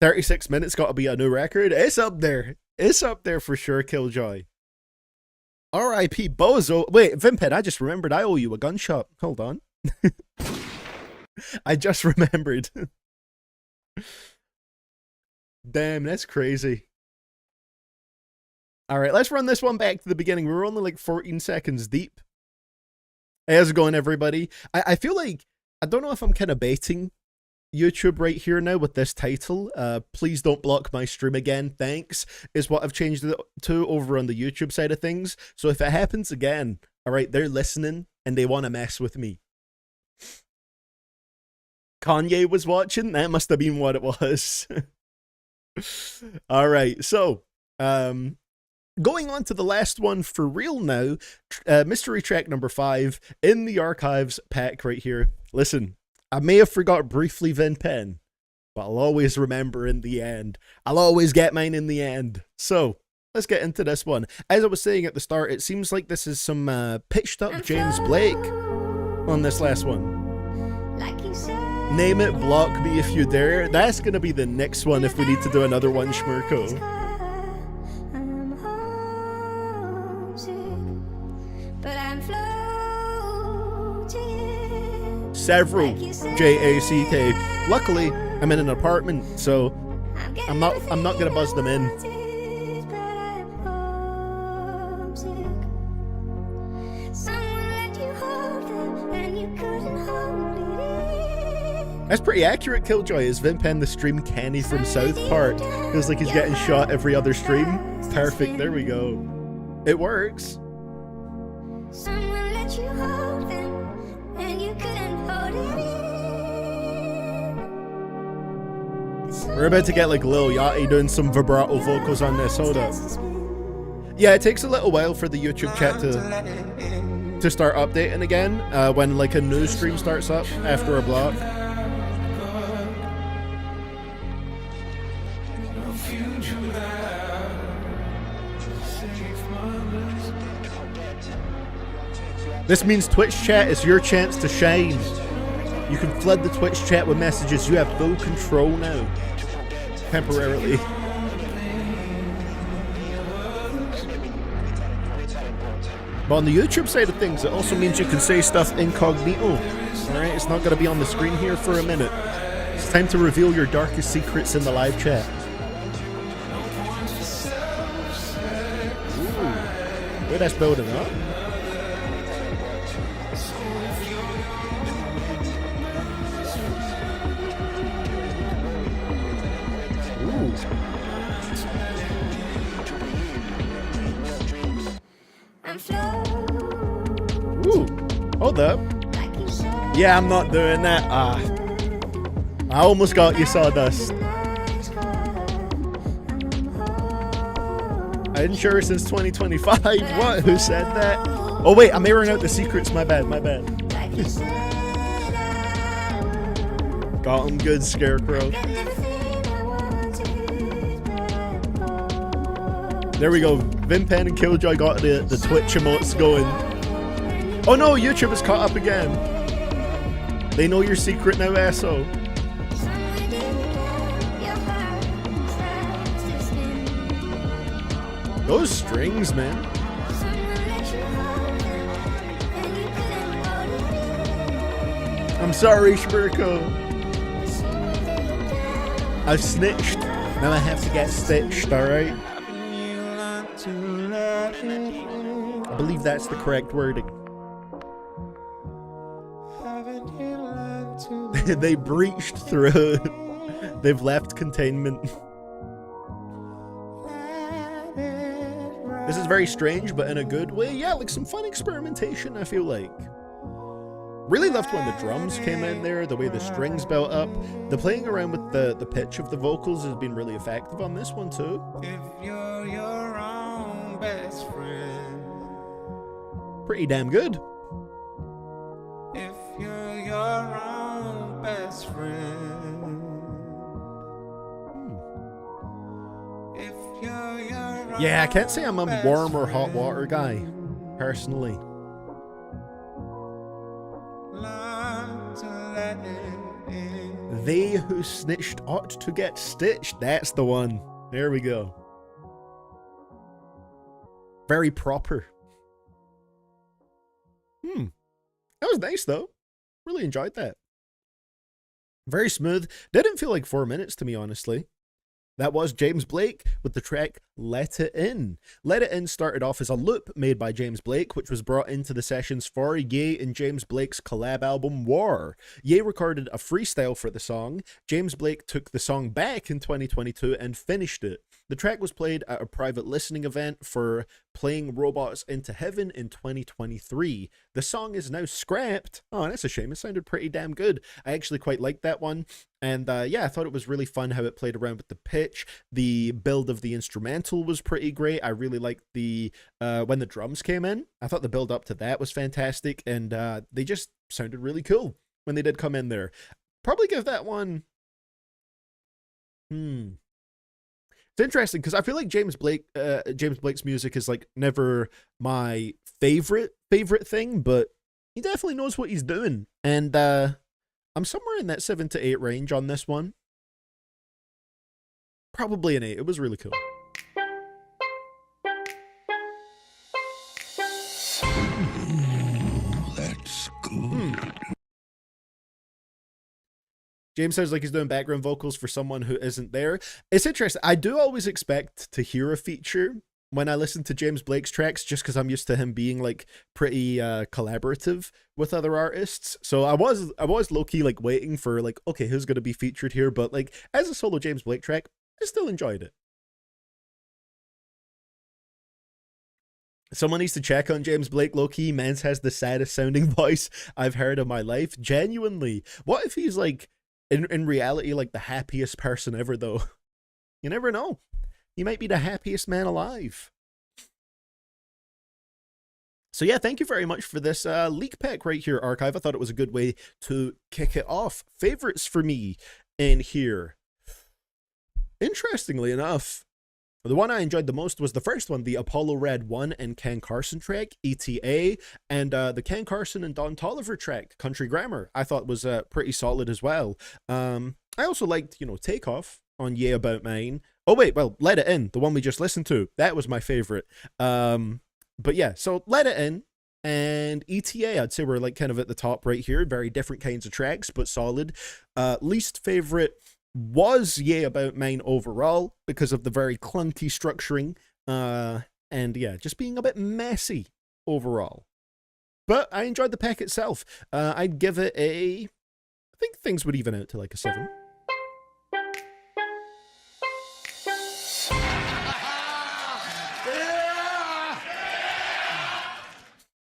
36 minutes got to be a new record. It's up there. It's up there for sure, Killjoy. R.I.P. Bozo. Wait, Vimpin, I just remembered I owe you a gunshot. Hold on. I just remembered. Damn, that's crazy. Alright, let's run this one back to the beginning. We were only like 14 seconds deep. Hey, how's it going, everybody? I feel like, I don't know if I'm kind of baiting YouTube right here now with this title. Please don't block my stream again, thanks, is what I've changed it to over on the YouTube side of things. So if it happens again, alright, they're listening and they want to mess with me. Kanye was watching? That must have been what it was. Alright, so, going on to the last one for real now, mystery track number 5 in the archives pack right here. Listen, I may have forgot briefly Vin Pen, but I'll always remember in the end. I'll always get mine in the end. So, let's get into this one. As I was saying at the start, it seems like this is some pitched up James Blake on this last one. Like you said, Name it, block me if you dare. That's going to be the next one if we need to do another one, Schmirko. I'm homesick, but I'm floating. Several J-A-C-K. Luckily, I'm in an apartment, so I'm not gonna buzz them in. That's pretty accurate, Killjoy. Is Vin Pen the stream Kenny from South Park? Feels like he's getting shot every other stream. Perfect, there we go. It works. Someone let you hold them, and you couldn't hold it in. We're about to get like Lil Yachty doing some vibrato vocals on this. Hold up. Yeah, it takes a little while for the YouTube chat to start updating again when like a new stream starts up after a block. This means Twitch chat is your chance to shine. You can flood the Twitch chat with messages. You have full control now. Temporarily. But on the YouTube side of things, it also means you can say stuff incognito. Alright, it's not going to be on the screen here for a minute. It's time to reveal your darkest secrets in the live chat. Ooh. Wait, that's building up. Ooh, hold up. Yeah, I'm not doing that. Ah, I almost got you, Sawdust. I didn't share since 2025. What? Who said that? Oh wait, I'm airing out the secrets. My bad, my bad. Got him good, Scarecrow. There we go. Vin Pen and Killjoy got the Twitch emotes going. Oh no, YouTube is caught up again. They know your secret now, asshole. Those strings, man. I'm sorry, Schmirko. I've snitched. Now I have to get stitched, alright? I believe that's the correct wording. They breached through. They've left containment. This is very strange, but in a good way. Yeah, like some fun experimentation, I feel like. Really loved when the drums came in there, the way the strings built up. The playing around with the pitch of the vocals has been really effective on this one too. If you're your own best friend, pretty damn good. If you're your own best friend, if you're your yeah, I can't say I'm a warm or hot water guy, personally. They who snitched ought to get stitched. That's the one. There we go. Very proper. That was nice though. Really enjoyed that. Very smooth. Didn't feel like 4 minutes to me, honestly. That was James Blake with the track Let It In. Let It In started off as a loop made by James Blake, which was brought into the sessions for Ye and James Blake's collab album War. Ye recorded a freestyle for the song. James Blake took the song back in 2022 and finished it. The track was played at a private listening event for Playing Robots into Heaven in 2023. The song is now scrapped. Oh, that's a shame. It sounded pretty damn good. I actually quite liked that one. And yeah, I thought it was really fun how it played around with the pitch. The build of the instrumental was pretty great. I really liked the when the drums came in. I thought the build up to that was fantastic, and they just sounded really cool when they did come in there. Probably give that one. It's interesting because I feel like James Blake's music is like never my favorite thing, but he definitely knows what he's doing, and I'm somewhere in that 7 to 8 range on this one. Probably an 8. It was really cool. That's good. James sounds like he's doing background vocals for someone who isn't there. It's interesting. I do always expect to hear a feature when I listen to James Blake's tracks, just because I'm used to him being like pretty collaborative with other artists. So I was low-key like waiting for like, okay, who's going to be featured here? But like as a solo James Blake track, I still enjoyed it. Someone needs to check on James Blake low-key. Mans has the saddest sounding voice I've heard in my life. Genuinely. What if he's like, in reality, like the happiest person ever though? You never know. He might be the happiest man alive. So yeah, thank you very much for this leak pack right here, Archive. I thought it was a good way to kick it off. Favorites for me in here. Interestingly enough, the one I enjoyed the most was the first one, the Apollo Red 1 and Ken Carson track, ETA, and the Ken Carson and Don Toliver track, Country Grammar, I thought was pretty solid as well. I also liked, Takeoff on Yeah About Mine. Oh wait, well, Let It In, the one we just listened to, that was my favorite. But yeah, so Let It In and ETA, I'd say we're like kind of at the top right here. Very different kinds of tracks, but solid. Least favorite was Yeah About Mine overall because of the very clunky structuring. And yeah, just being a bit messy overall. But I enjoyed the pack itself. I'd give it I think things would even out to like a 7.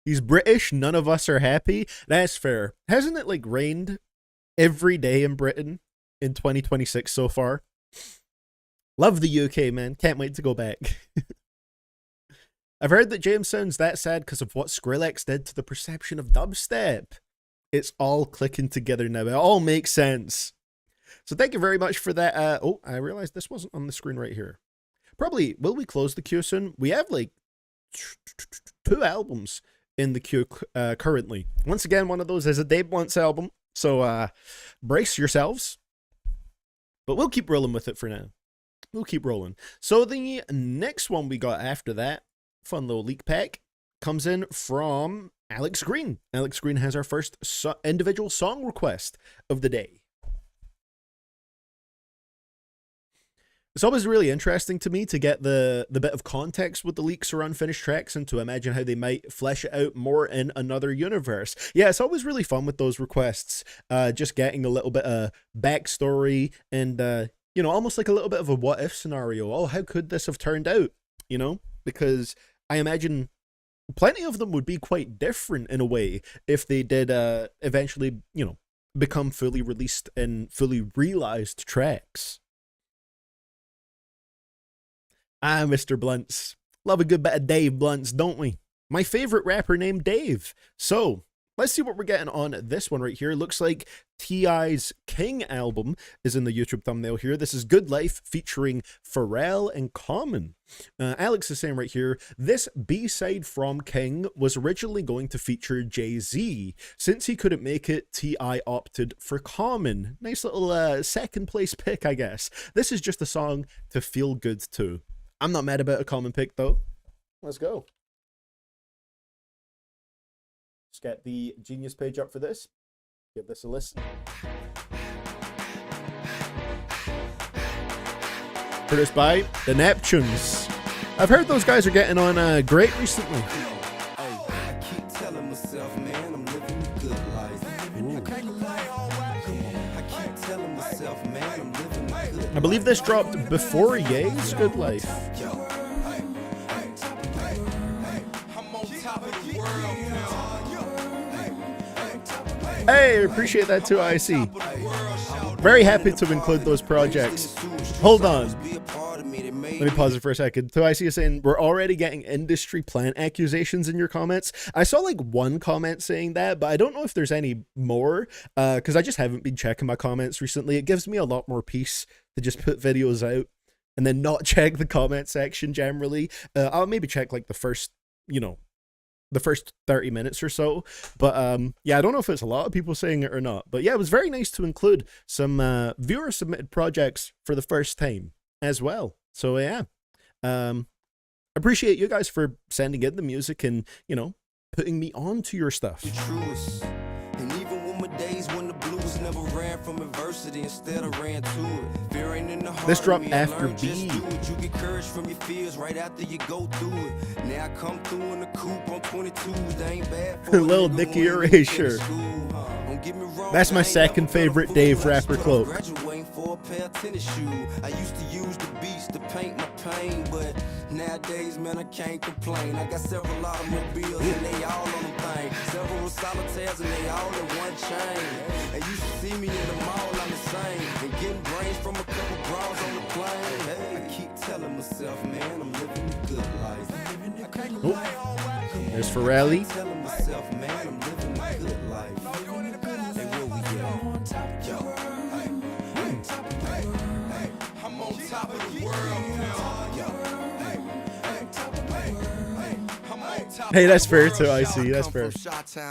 He's British, none of us are happy. That's fair. Hasn't it like rained every day in Britain in 2026 so far? Love the UK, man. Can't wait to go back. I've heard that James sounds that sad because of what Skrillex did to the perception of dubstep. It's all clicking together now. It all makes sense. So thank you very much for that. Oh, I realized this wasn't on the screen right here. Probably, will we close the queue soon? We have like 2 albums in the queue currently. Once again, one of those is a Dave Blunt's album, so brace yourselves. But we'll keep rolling with it for now. We'll keep rolling. So the next one we got after that, fun little leak pack, comes in from Alex Green. Alex Green has our first individual song request of the day. It's always really interesting to me to get the bit of context with the leaks or unfinished tracks and to imagine how they might flesh it out more in another universe. Yeah, it's always really fun with those requests, just getting a little bit of backstory and, almost like a little bit of a what-if scenario. Oh, how could this have turned out? Because I imagine plenty of them would be quite different in a way if they did eventually, become fully released and fully realized tracks. Ah, Mr. Blunts. Love a good bit of Dave Blunts, don't we? My favorite rapper named Dave. So, let's see what we're getting on this one right here. Looks like T.I.'s King album is in the YouTube thumbnail here. This is Good Life featuring Pharrell and Common. Alex is saying right here, this B-side from King was originally going to feature Jay-Z. Since he couldn't make it, T.I. opted for Common. Nice little second place pick, I guess. This is just a song to feel good to. I'm not mad about a Common pick, though. Let's go. Let's get the Genius page up for this. Give this a listen. Produced by the Neptunes. I've heard those guys are getting on great recently. I believe this dropped before Ye's Good Life. Hey, appreciate that too, IC. Very happy to include those projects. Hold on. Let me pause it for a second. So I see you saying we're already getting industry plant accusations in your comments. I saw like one comment saying that, but I don't know if there's any more because I just haven't been checking my comments recently. It gives me a lot more peace to just put videos out and then not check the comment section generally. I'll maybe check like the first, the first 30 minutes or so. But yeah, I don't know if it's a lot of people saying it or not. But yeah, it was very nice to include some viewer submitted projects for the first time as well. So yeah, appreciate you guys for sending in the music and, putting me on to your stuff. And even when my days when the blues never ran from adversity, instead I ran to it. Fear ain't in the heart. This dropped after B. You get courage from your fears right after you go through it. Now I come through in the coupe on 22. They ain't bad for Little Nicky Erasure. That's my second favorite Dave rapper quote. Graduating for a pair of tennis shoes. I used to use the beats to paint my pain, but nowadays, man, I can't complain. I got several automobiles and they all on them things. Several solitaires and they all in one chain. And you should see me in the mall, I'm the same. And getting brains from a couple bras on the plane. Hey, I keep telling myself, man, I'm living a good life. Oh. There's Pharrell. Telling myself, man, I'm living a good life. Hey, where we at? Yo. I'm on top of the world. Hey, that's fair too, I see. That's fair.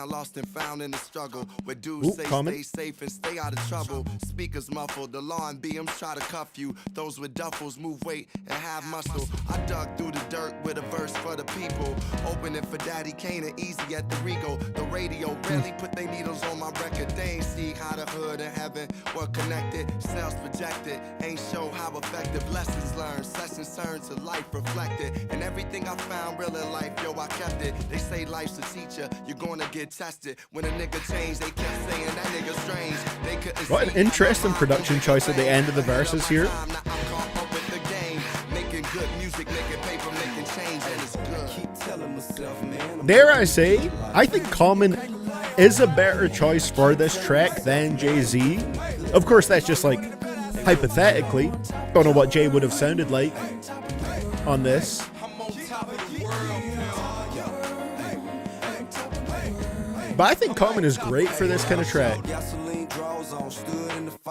Lost and found in the struggle. Where dudes say stay safe and stay out of trouble. Speakers muffled, the law and BMs try to cuff you. Those with duffels move weight and have muscle. I dug through the dirt with a verse for the people. Opening for Daddy Kane and Easy at the Rego. The radio rarely put their needles on my record. They ain't see how the hood and heaven were connected. Sales projected, ain't show how effective lessons learned. Sessions turned to life reflected. And everything I found real in life, yo, I kept it. They say life's a teacher, you're gonna get tested. When a nigga changed, they kept saying that nigga strange. They couldn't. What an interesting production choice at the end of the verses here. Dare I say, I think Common is a better choice for this track than Jay-Z. Of course, that's just like hypothetically. Don't know what Jay would have sounded like on this. But I think Common is great for this kind of track.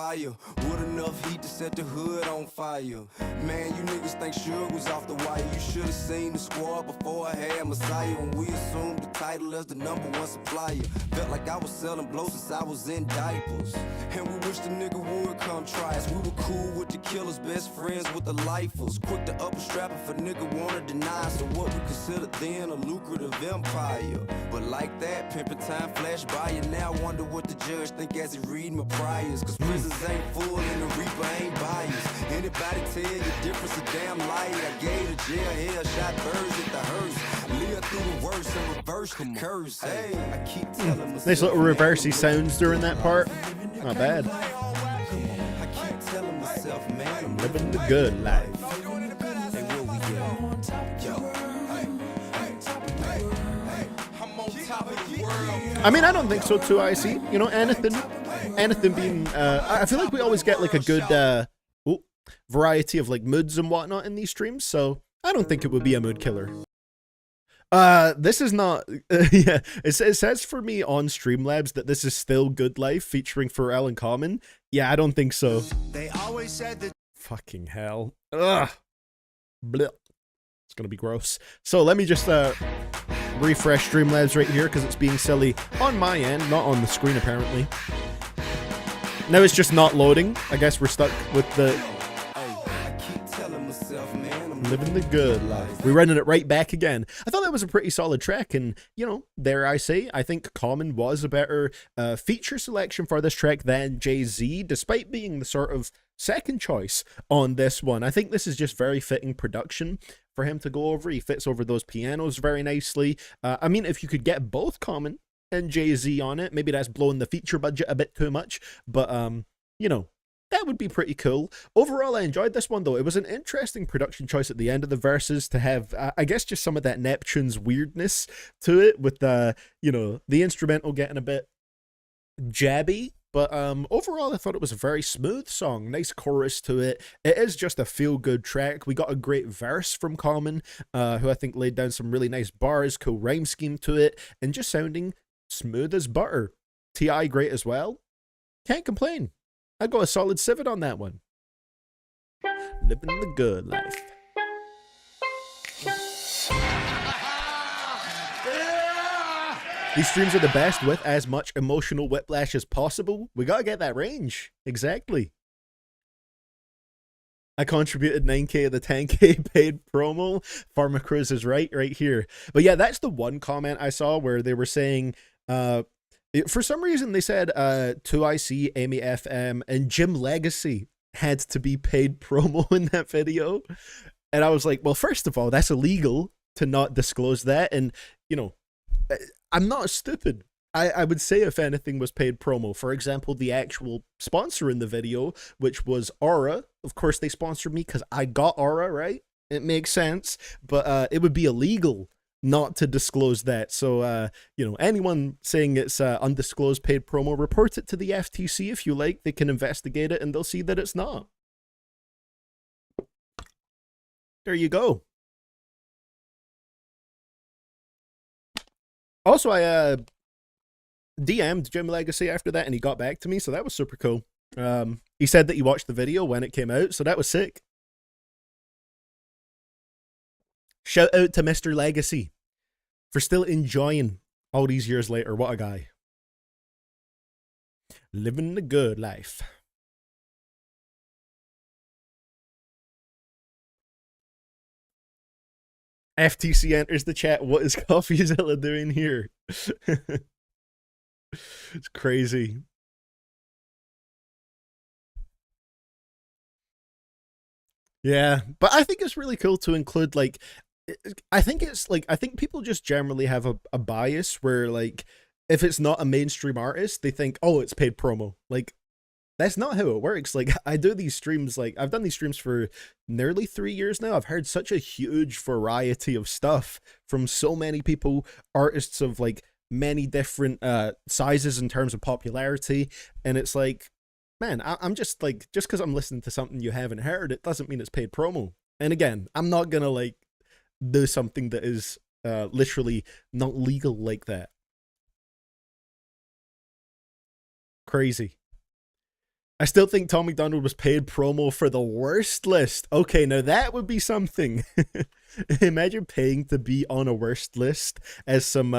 With enough heat to set the hood on fire. Man, you niggas think Suge was off the wire. You should have seen the squad before I had Messiah. When we assumed the title as the #1 supplier. Felt like I was selling blows since I was in diapers. And we wish the nigga would come try us. We were cool with the killers, best friends with the lifers. Quick to upper strap if a nigga wanna deny us. So what we considered then a lucrative empire. But like that, pimpin' time flashed by you. Now I wonder what the judge think as he read my priors. Cause prisons ain't full and the reaper ain't biased. Anybody tell you difference a damn liar. I gave the jail hell, shot birds at the hearse. Live through the worst and reverse the curse. Hey, I keep telling myself. Nice little reversey sounds during that part. Not bad. I keep telling myself, man, I'm living the good life. I mean, I don't think so too, I see. Anything being, I feel like we always get like a good variety of like moods and whatnot in these streams, so I don't think it would be a mood killer. This is not. Yeah, it says for me on Streamlabs that this is still Good Life featuring Pharrell and Common. Yeah, I don't think so. They always said that. Fucking hell. Ugh. Blech. It's gonna be gross. So let me just refresh Streamlabs right here because it's being silly on my end, not on the screen apparently. Now it's just not loading. I guess we're stuck with the I keep telling myself, man, I'm living the good life. We're running it right back again. I thought that was a pretty solid track, and you know, dare I say, I think Common was a better feature selection for this track than Jay-Z, despite being the sort of second choice on this one. I think this is just very fitting production for him to go over. He fits over those pianos very nicely. I mean, if you could get both Common and Jay-Z on it, maybe that's blowing the feature budget a bit too much, but you know, that would be pretty cool. Overall, I enjoyed this one, though. It was an interesting production choice at the end of the verses to have, I guess, just some of that Neptune's weirdness to it with, you know, the instrumental getting a bit jabby. But overall, I thought it was a very smooth song. Nice chorus to it. It is just a feel-good track. We got a great verse from Common, who I think laid down some really nice bars, cool rhyme scheme to it, and just sounding smooth as butter. T.I. great as well. Can't complain. I got a solid 7 on that one. Living the good life. These streams are the best with as much emotional whiplash as possible. We gotta get that range. Exactly. I contributed 9k of the 10k paid promo. Pharmacruz is right here. But yeah, that's the one comment I saw where they were saying, for some reason they said 2IC, Amy FM, and Jim Legacy had to be paid promo in that video. And I was like, well, first of all, that's illegal to not disclose that. And, you know, I'm not stupid. I would say if anything was paid promo. For example, the actual sponsor in the video, which was Aura. Of course, they sponsored me because I got Aura, right? It makes sense. But it would be illegal not to disclose that. So, you know, anyone saying it's undisclosed paid promo, report it to the FTC if you like. They can investigate it and they'll see that it's not. There you go. Also, I DM'd Jim Legacy after that and he got back to me, so that was super cool. He said that he watched the video when it came out, so that was sick. Shout out to Mr. Legacy for still enjoying all these years later. What a guy. Living the good life. FTC enters the chat. What is CoffeeZilla doing here? It's crazy. Yeah, but I think it's really cool to include, like, I think it's like, I think people just generally have a bias where, like, if it's not a mainstream artist, they think, oh, it's paid promo. Like, that's not how it works. Like, I do these streams, like, I've done these streams for nearly 3 years now. I've heard such a huge variety of stuff from so many people, artists of, like, many different sizes in terms of popularity. And it's like, man, I'm just, like, just because I'm listening to something you haven't heard, it doesn't mean it's paid promo. And again, I'm not gonna, like, do something that is literally not legal like that. Crazy. I still think Tom McDonald was paid promo for the worst list. Okay, now that would be something. Imagine paying to be on a worst list as some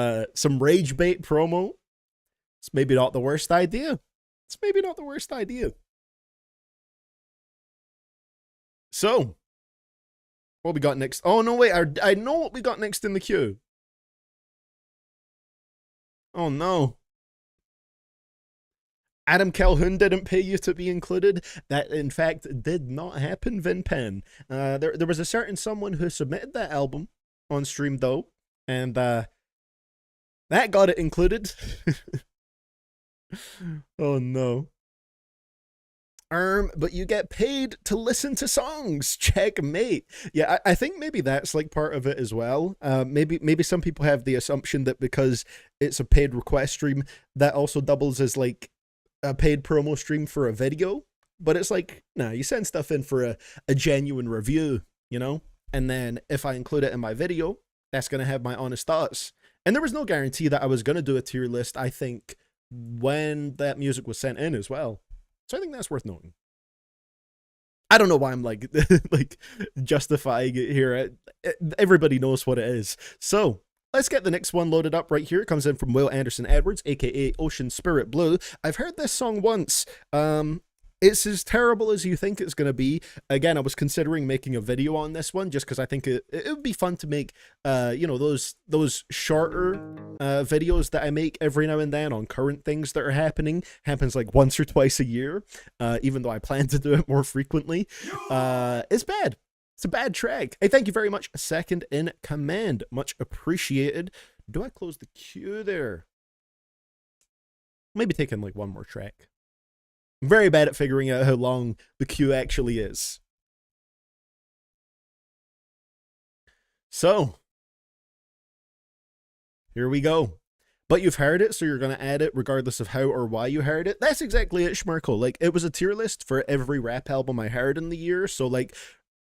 rage bait promo. It's maybe not the worst idea. It's maybe not the worst idea. So, what we got next? Oh, no, wait. I know what we got next in the queue. Oh, no. Adam Calhoun didn't pay you to be included. That, in fact, did not happen, Vinpen. There was a certain someone who submitted that album on stream, though, and that got it included. Oh, no. But you get paid to listen to songs. Checkmate. Yeah, I think maybe that's like part of it as well. Maybe some people have the assumption that because it's a paid request stream, that also doubles as like a paid promo stream for a video. But it's like, nah, you send stuff in for a genuine review, you know? And then if I include it in my video, that's going to have my honest thoughts. And there was no guarantee that I was going to do a tier list, I think, when that music was sent in as well. So I think that's worth noting. I don't know why I'm like like justifying it here. Everybody knows what it is. So let's get the next one loaded up right here. It comes in from Will Anderson Edwards, aka Ocean Spirit Blue. I've heard this song once. It's as terrible as you think it's going to be. Again, I was considering making a video on this one just because I think it would be fun to make, you know, those shorter videos that I make every now and then on current things that are happening. Happens like once or twice a year, even though I plan to do it more frequently. It's bad. It's a bad track. Hey, thank you very much. Second in command. Much appreciated. Do I close the queue there? Maybe taking like one more track. I'm very bad at figuring out how long the queue actually is. So, here we go. But you've heard it, so you're going to add it regardless of how or why you heard it. That's exactly it, Schmirkle. Like, it was a tier list for every rap album I heard in the year. So, like,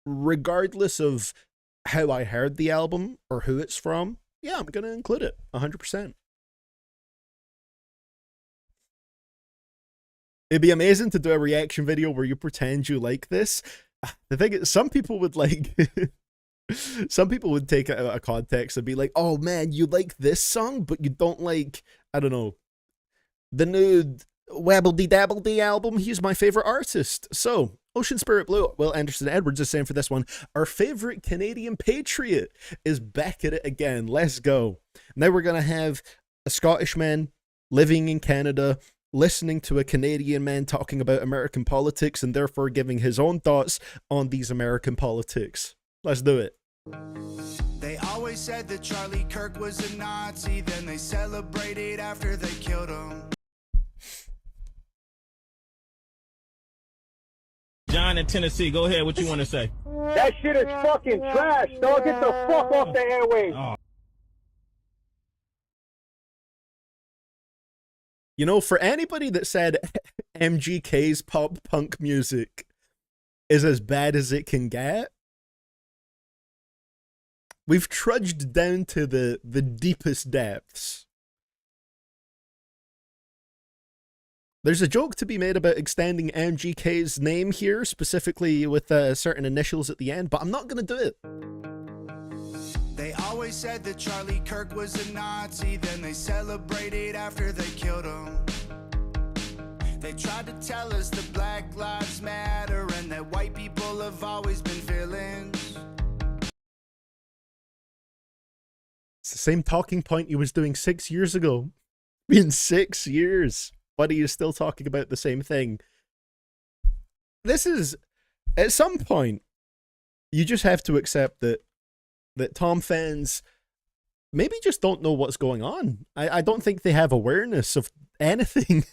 regardless of how I heard the album or who it's from, yeah, I'm going to include it 100%. It'd be amazing to do a reaction video where you pretend you like this. The thing is, some people would like, some people would take it out of context and be like, oh man, you like this song, but you don't like, I don't know, the new Wabbledy Dabbledy album. He's my favorite artist. So, Ocean Spirit Blue, Will Anderson Edwards is saying for this one, our favorite Canadian patriot is back at it again. Let's go. Now we're going to have a Scottish man living in Canada, listening to a Canadian man talking about American politics and therefore giving his own thoughts on these American politics. Let's do it. They always said that Charlie Kirk was a Nazi, then they celebrated after they killed him. John in Tennessee, go ahead. What you want to say? That shit is fucking trash, dog. Get the fuck off the airwaves. Oh. You know, for anybody that said MGK's pop punk music is as bad as it can get, we've trudged down to the deepest depths. There's a joke to be made about extending MGK's name here, specifically with certain initials at the end, but I'm not going to do it. They always said that Charlie Kirk was a Nazi, then they celebrated after they killed him. They tried to tell us that Black Lives Matter and that white people have always been villains. It's the same talking point he was doing 6 years ago. In 6 years, buddy is still talking about the same thing. This is, at some point, you just have to accept that Tom fans maybe just don't know what's going on. I don't think they have awareness of anything.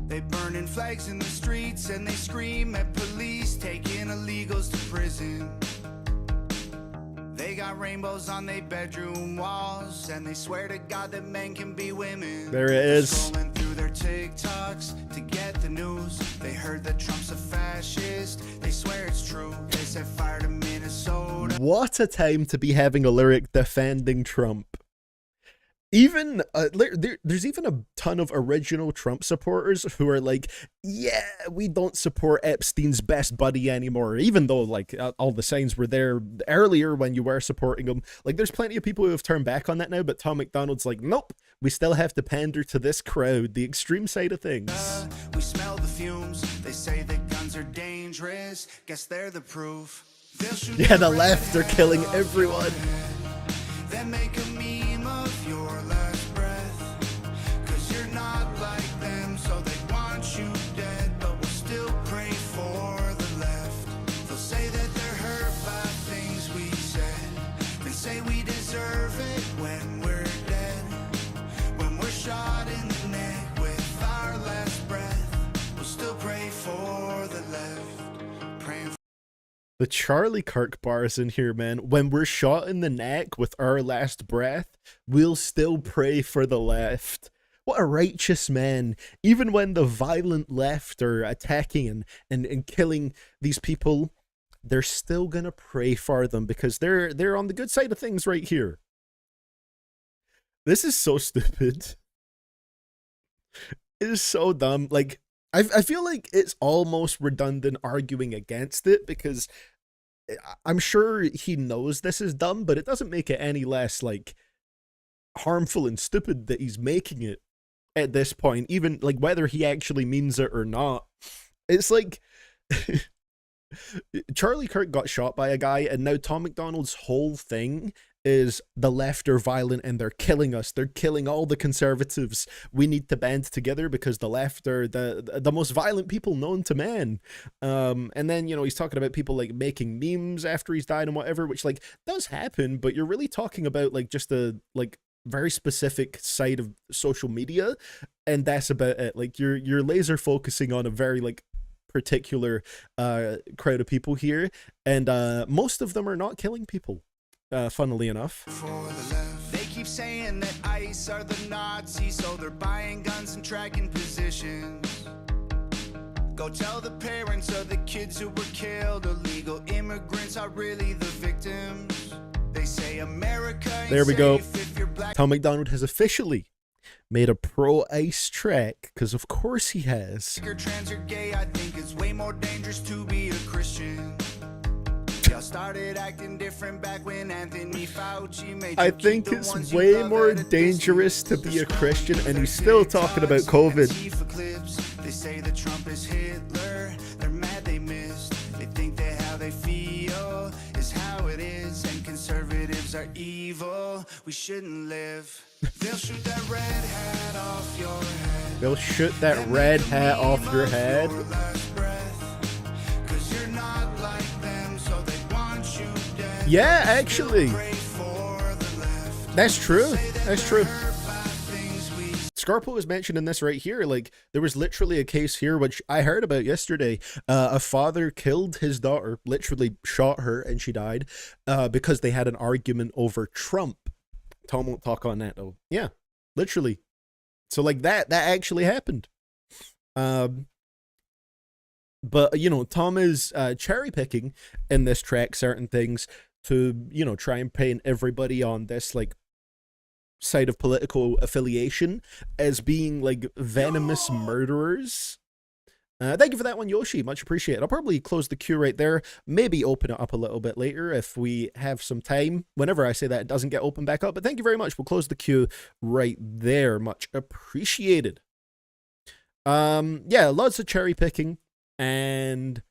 They burning flags in the streets and they scream at police, taking illegals to prison. They got rainbows on their bedroom walls and they swear to God that men can be women. There it is. Scrolling through their TikToks to get the news. They heard that Trump's a fascist. They swear it's true. They set fire to Minnesota. What a time to be having a lyric defending Trump. Even there's even a ton of original Trump supporters who are like, yeah, we don't support Epstein's best buddy anymore, even though like all the signs were there earlier when you were supporting him. Like, there's plenty of people who have turned back on that now, but Tom McDonald's like, nope, we still have to pander to this crowd, the extreme side of things. We smell the fumes. They say that guns are dangerous. Guess they're the proof. They'll shoot Yeah, the your left are head killing off everyone. your head. Then make a meme of your last breath. 'Cause you're not like them, so they want you dead. But we'll still pray for the left. They'll say that they're hurt by things we said, and say we deserve it when we're dead. When we're shot in the neck with our last breath, we'll still pray for the left. Praying. The Charlie Kirk bars in here, man. When we're shot in the neck with our last breath, we'll still pray for the left. What a righteous man. Even when the violent left are attacking and killing these people, they're still gonna pray for them because they're on the good side of things right here. This is so stupid. It is so dumb. Like, I feel like it's almost redundant arguing against it because I'm sure he knows this is dumb, but it doesn't make it any less, like, harmful and stupid that he's making it at this point, even, like, whether he actually means it or not. It's like... Charlie Kirk got shot by a guy, and now Tom McDonald's whole thing is the left are violent and they're killing us. They're killing all the conservatives. We need to band together because the left are the most violent people known to man. And then, you know, he's talking about people like making memes after he's died and whatever, which like does happen, but you're really talking about like just a like very specific side of social media, and that's about it. Like you're laser focusing on a very like particular crowd of people here, and most of them are not killing people, funnily enough. They keep saying that ICE are the Nazis, so they're buying guns and tracking positions. Go tell the parents of the kids who were killed. Illegal immigrants are really the victims. They say America ain't There we go. safe if you're black. Tom McDonald has officially made a pro-ICE track, because of course he has. You're trans or gay, I think it's way more dangerous to be a Christian. Y'all started acting different back when Anthony Fauci made you I keep think the it's ones you way love more at a dangerous to distance. be a Christian, and he's still talking about COVID. Antifa clips. They say that Trump is Hitler. They're mad they missed. They think that how they feel is how it is, and conservatives are evil. We shouldn't live. They'll shoot that red hat off your head. They'll shoot that red hat off your head. Your last breath. 'Cause you're not like them, so they want you dead. Yeah, actually. Pray for the left. That's true. That's true. Hurt by things we Scarpo is mentioning this right here. Like, there was literally a case here, which I heard about yesterday. A father killed his daughter, literally shot her, and she died because they had an argument over Trump. Tom won't talk on that, though. Yeah, literally. So, like, that actually happened. But, you know, Tom is cherry picking in this track certain things to, you know, try and paint everybody on this, like, side of political affiliation as being, like, venomous murderers. Thank you for that one, Yoshi. Much appreciated. I'll probably close the queue right there. Maybe open it up a little bit later if we have some time. Whenever I say that, it doesn't get opened back up. But thank you very much. We'll close the queue right there. Much appreciated. Yeah, lots of cherry picking, and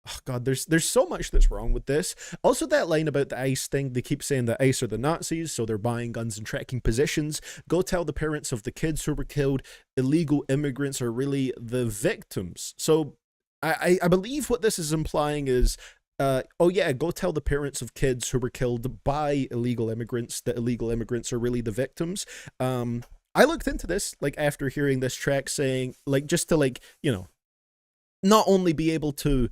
oh god, there's so much that's wrong with this. Also, that line about the ICE thing, they keep saying that ICE are the Nazis, so they're buying guns and tracking positions. Go tell the parents of the kids who were killed. Illegal immigrants are really the victims. So I believe what this is implying is, oh yeah, go tell the parents of kids who were killed by illegal immigrants that illegal immigrants are really the victims. I looked into this, like, after hearing this track, saying, like, just to, like, you know, not only be able to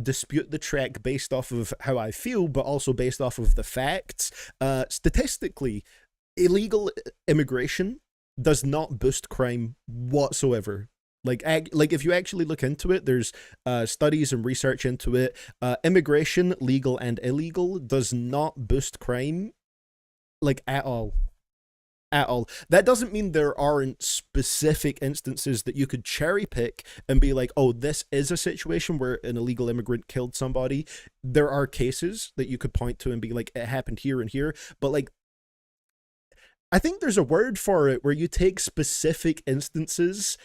dispute the track based off of how I feel, but also based off of the facts. Statistically, illegal immigration does not boost crime whatsoever. Like if you actually look into it, there's studies and research into it. Immigration, legal and illegal, does not boost crime, like, at all. At all. That doesn't mean there aren't specific instances that you could cherry pick and be like, oh, this is a situation where an illegal immigrant killed somebody. There are cases that you could point to and be like, it happened here and here. But, like, I think there's a word for it where you take specific instances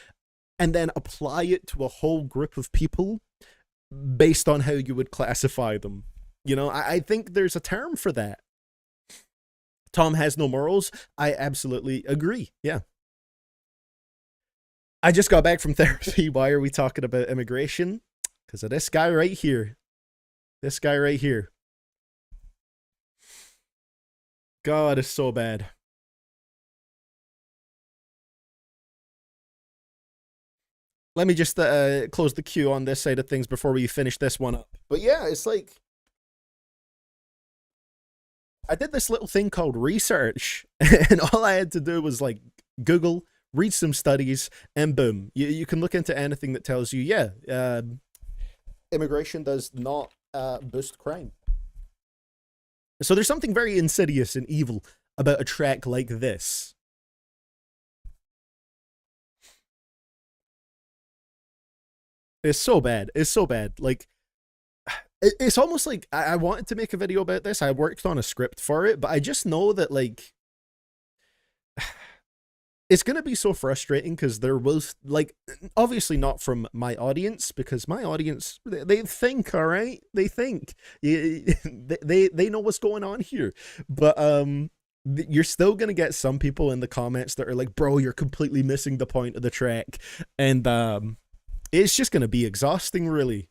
and then apply it to a whole group of people based on how you would classify them. You know, I think there's a term for that. Tom has no morals. I absolutely agree. Yeah. I just got back from therapy. Why are we talking about immigration? Because of this guy right here. This guy right here. God, it's so bad. Let me just close the queue on this side of things before we finish this one up. But yeah, it's like, I did this little thing called research, and all I had to do was, like, Google, read some studies, and boom. You can look into anything that tells you, yeah, immigration does not boost crime. So there's something very insidious and evil about a track like this. It's so bad. It's so bad. Like, it's almost like I wanted to make a video about this. I worked on a script for it, but I just know that, like, it's going to be so frustrating because there was, like, obviously not from my audience, because my audience, they think, all right? They think. They know what's going on here. But you're still going to get some people in the comments that are like, bro, you're completely missing the point of the track. And it's just going to be exhausting, really.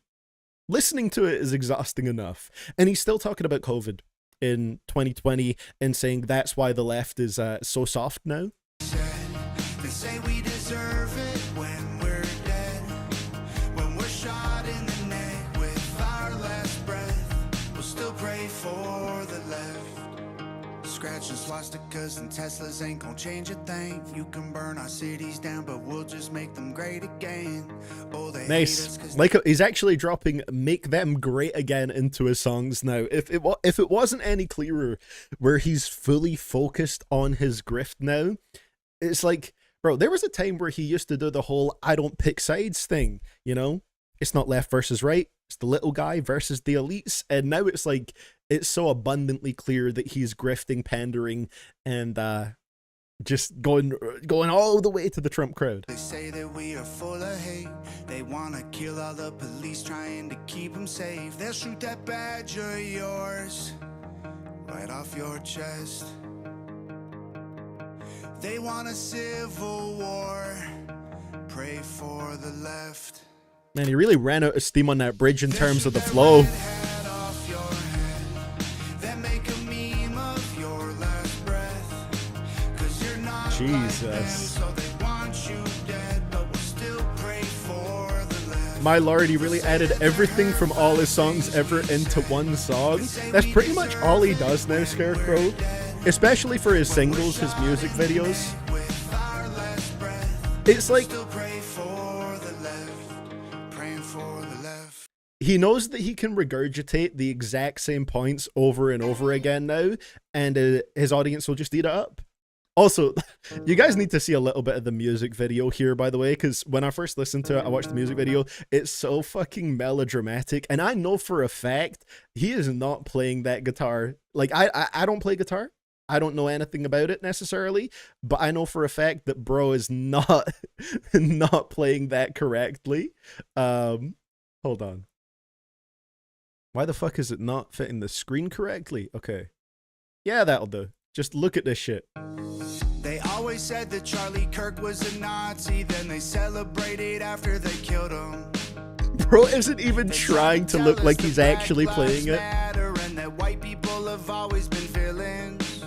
Listening to it is exhausting enough. And he's still talking about COVID in 2020 and saying that's why the left is so soft now. They say we deserve it when we're dead, when we're shot in the neck with our last breath. We'll still pray for the left. Scratching swastikas and Teslas ain't gonna change a thing. You can burn our cities down, but we'll just make them great again. Oh, they nice. Like, he's actually dropping "Make Them Great Again" into his songs now. If it wasn't any clearer where he's fully focused on his grift now, it's like, bro, there was a time where he used to do the whole "I don't pick sides" thing, you know? It's not left versus right, it's the little guy versus the elites. And now it's like, it's so abundantly clear that he's grifting, pandering, and just going all the way to the Trump crowd. They say that we are full of hate. They wanna kill all the police, trying to keep them safe. They'll shoot that badge of yours right off your chest. They want a civil war. Pray for the left. Man, he really ran out of steam on that bridge in terms of the flow. Jesus. My lord, he really added everything from all his songs ever into one song. That's pretty much all he does now, Scarecrow. Especially for his singles, his music videos. It's like, he knows that he can regurgitate the exact same points over and over again now, and his audience will just eat it up. Also, you guys need to see a little bit of the music video here, by the way, because when I first listened to it, I watched the music video, it's so fucking melodramatic, and I know for a fact he is not playing that guitar. Like, I don't play guitar. I don't know anything about it necessarily, but I know for a fact that bro is not not playing that correctly. Hold on. Why the fuck is it not fitting the screen correctly? Okay. Yeah, that'll do. Just look at this shit. They always said that Charlie Kirk was a Nazi, then they celebrated after they killed him. Bro isn't even trying to look like he's actually playing it. And that white people have always been villains.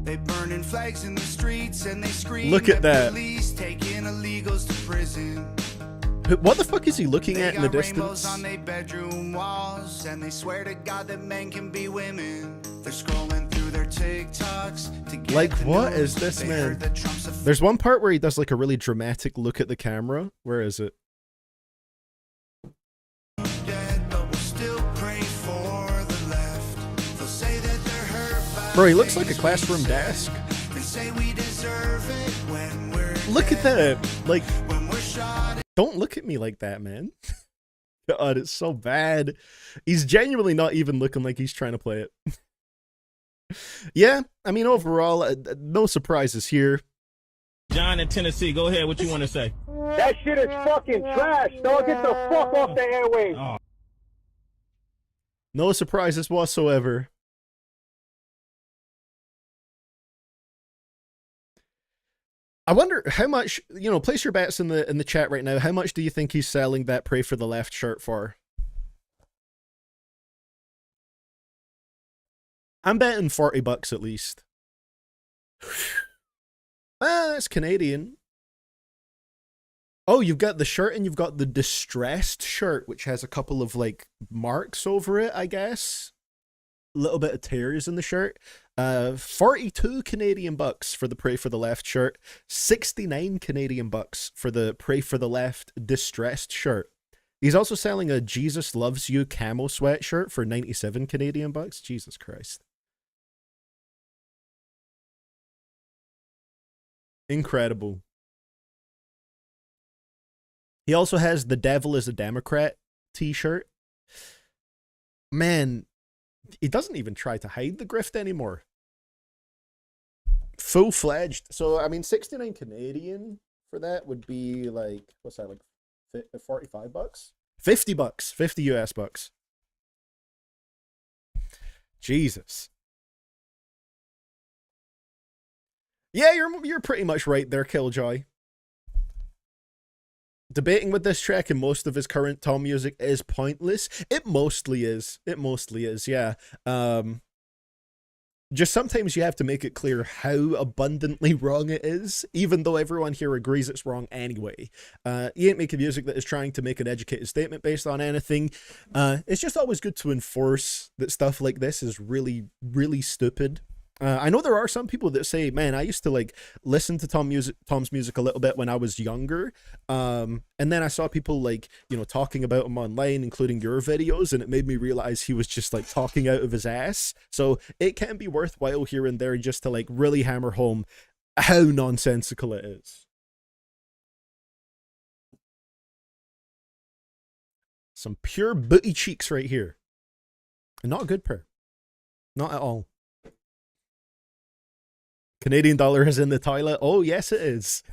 They burning flags in the streets and they scream. Look at that. Police taking illegals to prison. What the fuck is he looking at in the distance? On their bedroom walls, and they swear to God that men can be women. They're scrolling through their TikToks to get like, what is this, man? There's one part where he does like a really dramatic look at the camera. Where is it? Bro, he looks like a classroom desk. Look at that. Like, don't look at me like that, man. God, it's so bad. He's genuinely not even looking like he's trying to play it. Yeah, I mean, overall, no surprises here. John in Tennessee, go ahead. What you want to say? That shit is fucking trash, dog. Get the fuck off the airwaves. Oh. No surprises whatsoever. I wonder how much, you know, place your bets in the chat right now. How much do you think he's selling that Pray for the Left shirt for? I'm betting $40 at least. That's Canadian. Oh, you've got the shirt and you've got the distressed shirt, which has a couple of like marks over it, I guess. A little bit of tears in the shirt. 42 Canadian bucks for the Pray for the Left shirt. 69 Canadian bucks for the Pray for the Left distressed shirt. He's also selling a Jesus Loves You camo sweatshirt for 97 Canadian bucks. Jesus Christ. Incredible. He also has The Devil is a Democrat t-shirt. Man, he doesn't even try to hide the grift anymore. Full-fledged. So, I mean, 69 Canadian for that would be like, what's that, like 45 bucks? 50 bucks. 50 US bucks. Jesus. Yeah, you're pretty much right there, Killjoy. Debating with this track and most of his current Tom music is pointless. It mostly is. It mostly is, yeah. Just sometimes you have to make it clear how abundantly wrong it is, even though everyone here agrees it's wrong anyway. You ain't making music that is trying to make an educated statement based on anything. It's just always good to enforce that stuff like this is really, really stupid. I know there are some people that say, man, I used to like listen to Tom's music a little bit when I was younger. And then I saw people like, you know, talking about him online, including your videos, and it made me realize he was just like talking out of his ass. So it can be worthwhile here and there just to like really hammer home how nonsensical it is. Some pure booty cheeks right here. And not a good pair. Not at all. Canadian dollar is in the toilet. Oh, yes, it is.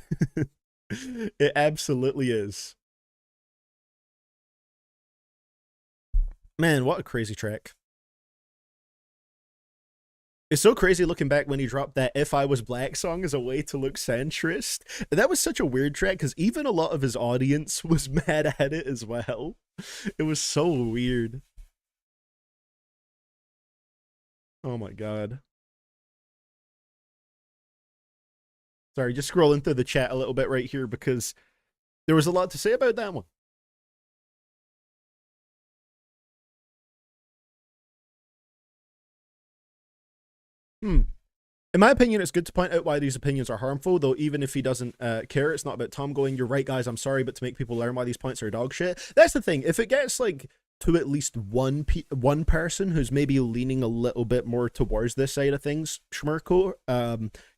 It absolutely is. Man, what a crazy track. It's so crazy looking back when he dropped that If I Was Black song as a way to look centrist. That was such a weird track because even a lot of his audience was mad at it as well. It was so weird. Oh my god. Sorry, just scrolling through the chat a little bit right here because there was a lot to say about that one. In my opinion, it's good to point out why these opinions are harmful, though even if he doesn't care, it's not about Tom going, you're right, guys, I'm sorry, but to make people learn why these points are dog shit. That's the thing. If it gets, like, to at least one person who's maybe leaning a little bit more towards this side of things, Schmirko,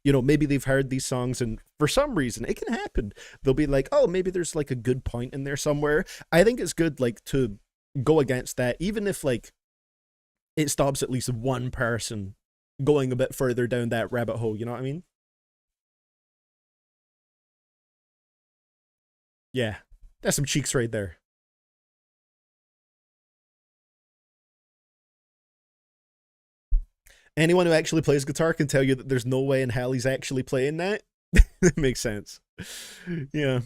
you know, maybe they've heard these songs and for some reason, it can happen. They'll be like, oh, maybe there's, like, a good point in there somewhere. I think it's good, like, to go against that, even if, like, it stops at least one person going a bit further down that rabbit hole, you know what I mean? Yeah, that's some cheeks right there. Anyone who actually plays guitar can tell you that there's no way in hell he's actually playing that. That makes sense. Yeah.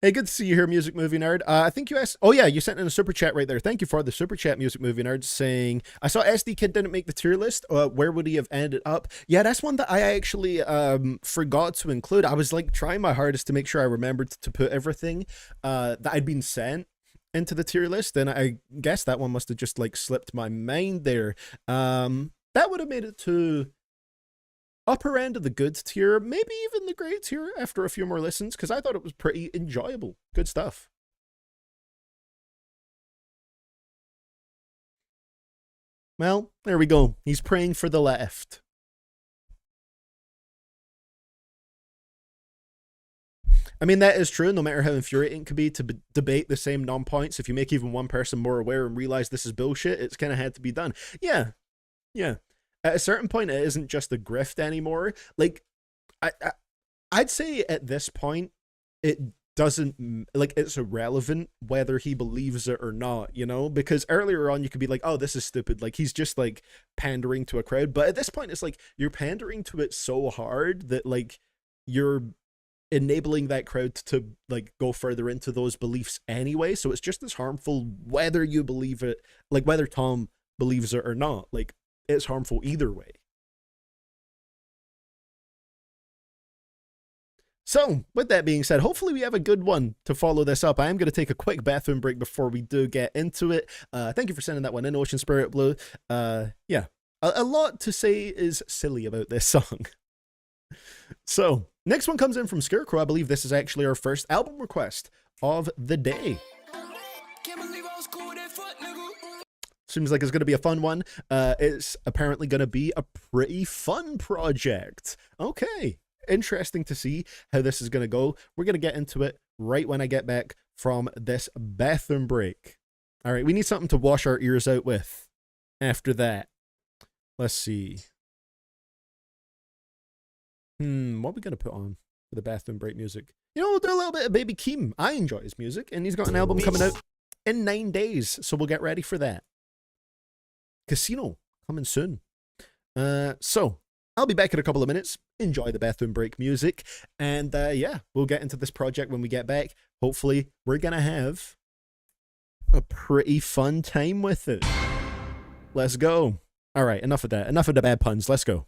Hey, good to see you here, Music Movie Nerd. I think you asked... Oh, yeah, you sent in a super chat right there. Thank you for the super chat, Music Movie Nerd, saying, I saw SD Kid didn't make the tier list. Where would he have ended up? Yeah, that's one that I actually forgot to include. I was, like, trying my hardest to make sure I remembered to put everything that I'd been sent into the tier list, and I guess that one must have just, like, slipped my mind there. That would have made it to... upper end of the good tier, maybe even the great tier after a few more listens, because I thought it was pretty enjoyable. Good stuff. Well, there we go. He's praying for the left. I mean, that is true, no matter how infuriating it could be to debate the same non-points. If you make even one person more aware and realize this is bullshit, it's kind of had to be done. Yeah. Yeah. At a certain point, it isn't just a grift anymore. Like, I'd say at this point, it doesn't, like, it's irrelevant whether he believes it or not, you know? Because earlier on, you could be like, oh, this is stupid. Like, he's just, like, pandering to a crowd. But at this point, it's like, you're pandering to it so hard that, like, you're enabling that crowd to, like, go further into those beliefs anyway. So it's just as harmful whether you believe it, like, whether Tom believes it or not. Like, it's harmful either way. So, with that being said, hopefully we have a good one to follow this up. I am going to take a quick bathroom break before we do get into it. Thank you for sending that one in, Ocean Spirit Blue. Yeah, a lot to say is silly about this song. So, next one comes in from Scarecrow. I believe this is actually our first album request of the day. Can't believe I was cool with that fuck nigga. Seems like it's going to be a fun one. It's apparently going to be a pretty fun project. Okay, interesting to see how this is going to go. We're going to get into it right when I get back from this bathroom break. All right, we need something to wash our ears out with after that. Let's see. What are we going to put on for the bathroom break music? You know, we'll do a little bit of Baby Keem. I enjoy his music, and he's got an album coming out in 9 days, so we'll get ready for that. Casino coming soon. So I'll be back in a couple of minutes. Enjoy the bathroom break music, and yeah, we'll get into this project when we get back. Hopefully, we're gonna have a pretty fun time with it. Let's go. All right, enough of that. Enough of the bad puns. Let's go.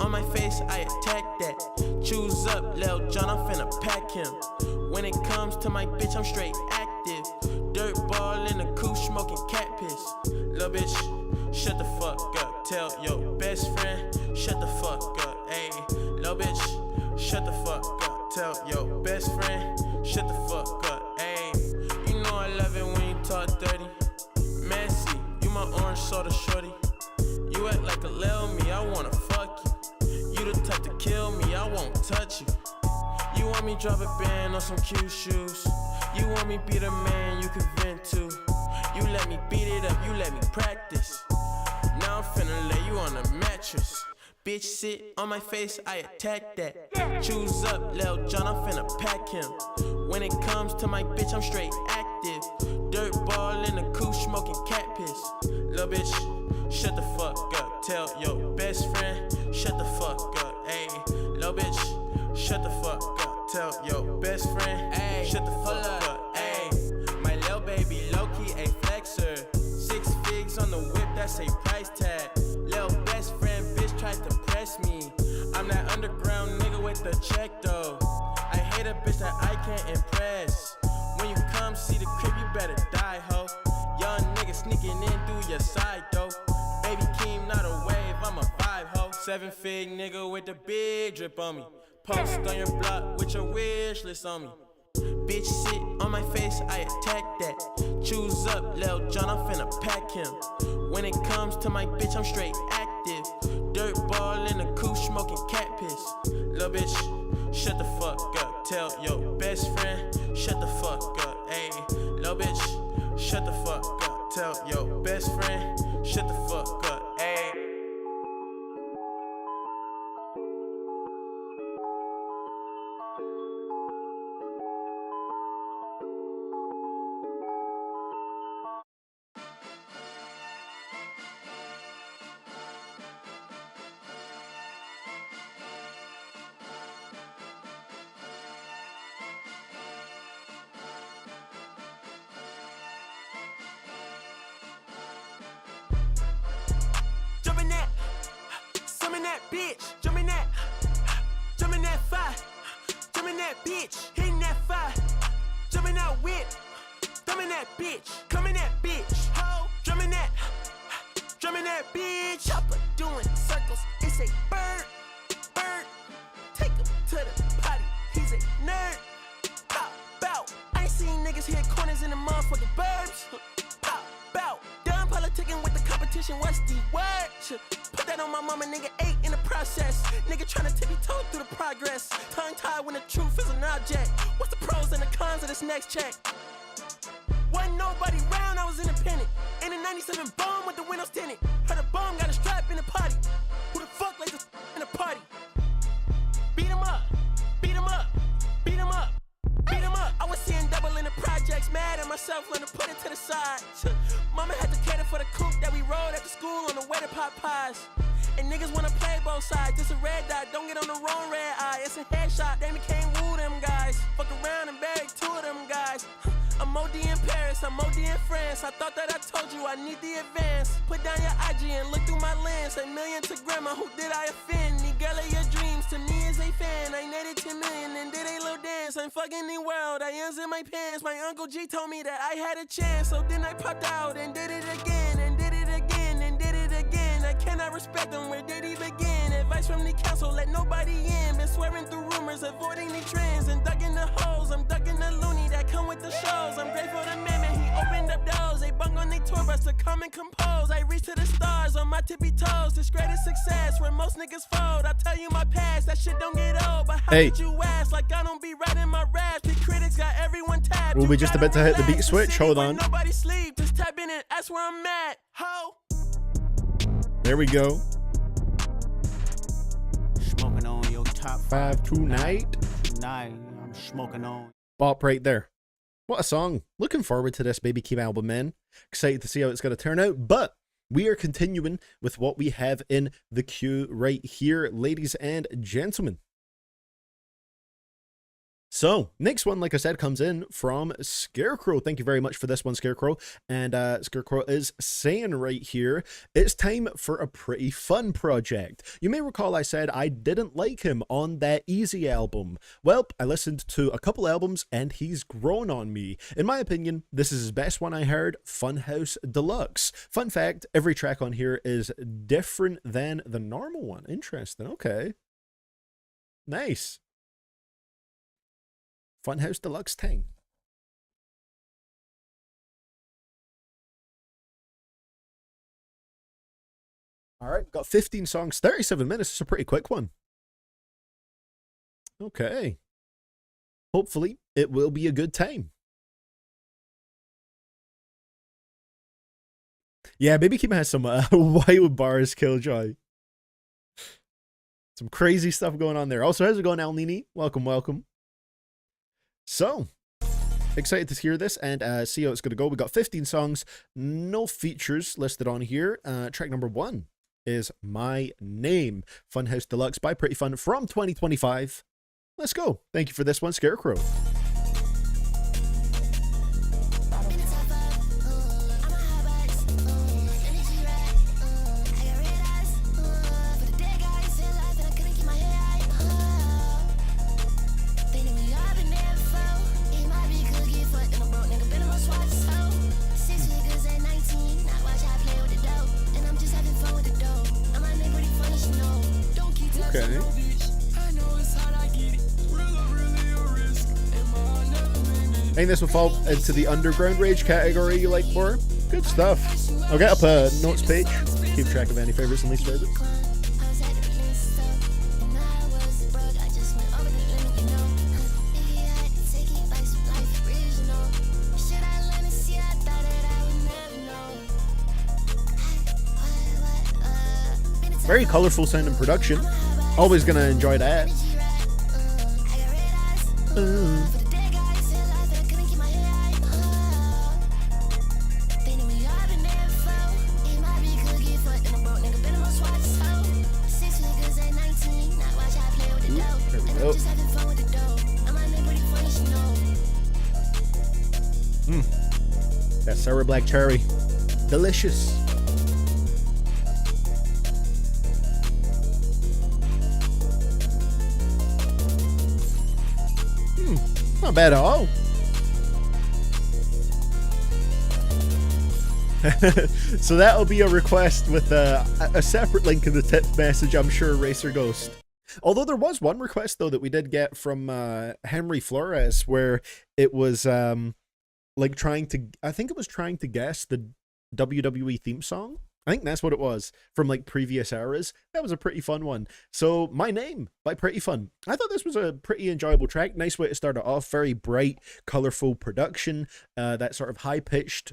On my face, I attack that. Choose up, Lil John, I'm finna pack him. When it comes to my bitch, I'm straight active. Dirt ball in the coupe, smoking cat piss. Lil bitch, shut the fuck up. Tell your best friend, shut the fuck up. Ayy, lil bitch, shut the fuck up. Tell your best friend, shut the fuck up. Ayy, you know I love it when you talk dirty. Messy, you my orange soda shorty. You act like a lil me, I wanna fuck you. You the type to kill me, I won't touch you. You want me drop a band on some cute shoes. You want me be the man you can vent to. You let me beat it up, you let me practice. Now I'm finna lay you on a mattress. Bitch sit on my face, I attack that. Choose up, Lil John, I'm finna pack him. When it comes to my bitch, I'm straight active. Dirt ball in the coupe, smoking cat piss. Lil bitch, shut the fuck up. Tell your best friend, shut the fuck up. Ayy, lil bitch, shut the fuck up. Tell your best friend, ayy, shut the fuck up. Ayy, my lil baby low-key a flexer. 6 figs on the whip, that's a price tag. Lil best friend bitch tried to press me. I'm that underground nigga with the check though. I hate a bitch that I can't impress. When you come see the crib, you better die, ho. Young nigga sneaking in through your side though. Baby Keem, not a wave, I'm a vibe, ho. 7 fig nigga with the big drip on me. Post on your block with your wish list on me. Bitch sit on my face, I attack that. Choose up, Lil John, I'm finna pack him. When it comes to my bitch, I'm straight active. Dirt ball in the coupe, smoking cat piss. Lil bitch, shut the fuck up. Tell your best friend, shut the fuck up. Ayy, lil bitch, shut the fuck up. Tell your best friend, shut the fuck up. Ayy. Jumpin' that, summon that bitch, jumpin' that fire, jumpin' that bitch, hitting that fire, jumpin' that whip, thumbin' that bitch, coming that bitch, ho, drumming that bitch, chopper doing circles, it's a bird, take him to the potty, he's a nerd, pop out, I ain't seen niggas hit corners in the motherfucking burbs, pop out, done politicking with the competition, what's the word? Put that on my mama, nigga, 8 in the process. Nigga tryna tippy-toe through the progress. Tongue-tied when the truth is an object. What's the pros and the cons of this next check? Wasn't nobody round, I was independent. In a 97 bomb with the windows tinted. Heard a bomb got a strap in the party. Who the fuck like this in the party? Beat him up, beat him up, beat him up. Beat him up. I was seeing double in the projects, mad at myself, learn to put it to the side. Mama had to cater for the coupe that we rode after school on the way to pot pies. And niggas wanna play both sides, just a red dot, don't get on the wrong red eye. It's a headshot, they became woo them guys. Fuck around and buried 2 of them guys. I'm OD in Paris, I'm OD in France. I thought that I told you I need the advance. Put down your IG and look through my lens. A million to grandma, who did I offend? The girl of your dreams to me is a fan. I netted 10 million and did a little dance. I'm fucking the world, I ends in my pants. My Uncle G told me that I had a chance. So then I popped out and did it again, and did it again, and did it again. I cannot respect them, where did he begin? If advice from the council, let nobody in. Been swearing through rumors, avoiding the trends. And dug in the holes, I'm dug in the loony that come with the shows. I'm grateful to man, he opened up doors. They bung on their tour bus to come and compose. I reach to the stars on my tippy toes. This greatest success where most niggas fold. I tell you my past, that shit don't get old. But how did you ask? Like I don't be writing my raps. The critics got everyone tapped. We'll be just about to hit the beat switch. Hold on. Nobody sleep, just tap in and that's where I'm at. Ho! There we go. Smoking on your top 5 tonight. Tonight, I'm smoking on. Bop right there. What a song. Looking forward to this Baby Keem album, man. Excited to see how it's going to turn out. But we are continuing with what we have in the queue right here, ladies and gentlemen. So, next one, like I said, comes in from Scarecrow. Thank you very much for this one, Scarecrow. And Scarecrow is saying right here, it's time for a pretty fun project. You may recall I said I didn't like him on that Easy album. Well, I listened to a couple albums and he's grown on me. In my opinion, this is his best one I heard, Funhouse Deluxe. Fun fact, every track on here is different than the normal one. Interesting, okay. Nice. Funhouse Deluxe thing. All right, got 15 songs, 37 minutes. It's a pretty quick one. Okay. Hopefully, it will be a good time. Yeah, Baby Keem has some wild bars, Killjoy. Some crazy stuff going on there. Also, how's it going, El Nini? Welcome, welcome. So, excited to hear this and see how it's going to go. We got 15 songs, no features listed on here. Track number 1 is My Name, Funhouse Deluxe by Pretty Fun from 2025. Let's go. Thank you for this one, Scarecrow. Okay. I think this will fall into the underground rage category you like more. Good stuff. I'll get up a notes page, keep track of any favorites and least favorites. Very colorful sound and production. Always gonna enjoy that. There we go. That sour black cherry. Delicious. Not bad at all. So that'll be a request with a separate link in the tip message, I'm sure, Racer Ghost. Although there was one request, though, that we did get from Henry Flores, where it was like trying to, I think it was trying to guess the WWE theme song. I think that's what it was from like previous eras. That was a pretty fun one. So My Name by Pretty Fun. I thought this was a pretty enjoyable track. Nice way to start it off. Very bright, colorful production. That sort of high-pitched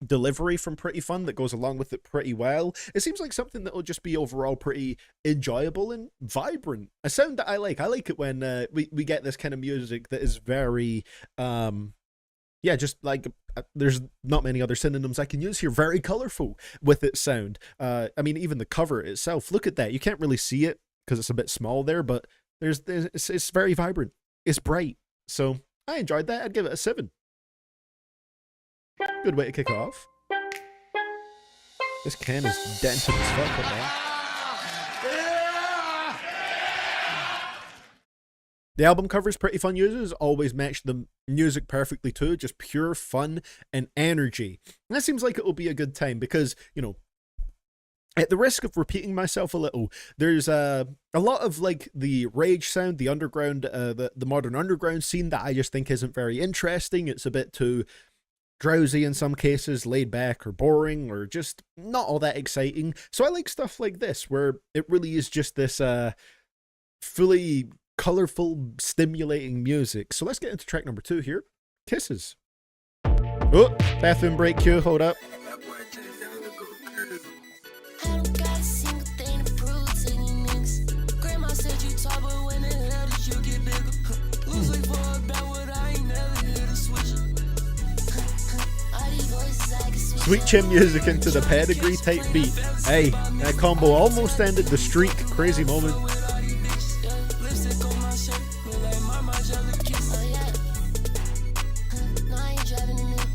delivery from Pretty Fun that goes along with it pretty well. It seems like something that will just be overall pretty enjoyable and vibrant. A sound that I like. I like it when we get this kind of music that is very yeah, just like there's not many other synonyms I can use here. Very colorful with its sound. I mean, even the cover itself, look at that. You can't really see it because it's a bit small there, but it's very vibrant. It's bright. So I enjoyed that. I'd give it a 7. Good way to kick off. This can is dented as fuck right now. The album covers Pretty Fun users always match the music perfectly too, just pure fun and energy. And that seems like it will be a good time because, you know, At the risk of repeating myself a little, there's a lot of like the rage sound, the underground, the modern underground scene that I just think isn't very interesting. It's a bit too drowsy in some cases, laid back or boring, or just not all that exciting. So I like stuff like this, where it really is just this fully colorful, stimulating music. So let's get into track number 2 here, Kisses. Oh, bathroom break cue, hold up. I don't got a single thing to prove to you niggas. Grandma said you tall, but when the hell did you get bigger? Lose weight for about what I ain't never hit a switch. All these voices I can switch. Sweet chin music into the pedigree type beat. Hey, that combo almost ended the streak. Crazy moment. Lipstick on my shirt, look like mama jelly kiss. Oh yeah. No, I ain't driving a nigga.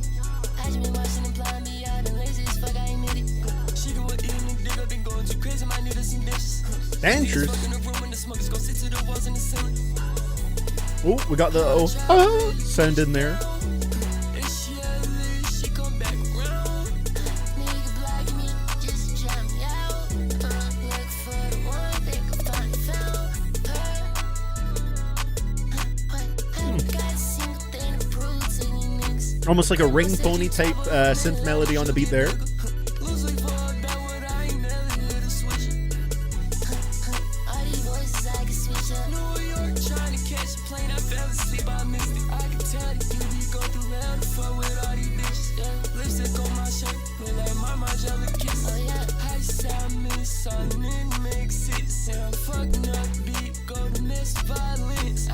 I just been watching and blind me out and lazy as fuck, I ain't need it. She go with eating and dig up, been going too crazy, might need to see dishes. Dangerous. In the room when the smokers go sit to the walls in the ceiling. Oh, we got the sound in there. And she a lead, she come back around. Nigga blocking me, just jam me out. Look for the one they could find found her. I don't got a single thing to prove to you niggas. Almost like a ringtone type synth melody on the beat there. Lose weight for about what I ain't never hit a switch. All these voices I can switch up. New York trying to catch a plane, I fell asleep, I missed it. I can tell that you be go through hell to fuck with all these bitches. Yeah, lipstick on my shirt, look like mama jelly kiss. Oh yeah, I sound miss sun and makes it sound fucking up beat, go to miss violence.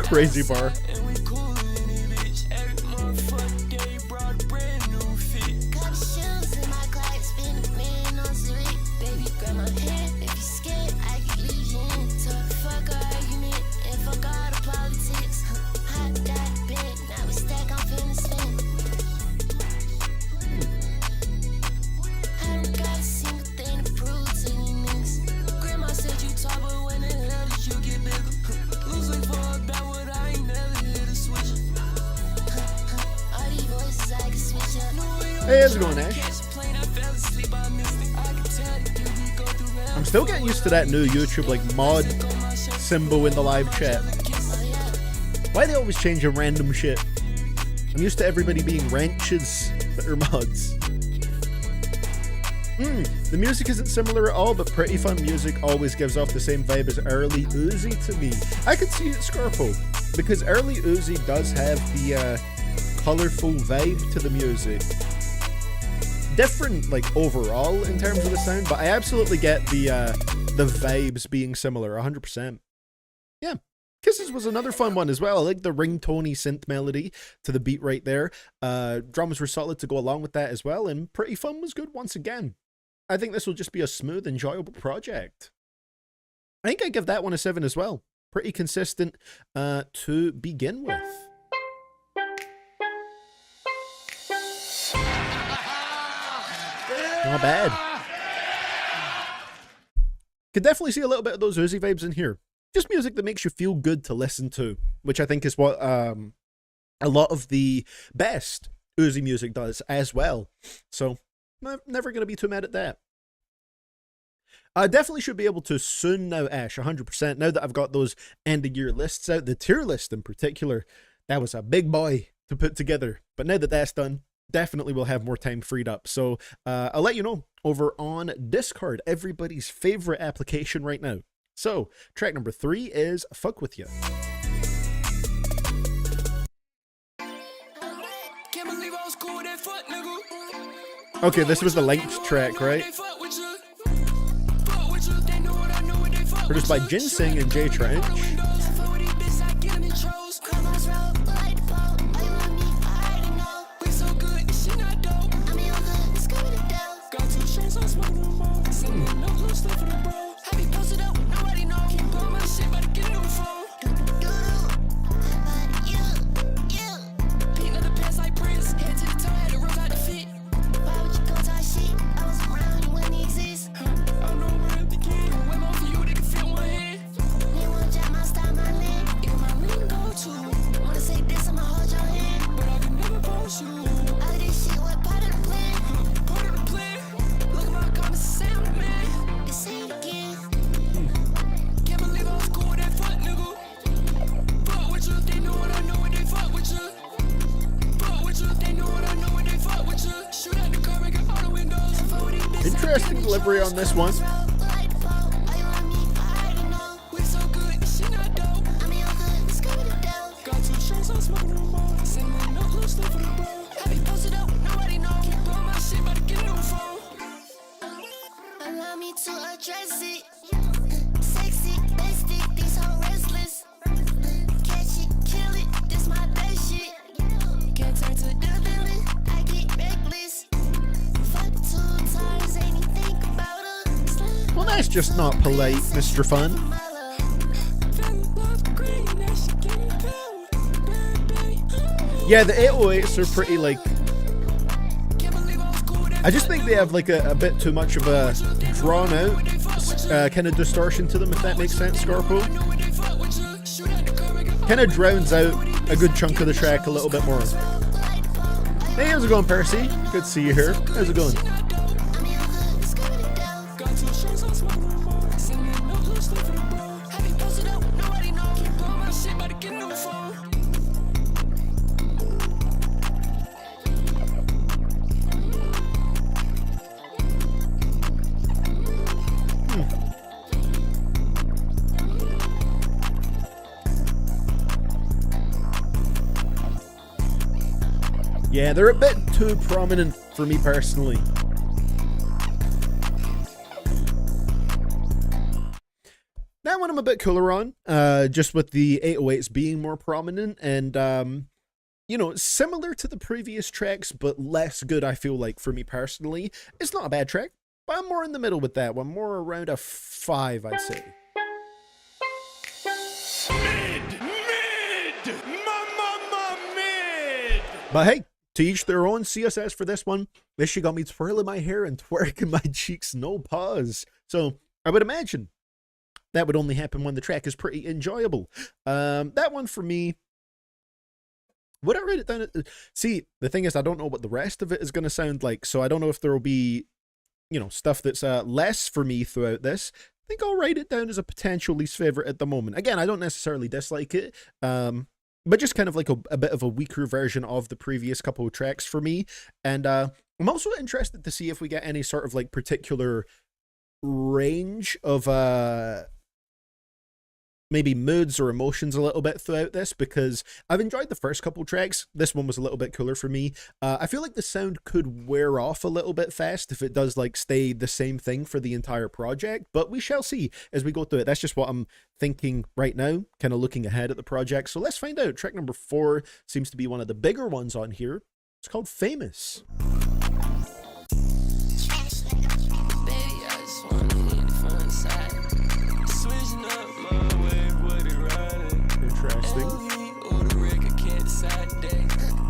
Crazy bar. And we coolin' it, bitch. Every motherfucking day brought a brand new fit. Got shoes in my closet, spin a man on Zurich. Baby, grab my hand. If you scared, I can leave you in. Talk fuck argument and fuck all the politics. Hot dot bed, now we stack off in the spin. I don't got a single thing to prove to you niggas. Grandma said you tall, but when the hell did you get bigger? Lose weight for about what I ain't never hit a switch. All these voices I can switch up. Hey, how's it going, Ash? Catch a plane, I fell asleep, I missed it. I can tell that you be go through hell. I'm still getting used to that new YouTube like mod symbol in the live chat. Why they always changing random shit? I'm used to everybody being wrenches that are mods. The music isn't similar at all, but Pretty Fun music always gives off the same vibe as early Uzi to me. I could see it, Scarpo, because early Uzi does have the colorful vibe to the music. Different, like, overall in terms of the sound, but I absolutely get the vibes being similar, 100%. Yeah. Kisses was another fun one as well. I like the ringtone synth melody to the beat right there. Drums were solid to go along with that as well, and Pretty Fun was good once again. I think this will just be a smooth, enjoyable project. I think I give that one a 7 as well. Pretty consistent to begin with. Not bad. Could definitely see a little bit of those Uzi vibes in here. Just music that makes you feel good to listen to, which I think is what a lot of the best Uzi music does as well. So, I'm never going to be too mad at that. I definitely should be able to soon now, Ash, 100%. Now that I've got those end-of-year lists out, the tier list in particular, that was a big boy to put together. But now that that's done, definitely will have more time freed up. So I'll let you know over on Discord, everybody's favorite application right now. So track number 3 is Fuck With Ya. Okay, this was the linked track, right? Produced by Ginseng and Jay Trench. Interesting delivery on this one. Allow me to address it. Sexy, basic, these hoes restless. Catch it, kill it, this my best shit. Can't turn to the villain, I get reckless. Fuck 2 times, ain't even think about her. Well, that's just not polite, Mr. Fun. Yeah, the 808s are pretty, like... I just think they have, like, a bit too much of a drawn-out kind of distortion to them, if that makes sense, Scorpo. Kind of drowns out a good chunk of the track a little bit more. Hey, how's it going, Percy? Good to see you here. How's it going? Yeah, they're a bit too prominent for me personally. That one I'm a bit cooler on, just with the 808s being more prominent and, you know, similar to the previous tracks, but less good, I feel like, for me personally. It's not a bad track, but I'm more in the middle with that one, more around a 5, I'd say. Mid! But hey, to each their own. CSS for this one. This shit got me twirling my hair and twerking my cheeks, no pause. So I would imagine that would only happen when the track is pretty enjoyable. That one for me, would I write it down? See, the thing is, I don't know what the rest of it is going to sound like, so I don't know if there will be, you know, stuff that's less for me throughout this. I think I'll write it down as a potential least favorite at the moment. Again, I don't necessarily dislike it, but just kind of like a bit of a weaker version of the previous couple of tracks for me. And I'm also interested to see if we get any sort of like particular range of maybe moods or emotions a little bit throughout this, because I've enjoyed the first couple tracks. This one was a little bit cooler for me. I feel like the sound could wear off a little bit fast if it does like stay the same thing for the entire project, but we shall see as we go through it. That's just what I'm thinking right now, kind of looking ahead at the project. So let's find out. Track number 4 seems to be one of the bigger ones on here. It's called Famous.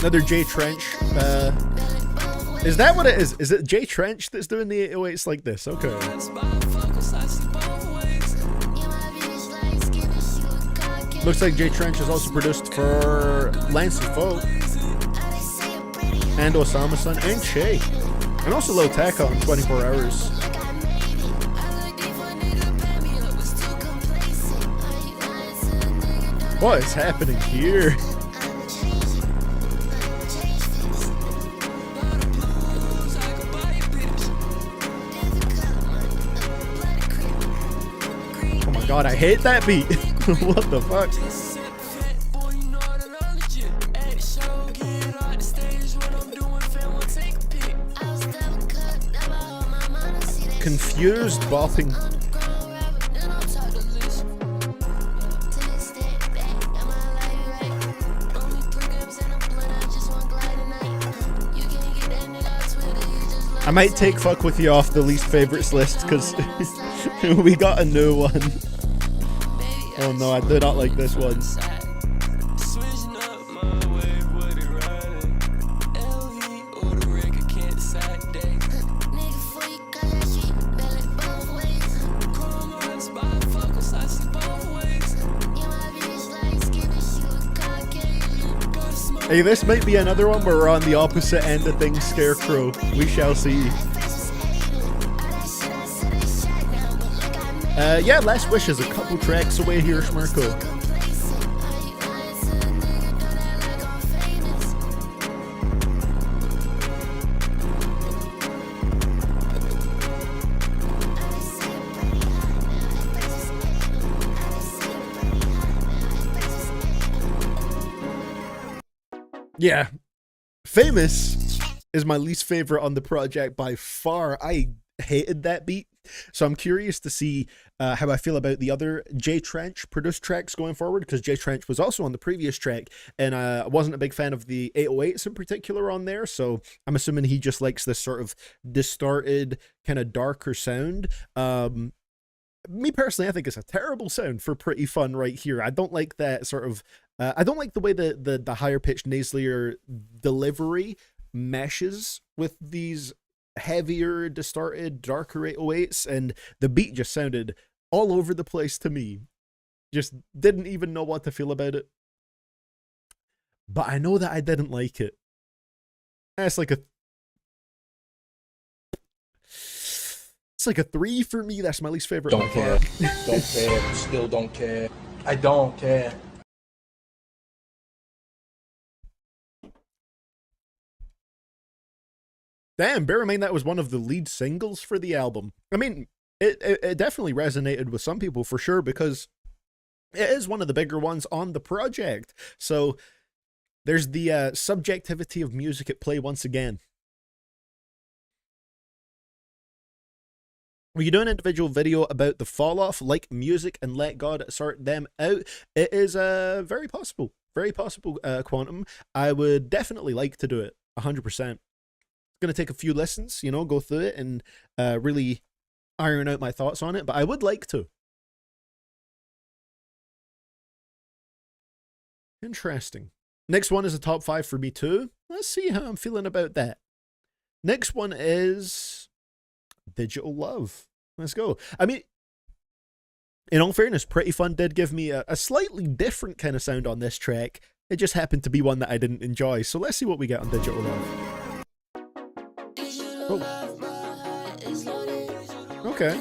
Another Jay Trench. Is that what it is? Is it Jay Trench that's doing the 808s like this? Okay. Looks like Jay Trench has also produced for Lance Foe and Osama-san and Shay. And also Low Tech on 24 Hours. What is happening here? Oh my god, I hate that beat. What the fuck? Confused bopping. I might take Fuck With You off the least favorites list because we got a new one. Oh no, I do not like this one. Hey, this might be another one where we're on the opposite end of things, Scarecrow. We shall see. Yeah, Last Wish is a couple tracks away here, Schmirko. Yeah, Famous is my least favorite on the project by far. I hated that beat. So I'm curious to see how I feel about the other J Trench produced tracks going forward, because J Trench was also on the previous track, and I wasn't a big fan of the 808s in particular on there. So I'm assuming he just likes this sort of distorted, kind of darker sound. Me personally, I think it's a terrible sound for Pretty Fun right here. I don't like that sort of. I don't like the way the higher pitched nasalier delivery meshes with these heavier, distorted, darker 808s, and the beat just sounded all over the place to me. Just didn't even know what to feel about it. But I know that I didn't like it. It's like a 3 for me. That's my least favorite. Don't care. Don't care. Still don't care. I don't care. Damn, bear in mind that was one of the lead singles for the album. I mean, it definitely resonated with some people for sure, because it is one of the bigger ones on the project. So there's the subjectivity of music at play once again. Will you do an individual video about the fall off, like music, and let God sort them out? It is very possible. Very possible, Quantum. I would definitely like to do it, 100%. Going to take a few lessons, you know, go through it and really iron out my thoughts on it, but I would like to. Interesting. Next one is a top 5 for me too. Let's see how I'm feeling about that. Next one is Digital Love. Let's go. I mean, in all fairness, Pretty Fun did give me a slightly different kind of sound on this track. It just happened to be one that I didn't enjoy. So let's see what we get on Digital Love. Oh. Okay.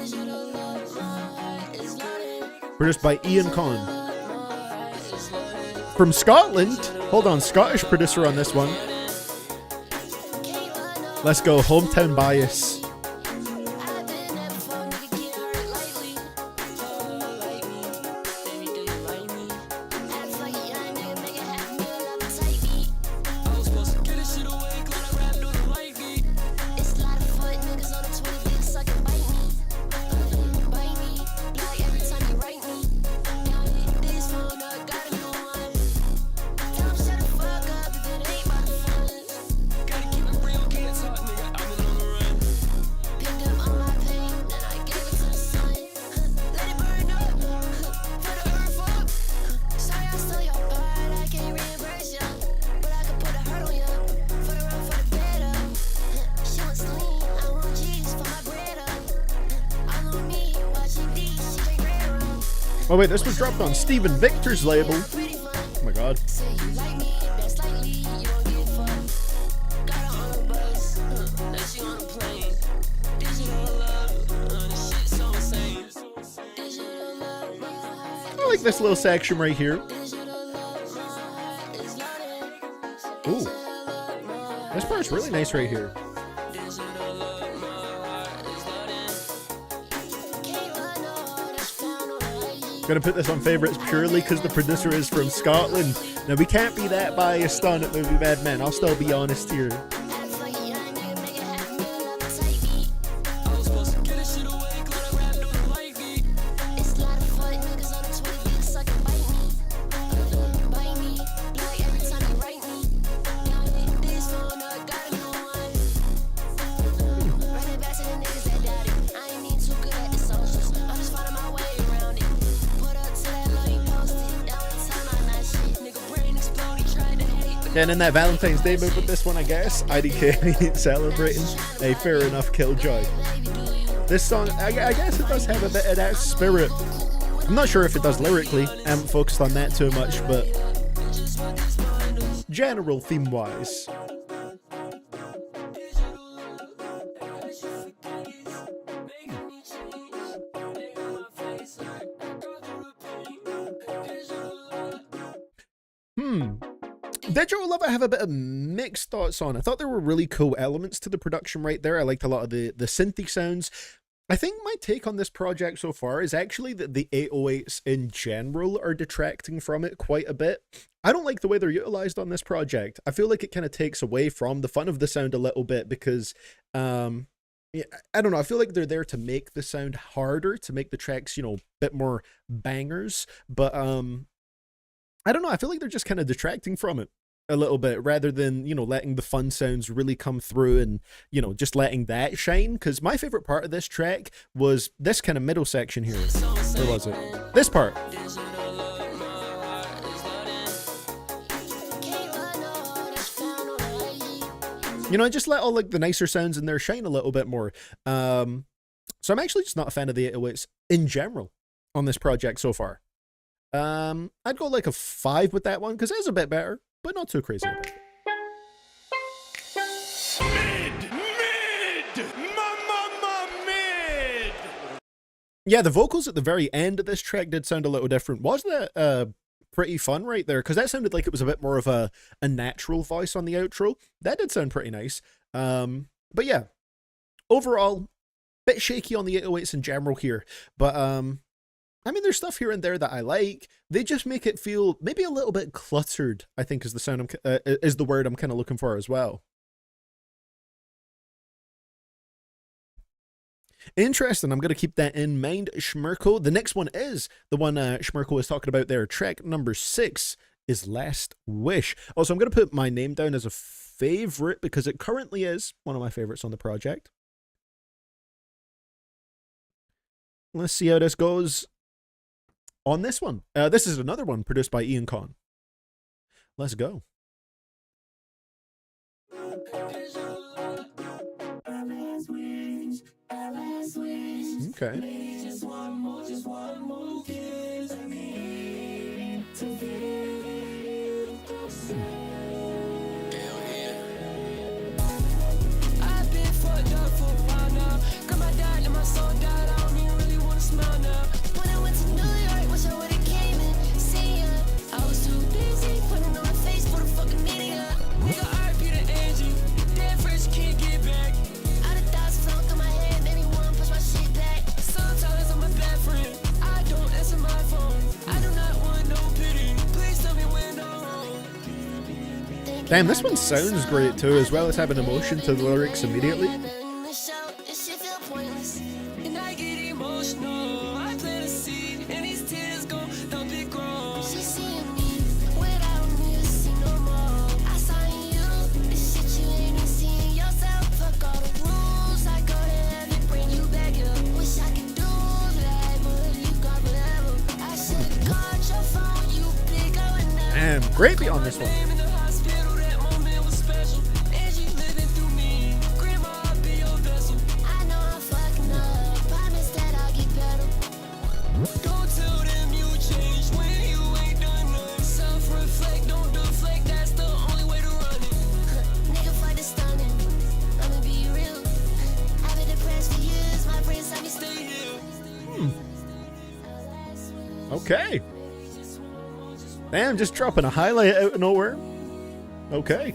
Produced by Ian Conn. From Scotland. Hold on, Scottish producer on this one. Let's go, Hometown Bias. Oh wait, this was dropped on Stephen Victor's label. Oh my god. I like this little section right here. Ooh. This part's really nice right here. Gonna put this on favorites purely because the producer is from Scotland. Now we can't be that biased on it, Movie Bad Men. I'll still be honest here. And in that Valentine's Day mood with this one, I guess. IDK ain't celebrating. A fair enough, Killjoy. This song, I guess it does have a bit of that spirit. I'm not sure if it does lyrically. I haven't focused on that too much, but general theme-wise. Digital Love I have a bit of mixed thoughts on. I thought there were really cool elements to the production right there. I liked a lot of the synthy sounds. I think my take on this project so far is actually that the 808s in general are detracting from it quite a bit. I don't like the way they're utilized on this project. I feel like it kind of takes away from the fun of the sound a little bit because, yeah, I don't know. I feel like they're there to make the sound harder, to make the tracks, you know, a bit more bangers. But I don't know. I feel like they're just kind of detracting from it a little bit rather than, you know, letting the fun sounds really come through and, you know, just letting that shine. Because my favorite part of this track was this kind of middle section here. Or was it? This part. You know, I just let all like the nicer sounds in there shine a little bit more. So I'm actually just not a fan of the 808s in general on this project so far. I'd go like a 5 with that one because it's a bit better, but not too crazy about it. Mid! Yeah, the vocals at the very end of this track did sound a little different. Wasn't that pretty fun right there? Because that sounded like it was a bit more of a natural voice on the outro. That did sound pretty nice. But yeah, overall, bit shaky on the 808s in general here. But I mean, there's stuff here and there that I like. They just make it feel maybe a little bit cluttered, I think is the sound is the word I'm kind of looking for as well. Interesting. I'm going to keep that in mind, Schmirko. The next one is the one Schmirko was talking about there. Track number 6 is Last Wish. Also, I'm going to put my name down as a favorite because it currently is one of my favorites on the project. Let's see how this goes on this one. This is another one produced by Ian Khan. Let's go. Okay. I've been fucked up for a while now. Got my dad and my soul died. I don't even really wanna smile now. When I went to New York, wish I would've came and seen ya. I was too busy putting on my face for the fucking media. Nigga, RP to Angie. Dead fresh, can't get back. All the thoughts flown through my head, made me wanna push my shit back. Sometimes I'm a bad friend. I don't answer my phone. I do not want no pity. Please tell me when I'm wrong. Damn, this one sounds great too, as well as having emotion to the lyrics immediately. And I get emotional. I plant a seed, and these tears go help it grow. She's seeing me without me to see no more. I saw in you the shit you ain't even seeing yourself. Fuck all the rules. I go to heaven, bring you back here. Wish I could do that, but you got whatever. I should call your phone. You pick up and never. Damn, great beat on this one. In the hospital, that moment was special. Angie living through me. Grandma, I'll be your vessel. I know I'm fucking up. Promise that I'll get better. Don't tell them you changed when you ain't done none. Self-reflect, don't deflect. That's the only way to run it. Nigga, fuck the stunning. I'ma be real. I've been depressed for years. My friends tell me stay here. Okay. Damn, just dropping a highlight out of nowhere. Okay.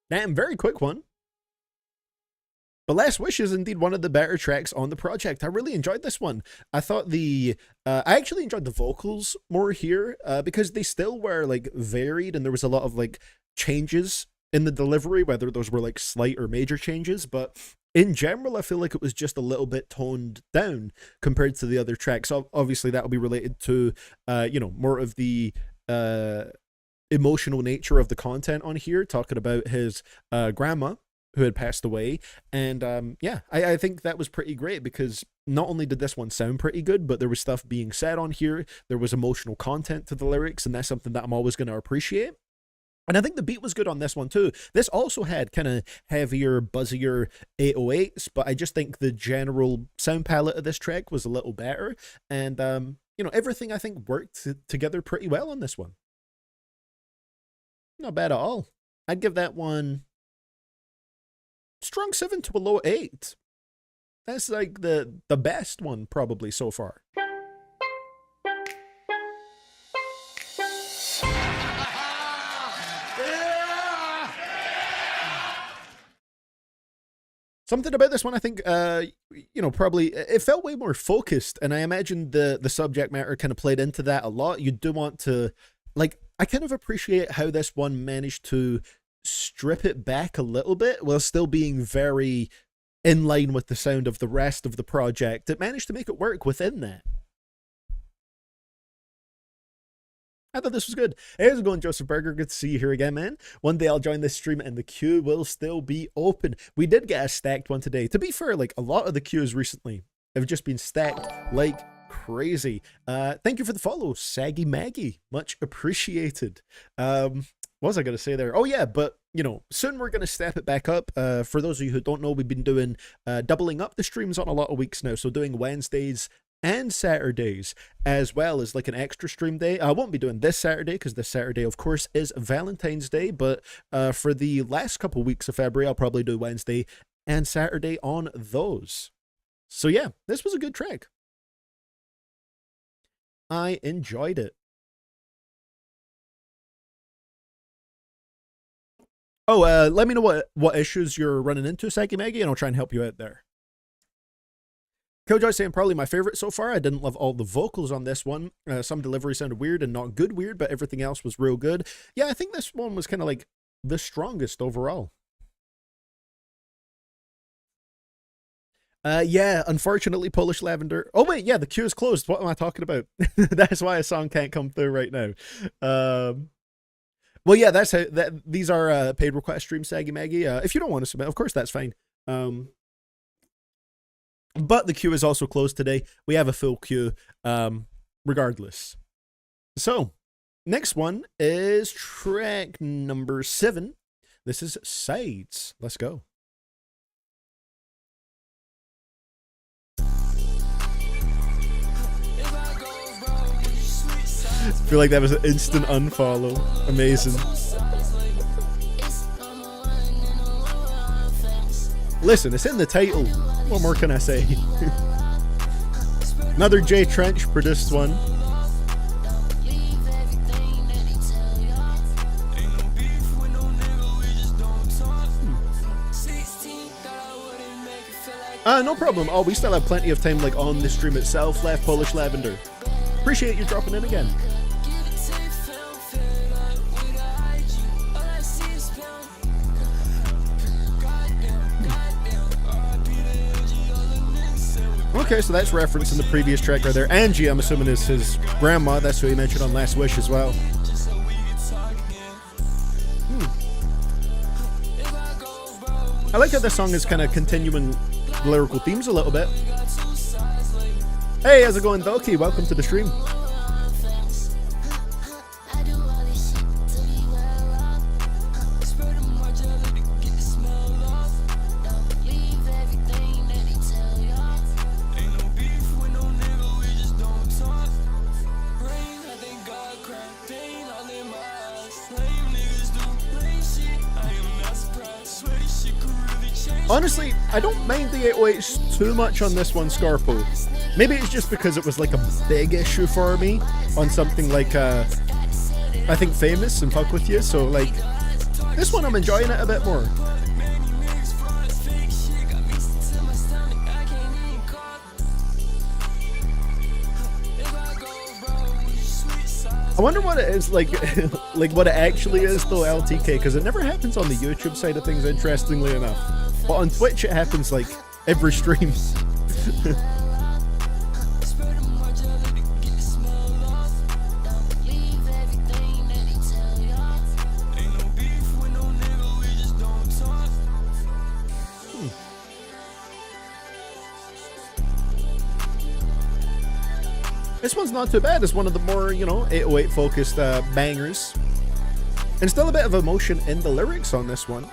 Damn, very quick one. But Last Wish is indeed one of the better tracks on the project. I really enjoyed this one. I thought I actually enjoyed the vocals more here because they still were like varied and there was a lot of like changes in the delivery, whether those were like slight or major changes. But in general, I feel like it was just a little bit toned down compared to the other tracks. So obviously that will be related to, you know, more of the emotional nature of the content on here, talking about his grandma who had passed away. And yeah, I think that was pretty great because not only did this one sound pretty good, but there was stuff being said on here. There was emotional content to the lyrics, and that's something that I'm always going to appreciate. And I think the beat was good on this one too. This also had kind of heavier, buzzier 808s, but I just think the general sound palette of this track was a little better. And, you know, everything I think worked together pretty well on this one. Not bad at all. I'd give that one strong 7 to a low 8. That's like the best one probably so far. Something about this one, I think, you know, probably it felt way more focused, and I imagine the subject matter kind of played into that a lot. You do want to, like, I kind of appreciate how this one managed to strip it back a little bit while still being very in line with the sound of the rest of the project. It managed to make it work within that. I thought this was good. Hey, how's it going, Joseph Berger? Good to see you here again, man. One day I'll join this stream and the queue will still be open. We did get a stacked one today. To be fair, like, a lot of the queues recently have just been stacked like crazy. Thank you for the follow, Saggy Maggie. Much appreciated. What was I going to say there? Oh, yeah, but, you know, soon we're going to step it back up. For those of you who don't know, we've been doing doubling up the streams on a lot of weeks now. So doing Wednesdays and Saturdays, as well as like an extra stream day. I won't be doing this Saturday because this Saturday, of course, is Valentine's Day. But for the last couple weeks of February, I'll probably do Wednesday and Saturday on those. So yeah, this was a good track. I enjoyed it. Oh, let me know what issues you're running into, Saki Maggie, and I'll try and help you out there. Killjoy saying probably my favorite so far. I didn't love all the vocals on this one. Some delivery sounded weird and not good weird, but everything else was real good. Yeah, I think this one was kind of like the strongest overall. Yeah, unfortunately, Polish Lavender. Oh wait, yeah, the queue is closed. What am I talking about? That's why a song can't come through right now. Well, yeah, that's how these are paid request streams, Saggy Maggie. If you don't want to submit, of course, that's fine. But the queue is also closed today. We have a full queue, regardless. So, next one is track number 7. This is Sides. Let's go. I feel like that was an instant unfollow. Amazing. Listen, it's in the title. What more can I say? Another Jay Trench produced one. No problem. Oh, we still have plenty of time, like, on the stream itself left, Polish Lavender. Appreciate you dropping in again. Okay, so that's referencing the previous track right there. Angie, I'm assuming, is his grandma. That's who he mentioned on Last Wish as well. I like how this song is kind of continuing lyrical themes a little bit. Hey, how's it going, Doki? Welcome to the stream. Honestly, I don't mind the 808s too much on this one, Scarpo. Maybe it's just because it was like a big issue for me on something like, I think, Famous and Fuck With You, so like, this one I'm enjoying it a bit more. I wonder what it is, like, like what it actually is though, LTK, because it never happens on the YouTube side of things, interestingly enough. But on Twitch it happens like every stream. This one's not too bad. It's one of the more, you know, 808 focused bangers. And still a bit of emotion in the lyrics on this one.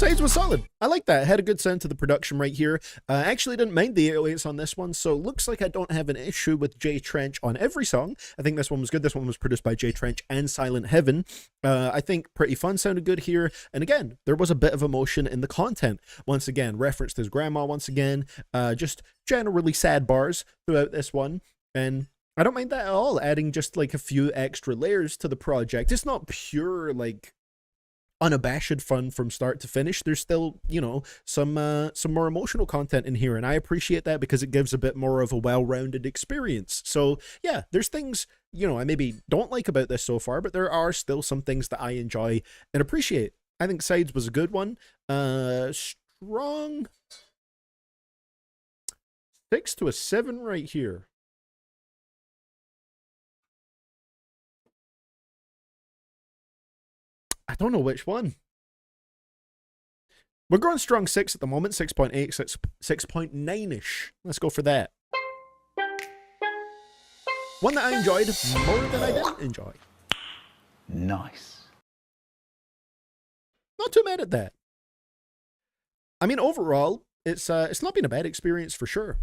Sides was solid. I like that. It had a good sound to the production right here. I actually didn't mind the 808s on this one, so looks like I don't have an issue with Jay Trench on every song. I think this one was good. This one was produced by Jay Trench and Silent Heaven. I think Pretty Fun sounded good here. And again, there was a bit of emotion in the content. Once again, referenced his grandma once again. Just generally sad bars throughout this one. And I don't mind that at all, adding just like a few extra layers to the project. It's not pure, like, unabashed fun from start to finish. There's still, you know, some more emotional content in here, and I appreciate that because it gives a bit more of a well-rounded experience. So yeah, there's things, you know, I maybe don't like about this so far, but there are still some things that I enjoy and appreciate. I think Sides was a good one. Strong 6 to a 7 right here. I don't know which one. We're going strong 6 at the moment, 6.8, 6.9-ish. Let's go for that. One that I enjoyed more than I didn't enjoy. Nice. Not too mad at that. I mean, overall, it's not been a bad experience for sure.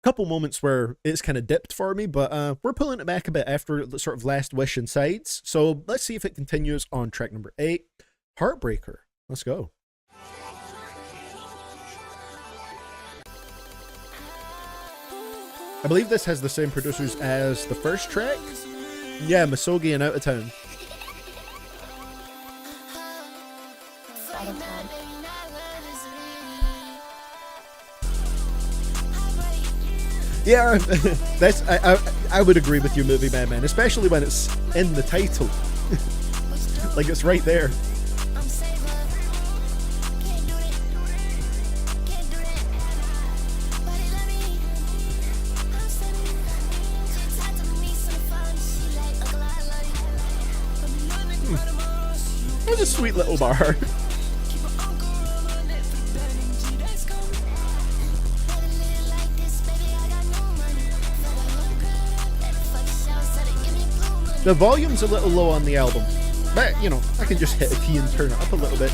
Couple moments where it's kind of dipped for me, but we're pulling it back a bit after the sort of Last Wish and Sides. So let's see if it continues on track number 8, Heartbreaker. Let's go. I believe this has the same producers as the first track. Yeah, Masogi and Out of Town. Yeah, that's I would agree with you, Movie Man, especially when it's in the title. Like it's right there. That was a sweet little bar. The volume's a little low on the album, but, you know, I can just hit a key and turn it up a little bit.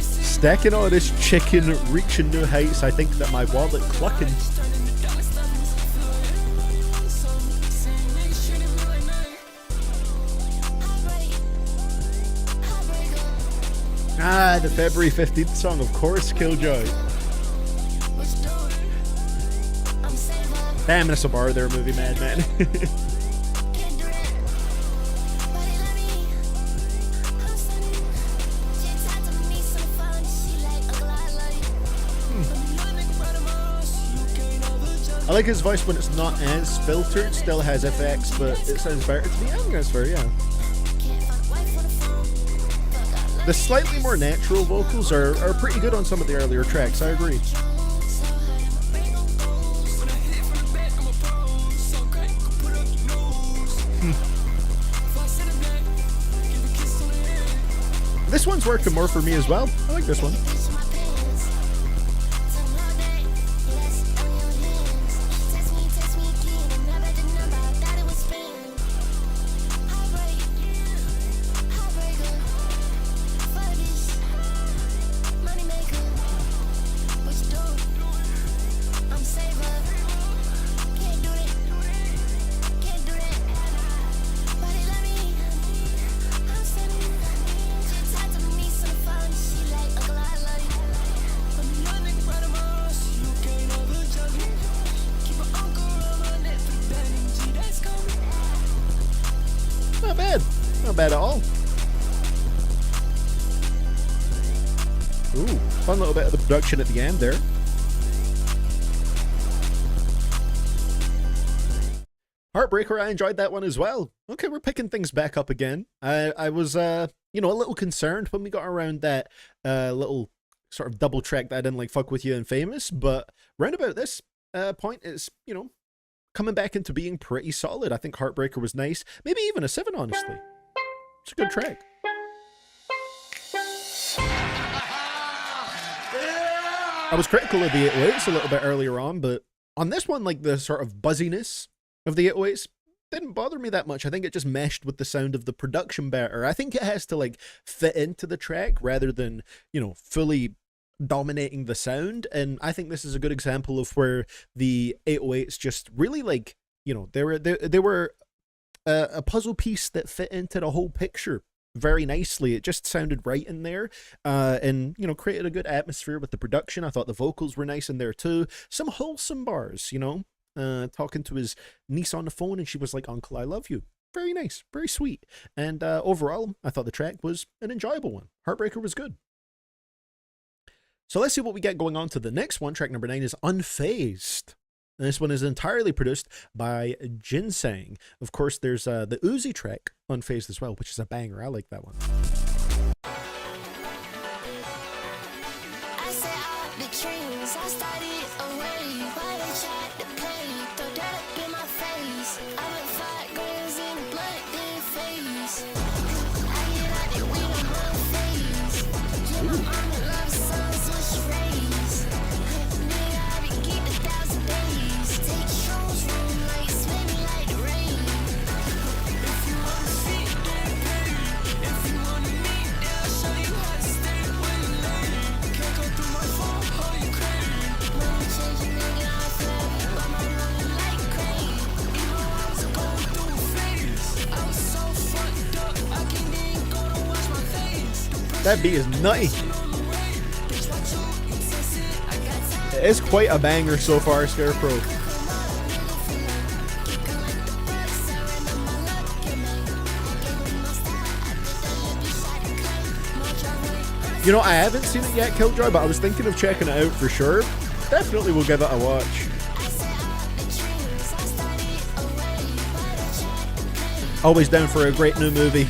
Stacking all this chicken, reaching new heights, I think that my wallet clucking. Ah, the February 15th song, of course, Killjoy. Damn, that's a bar there, Movie Man. I like his voice when it's not as filtered, still has effects, but it sounds better to me. I think that's fair, yeah. The slightly more natural vocals are pretty good on some of the earlier tracks, I agree. This one's working more for me as well. I like this one. Not bad. Not bad at all. Ooh, fun little bit of the production at the end there. Heartbreaker, I enjoyed that one as well. Okay, we're picking things back up again. I was, you know, a little concerned when we got around that little sort of double track that I didn't like Fuck With You and Famous, but round about this point, it's, you know, coming back into being pretty solid. I think Heartbreaker was nice. Maybe even a 7, honestly. It's a good track. I was critical of the 808s a little bit earlier on, but On this one, like the sort of buzziness of the 808s didn't bother me that much. I think it just meshed with the sound of the production better. I think it has to like fit into the track rather than, you know, fully dominating the sound. And I think this is a good example of where the 808s just really like, you know, they were a puzzle piece that fit into the whole picture very nicely. It just sounded right in there, and you know, created a good atmosphere with the production. I thought the vocals were nice in there too. Some wholesome bars, you know, talking to his niece on the phone, and she was like, "Uncle, I love you." Very nice, very sweet. And overall, I thought the track was an enjoyable one. Heartbreaker was good. So let's see what we get going on to the next one. Track number 9 is Unfazed. And this one is entirely produced by Ginseng. Of course, there's the Uzi track, Unfazed, as well, which is a banger. I like that one. I set out the dreams, I started away. Why they tried to play, throw that up in my face. I went 5 grams in the blood, then face. I get out the weed, I'm unfazed. Yeah, my mama loves sons when she raised. Nigga, I been geeked 1,000 days. Take shrooms from like, spend it like the rain. If you wanna see, then pay. If you wanna meet, they'll show you how to stay when you're late. Can't go through my phone, oh you crazy. Money changing, nigga, I'm forever, but my money like crazy. You know I was going through a phase. I was so fucked up, I can't even go to wash my face. That beat is nutty. It is quite a banger so far, Scarecrow. You know, I haven't seen it yet, Killjoy, but I was thinking of checking it out for sure. Definitely will give it a watch. Always down for a great new movie.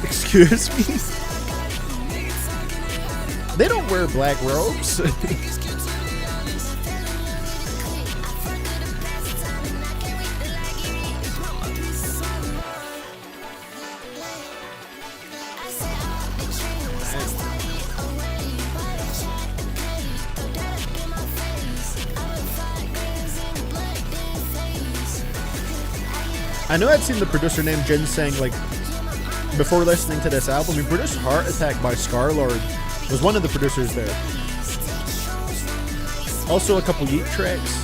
Excuse me? They don't wear black robes. I know I'd seen the producer named Ginseng like before listening to this album. He produced Heart Attack by Scarlord, was one of the producers there. Also a couple Yeet tracks.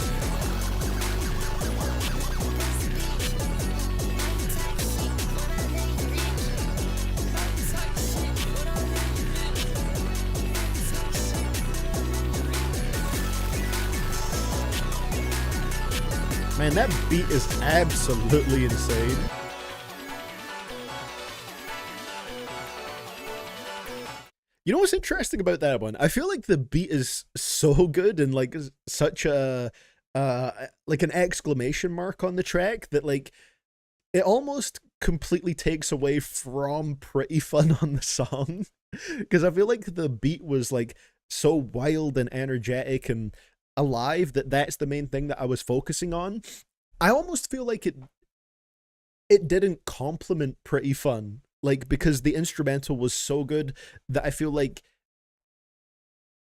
Man, that beat is absolutely insane. You know what's interesting about that one? I feel like the beat is so good and like such a like an exclamation mark on the track that like it almost completely takes away from Pretty Fun on the song. Because I feel like the beat was like so wild and energetic and alive that that's the main thing that I was focusing on. I almost feel like it didn't complement Pretty Fun, like, because the instrumental was so good that I feel like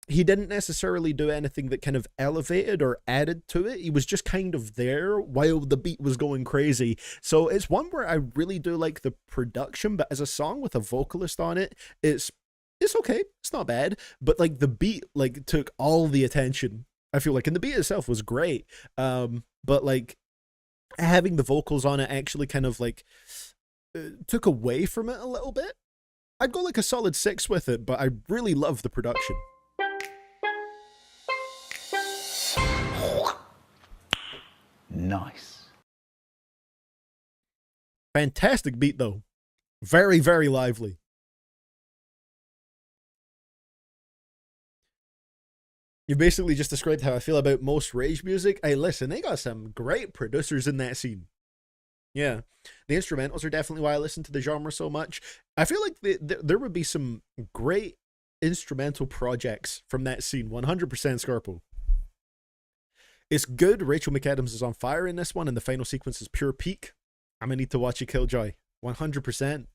he didn't necessarily do anything that kind of elevated or added to it. He was just kind of there while the beat was going crazy. So it's one where I really do like the production, but as a song with a vocalist on it, it's okay. It's not bad, but like the beat like took all the attention. I feel like, and the beat itself was great. But like having the vocals on it actually kind of like took away from it a little bit. I'd go like a solid 6 with it, but I really love the production. Nice. Fantastic beat though. Very, very lively. You basically just described how I feel about most rage music. Hey, listen, they got some great producers in that scene. Yeah, the instrumentals are definitely why I listen to the genre so much. I feel like there would be some great instrumental projects from that scene. 100% Scarpo. It's good. Rachel McAdams is on fire in this one, and the final sequence is pure peak. I'm gonna need to watch you, Killjoy. 100%.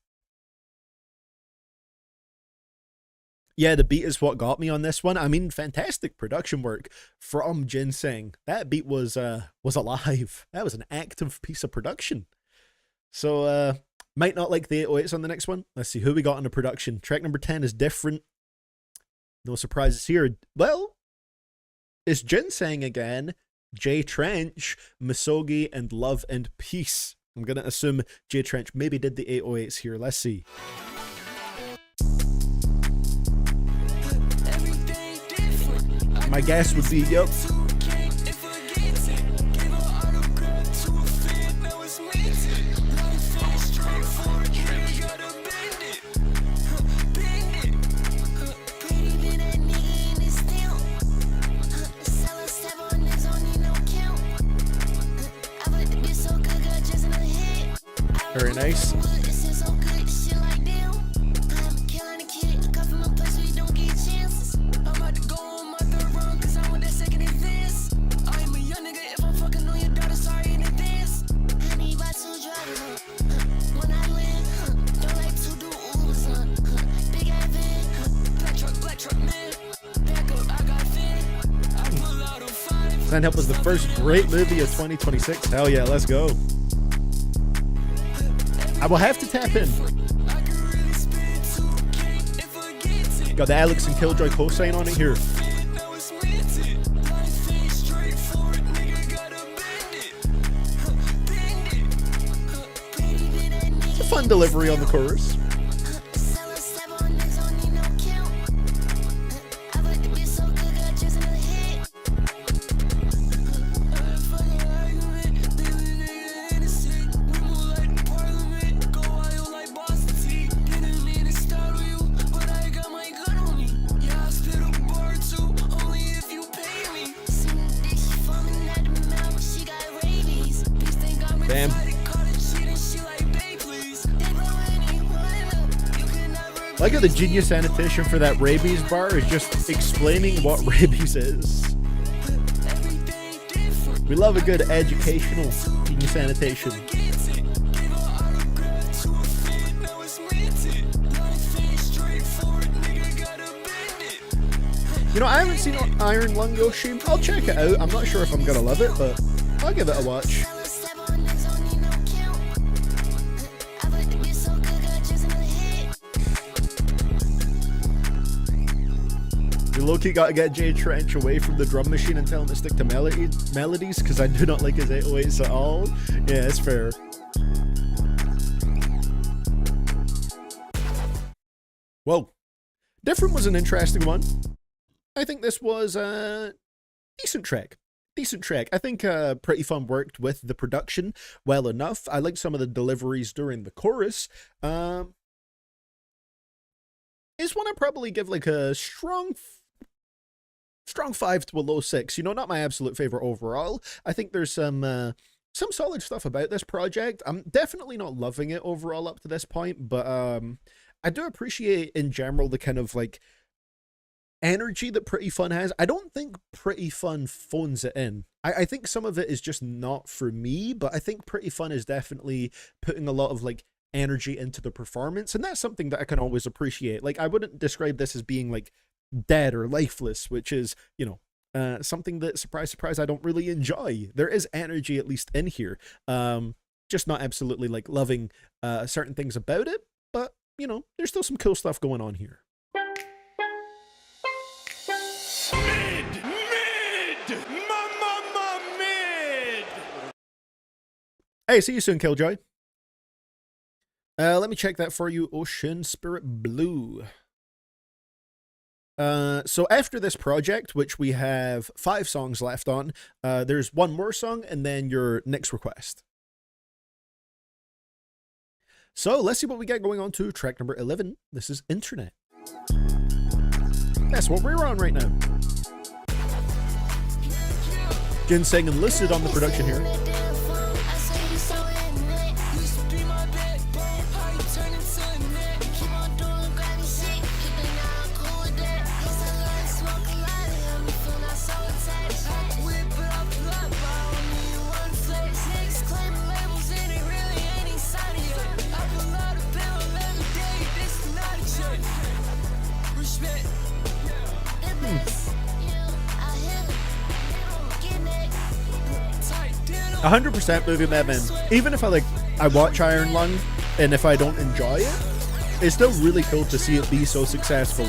Yeah, the beat is what got me on this one. I mean, fantastic production work from Ginseng. That beat was alive. That was an active piece of production. So, might not like the 808s on the next one. Let's see who we got in the production. Track number 10 is different. No surprises here. Well, it's Ginseng again, Jay Trench, Misogi, and Love and Peace. I'm going to assume Jay Trench maybe did the 808s here. Let's see. My guess would be, yep. Very nice. Stand Up was the first great movie of 2026. Hell yeah, let's go. I will have to tap in. Got the Alex and Killjoy cosign on it here. It's a fun delivery on the chorus. Damn. I like how the genius annotation for that rabies bar is just explaining what rabies is. We love a good educational genius annotation. You know, I haven't seen Iron Lung Yoshi. I'll check it out. I'm not sure if I'm gonna love it, but I'll give it a watch. You low-key gotta get Jay Trench away from the drum machine and tell him to stick to melodies, because I do not like his 808s at all. Yeah, it's fair. Whoa. Different was an interesting one. I think this was a decent track. Decent track. I think Pretty Fun worked with the production well enough. I liked some of the deliveries during the chorus. It's one I'd probably give like a strong 5 to a low 6. You know, not my absolute favorite overall. I think there's some solid stuff about this project. I'm definitely not loving it overall up to this point, but I do appreciate in general the kind of like energy that Pretty Fun has. I don't think Pretty Fun phones it in. I think some of it is just not for me, but I think Pretty Fun is definitely putting a lot of like energy into the performance, and that's something that I can always appreciate. Like, I wouldn't describe this as being like dead or lifeless, which is, you know, something that, surprise, surprise, I don't really enjoy. There is energy at least in here. Just not absolutely like loving certain things about it, but you know, there's still some cool stuff going on here. Mid. Hey, see you soon, Killjoy. Let me check that for you, Ocean Spirit Blue. So after this project, which we have 5 songs left on, there's one more song and then your next request. So let's see what we got going on to track number 11. This is Internet. That's what we're on right now. Ginseng and Lucid on the production here. I 100% movie Madman. Even if I watch Iron Lung and if I don't enjoy it, it's still really cool to see it be so successful.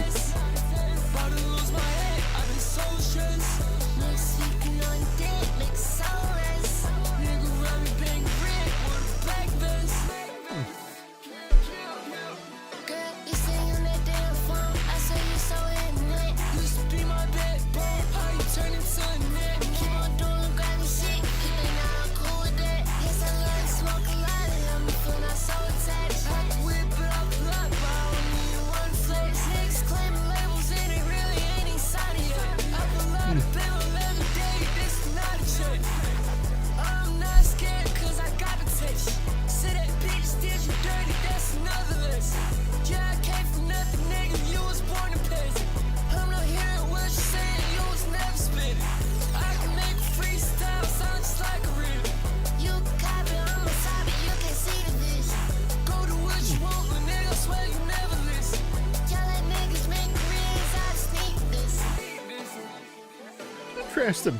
Interesting.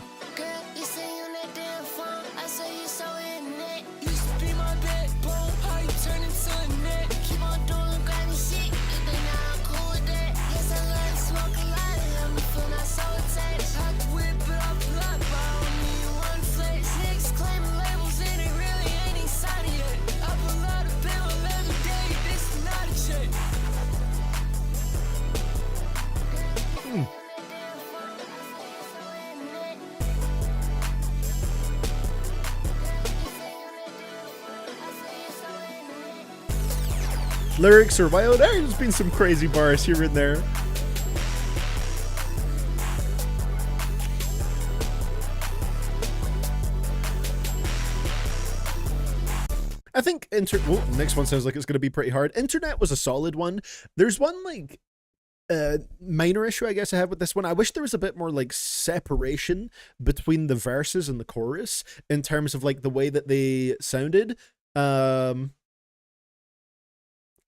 Lyrics are wild. There's been some crazy bars here and there. I think next one sounds like it's going to be pretty hard. Internet was a solid one. There's one minor issue I guess I have with this one. I wish there was a bit more separation between the verses and the chorus in terms of the way that they sounded.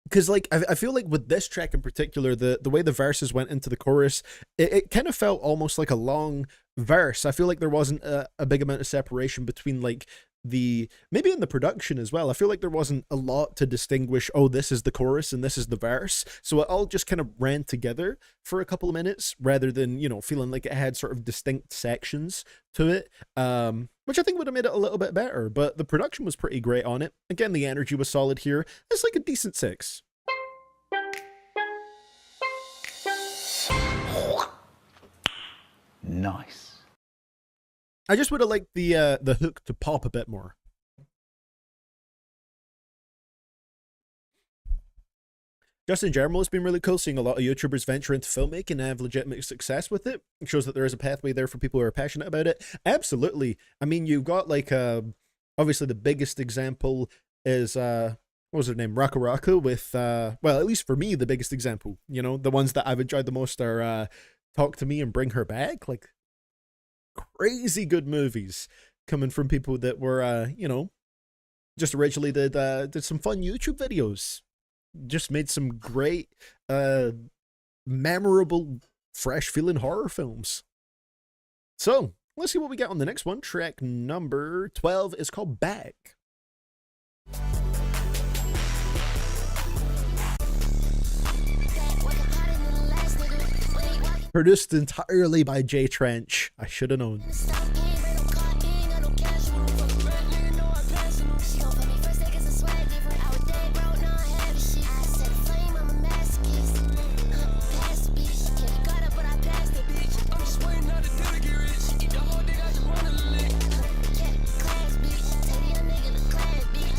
Because I feel like with this track in particular, the way the verses went into the chorus, it kind of felt almost like a long verse. I feel like there wasn't a big amount of separation between maybe in the production as well. I feel like there wasn't a lot to distinguish, oh, this is the chorus and this is the verse. So it all just kind of ran together for a couple of minutes rather than, feeling like it had sort of distinct sections to it. Which I think would have made it a little bit better, but the production was pretty great on it. Again, the energy was solid here. It's like a decent 6. Nice. I just would have liked the hook to pop a bit more. Just in general, it's been really cool seeing a lot of YouTubers venture into filmmaking and have legitimate success with it. It shows that there is a pathway there for people who are passionate about it. Absolutely. I mean, you've got obviously the biggest example is what was her name? Raka Raka with well, at least for me, the biggest example. The ones that I've enjoyed the most are Talk to Me and Bring Her Back. Crazy good movies coming from people that were just originally did some fun YouTube videos. Just made some great, memorable, fresh-feeling horror films. So, let's see what we got on the next one. Track number 12 is called Back. Produced entirely by Jay Trench. I should have known.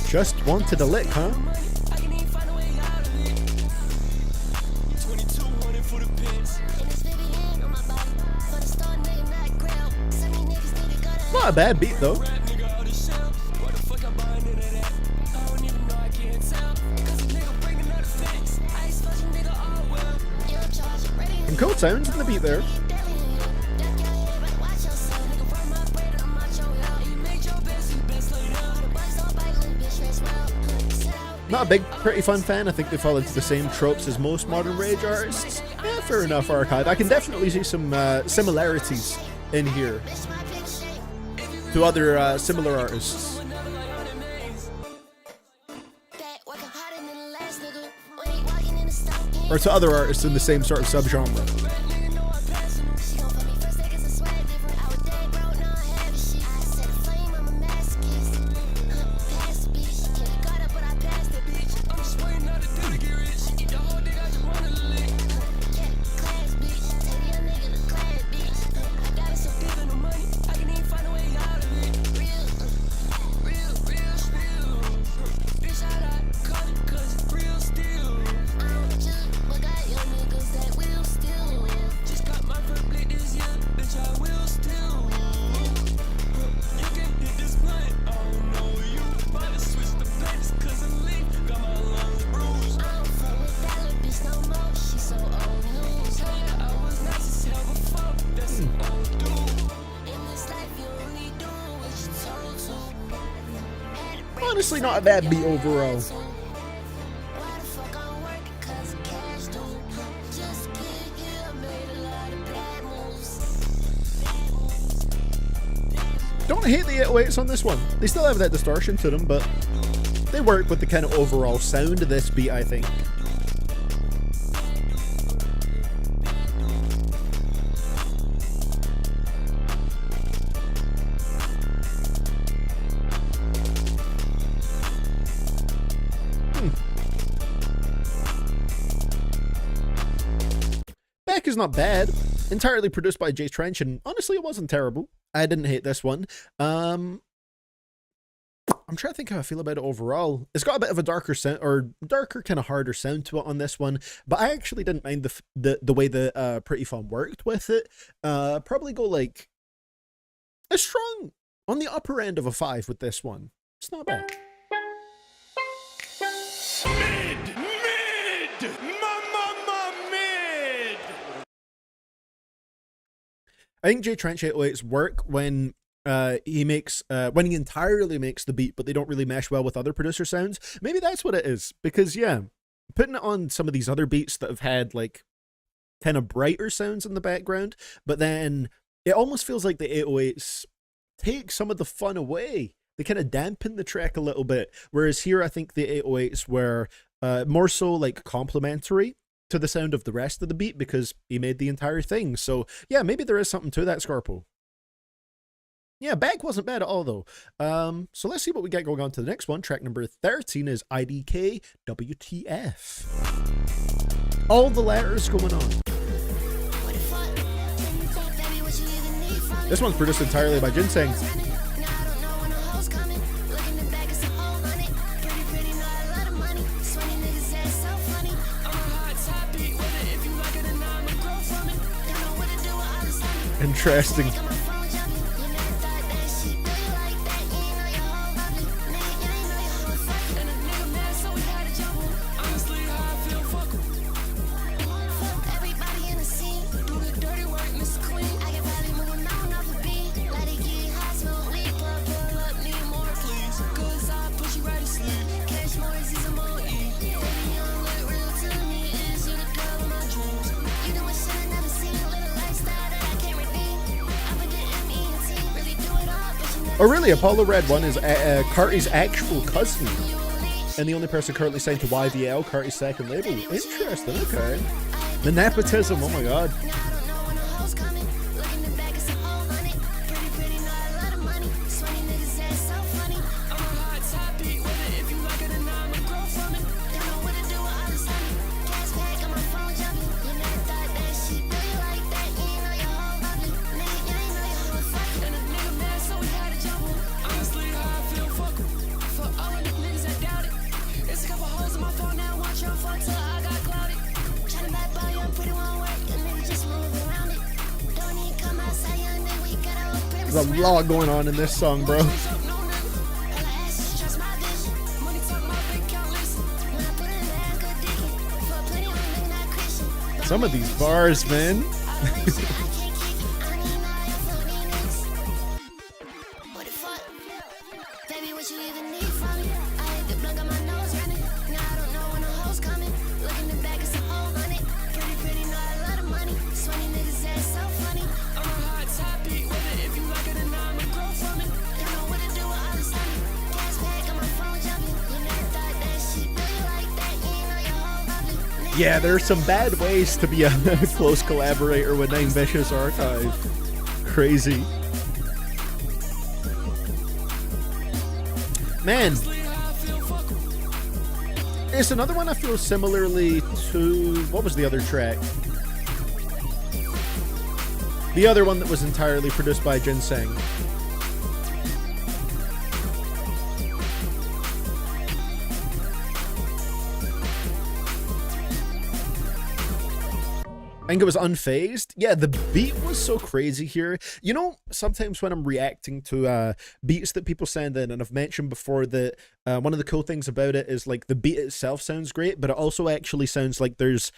Just wanted a lick, huh? not a bad beat though. Some cool sounds in the beat there. Not a big Pretty Fun fan. I think they fall into the same tropes as most modern rage artists. Yeah, fair enough, Archive. I can definitely see some similarities in here to other similar artists. Or to other artists in the same sort of subgenre. Honestly, not a bad beat overall. Don't hate the 808s on this one. They still have that distortion to them, but they work with the kind of overall sound of this beat, I think. Beck is not bad. Entirely produced by Jay Trench, and honestly, it wasn't terrible. I didn't hate this one. I'm trying to think how I feel about it overall. It's got a bit of a darker sound, or darker, kind of harder sound to it on this one, but I actually didn't mind the way the Pretty Fun worked with it. Probably go like a strong, on the upper end of a 5 with this one. It's not bad. I think Jay Trench 808s work when he entirely makes the beat, but they don't really mesh well with other producer sounds. Maybe that's what it is, because yeah, putting it on some of these other beats that have had like kind of brighter sounds in the background, but then it almost feels like the 808s take some of the fun away. They kind of dampen the track a little bit, whereas here I think the 808s were more so like complementary to the sound of the rest of the beat, because he made the entire thing. So yeah, maybe there is something to that, Scarpo. Yeah, Beck wasn't bad at all though. So let's see what we got going on to the next one. Track number 13 is IDK WTF. All the letters going on. This one's produced entirely by Ginseng. Interesting. Oh really, Apollo Red 1 is Carti's actual cousin, and the only person currently signed to YVL, Carti's second label. Interesting, okay. The nepotism, oh my god. There's a lot going on in this song, bro. Some of these bars, man. Yeah, there are some bad ways to be a close collaborator with Nine Vicious Archive. Crazy. Man. It's another one I feel similarly to... What was the other track? The other one that was entirely produced by Ginseng. I think it was Unfazed. Yeah, the beat was so crazy here. You know, sometimes when I'm reacting to beats that people send in, and I've mentioned before that one of the cool things about it is like the beat itself sounds great, but it also actually sounds like there's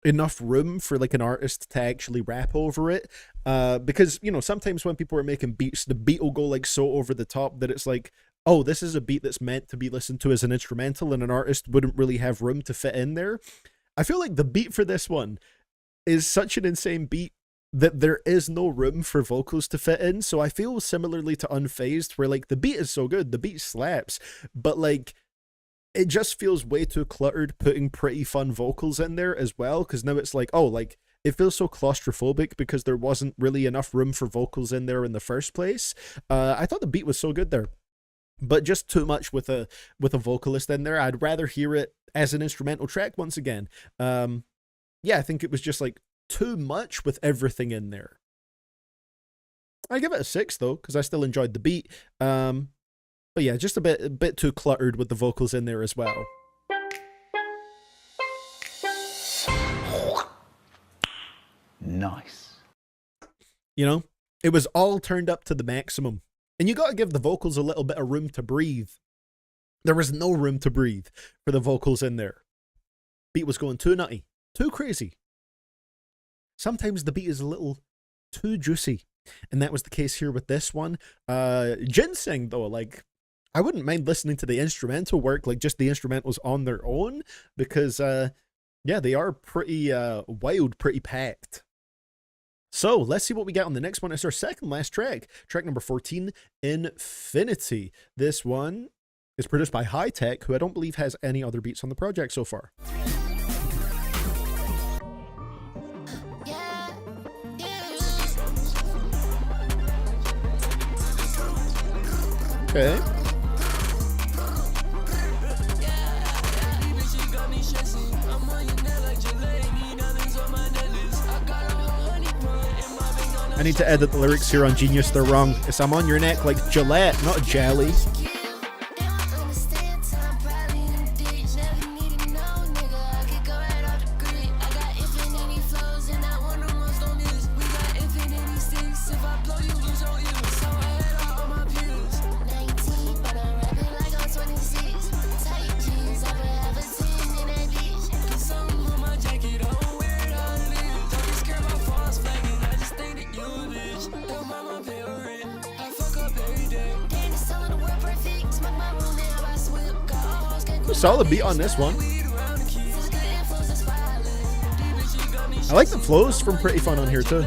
enough room for like an artist to actually rap over it. Because, you know, sometimes when people are making beats, the beat will go like so over the top that it's like, oh, this is a beat that's meant to be listened to as an instrumental, and an artist wouldn't really have room to fit in there. I feel like the beat for this one is such an insane beat that there is no room for vocals to fit in. So I feel similarly to Unfazed, where like the beat is so good, the beat slaps, but like it just feels way too cluttered putting pretty fun vocals in there as well, because now it's like, oh, like it feels so claustrophobic because there wasn't really enough room for vocals in there in the first place. I thought the beat was so good there, but just too much with a vocalist in there. I'd rather hear it as an instrumental track once again. Yeah, I think it was just like too much with everything in there. I give it a 6 though, because I still enjoyed the beat. But yeah, just a bit too cluttered with the vocals in there as well. Nice. You know, it was all turned up to the maximum. And you got to give the vocals a little bit of room to breathe. There was no room to breathe for the vocals in there. Beat was going too nutty. Too crazy. Sometimes the beat is a little too juicy, and that was the case here with this one. Ginseng though, like I wouldn't mind listening to the instrumental work, like just the instrumentals on their own, because yeah, they are pretty wild, pretty packed. So let's see what we got on the next one. It's our second last track, track number 14, Infinity. This one is produced by High Tech, who I don't believe has any other beats on the project so far. Okay. I need to edit the lyrics here on Genius. They're wrong. It's I'm on your neck like Gillette, not jelly. Solid beat on this one. I like the flows from Pretty Fun on here too.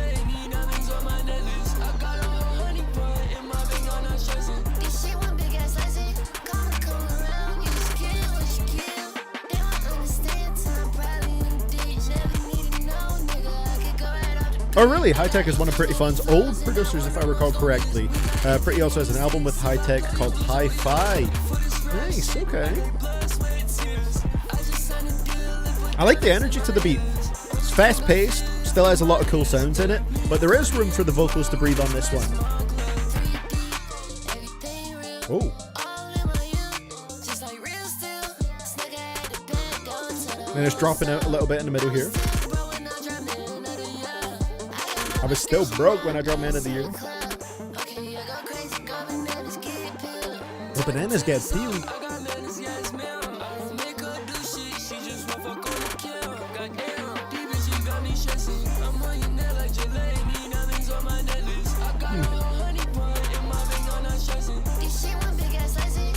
Oh really? High Tech is one of Pretty Fun's old producers, if I recall correctly. Pretty also has an album with High Tech called High Five. Nice, okay. I like the energy to the beat. It's fast-paced, still has a lot of cool sounds in it, but there is room for the vocals to breathe on this one. Oh. And it's dropping out a little bit in the middle here. I was still broke when I dropped Man of the Year. The bananas get peeled. I got madness, yes, ma'am. I won't make her do shit. She just won't fuck on the kill. Goddamn, deep as she got me stressing. I'm on your neck like Jelani. Diamonds on my necklace. I got a little honey bun in my ring, I'm not stressing. This shit one big ass lesson.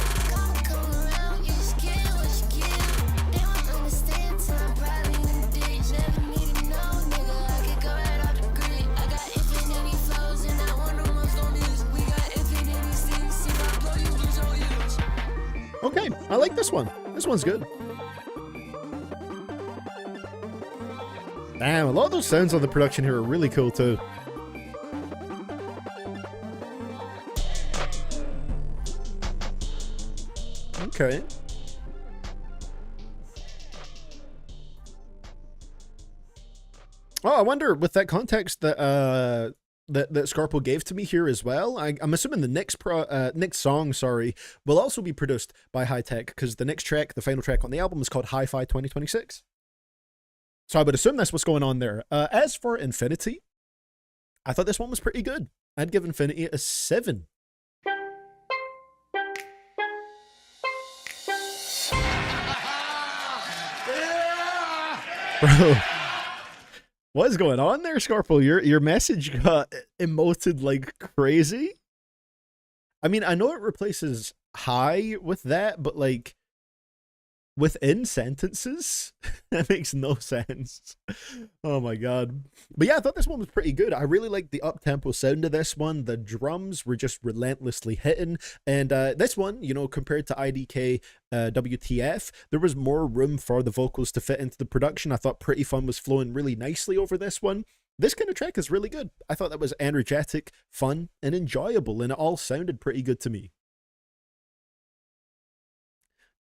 Come around, you just kill what you kill. They won't understand till I'm probably in the ditch. Never need to know, nigga. I could go right off the grid. I got infinity flows and I want the most on this. We got infinity sins. If I blow you, lose your ears. Okay, I like this one. This one's good. Damn, a lot of those sounds on the production here are really cool too. Okay. Oh, I wonder with that context that that Scarpo gave to me here as well. I'm assuming the next song, sorry, will also be produced by High Tech because the next track, the final track on the album, is called Hi-Fi 2026. So I would assume that's what's going on there. As for Infinity, I thought this one was pretty good. I'd give Infinity a 7. Bro, what is going on there, Scarpo? Your message got emoted like crazy. I mean, I know it replaces hi with that, but like within sentences, that makes no sense. Oh my god. But yeah, I thought this one was pretty good. I really liked the up-tempo sound of this one. The drums were just relentlessly hitting. And this one, you know, compared to IDK WTF, there was more room for the vocals to fit into the production. I thought Pretty Fun was flowing really nicely over this one. This kind of track is really good. I thought that was energetic, fun, and enjoyable, and it all sounded pretty good to me.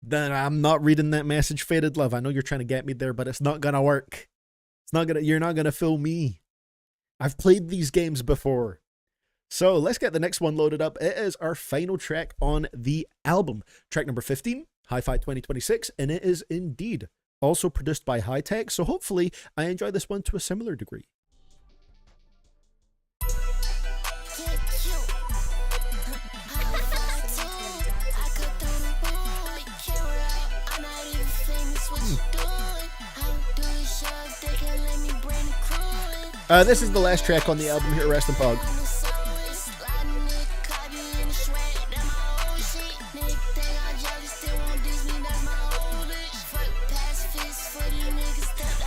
Then I'm not reading that message, Faded Love. I know you're trying to get me there, but it's not gonna work. You're not gonna fool me. I've played these games before. So let's get the next one loaded up. It is our final track on the album. Track number 15, Hi-Fi 2026, and it is indeed also produced by High Tech. So hopefully I enjoy this one to a similar degree. This is the last track on the album here, Rest in Pog.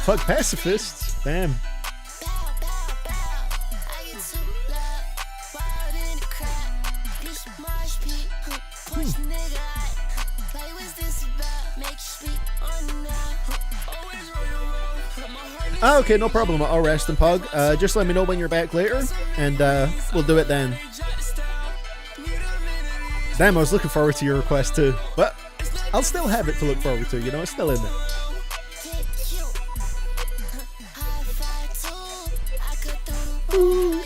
Fuck pacifists? Damn. Okay, no problem. I'll rest and pug. Just let me know when you're back later, and we'll do it then. Damn, I was looking forward to your request too, but I'll still have it to look forward to. You know, it's still in there. Ooh.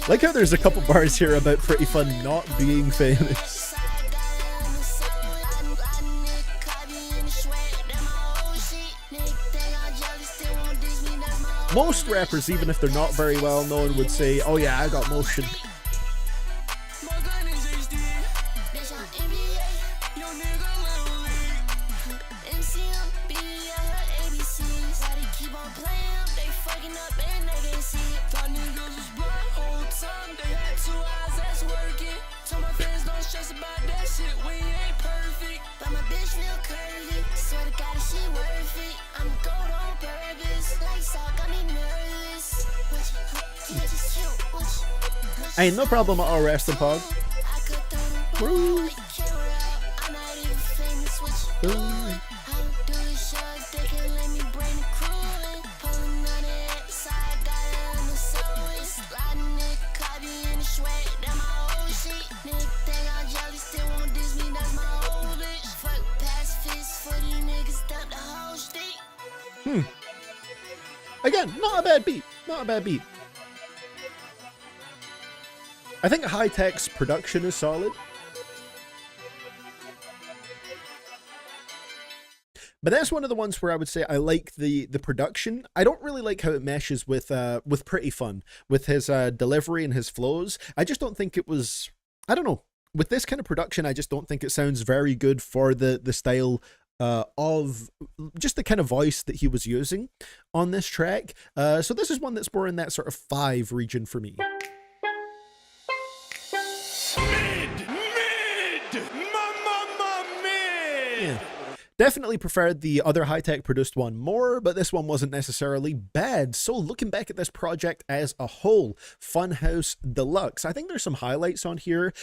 Like how there's a couple bars here about Pretty Fun not being famous. Most rappers, even if they're not very well known, would say, oh yeah, I got motion. Ain't no problem at all, rest and pog. Woo. Again, not a bad beat. Not a bad beat. I think High Tech's production is solid. But that's one of the ones where I would say I like the production. I don't really like how it meshes with Pretty Fun, with his delivery and his flows. I just don't think it was, I don't know. With this kind of production, I just don't think it sounds very good for the style of just the kind of voice that he was using on this track. So this is one that's more in that sort of 5 region for me. Yeah. Definitely preferred the other high-tech produced one more, but this one wasn't necessarily bad. So looking back at this project as a whole, Funhouse Deluxe, I think there's some highlights on here.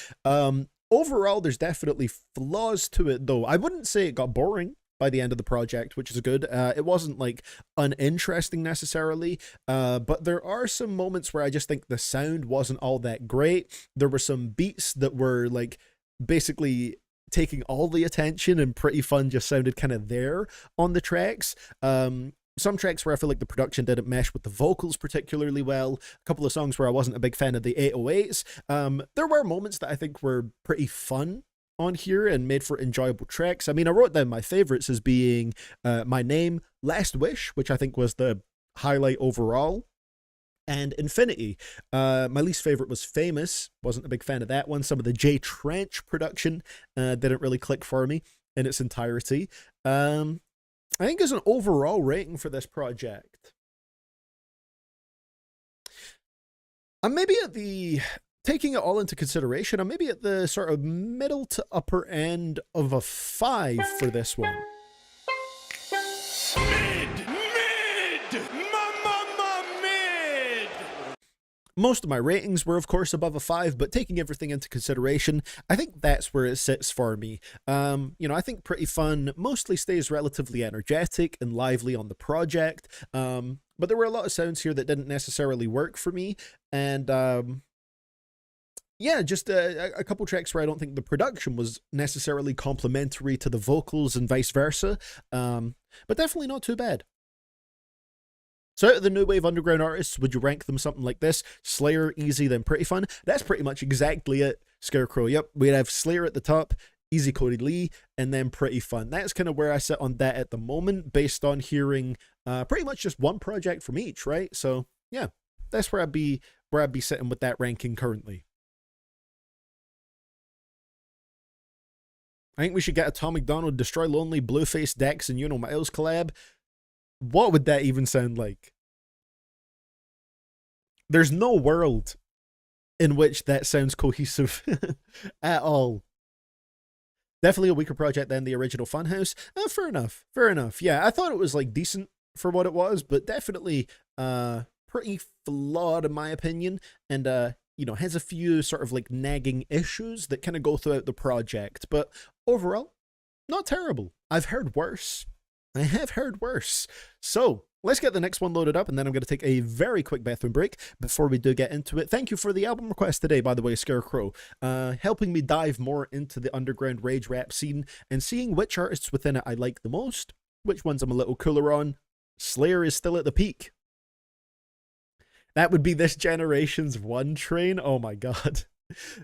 Overall, there's definitely flaws to it, though. I wouldn't say it got boring by the end of the project, which is good. It wasn't like uninteresting necessarily, but there are some moments where I just think the sound wasn't all that great. There were some beats that were like basically taking all the attention, and Pretty Fun just sounded kind of there on the tracks. Some tracks where I feel like the production didn't mesh with the vocals particularly well. A couple of songs where I wasn't a big fan of the 808s. There were moments that I think were pretty fun on here and made for enjoyable tracks. I mean, I wrote down my favorites as being My Name, Last Wish, which I think was the highlight overall, and Infinity. My least favorite was Famous. Wasn't a big fan of that one. Some of the J Trench production didn't really click for me in its entirety. I think as an overall rating for this project, I'm maybe at the, taking it all into consideration, I'm maybe at the sort of middle to upper end of a 5 for this one. Most of my ratings were, of course, above a 5, but taking everything into consideration, I think that's where it sits for me. You know, I think Pretty Fun mostly stays relatively energetic and lively on the project, but there were a lot of sounds here that didn't necessarily work for me, and yeah, just a couple tracks where I don't think the production was necessarily complementary to the vocals and vice versa, but definitely not too bad. So out of the new wave underground artists, would you rank them something like this? Slayer, Easy, then Pretty Fun? That's pretty much exactly it, Scarecrow. Yep, we'd have Slayer at the top, Easy Cody Lee, and then Pretty Fun. That's kind of where I sit on that at the moment, based on hearing pretty much just one project from each, right? So yeah, that's where I'd be sitting with that ranking currently. I think we should get Atomic Donald, Destroy Lonely, Blueface, Dex, and Miles collab. What would that even sound like? There's no world in which that sounds cohesive at all. Definitely a weaker project than the original Funhouse. Fair enough. Fair enough. Yeah, I thought it was like decent for what it was, but definitely pretty flawed in my opinion, and you know, has a few sort of like nagging issues that kind of go throughout the project, but overall, not terrible. I've heard worse. I have heard worse. So let's get the next one loaded up, and then I'm going to take a very quick bathroom break before we do get into it. Thank you for the album request today, by the way, Scarecrow, helping me dive more into the underground rage rap scene and seeing which artists within it I like the most, which ones I'm a little cooler on. Slayer is still at the peak. That would be this generation's One Train. Oh my god.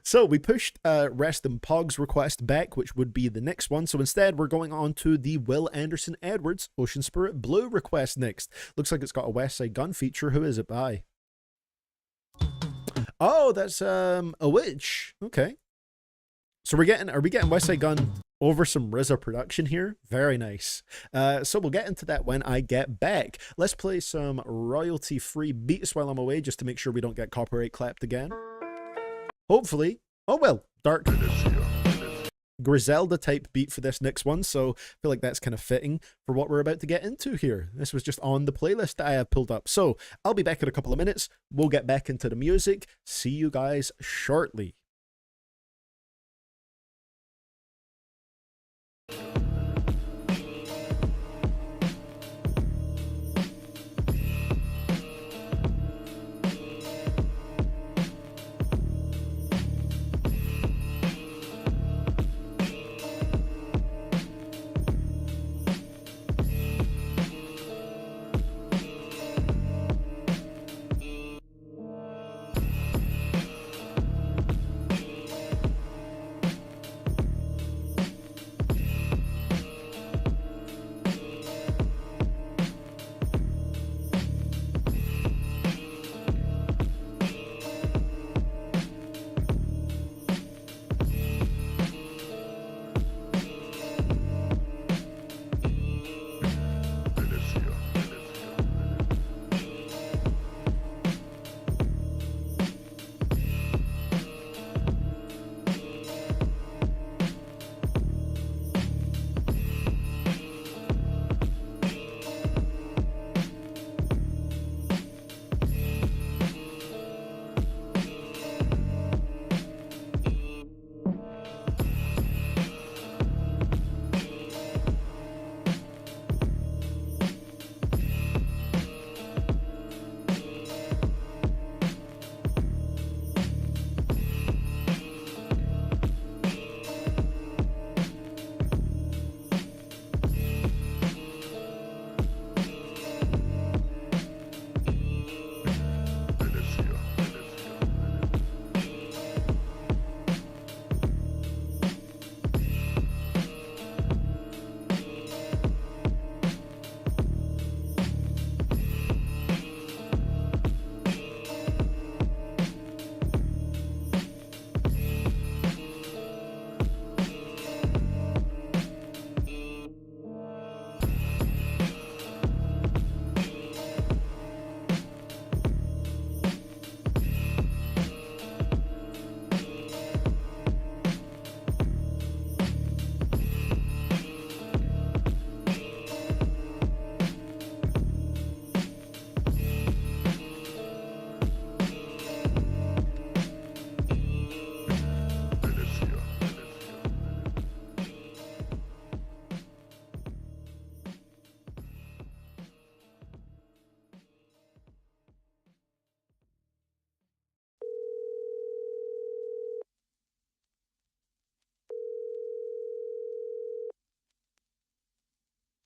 So we pushed Rest in Pog's request back, which would be the next one. So instead, we're going on to the Will Anderson Edwards Ocean Spirit Blue request next. Looks like it's got a West Side Gun feature. Who is it by? Oh, that's a Witch. Okay. So are we getting West Side Gun over some RZA production here? Very nice. So we'll get into that when I get back. Let's play some royalty-free beats while I'm away, just to make sure we don't get copyright clapped again. Hopefully. Oh well, dark Griselda type beat for this next one, so I feel like that's kind of fitting for what we're about to get into here. This was just on the playlist that I have pulled up. So I'll be back in a couple of minutes. We'll get back into the music. See you guys shortly.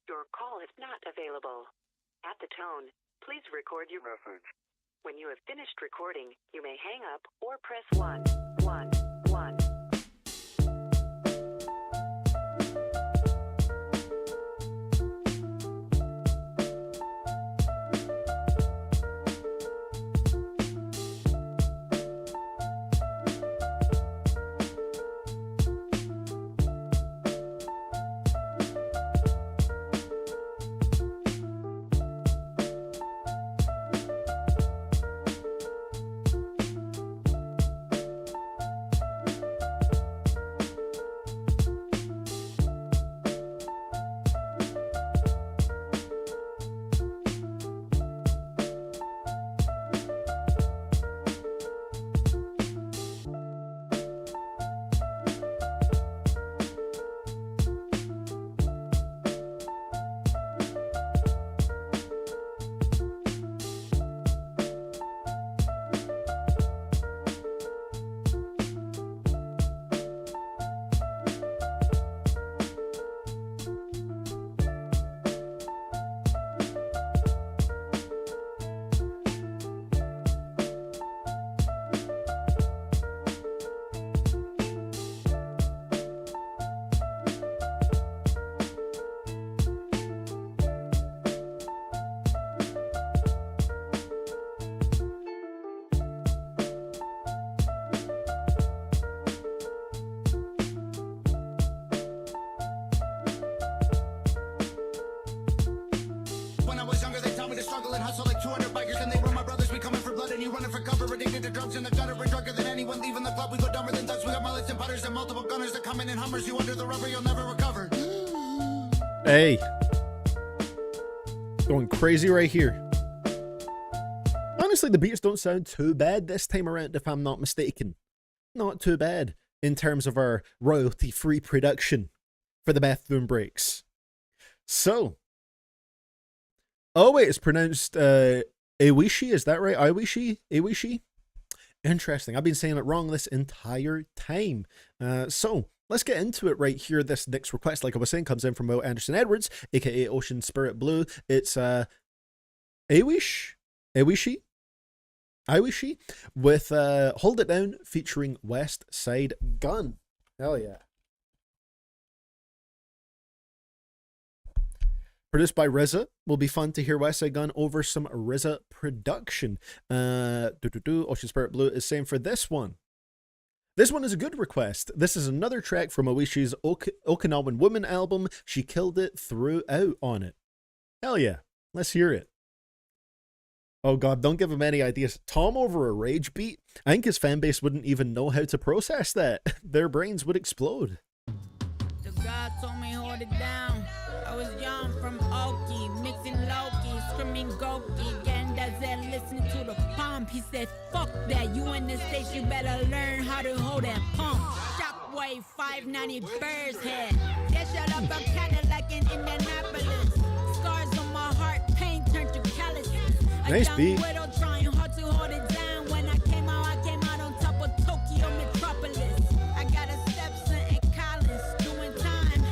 Your call is not available. At the tone, please record your message. When you have finished recording, you may hang up or press 1. When I was younger, they taught me to struggle and hustle like 200 bikers, and they were my brothers. We coming for blood, and you running for cover. Addicted to drugs in the gutter, we're drunker than anyone leaving the club. We go dumber than ducks. We got mullets and putters and multiple gunners that come in Hummers. You under the rubber, you'll never recover. Hey. Going crazy right here. Honestly, the beats don't sound too bad this time around, if I'm not mistaken. Not too bad in terms of our royalty-free production for the bathroom breaks. So, oh wait, it's pronounced Iwishi, is that right? Iwishi? Interesting. I've been saying it wrong this entire time. So, let's get into it right here. This next request, like I was saying, comes in from Will Anderson Edwards, aka Ocean Spirit Blue. It's Iwishi with Hold It Down featuring West Side Gun. Hell yeah. Produced by RZA. Will be fun to hear West Side Gun over some RZA production. Ocean Spirit Blue is saying for this one. This one is a good request. This is another track from Awishi's Okinawan Woman album. She killed it throughout on it. Hell yeah. Let's hear it. Oh god, don't give him any ideas. Tom over a rage beat? I think his fan base wouldn't even know how to process that. Their brains would explode. The God told me hold it down. I was young from Okie, mixing Loki, screaming Goki, getting that Zed, listening to the pump. He said, fuck that, you in the States, you better learn how to hold that pump. Shockwave 590 Bears head. Get shut up, I'm kinda like in Indianapolis. Scars on my heart, pain turned to calluses. Nice beat. Trying hard to hold it down. When I came out on top of Tokyo Metropolis. I got a stepson in college doing time.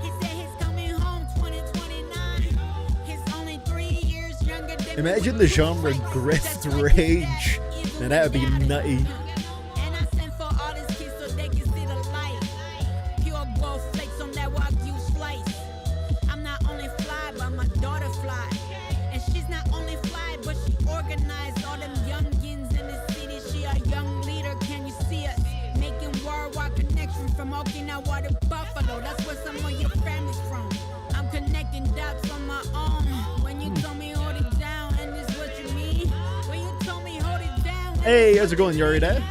He said he's coming home 2029. He's only 3 years younger than Imagine the genre Grift Rage. Man, that would be nutty. And I sent for all these kids so they can see the light. Pure gold flakes on that Wagyu slice. I'm not only fly, but my daughter fly. And she's not only fly, but she organized all them youngins in the city. She a young leader, can you see us? Making worldwide connection from Okinawa to Buffalo. That's where some of your family's from. I'm connecting dots on my own. When you told me hold it down, and this what you mean? When you told me hold it down. Hey, how's it going, Yorida?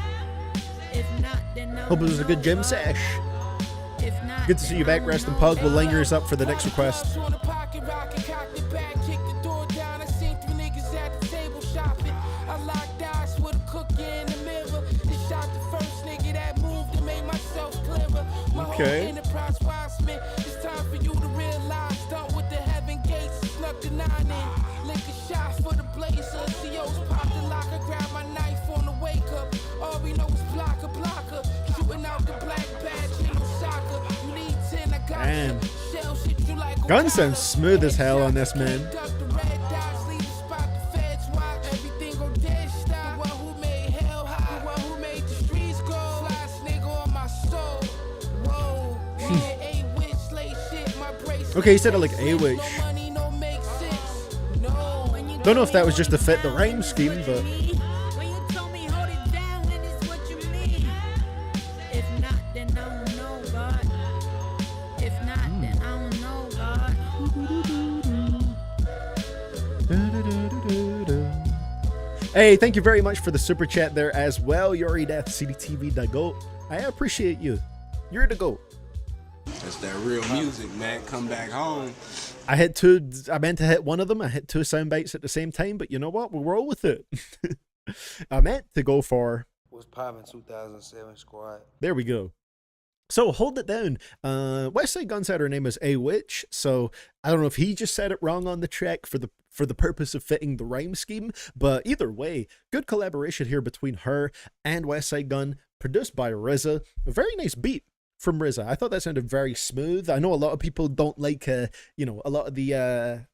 If not, then Hope it was a good gym sesh. Good to see you back, Rest and Pug. We'll line yours up for the next request. Okay. Enterprise Smith, it's time for you to realize. Start with the heaven gates, snuck the 9 in. Lick a shot for the blazer. COs pop the locker, grab my knife on the wake up. All we know is blocker. Shooting out the black badge, no soccer. You need 10, I got you. Shells hit you like Gun sounds smooth as hell on this, man. Okay, he said it like A-Witch. Don't know if that was just to fit the rhyme scheme, but... Hey, thank you very much for the super chat there as well, Yori Death, CDTV, the GOAT. I appreciate you. You're the GOAT. That's that real music, man. Come back home. I meant to hit one of them. I hit 2 sound bites at the same time, but you know what? We'll roll with it. I meant to go for... What's poppin' 2007 squad? There we go. So, hold it down. Westside Gun said her name is A-Witch, so I don't know if he just said it wrong on the track for the purpose of fitting the rhyme scheme, but either way, good collaboration here between her and Westside Gun, produced by RZA. A very nice beat from RZA. I thought that sounded very smooth. I know a lot of people don't like, a lot of the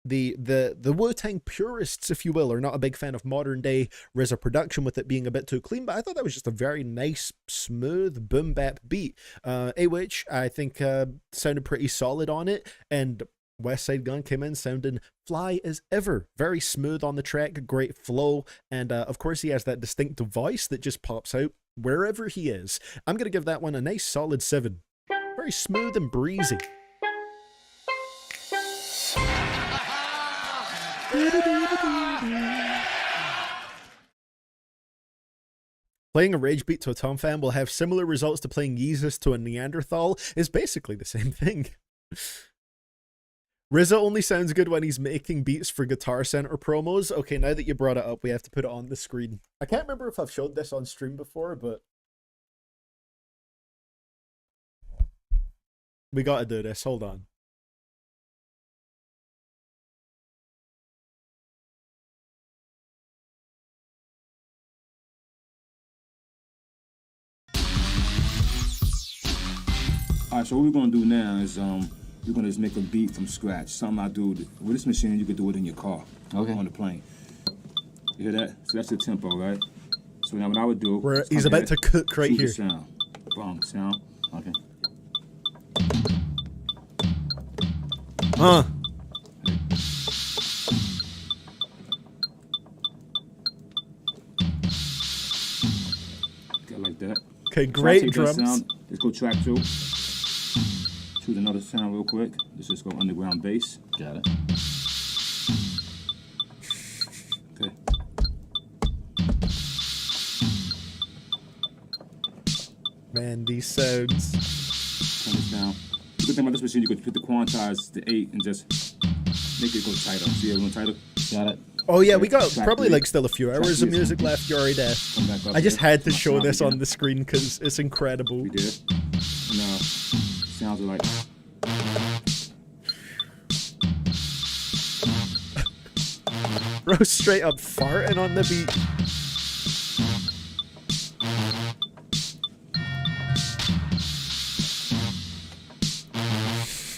Wu-Tang purists, if you will, are not a big fan of modern day RZA production with it being a bit too clean, but I thought that was just a very nice, smooth, boom bap beat. A-Witch, I think, sounded pretty solid on it, and Westside Gun came in sounding fly as ever. Very smooth on the track, great flow, and of course he has that distinctive voice that just pops out wherever he is. I'm going to give that one a nice solid 7. Very smooth and breezy. Playing a rage beat to a Tom fan will have similar results to playing Yeezus to a Neanderthal is basically the same thing. RZA only sounds good when he's making beats for Guitar Center promos. Okay, now that you brought it up, we have to put it on the screen. I can't remember if I've showed this on stream before, but we gotta do this. Hold on. Alright, so what we're gonna do now is we're gonna just make a beat from scratch. Something I do with this machine, you could do it in your car, on the plane. You hear that? So that's the tempo, right? So now what I would do, he's about to cook right here. Sound, boom, sound, okay. Get like that. Okay, great so drums. Sound, let's go track 2. Choose another sound real quick. Let's just go underground bass. Got it. Okay. Man, these sounds. Turn this down. The good thing about this machine, you could put the quantize to 8 and just make it go tighter. See everyone tighter? Got it. Oh yeah, we got probably like still a few hours of music left, Yori Death. I just had to show this on the screen because it's incredible. We did. And sounds are like. Bro, straight up farting on the beat.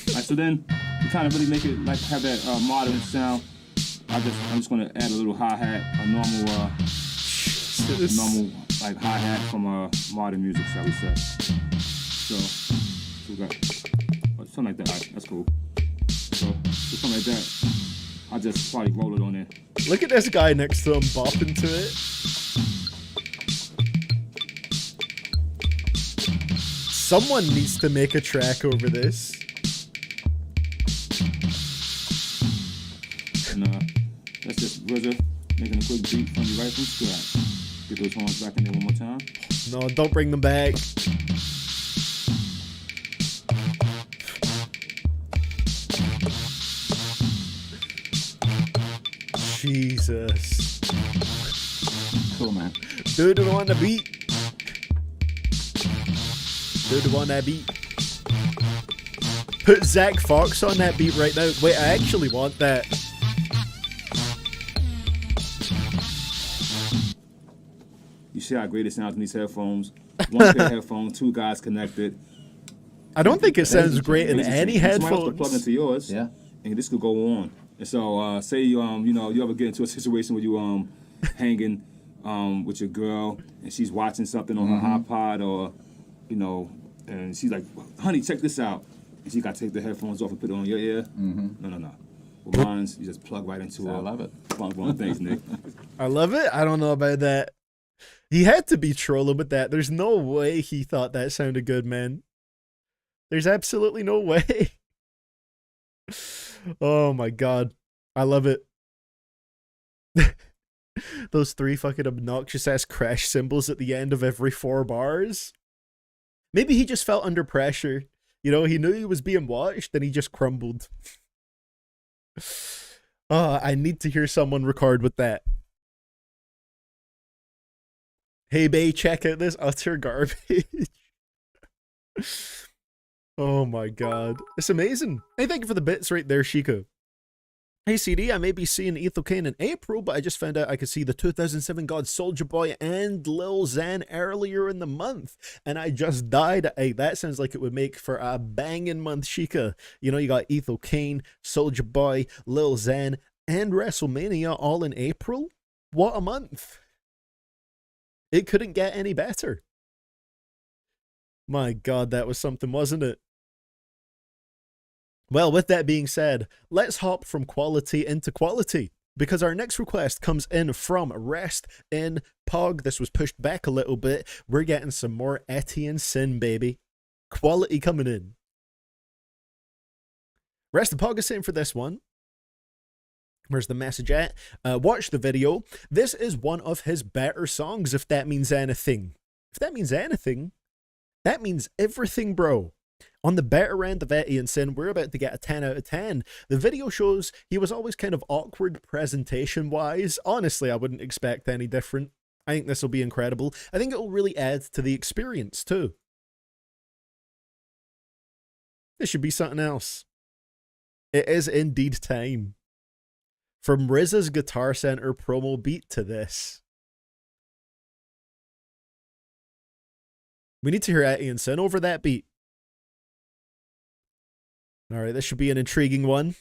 Alright, so then you kind of really make it like have that modern sound. I'm just gonna add a little hi-hat, a normal like hi-hat from modern music, shall we say. So we got something like that. Alright, that's cool. So something like that. I'll just probably roll it on there. Look at this guy next to him bopping to it. Someone needs to make a track over this. And that's just RZA making a quick beat from you right from scratch. Get those horns back in there one more time. No, don't bring them back. Jesus. Cool, man. Dude on the beat. Dude on that beat. Put Zach Fox on that beat right now. Wait, I actually want that. You see how great it sounds in these headphones? One pair of headphones, 2 guys connected. I don't think it sounds great in any You might have to headphones. plug into yours. Yeah. And this could go on. And so, say you ever get into a situation where you hanging with your girl and she's watching something on her iPod or and she's like, honey, check this out. And she got to take the headphones off and put it on your ear. No. Well, mine's, you just plug right into it. I love it. Thanks, Nick. I love it. I don't know about that. He had to be trolling with that. There's no way he thought that sounded good, man. There's absolutely no way. Oh my god. I love it. Those 3 fucking obnoxious ass crash cymbals at the end of every 4 bars. Maybe he just felt under pressure. He knew he was being watched and he just crumbled. Oh, I need to hear someone record with that. Hey, bae, check out this utter garbage. Oh my god. It's amazing. Hey, thank you for the bits right there, Shiko. Hey CD, I may be seeing Ethel Kane in April, but I just found out I could see the 2007 God Soulja Boy and Lil Xan earlier in the month, and I just died. Hey, that sounds like it would make for a banging month, Sheikah. You got Ethel Kane, Soulja Boy, Lil Xan, and WrestleMania all in April? What a month. It couldn't get any better. My god, that was something, wasn't it? Well, with that being said, let's hop from quality into quality, because our next request comes in from Rest in Pog. This was pushed back a little bit. We're getting some more Etienne Sin, baby. Quality coming in. Rest in Pog is saying for this one. Where's the message at? Watch the video. This is one of his better songs, if that means anything. If that means anything, that means everything, bro. On the better end of Etienne Sin, we're about to get a 10 out of 10. The video shows he was always kind of awkward presentation-wise. Honestly, I wouldn't expect any different. I think this will be incredible. I think it will really add to the experience, too. This should be something else. It is indeed time. From RZA's Guitar Center promo beat to this. We need to hear Etienne Sin over that beat. Alright, this should be an intriguing one.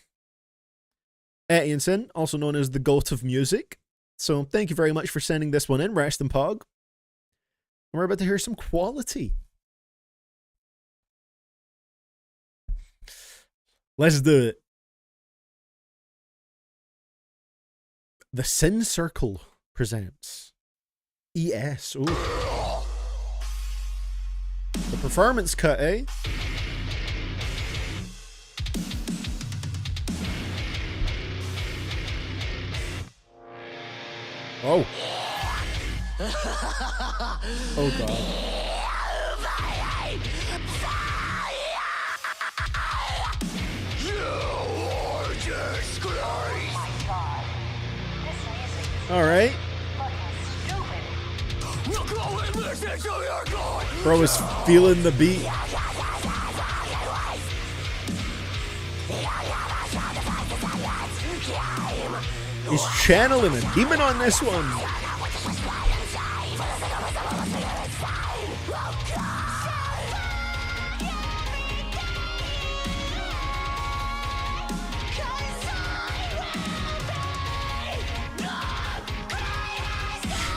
Etienne Sin, also known as the GOAT of music. So thank you very much for sending this one in, Rest in Pog. And we're about to hear some quality. Let's do it. The Sin Circle presents ES. Ooh. The performance cut, eh? Oh. Oh god. All right. Bro is feeling the beat. He's channeling a demon on this one.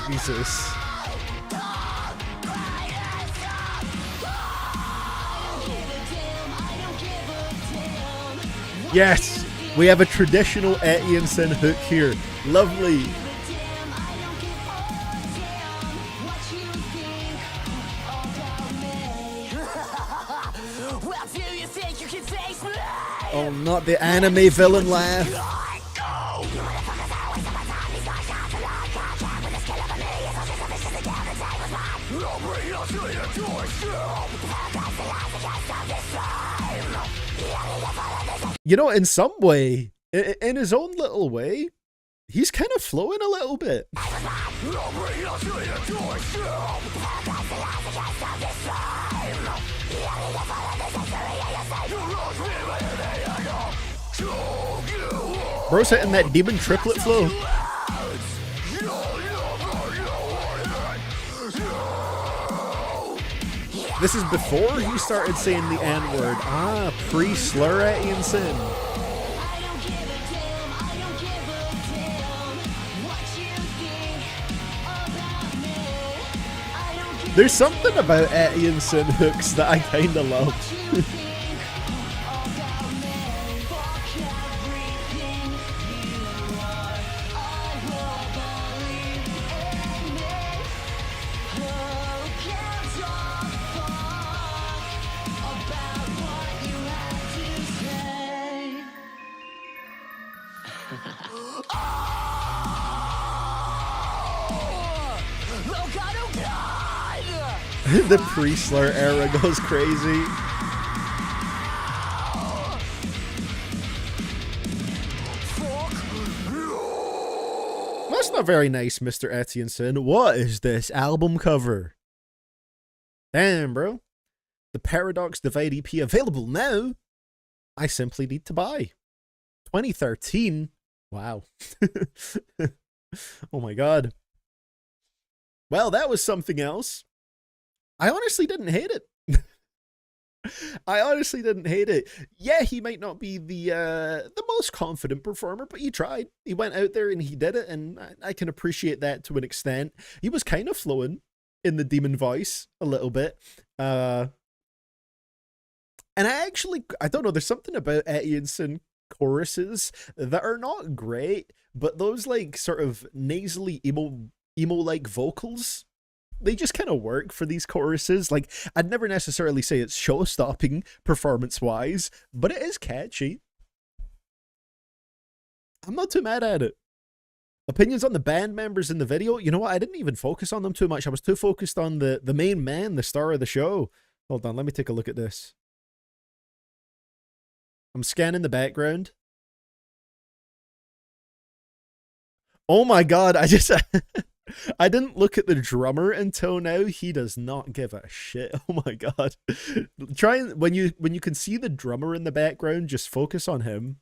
Jesus. Yes, we have a traditional Etienne Sin hook here. Lovely. Oh, not the anime villain laugh. In some way, in his own little way, he's kind of flowing a little bit. Bro's hitting that demon triplet flow. This is before he started saying the N-word. Ah, pre-slur at Ian Sin. There's something about Atkinson hooks that I kinda love. The pre-slur era goes crazy. That's not very nice, Mr. Atkinson. What is this album cover? Damn, bro. The Paradox Divide EP available now. I simply need to buy. 2013. Wow. Oh my god. Well, that was something else. I honestly didn't hate it. I honestly didn't hate it. Yeah, he might not be the most confident performer, but he tried. He went out there and he did it, and I can appreciate that to an extent. He was kind of flowing in the demon voice a little bit. And I don't know, there's something about Atkinson choruses that are not great, but those like sort of nasally emo-like vocals, they just kind of work for these choruses. Like, I'd never necessarily say it's show-stopping performance-wise, but it is catchy. I'm not too mad at it. Opinions on the band members in the video? You know what? I didn't even focus on them too much. I was too focused on the main man, the star of the show. Hold on, let me take a look at this. I'm scanning the background. Oh my god, I didn't look at the drummer until now. He does not give a shit. Oh my god. Try and when you can see the drummer in the background, just focus on him.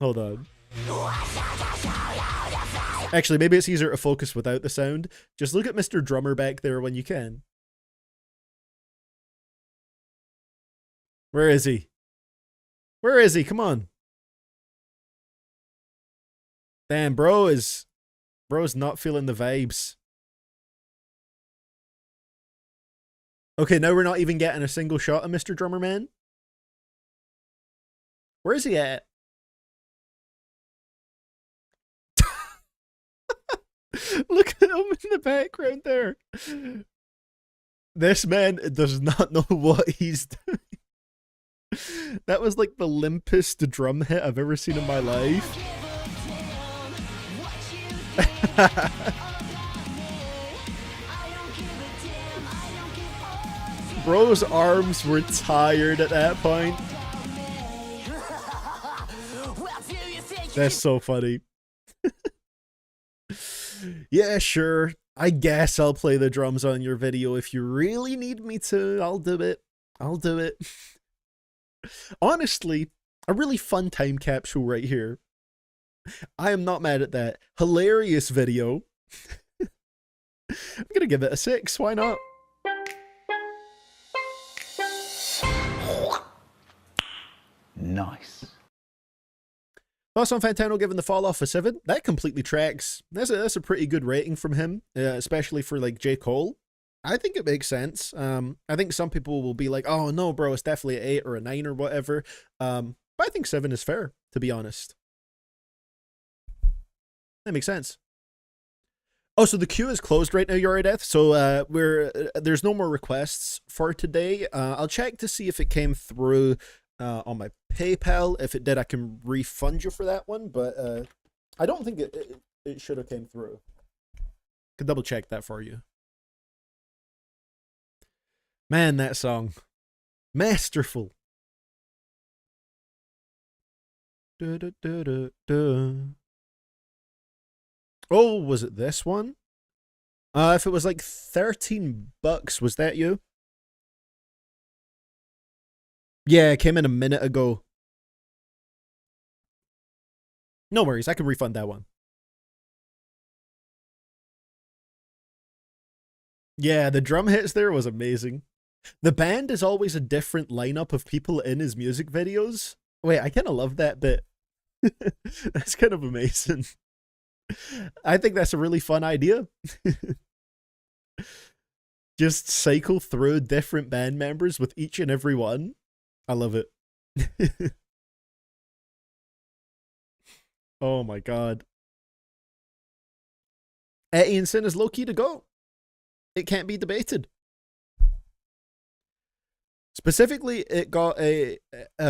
Hold on. Actually, maybe it's easier to focus without the sound. Just look at Mr. Drummer back there when you can. Where is he? Where is he? Come on. Damn, bro's not feeling the vibes. Okay, now we're not even getting a single shot of Mr. Drummer Man. Where is he at? Look at him in the background there. This man does not know what he's doing. That was like the limpest drum hit I've ever seen in my life. Bro's arms were tired at that point. That's so funny. Yeah, sure. I guess I'll play the drums on your video if you really need me to. I'll do it. I'll do it. Honestly, a really fun time capsule right here. I am not mad at that. Hilarious video. I'm gonna give it a 6. Why not? Nice. Thoughts on Fantano giving the fall off a 7? That completely tracks. That's a pretty good rating from him, especially for like J. Cole. I think it makes sense. I think some people will be like, "Oh no, bro, it's definitely an 8 or a 9 or whatever." But I think 7 is fair, to be honest. That makes sense. Oh, so the queue is closed right now, Yorideth. So there's no more requests for today. I'll check to see if it came through on my PayPal. If it did, I can refund you for that one. But I don't think it should have came through. Could double check that for you. Man, that song. Masterful. Da, da, da, da, da. Oh, was it this one? If it was like $13, was that you? Yeah, it came in a minute ago. No worries, I can refund that one. Yeah, the drum hits there was amazing. The band is always a different lineup of people in his music videos. Wait, I kind of love that bit. That's kind of amazing. I think that's a really fun idea. Just cycle through different band members with each and every one. I love it. Oh my god. Ian Sin is low-key to go. It can't be debated. Specifically, it got a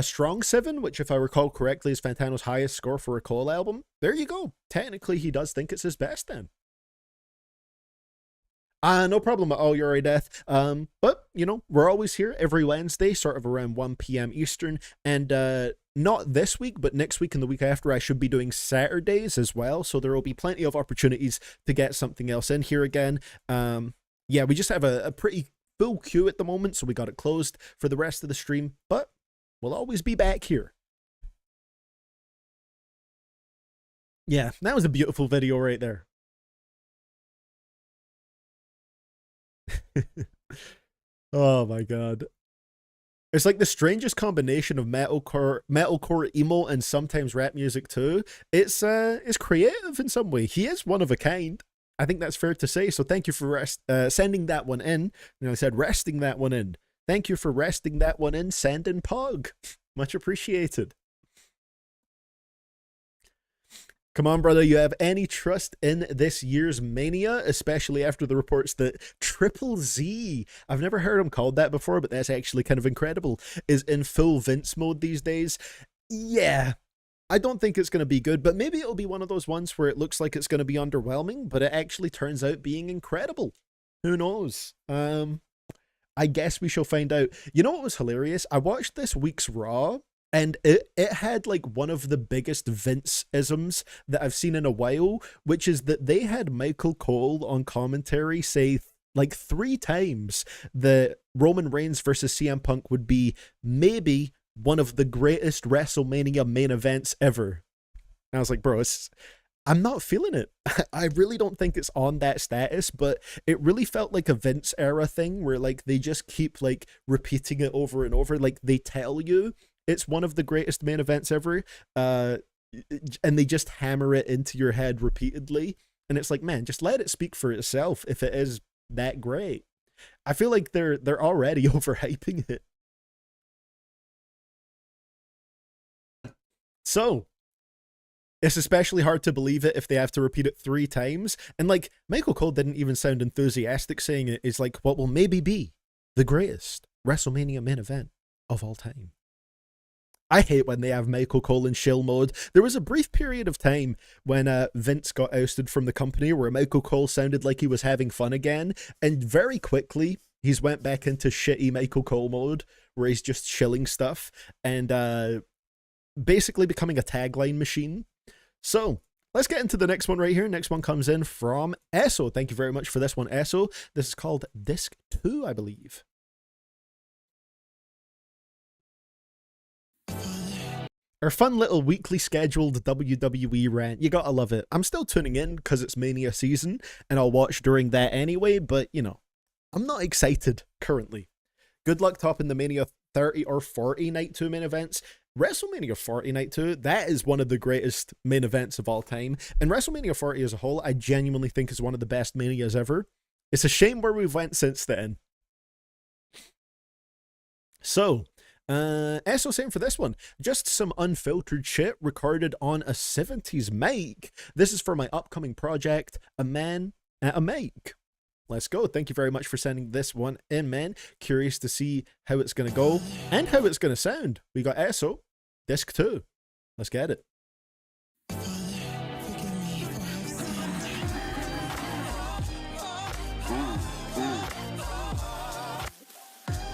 strong 7, which if I recall correctly is Fantano's highest score for a Cole album. There you go. Technically, he does think it's his best then. No problem at all, Yuri Death. But, you know, we're always here every Wednesday, sort of around 1 p.m. Eastern. And not this week, but next week and the week after, I should be doing Saturdays as well. So there will be plenty of opportunities to get something else in here again. Yeah, we just have a pretty full queue at the moment, so we got it closed for the rest of the stream. But we'll always be back here. Yeah, that was a beautiful video right there. Oh my god. It's like the strangest combination of metalcore emo and sometimes rap music too. It's creative in some way. He is one of a kind. I think that's fair to say. So thank you for sending that one in. You know, I said resting that one in. Thank you for resting that one in, Send and Pog. Much appreciated. Come on, brother, you have any trust in this year's Mania, especially after the reports that Triple Z, I've never heard him called that before, but that's actually kind of incredible, is in full Vince mode these days? Yeah, I don't think it's going to be good, but maybe it'll be one of those ones where it looks like it's going to be underwhelming, but it actually turns out being incredible. Who knows? I guess we shall find out. You know what was hilarious? I watched this week's Raw, and it had like one of the biggest Vince-isms that I've seen in a while, which is that they had Michael Cole on commentary say like 3 times that Roman Reigns versus CM Punk would be maybe one of the greatest WrestleMania main events ever. And I was like, bro, I'm not feeling it. I really don't think it's on that status, but it really felt like a Vince era thing where like they just keep like repeating it over and over. Like they tell you it's one of the greatest main events ever, and they just hammer it into your head repeatedly. And it's like, man, just let it speak for itself if it is that great. I feel like they're already overhyping it. So, it's especially hard to believe it if they have to repeat it 3 times. And like, Michael Cole didn't even sound enthusiastic saying it is like what will maybe be the greatest WrestleMania main event of all time. I hate when they have Michael Cole in shill mode. There was a brief period of time when Vince got ousted from the company where Michael Cole sounded like he was having fun again. And very quickly, he's went back into shitty Michael Cole mode where he's just shilling stuff and basically becoming a tagline machine. So let's get into the next one right here. Next one comes in from Esso. Thank you very much for this one, Esso. This is called Disc 2, I believe. Our fun little weekly scheduled WWE rant. You gotta love it. I'm still tuning in because it's Mania season and I'll watch during that anyway, but you know, I'm not excited currently. Good luck topping the Mania 30 or 40 Night 2 main events. WrestleMania 40 Night 2, that is one of the greatest main events of all time. And WrestleMania 40 as a whole, I genuinely think is one of the best Manias ever. It's a shame where we've went since then. So, Esso saying for this one, just some unfiltered shit recorded on a 70s mic. This is for my upcoming project, A Man at a Mic. Let's go. Thank you very much for sending this one in, man. Curious to see how it's going to go and how it's going to sound. We got Esso, Disc 2. Let's get it.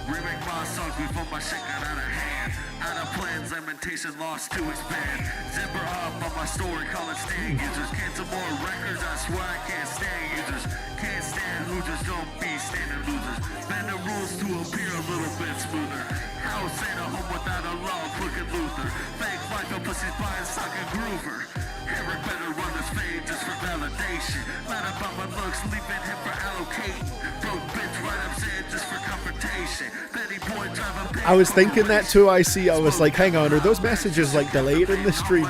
Remake my songs before my shit got out of hand. Out of plans, lamentation lost to expand. Zipper up on my story, call it stand users. Cancel more records, I swear I can't stand users. Can't stand losers, don't be standing losers. Bend the rules to appear a little bit smoother. How Santa home without a law, crooked Luther. Fake life, a pussy's buying sock and groover. Eric better run this fade just for validation. Not about my looks, leaving him for allocating. Broke bitch right upset just for confrontation. Betty boy drive a big I was thinking that too, I see. I was like, hang on, are those messages like delayed in the stream?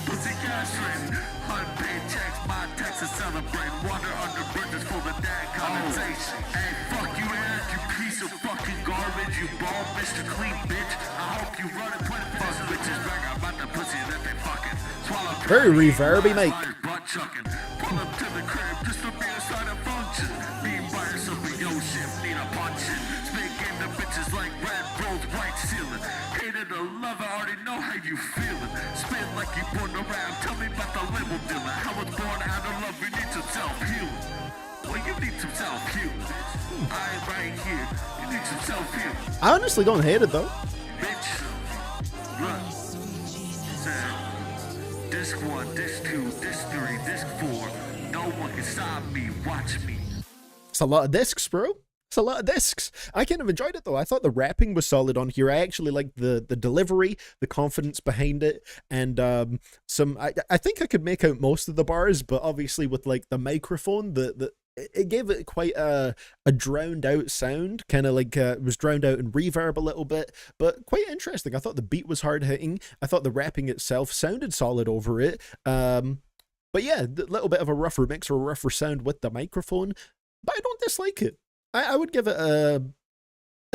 pussy gastrin'. Unpaid checks, my taxes celebrate. Water under bridges full of that condensation. Hey, fuck you, Eric, you piece of fucking garbage. You bald Mr. Clean bitch. I hope you run and put fuck bitches back about the pussy that they fucking swallow. Very reverby, mate. Butt chucking. Pull up to the crib just to be a sign of function. Being by yourself in your shit, need a punching. Spit game the bitches like red rose, white ceiling. Hated or love, I already know how you feeling. Spit like you born around, tell me about the label dealer. How it's born out of love, you need some self-healing. Well, you need some self-healing. I'm right here, you need some self-healing. I honestly don't hate it though. Bitch, run. Disc 1, Disc 2, Disc 3, Disc 4. No one can stop me, watch me. It's a lot of discs, bro. It's a lot of discs. I kind of enjoyed it though. I thought the rapping was solid on here. I actually liked the delivery, the confidence behind it, and I think I could make out most of the bars, but obviously with like the microphone, it gave it quite a drowned out sound, kind of like it was drowned out in reverb a little bit, but quite interesting. I thought the beat was hard hitting. I thought the rapping itself sounded solid over it. But yeah, a little bit of a rougher mix or a rougher sound with the microphone, but I don't dislike it. I would give it a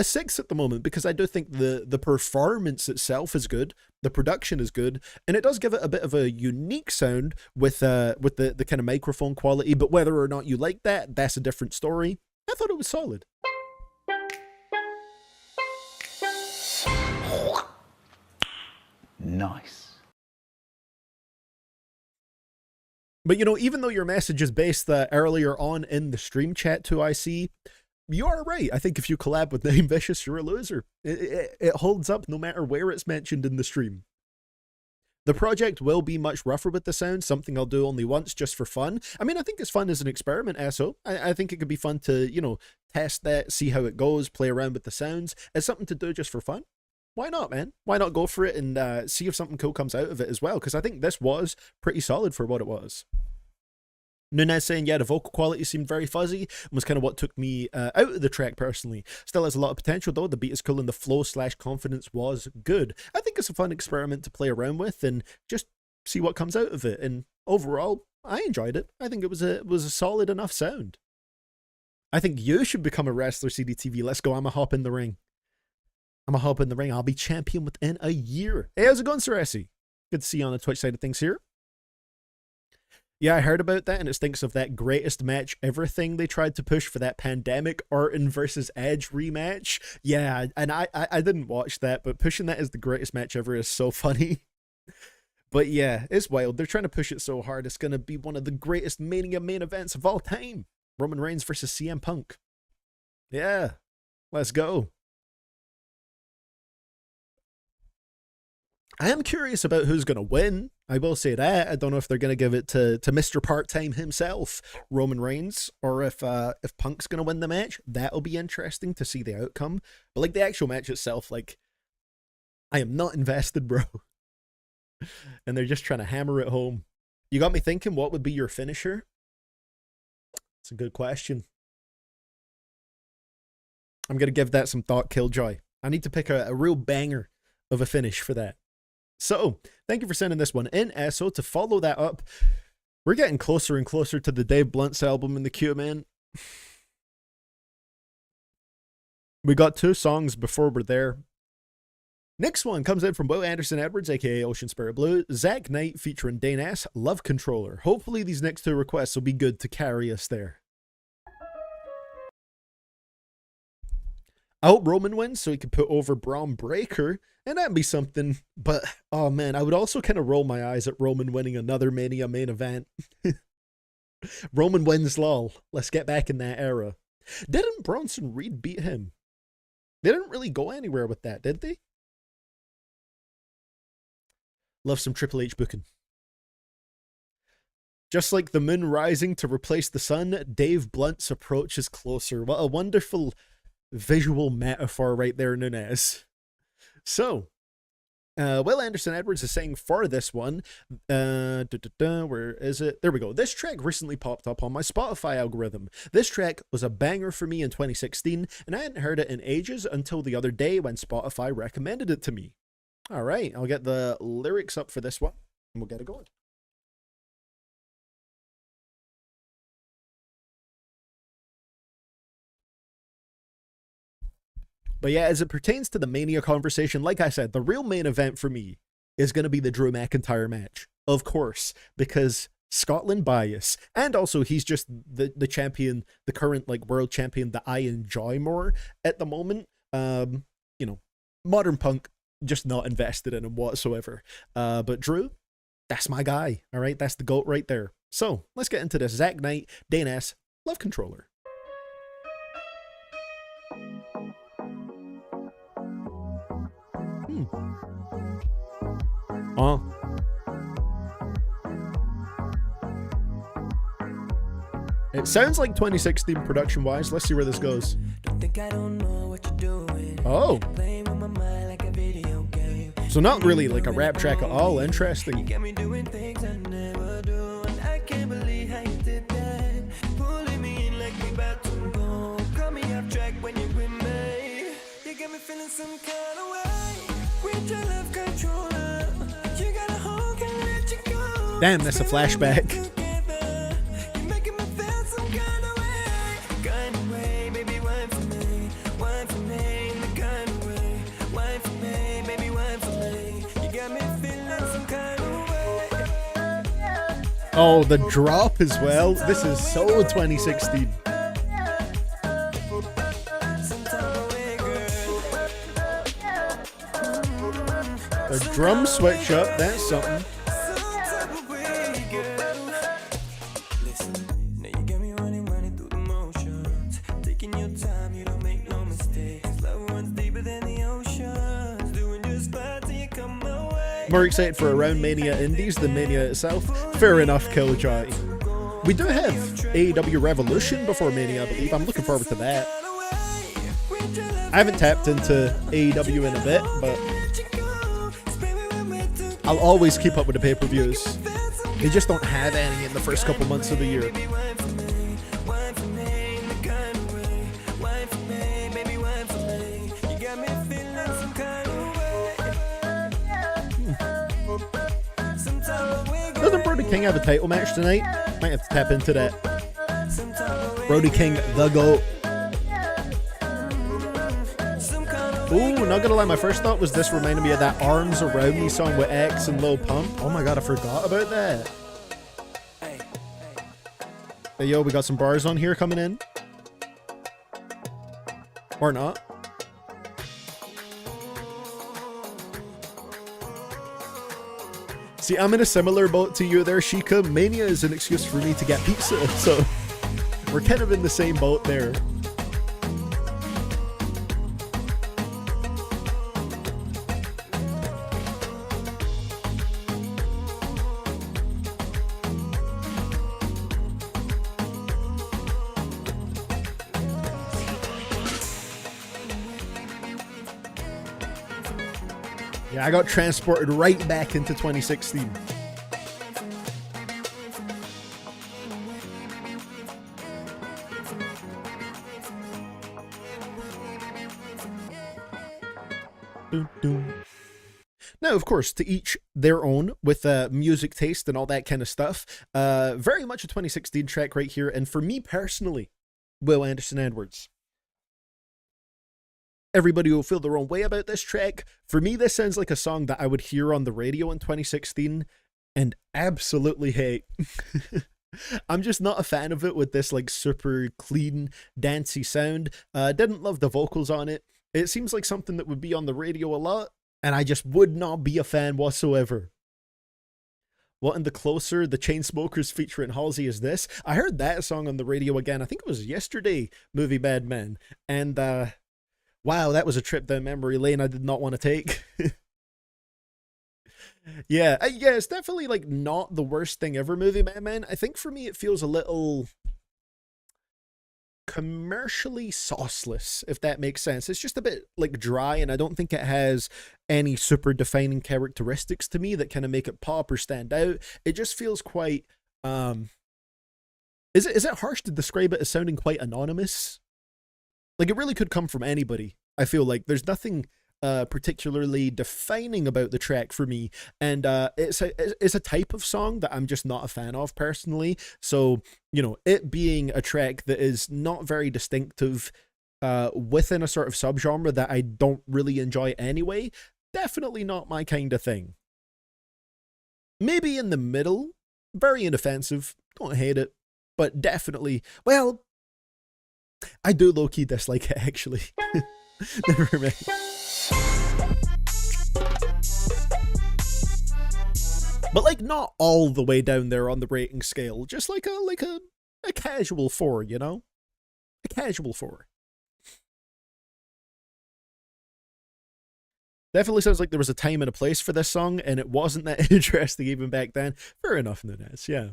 6 at the moment, because I do think the performance itself is good, the production is good, and it does give it a bit of a unique sound with the kind of microphone quality, but whether or not you like that, that's a different story. I thought it was solid. Nice. But you know, even though your message is based earlier on in the stream chat too, I see, you are right. I think if you collab with Name Vicious, you're a loser. It holds up no matter where it's mentioned in the stream. The project will be much rougher with the sound, something I'll do only once just for fun. I mean, I think it's fun as an experiment, SO. I think it could be fun to, you know, test that, see how it goes, play around with the sounds. It's something to do just for fun. Why not, man? Why not go for it and see if something cool comes out of it as well? Because I think this was pretty solid for what it was. Nunez saying, yeah, the vocal quality seemed very fuzzy and was kind of what took me out of the track personally. Still has a lot of potential though. The beat is cool and the flow/confidence was good. I think it's a fun experiment to play around with and just see what comes out of it. And overall, I enjoyed it. I think it was a solid enough sound. I think you should become a wrestler, CDTV. Let's go. I'ma hop in the ring. I'll be champion within a year. Hey, how's it going, Sir Essie? Good to see you on the Twitch side of things here. Yeah, I heard about that, and it stinks of that greatest match ever thing they tried to push for that pandemic Orton versus Edge rematch. Yeah, and I didn't watch that, but pushing that as the greatest match ever is so funny. But yeah, it's wild. They're trying to push it so hard. It's going to be one of the greatest Mania main events of all time. Roman Reigns versus CM Punk. Yeah, let's go. I am curious about who's going to win. I will say that. I don't know if they're going to give it to Mr. Part-Time himself, Roman Reigns, or if Punk's going to win the match. That'll be interesting to see the outcome. But like the actual match itself, like, I am not invested, bro. And they're just trying to hammer it home. You got me thinking, what would be your finisher? It's a good question. I'm going to give that some thought, Killjoy. I need to pick a real banger of a finish for that. So, thank you for sending this one in, Esso. To follow that up, we're getting closer and closer to the Dave Blunt's album in the queue, man. We got 2 songs before we're there. Next one comes in from Will Anderson Edwards, aka Ocean Spirit Blue. Zach Knight featuring Dane S. Love Controller. Hopefully these next 2 requests will be good to carry us there. I hope Roman wins so he can put over Braun Breaker, and that'd be something. But, oh man, I would also kind of roll my eyes at Roman winning another Mania main event. Roman wins, lol. Let's get back in that era. Didn't Bronson Reed beat him? They didn't really go anywhere with that, did they? Love some Triple H booking. Just like the moon rising to replace the sun, Dave Blunt's approach is closer. What a wonderful visual metaphor right there, Nunez. So, Will Anderson Edwards is saying for this one, where is it? There we go. This track recently popped up on my Spotify algorithm. This track was a banger for me in 2016, and I hadn't heard it in ages until the other day when Spotify recommended it to me. All right, I'll get the lyrics up for this one, and we'll get it going. But yeah, as it pertains to the Mania conversation, like I said, the real main event for me is going to be the Drew McIntyre match. Of course, because Scotland bias. And also, he's just the champion, the current like world champion that I enjoy more at the moment. You know, Modern Punk, just not invested in him whatsoever. But Drew, that's my guy. All right, that's the GOAT right there. So let's get into this. Zack Knight, Dane S, Love Controller. Oh. It sounds like 2016 production wise. Let's see where this goes. Oh. So not really like a rap track at all. Interesting. Damn, that's a flashback. Oh, the drop as well. This is so 2016. The drum switch up, that's something. More excited for around Mania Indies than Mania itself. Fair enough, Killjoy. We do have AEW Revolution before Mania, I believe. I'm looking forward to that. I haven't tapped into AEW in a bit, but I'll always keep up with the pay-per-views. They just don't have any in the first couple months of the year. Doesn't Brody King have a title match tonight? Might have to tap into that. Brody King, the GOAT. Ooh, not gonna lie, my first thought was this reminded me of that Arms Around Me song with X and Lil Pump. Oh my god, I forgot about that. Hey yo, we got some bars on here coming in. Or not. See, I'm in a similar boat to you there, Sheikah. Mania is an excuse for me to get pizza, so we're kind of in the same boat there. Yeah, I got transported right back into 2016. Now, of course, to each their own with music taste and all that kind of stuff. Very much a 2016 track right here. And for me personally, Will Anderson Edwards. Everybody will feel their own way about this track. For me, this sounds like a song that I would hear on the radio in 2016 and absolutely hate. I'm just not a fan of it with this like super clean, dancey sound. Didn't love the vocals on it. It seems like something that would be on the radio a lot, and I just would not be a fan whatsoever. What in the Closer, the Chainsmokers featuring Halsey is this? I heard that song on the radio again. I think it was yesterday, Movie Bad Men. And wow, that was a trip down memory lane I did not want to take. Yeah, it's definitely like not the worst thing ever, Movie Bad Men. I think for me it feels a little commercially sauceless, if that makes sense. It's just a bit like dry, and I don't think it has any super defining characteristics to me that kind of make it pop or stand out. It just feels quite is it harsh to describe it as sounding quite anonymous? Like, it really could come from anybody. I feel like there's nothing particularly defining about the track for me, and it's a type of song that I'm just not a fan of personally. So, you know, it being a track that is not very distinctive within a sort of subgenre that I don't really enjoy anyway, definitely not my kind of thing. Maybe in the middle, very inoffensive, don't hate it, but definitely, well, I do low-key dislike it, actually. Never mind. But, like, not all the way down there on the rating scale, just like a casual 4, you know? A casual 4. Definitely sounds like there was a time and a place for this song, and it wasn't that interesting even back then. Fair enough, Nunez, yeah.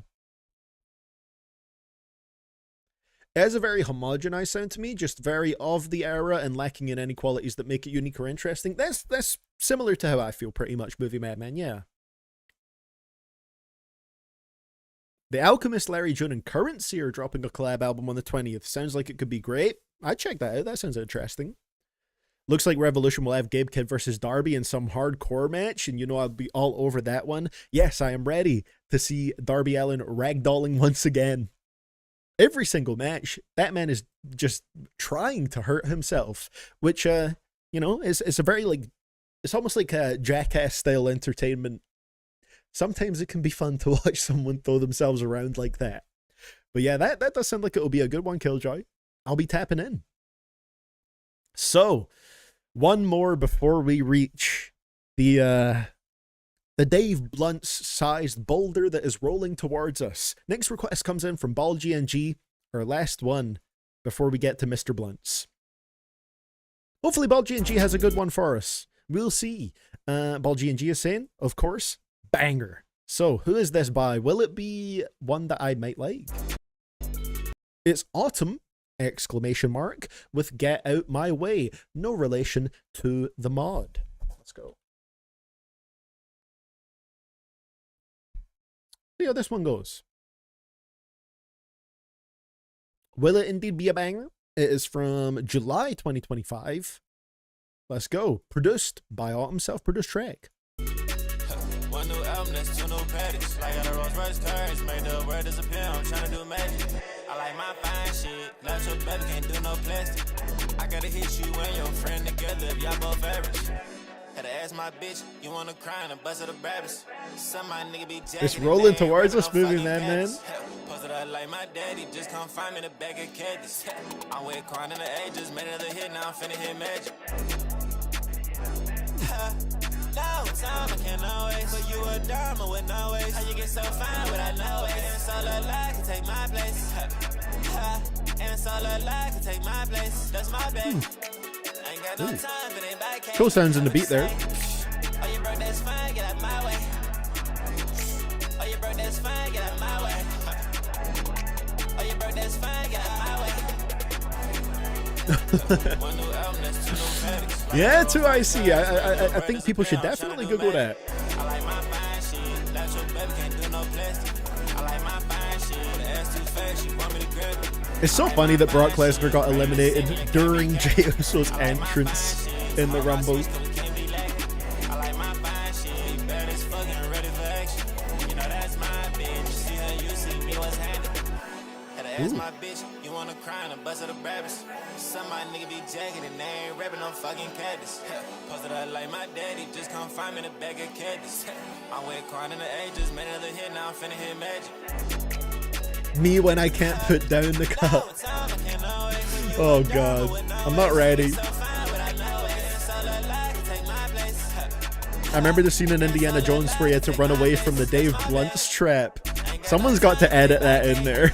It has a very homogenized sound to me, just very of the era and lacking in any qualities that make it unique or interesting. That's similar to how I feel pretty much, Movie Madman, yeah. The Alchemist, Larry June, and Currency are dropping a collab album on the 20th. Sounds like it could be great. I'd check that out. That sounds interesting. Looks like Revolution will have Gabe Kidd versus Darby in some hardcore match, and you know I'll be all over that one. Yes, I am ready to see Darby Allin ragdolling once again. Every single match, that man is just trying to hurt himself, which, you know, is a very, like, it's almost like a Jackass-style entertainment. Sometimes it can be fun to watch someone throw themselves around like that. But yeah, that does sound like it'll be a good one, Killjoy. I'll be tapping in. So, one more before we reach the Dave Blunt's-sized boulder that is rolling towards us. Next request comes in from Ball GNG, our last one before we get to Mr. Blunt's. Hopefully Ball GNG has a good one for us. We'll see. Ball GNG is saying, of course, banger. So, who is this by? Will it be one that I might like? It's Autumn, ! With Get Out My Way. No relation to the mod. Let's go. See how this one goes. Will it indeed be a banger? It is from July 2025. Let's go. Produced by Autumn, self-produced track. One new album, that's two new patties. Like got a Rolls Royce cars, made the world disappear. I'm trying to do magic. I like my fine shit. Love your baby, can't do no plastic. I gotta hit you and your friend together if y'all both average. Had to ask my bitch, you wanna cry and bust of the Barabbas. Some my nigga be jacking. It's rolling towards us, Movie Madman. Posted up like my daddy, just come find me in a bag of caddies. I'm with crying in the ages, made another hit, now I'm finna hit magic. Long time I can't always, but you a dharma with no ways. How you get so fine without no ways? And solo life can take my place. And solo life can take my place. That's my bed. Ain't got no time for that back. Cool sounds in the beat there. Oh, you broke, that's fine, get out my way. Oh, you broke, that's fine, get out my way. Oh, you broke, that's fine, get out my way. Yeah, 2IC. I think people should definitely Google that. It's so funny that Brock Lesnar got eliminated during Jey Uso's entrance in the Rumble. My bitch, you wanna cry and bust of the Barabbas. Some my nigga be jacking and they ain't rapping no fucking caddies. Posted up like my daddy, just come find me in a bag of caddies. I'm with crying in the ages, made another hit, now I'm finna hit magic. Me when I can't put down the cup. Oh god, I'm not ready. I remember the scene in Indiana Jones where he had to run away from the Dave Blunt's trap. Someone's got to edit that in there.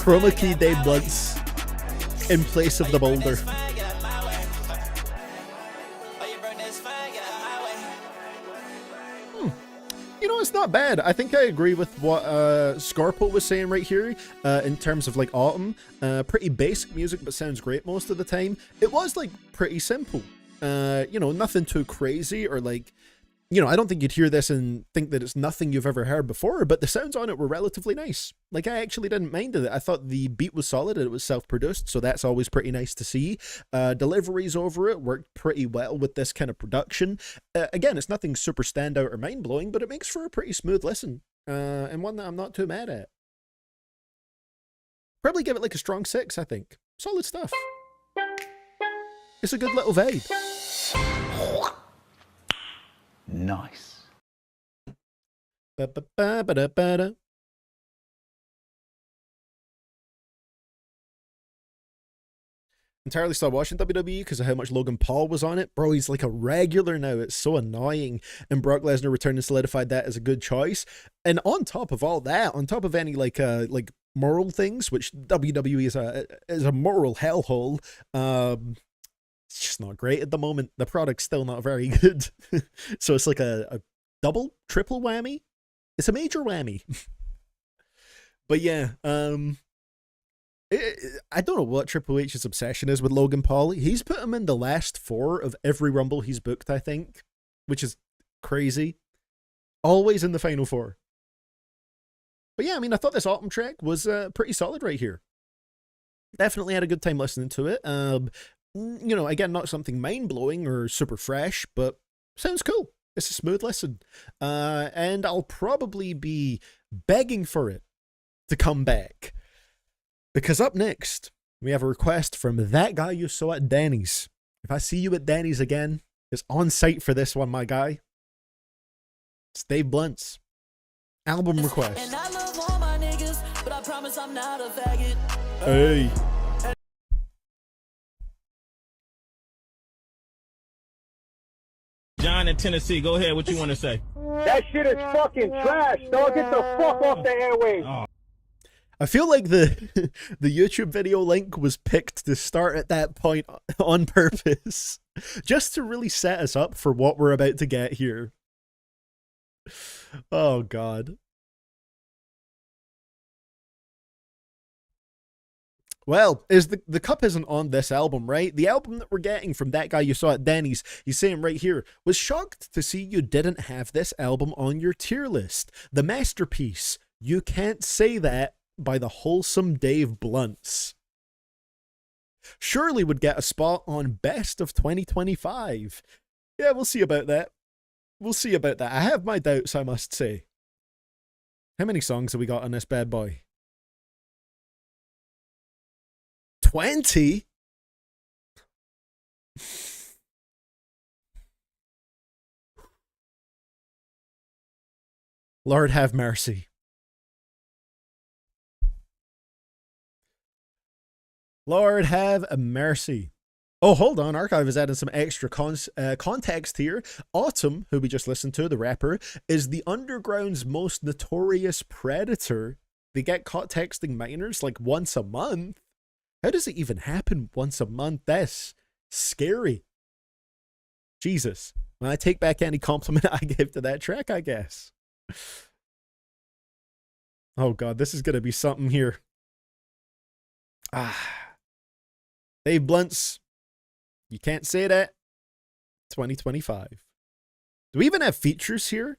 Chroma key Dave Blunt's in place of the boulder. You know, it's not bad. I think I agree with what Scorpo was saying right here in terms of like Autumn. Pretty basic music, but sounds great most of the time. It was like pretty simple. You know, nothing too crazy or like, you know, I don't think you'd hear this and think that it's nothing you've ever heard before, but the sounds on it were relatively nice. Like, I actually didn't mind it. I thought the beat was solid and it was self-produced, so that's always pretty nice to see. Deliveries over it worked pretty well with this kind of production. Again, it's nothing super standout or mind-blowing, but it makes for a pretty smooth listen, and one that I'm not too mad at. Probably give it like a strong 6, I think. Solid stuff. It's a good little vibe. Nice. Ba-ba-ba-ba-da-ba-da. Entirely stopped watching WWE because of how much Logan Paul was on it. Bro, he's like a regular now. It's so annoying. And Brock Lesnar returned and solidified that as a good choice. And on top of all that, on top of any like moral things, which WWE is a moral hellhole, it's just not great at the moment. The product's still not very good. So it's like a double, triple whammy. It's a major whammy. But yeah, I don't know what Triple H's obsession is with Logan Paul. He's put him in the last 4 of every Rumble he's booked, I think, which is crazy. Always in the final 4. But yeah, I mean, I thought this Autumn track was pretty solid right here. Definitely had a good time listening to it. You know, again, not something mind-blowing or super fresh, but sounds cool. It's a smooth listen. And I'll probably be begging for it to come back. Because up next, we have a request from that guy you saw at Danny's. If I see you at Danny's again, it's on site for this one, my guy. It's Dave Blunt's album request. And I love all my niggas, but I promise I'm not a faggot. Hey. John in Tennessee, go ahead. What you want to say? That shit is fucking trash, dog. Get the fuck off the airwaves. Oh. I feel like the YouTube video link was picked to start at that point on purpose, just to really set us up for what we're about to get here. Oh, God. Well, the cup isn't on this album, right? The album that we're getting from that guy you saw at Denny's, he's saying right here, was shocked to see you didn't have this album on your tier list. The masterpiece. You can't say that by the wholesome Dave Blunts. Surely would get a spot on Best of 2025. Yeah, we'll see about that. We'll see about that. I have my doubts, I must say. How many songs have we got on this bad boy? 20? Lord have mercy. Lord have mercy. Oh, hold on. Archive is adding some extra context here. Autumn, who we just listened to, the rapper, is the underground's most notorious predator. They get caught texting minors like once a month. How does it even happen once a month? That's scary. Jesus. Well, I take back any compliment I gave to that track, I guess. Oh, God. This is going to be something here. Dave Blunts. You can't say that. 2025. Do we even have features here?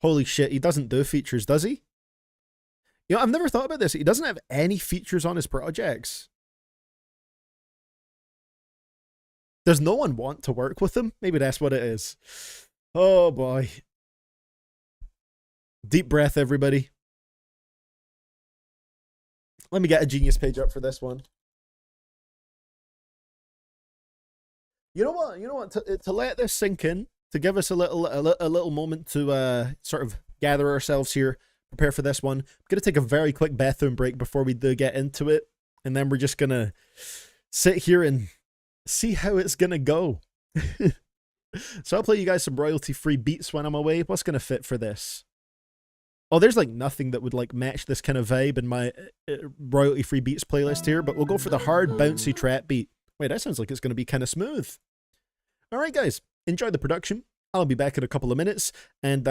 Holy shit, he doesn't do features, does he? You know, I've never thought about this. He doesn't have any features on his projects. Does no one want to work with him? Maybe that's what it is. Oh boy. Deep breath, everybody. Let me get a Genius page up for this one. You know what? To let this sink in, to give us a little moment to sort of gather ourselves here, prepare for this one. I'm gonna take a very quick bathroom break before we do get into it, and then we're just gonna sit here and see how it's gonna go. So I'll play you guys some royalty-free beats when I'm away. What's gonna fit for this? Oh, there's like nothing that would like match this kind of vibe in my royalty-free beats playlist here, but we'll go for the hard, bouncy trap beat. Wait, that sounds like it's going to be kind of smooth. All right, guys, enjoy the production. I'll be back in a couple of minutes, and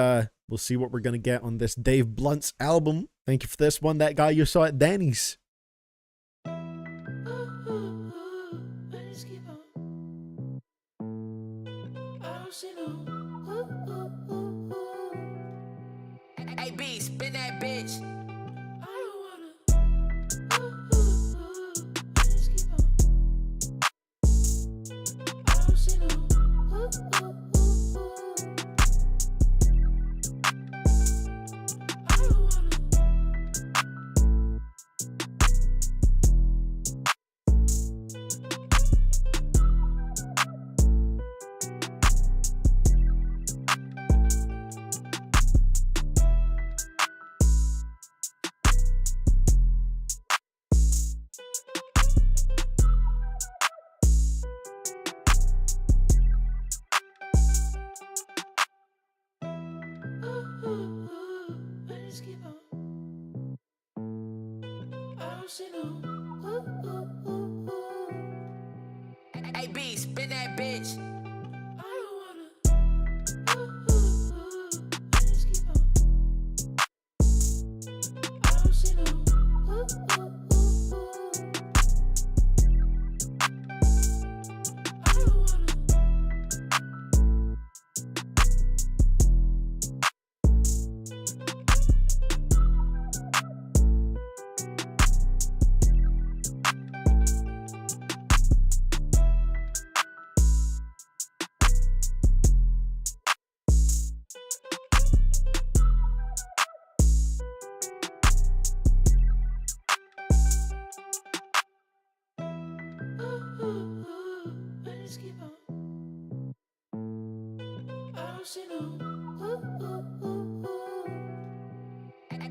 We'll see what we're going to get on this Dave Blunt's album. Thank you for this one. That guy you saw at Danny's. Hey, B, spin that bitch. Hey, B, spin that bitch.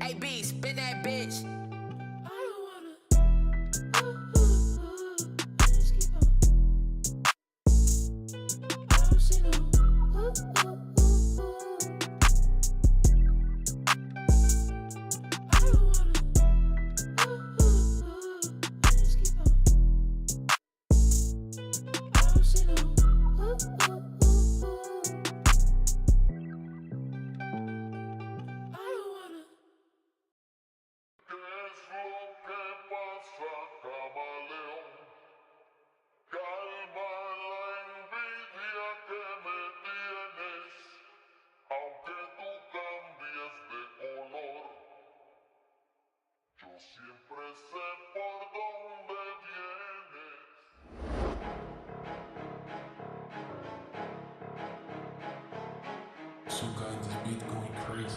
Hey, B, spin that bitch. Some guy in this beat going crazy.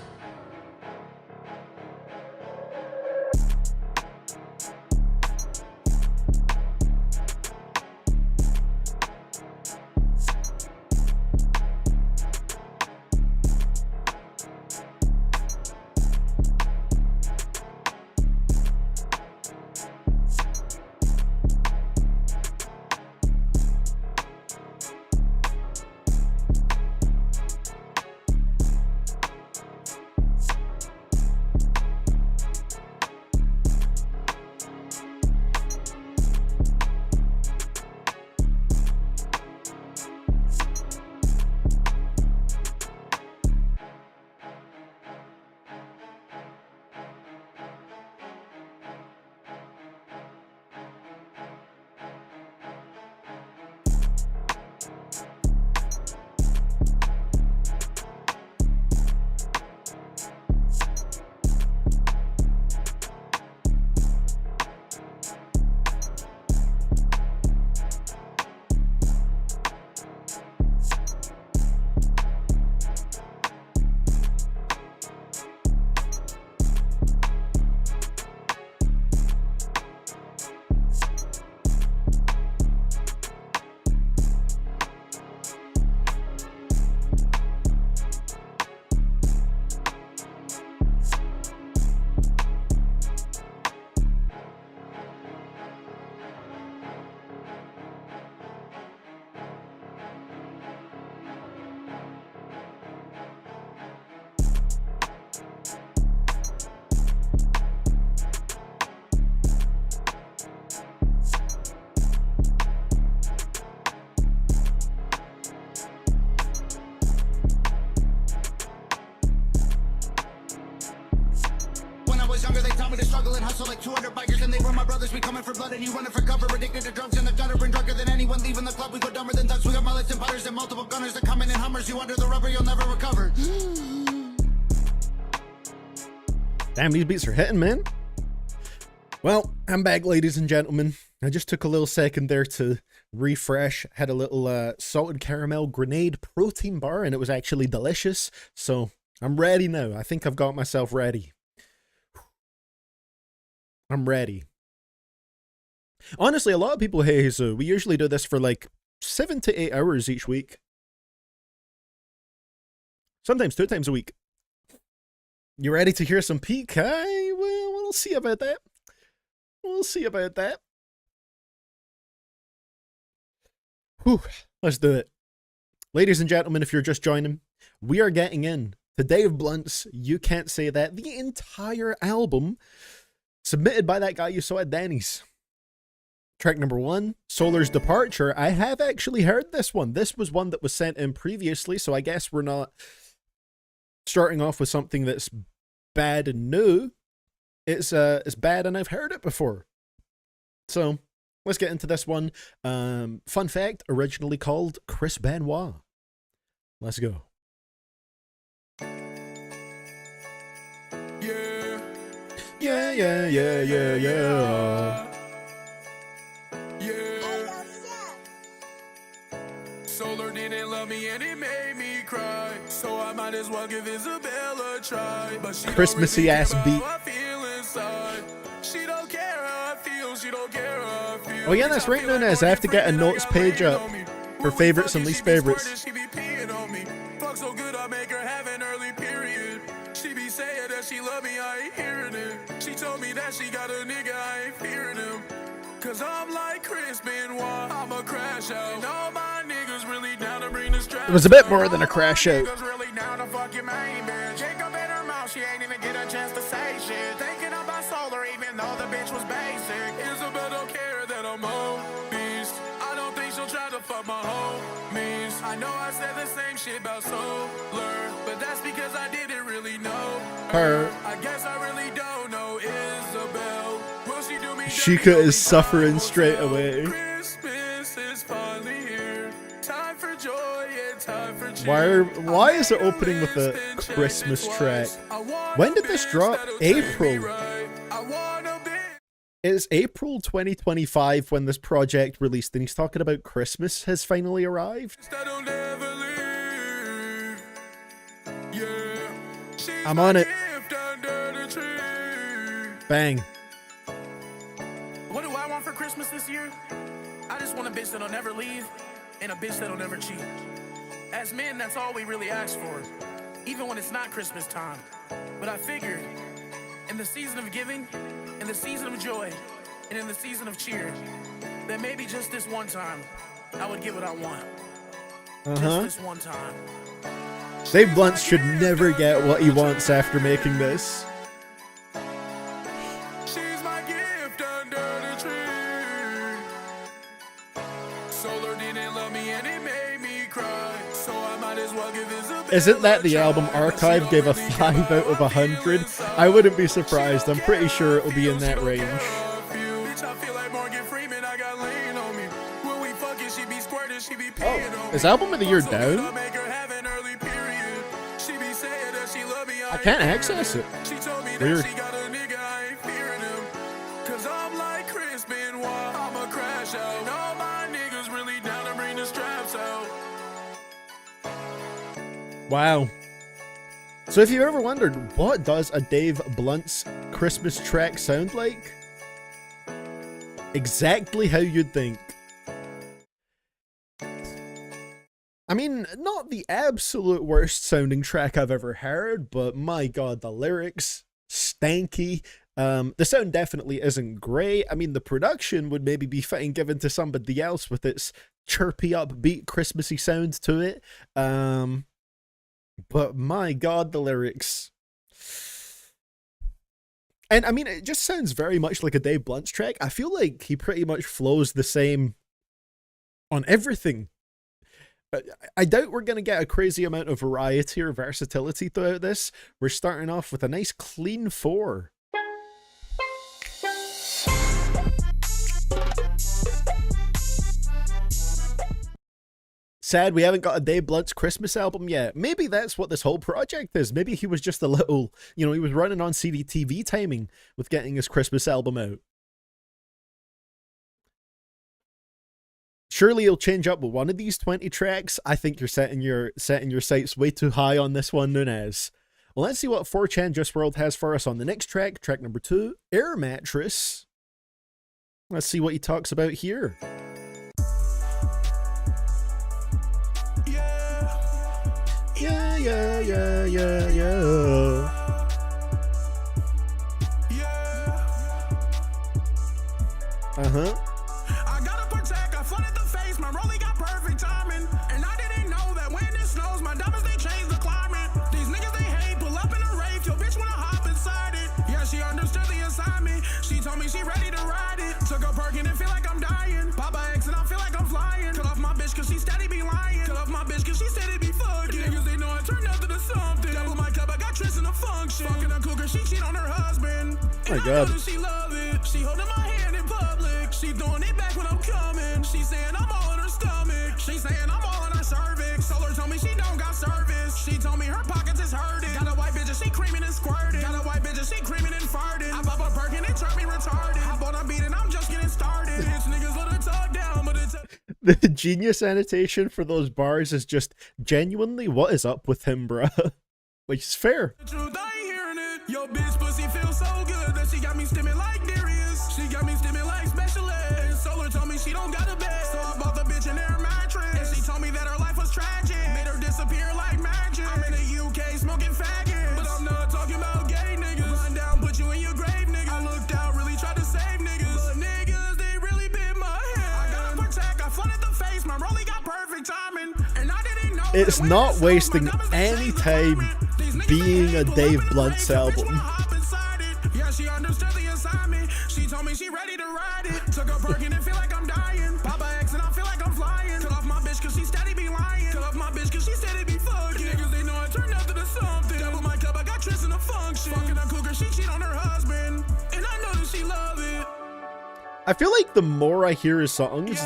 was younger, they taught me to struggle and hustle like 200 bikers, and they were my brothers. We coming for blood and you running for cover. Addicted to drugs in the gutter and drunker than anyone leaving the club. We go dumber than ducks. We got mullets and putters and multiple gunners that coming in Hummers. You under the rubber, you'll never recover. Damn, these beats are hitting, man. Well, I'm back, ladies and gentlemen. I just took a little second there to refresh. Had a little salted caramel grenade protein bar, and it was actually delicious. So I'm ready now. I think I've got myself ready. I'm ready. Honestly, a lot of people hey, so we usually do this for like 7 to 8 hours each week. Sometimes 2 times a week. You ready to hear some peak? We'll see about that. We'll see about that. Whew, let's do it. Ladies and gentlemen, if you're just joining, we are getting in to Dave Blunt's You Can't Say That, the entire album, submitted by that guy you saw at Danny's. Track number 1, Solar's Departure. I have actually heard this one. This was one that was sent in previously, so I guess we're not starting off with something that's bad and new. It's bad and I've heard it before. So let's get into this one. Fun fact, originally called Chris Benoit. Let's go. Yeah, yeah, yeah, yeah, yeah. Solar didn't love me and it made me cry, so I might as well give Isabella a try. But she Christmassy ass beat. She don't care how I feel, she don't care how I feel. Oh yeah, that's right, Nunez. I have to get a notes page up for favorites and least favorites. She be peeing on me. Fuck so good I make her have an early period. She be saying that she love me, I ain't hearing it. She told me that she got a nigga, I ain't fearing him. Cause I'm like Chris Benoit, I'ma crash out. And all my niggas really down to bring this trap. It was a bit more than a crash out. Really down to fuck your main bitch. Jacob in her mouth, she ain't even get a chance to say shit. Thinking about Solar even though the bitch was basic. Isabel don't care that I'm obese. I don't think she'll try to fuck my homies. I know I said the same shit about Solar, but that's because I didn't really know her. I guess I really don't know Isabel. Will she do me? Sheikah is suffering straight away. Christmas is finally here. Time for joy and time for cheer. Why is it opening with a Christmas track? When did this drop? April. It's April 2025 when this project released, and he's talking about Christmas has finally arrived. I'm on it. Bang. What do I want for Christmas this year? I just want a bitch that'll never leave and a bitch that'll never cheat. As men, that's all we really ask for, even when it's not Christmas time. But I figured, in the season of giving, in the season of joy, and in the season of cheer, that maybe just this one time, I would get what I want. Just this one time. Dave Blunt should never get what he wants after making this. She's my gift under the tree. Solar didn't love me and it made me cry, so I might as well give Isabel. Isn't that the album Archive gave a 5 out of 100? I wouldn't be surprised. I'm pretty sure it'll be in that range. Oh, is Album of the Year down? I can't access it. Weird. Cause I'm like Chris Benoit, I'ma crash out. And all my niggas really down to bring the straps out. Wow. So if you've ever wondered, what does a Dave Blunt's Christmas track sound like? Exactly how you'd think. I mean, not the absolute worst sounding track I've ever heard, but my god, the lyrics, stanky. The sound definitely isn't great. I mean, the production would maybe be fitting given to somebody else with its chirpy, upbeat, Christmassy sound to it. But my god, the lyrics. And I mean, it just sounds very much like a Dave Blunt's track. I feel like he pretty much flows the same on everything. I doubt we're going to get a crazy amount of variety or versatility throughout this. We're starting off with a nice clean 4. sad we haven't got a Dave Blunt's Christmas album yet. Maybe that's what this whole project is. Maybe he was just a little, you know, he was running on CDTV timing with getting his Christmas album out. Surely he'll change up with one of these 20 tracks. I think you're setting your sights way too high on this one, Nunez. Well, let's see what 4chan Just World has for us on the next track, track number 2, Air Mattress. Let's see what he talks about here. Yeah, yeah, yeah, yeah, yeah. Uh-huh. I gotta protect, I flooded the face, my rollie got perfect timing. And I didn't know that when it snows, my diamonds, they change the climate. These niggas, they hate, pull up in a Wraith, your bitch wanna hop inside it. Yeah, she understood the assignment, she told me she ready to ride it. Took a perk and it feel like I'm dying. Papa X and I feel like I'm flying. Cut off my bitch cause she steady be lying. Cut off my bitch cause she steady be fucking. Niggas, they know I turned out to the something. Double my cup, I got Tris in a function. Fucking a cougar, she cheat on her husband. Oh my God. She love it, she holding my hand in public. She throwing it back when I'm coming. She saying I'm all in her stomach. She saying I'm all in her cervix. Solar told me she don't got service. She told me her pockets is hurting. Got a white bitch and she creaming and squirting. Got a white bitch and she creaming and farting. I pop a perk and it turned me retarded. I bought a beat and I'm just getting started. Bitch niggas let her talk down, but it's The genius annotation for those bars is just genuinely what is up with him, bruh. Which is fair. the truth. I ain't hearing it. Yo, bitch pussy feels so good that she got me stimming like Darius. She got me stimming like Special Ed. Solar told me she don't got a bed, so I bought the bitch an air mattress. And she told me that her life was tragic, made her disappear like magic. I'm in the UK smoking faggots, but I'm not talking about gay niggas. Run down, put you in your grave, nigga. I looked out, really tried to save niggas, but niggas, they really bit my head. I gotta protect, I flooded the face, my rollie got perfect timing, and I didn't know. It's not wasting any time being a Dave Blunt's album. Yeah, she understood the assignment. She told me she ready to ride it. Took a perk and it feel like I'm dying. Papa X and I feel like I'm flying. Cut off my bitch cause she steady be lying. Cut off my bitch cause she steady be fucking. Niggas, they know I turned out to the something. Double my cup, I got Tris in a function. Fucking a cougar, she cheat on her husband. And I know that she love it. I feel like the more I hear his songs,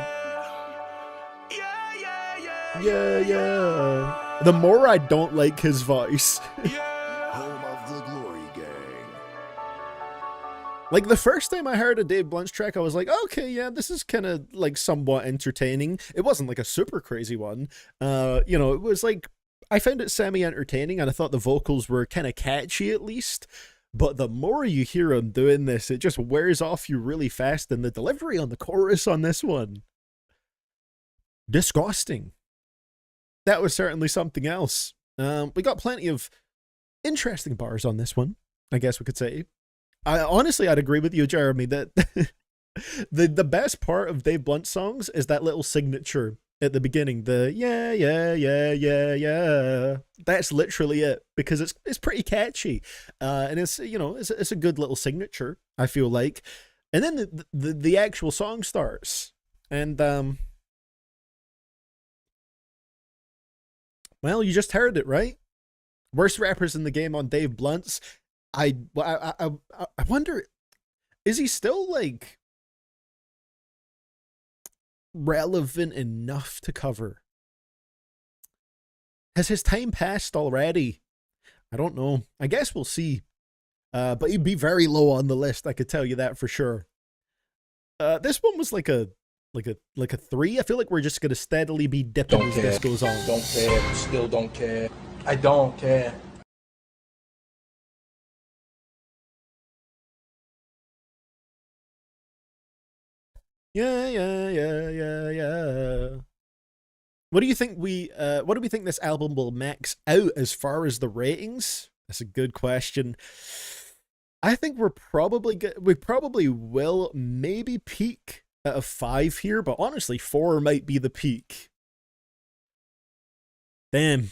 yeah, the more I don't like his voice. Home of the Glory Gang. Like, the first time I heard a Dave Blunt's track, I was like, okay, yeah, this is kind of, like, somewhat entertaining. It wasn't, like, a super crazy one. You know, it was, like, I found it semi-entertaining, and I thought the vocals were kind of catchy, at least. But the more you hear him doing this, it just wears off you really fast, and the delivery on the chorus on this one, disgusting. That was certainly something else. We got plenty of interesting bars on this one, I guess we could say. Honestly, I'd agree with you, Jeremy, that the best part of Dave Blunt songs is that little signature at the beginning, the yeah, yeah, yeah, yeah, yeah. That's literally it, because it's pretty catchy, and it's, you know, it's a good little signature, I feel like. And then the actual song starts, and well, you just heard it, right? Worst rappers in the game on Dave Blunt's. I wonder, is he still, like, relevant enough to cover? Has his time passed already? I don't know. I guess we'll see. But he'd be very low on the list, I could tell you that for sure. This one was like a 3. I feel like we're just gonna steadily be dipping as this goes on. Don't care. Still don't care. I don't care. Yeah, yeah, yeah, yeah, yeah. What do you think what do we think this album will max out as far as the ratings? That's a good question. I think we probably will maybe peak at a 5 here, but honestly, 4 might be the peak. Damn.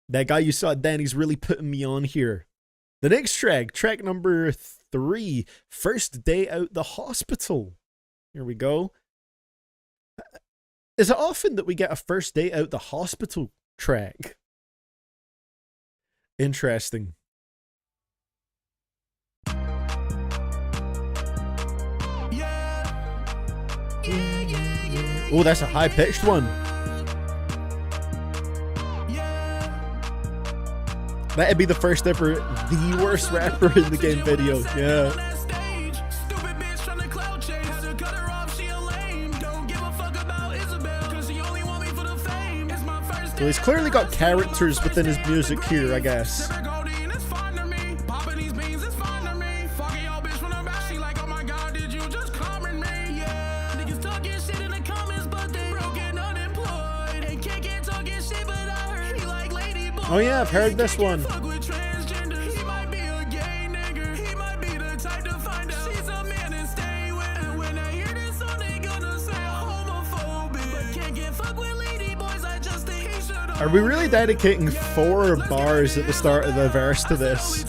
That guy you saw, Danny's really putting me on here. The next track number 3, First Day Out the Hospital. Here we go. Is it often that we get a First Day Out the Hospital track? Interesting. Oh, that's a high-pitched one. That'd be the first ever the worst rapper in the game video. Yeah. So he's clearly got characters within his music here, I guess. Oh yeah, I've heard this one. Are we really dedicating 4 bars at the start of the verse to this?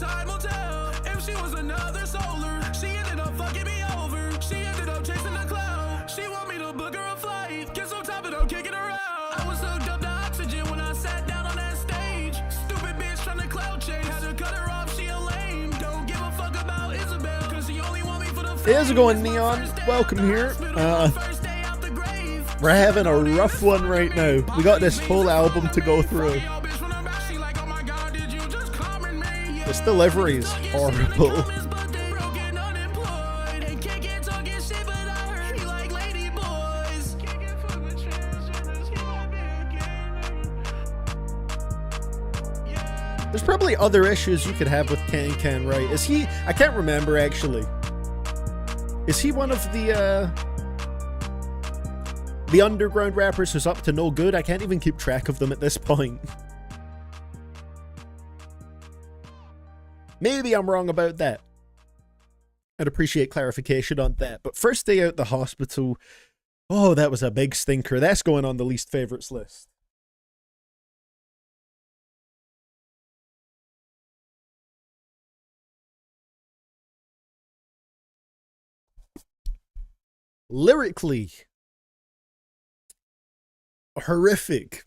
How's it going, Neon? Welcome here. We're having a rough one right now. We got this whole album to go through. This delivery is horrible. There's probably other issues you could have with Can, right? Is he... I can't remember, actually. Is he one of the underground rappers who's up to no good? I can't even keep track of them at this point. Maybe I'm wrong about that. I'd appreciate clarification on that. But first day out the hospital, oh, that was a big stinker. That's going on the least favorites list. Lyrically, horrific.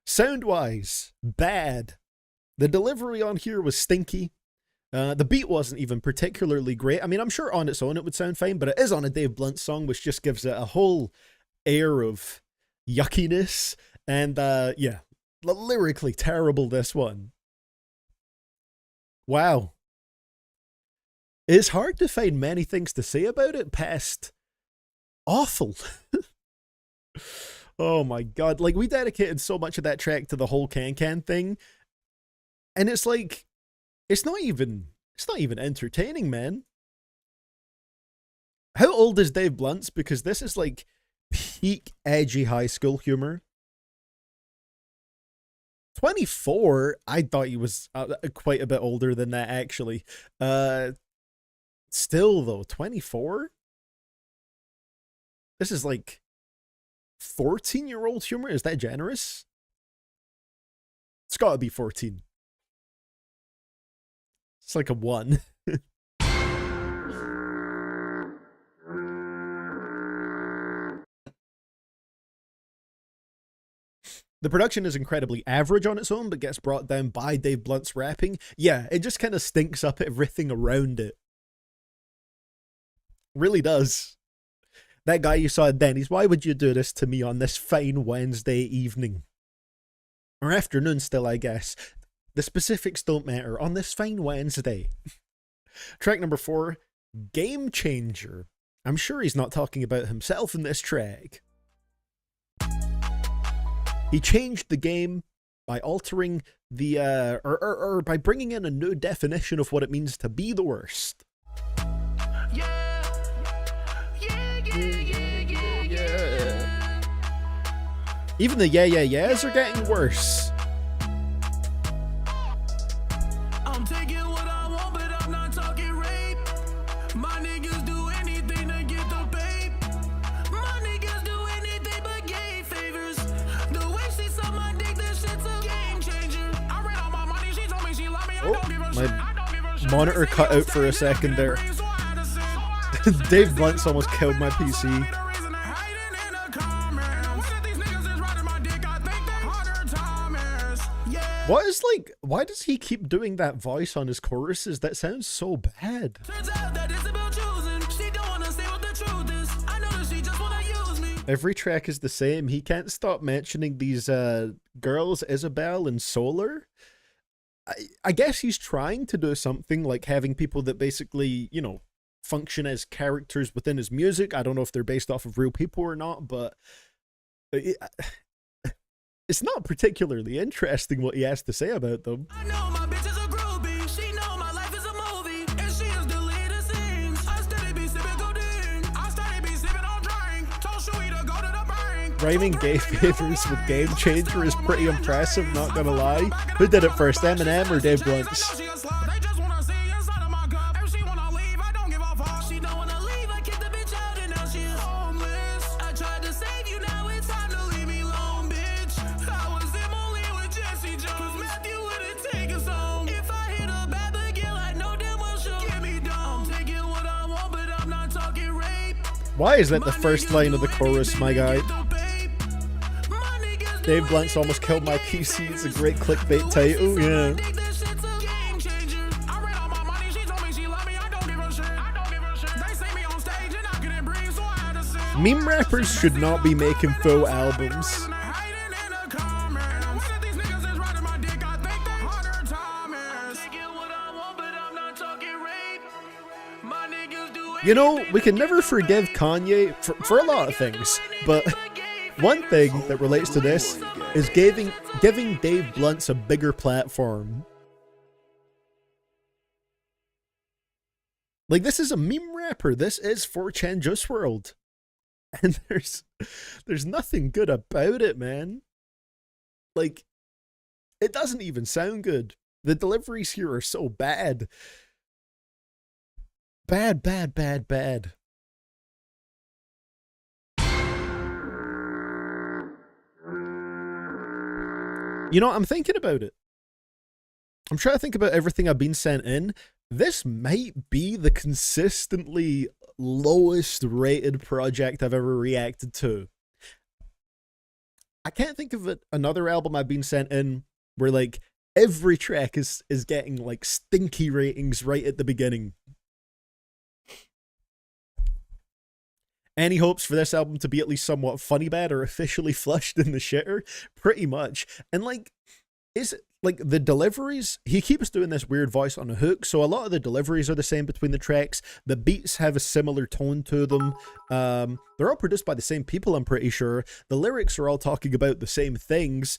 Sound-wise, bad. The delivery on here was stinky. The beat wasn't even particularly great. I mean, I'm sure on its own it would sound fine, but it is on a Dave Blunt song, which just gives it a whole air of yuckiness. And, yeah, lyrically terrible, this one. Wow. It's hard to find many things to say about it past awful. Oh my god, like, we dedicated so much of that track to the whole Can thing, and it's like, it's not even entertaining, man. How old is Dave Blunt's? Because this is like peak edgy high school humor. 24? I thought he was quite a bit older than that, actually. Still though, 24? This is like 14-year-old humor? Is that generous? It's gotta be 14. It's like a 1. The production is incredibly average on its own, but gets brought down by Dave Blunt's rapping. Yeah, it just kind of stinks up everything around it. Really does. That guy you saw at Denny's, why would you do this to me on this fine Wednesday evening? Or afternoon still, I guess. The specifics don't matter. On this fine Wednesday. Track number 4, Game Changer. I'm sure he's not talking about himself in this track. He changed the game by altering the, or by bringing in a new definition of what it means to be the worst. Even the yeahs are getting worse. I'm taking what I want, but I'm not talking rape. My niggas do anything to get the babe. My niggas do anything but gay favors. The way she saw my dick, that shit's a game changer. I ran all my money, she told me she love me. I don't give a shit. My monitor cut out for a second there. Dave Blunt's almost killed my PC. What is like, why does he keep doing that voice on his choruses? That sounds so bad. Every track is the same. He can't stop mentioning these girls, Isabel and Solar. I guess he's trying to do something like having people that basically, you know, function as characters within his music. I don't know if they're based off of real people or not, but it's not particularly interesting what he has to say about them. I know my bitch is a groupie. She know my life is a movie. And she is deleting scenes. I steady be sipping codeine. I steady be sipping on drink. Told Shuey to go to the bank. Rhyming gay favors with Game Changer is pretty impressive, not gonna lie. Who did it first, Eminem or Dave Blunts? They just wanna see inside of my cup. If she wanna leave, I don't give a fuck. She don't wanna leave, I kick the bitch out and now she is homeless. I tried to save you, now it's time to leave me alone, bitch. I was in Molly with Jesse Jones. Cause Matthew wouldn't take us home. If I hit a bad girl, I know damn well she'll get me down. I'm taking what I want, but I'm not talking rape. Why is that the first line of the chorus, my guy? Dave Blunts almost killed my PC. It's a great clickbait title, yeah. Meme rappers should not be making full albums. You know, we can never forgive Kanye for a lot of things, but one thing that relates to this is giving Dave Blunts a bigger platform. Like, this is a meme rapper. This is 4chan Juice WRLD. And there's nothing good about it, man. Like, it doesn't even sound good. The deliveries here are so bad. Bad, bad, bad, bad. You know, I'm thinking about it. I'm trying to think about everything I've been sent in. This might be the consistently lowest rated project I've ever reacted to. I can't think of another album I've been sent in where like every track is getting like stinky ratings right at the beginning. Any hopes for this album to be at least somewhat funny bad or officially flushed in the shitter? Pretty much. And like, is it like the deliveries? He keeps doing this weird voice on a hook, so a lot of the deliveries are the same between the tracks. The beats have a similar tone to them. They're all produced by the same people, I'm pretty sure. The lyrics are all talking about the same things.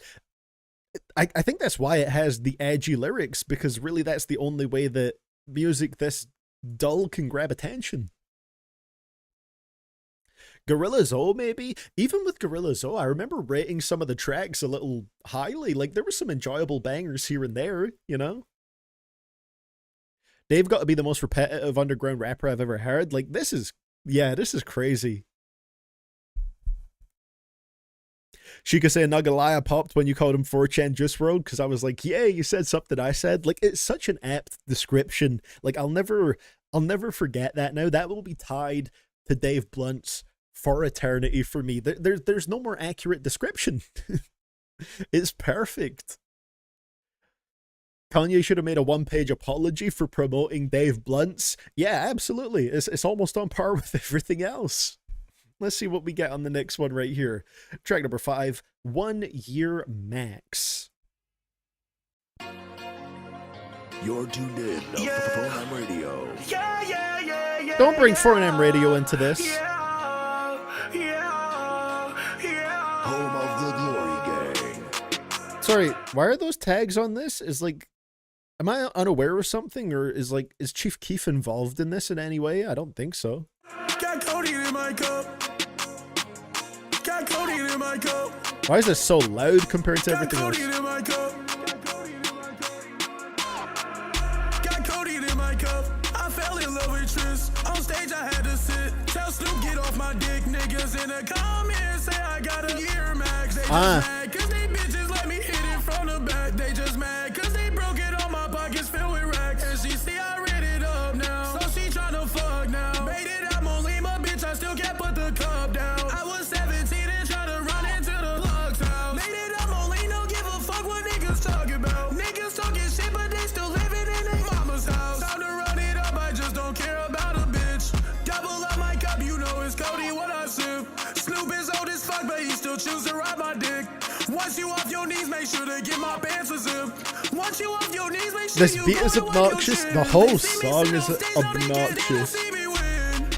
I think that's why it has the edgy lyrics, because really that's the only way that music this dull can grab attention. Gorilla Zoe, maybe? Even with Gorilla Zoe, I remember rating some of the tracks a little highly. Like, there were some enjoyable bangers here and there, you know? They've got to be the most repetitive underground rapper I've ever heard. Like, this is crazy. Sheikah saying, not gonna lie, I popped when you called him 4chan Juice WRLD, because I was like, yeah, you said something I said. Like, it's such an apt description. Like, I'll never forget that now. That will be tied to Dave Blunts for eternity for me. There's no more accurate description. It's perfect. Kanye should have made a one-page apology for promoting Dave Blunts. Yeah, absolutely. It's almost on par with everything else. Let's see what we get on the next one right here. Track number 5, 1 Year Max. You're tuned in to 4M Radio. Don't bring 4M Radio into this. Home of the Glory Gang. Sorry, why are those tags on this? Is like, am I unaware of something, or is Chief Keef involved in this in any way? I don't think so. Got codeine in my cup. Got codeine in my cup. Why is this so loud compared to everything else? Got codeine in my cup. I fell in love with Tris. On stage I had to sit. Tell Snoop get off my dick. Niggas in the comments say I got a year max. They just mad cause they bitches let me hit it from the back. They just mad cause they broke it on my pockets filled with racks. And she see I read it up now. So she tryna fuck now. Made it out Molima, bitch, I still can't put the cup down. I was 17 and tryna run into the plug's house. Made it out Molina, don't give a fuck what niggas talking about. Niggas talking shit, but they still living in their mama's house. Time to run it up, I just don't care about a bitch. Double up my cup, you know it's Cody what I sip. Snoop is old as fuck, but he still choose to ride my dick. Once you off your knees, make sure to get my pants a zip. Once you off your knees, make sure This you beat is go to work obnoxious. your The shit. whole They see me song sit is on stage, so they get there to obnoxious. see me win.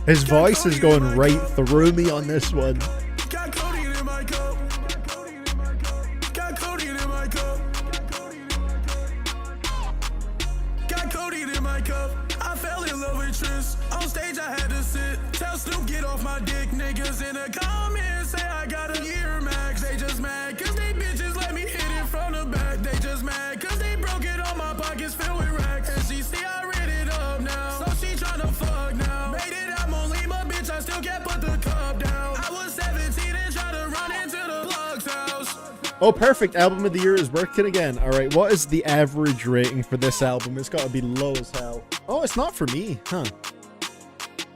His voice is going right through me on this one. Got codeine in my cup. Got codeine in my cup. Got codeine in my cup. I fell in love with Tris. On stage I had to sit. Tell Snoop get off my dick. Niggas in the comments say I got a year max. They just mad cause they bitches let me hit it from the back. They just mad cause they broke it on my pockets filled with racks. And she see I rid it up now. So she tryna fuck now. Made it out Molima, bitch, I still can't put the cup down. I was 17 and tried to run into the plug's house. Oh, perfect. Album of the year is working again. All right, what is the average rating for this album? It's got to be low as hell. Oh, it's not for me, huh?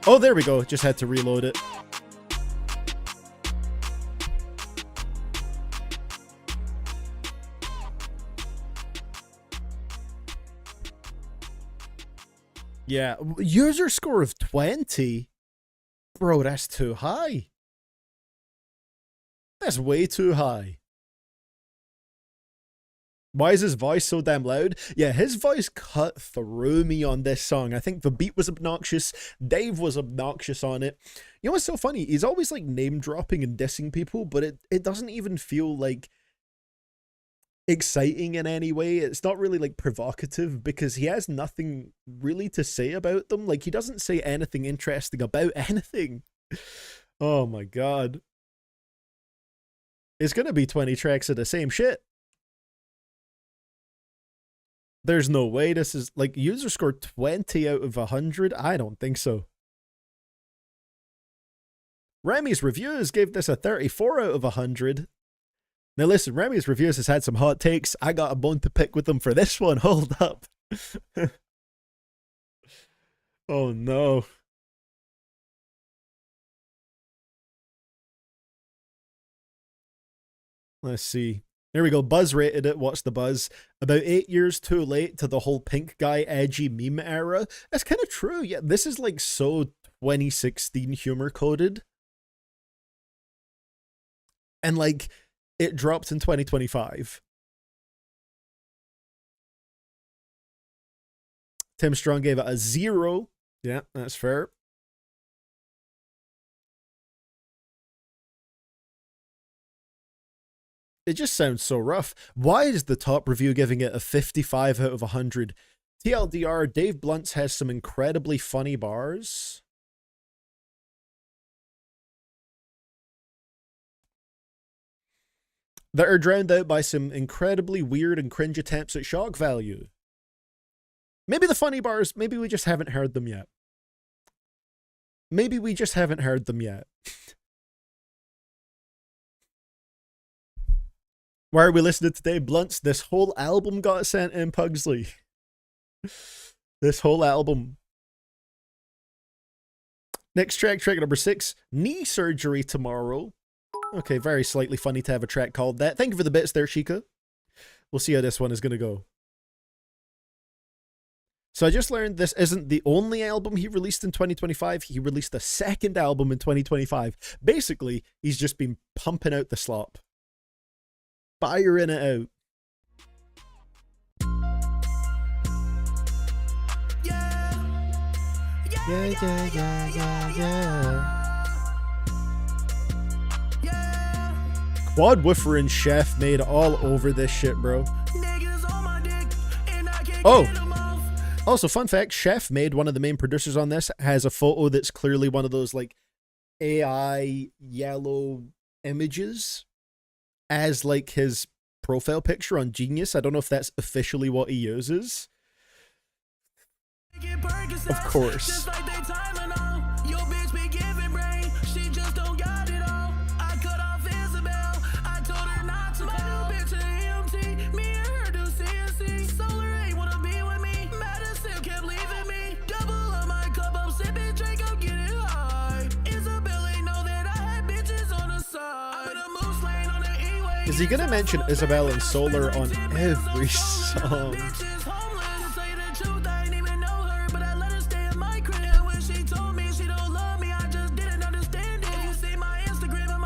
Oh, there we go. Just had to reload it. Yeah, user score of 20? Bro, that's too high. That's way too high. Why is his voice so damn loud? Yeah, his voice cut through me on this song. I think the beat was obnoxious. Dave was obnoxious on it. You know what's so funny? He's always like name dropping and dissing people, but it doesn't even feel like exciting in any way. It's not really like provocative because he has nothing really to say about them. Like he doesn't say anything interesting about anything. Oh my god. It's gonna be 20 tracks of the same shit. There's no way this is like user score 20 out of 100. I don't think so. Remy's Reviews gave this a 34 out of 100. Now listen, Remy's Reviews has had some hot takes. I got a bone to pick with them for this one. Hold up. Oh no. Let's see. There we go. Buzz rated it. What's the buzz? About 8 years too late to the whole pink guy edgy meme era. That's kind of true. Yeah, this is like so 2016 humor coded. And like it dropped in 2025. Tim Strong gave it a 0. Yeah, that's fair. It just sounds so rough. Why is the top review giving it a 55 out of 100? TLDR, Dave Blunt's has some incredibly funny bars. That are drowned out by some incredibly weird and cringe attempts at shock value. Maybe the funny bars, maybe we just haven't heard them yet. Maybe we just haven't heard them yet. Why are we listening today? Blunt's this whole album got sent in, Pugsley. This whole album. Next track, track number 6. Knee surgery tomorrow. Okay, very slightly funny to have a track called that. Thank you for the bits there, Sheikah. We'll see how this one is going to go. So I just learned this isn't the only album he released in 2025. He released a second album in 2025. Basically, he's just been pumping out the slop. Firing it out. Quad Woofer and Chef made all over this shit, bro. Oh, also fun fact, Chef made one of the main producers on this, has a photo that's clearly one of those like AI yellow images as like his profile picture on Genius. I don't know if that's officially what he uses. Of course. Is he gonna mention Isabel and Solar on every song?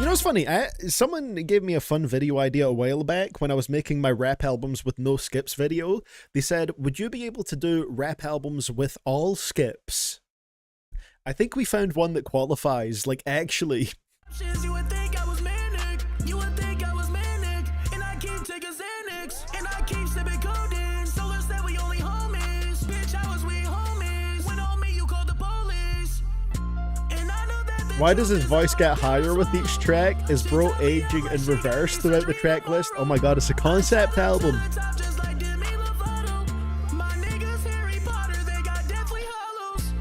You know what's funny? Someone gave me a fun video idea a while back when I was making my rap albums with no skips video. They said, would you be able to do rap albums with all skips? I think we found one that qualifies, like, actually. You would think I was manic. You would think I was manic. And I keep taking Xanax. And I keep sipping codeine. Solar said we only homies. Bitch, I was we homies. When on me, you called the police. And I know that Why does his voice get higher with each track? Is bro aging in reverse throughout the track list? Oh my god, it's a concept album. just like Demi Lovato. My niggas Harry Potter, they got deathly hollows.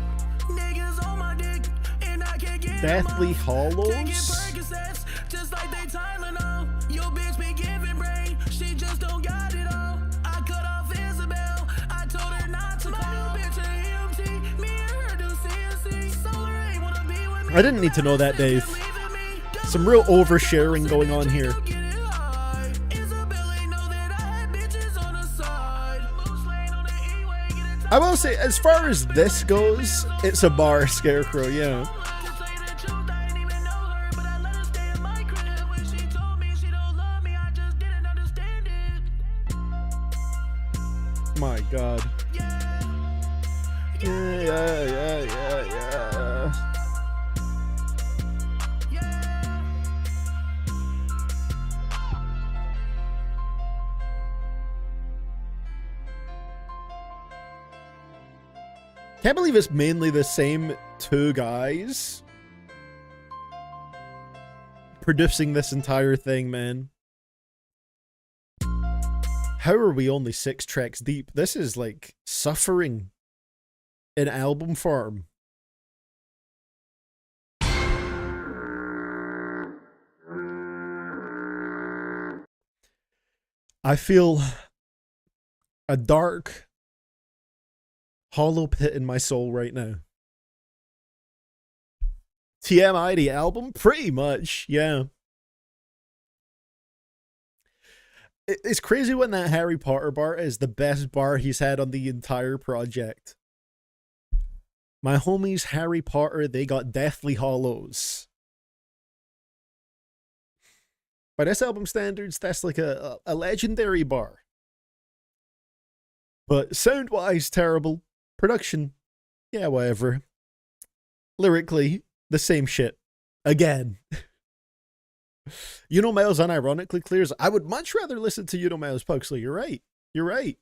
Niggas on my dick, and I can't get Deathly Hollows? Percocets, just like they Tylenol. Yo bitch be giving brain, she just don't got it all. I cut off Isabel, I told her not to call. My new bitch a EMT, me and her do CNC. Solar ain't wanna be with me. I didn't need to know that, Dave. Some real oversharing going on here. I will say, as far as this goes, it's a bar Scarecrow, yeah. My god. Yeah. Can't believe it's mainly the same two guys producing this entire thing, man. How are we only 6 tracks deep? This is like suffering in album form. I feel a dark, hollow pit in my soul right now. TMI the album? Pretty much, yeah. It's crazy when that Harry Potter bar is the best bar he's had on the entire project. My homies Harry Potter, they got Deathly Hollows. By this album standards, that's like a legendary bar. But sound-wise, terrible. Production, yeah, whatever. Lyrically, the same shit. Again. You Know Miles unironically clears. I would much rather listen to You Know Miles Pugsley. You're right. You're right.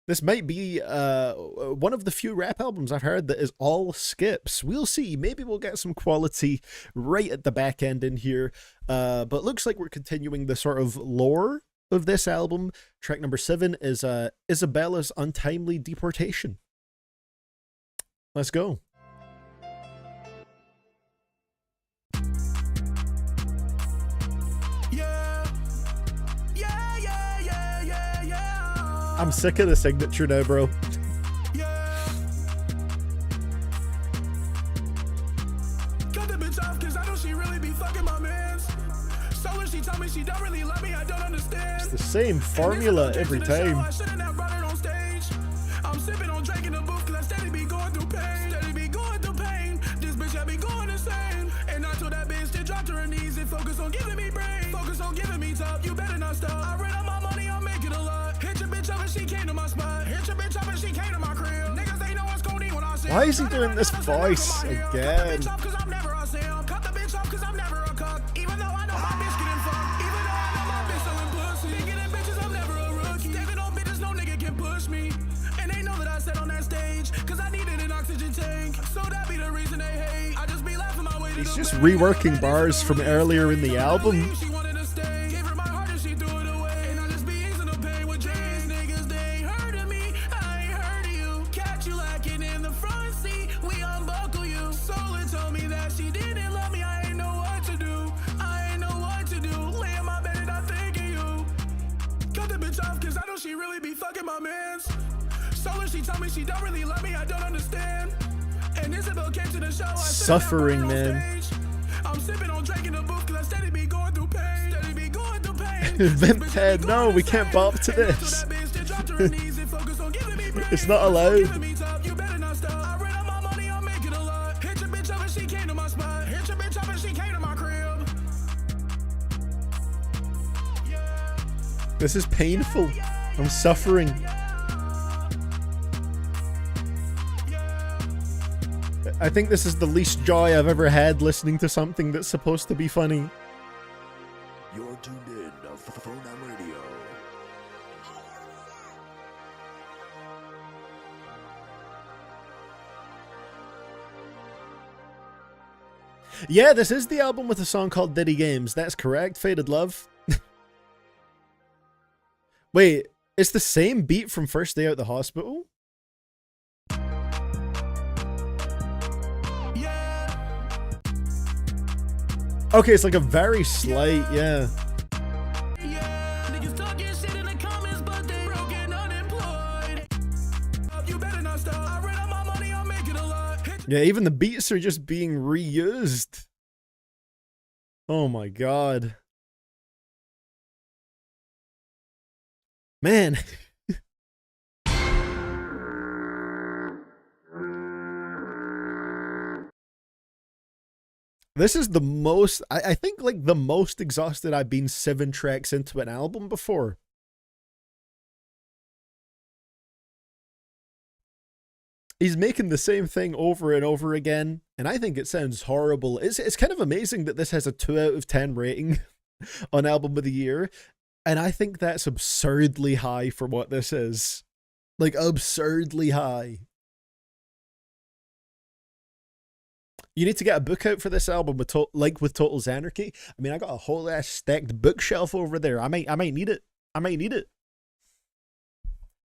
This might be one of the few rap albums I've heard that is all skips. We'll see. Maybe we'll get some quality right at the back end in here. But looks like we're continuing the sort of lore of this album. Track number 7 is Isabella's Untimely Deportation. Let's go. I'm sick of the signature now, bro. Cut the bitch off, cause I know she really be fucking my mans. So when she tell me she don't really love me, I don't understand. It's the same formula every time. I shouldn't have brought it on stage. I'm sipping on Drake in the booth, cause I steady be going through pain. Steady be going through pain. This bitch got me going insane. And I told that bitch to drop to her knees and focus on giving me brain. Focus on giving me top, you better not stop. I ran out my money, I'll make it a lot. Hit your bitch up and she came to my spot. Hit your bitch up and she came to my crib. Niggas, they know what's going on when I see. Why is he doing this voice again? Cause I'm never a Sam. Cut the bitch off cause I'm never a cuck. Even though I know my bitch getting fucked. Even though I know my bitch selling pussy. Thinking them bitches, I'm never a rookie. Standing on bitches, no nigga can push me. And they know that I said on that stage. Cause I needed an oxygen tank. So that be the reason they hate. I just be laughing my way to He's just reworking bars from earlier in the album. She wanted to stay. Gave her my heart and she threw it away. And I just be easing the pain with J's. Niggas, they ain't heard of me. I ain't heard of you. Catch you lacking in the front seat. We unbuckle you. Solar told me that she didn't love me. I ain't know what to do. I ain't know what to do. Lay in my bed and I think of you. Cut the bitch off cause I know she really be fucking my mans. Solar, she told me she don't really love me. I don't understand. And Isabel came to the show. I Suffering, man. I'm sipping on Drake in the booth cause I steady be going through pain. Steady be going through pain. Vimp Ted, no, we can't bop to this. It's not allowed. You better not stop. I ran out my money, I'll make it a lot. Hit your bitch up and she came to my spot. Hit your bitch up and she came to my crib. This is painful. I'm suffering. I think this is the least joy I've ever had listening to something that's supposed to be funny. You're tuned in to Phone Radio. Yeah, this is the album with a song called Diddy Games. That's correct. Faded Love. Wait, it's the same beat from First Day Out the Hospital? Okay, it's like a very slight, yeah. Yeah, even the beats are just being reused. Oh my god. Man. This is the most, I think like the most exhausted I've been 7 tracks into an album before. He's making the same thing over and over again, and I think it sounds horrible. It's kind of amazing that this has a 2 out of 10 rating on Album of the Year, and I think that's absurdly high for what this is. Like, absurdly high. You need to get a book out for this album with with Total's Anarchy. I mean, I got a whole ass stacked bookshelf over there. I might need it. I might need it.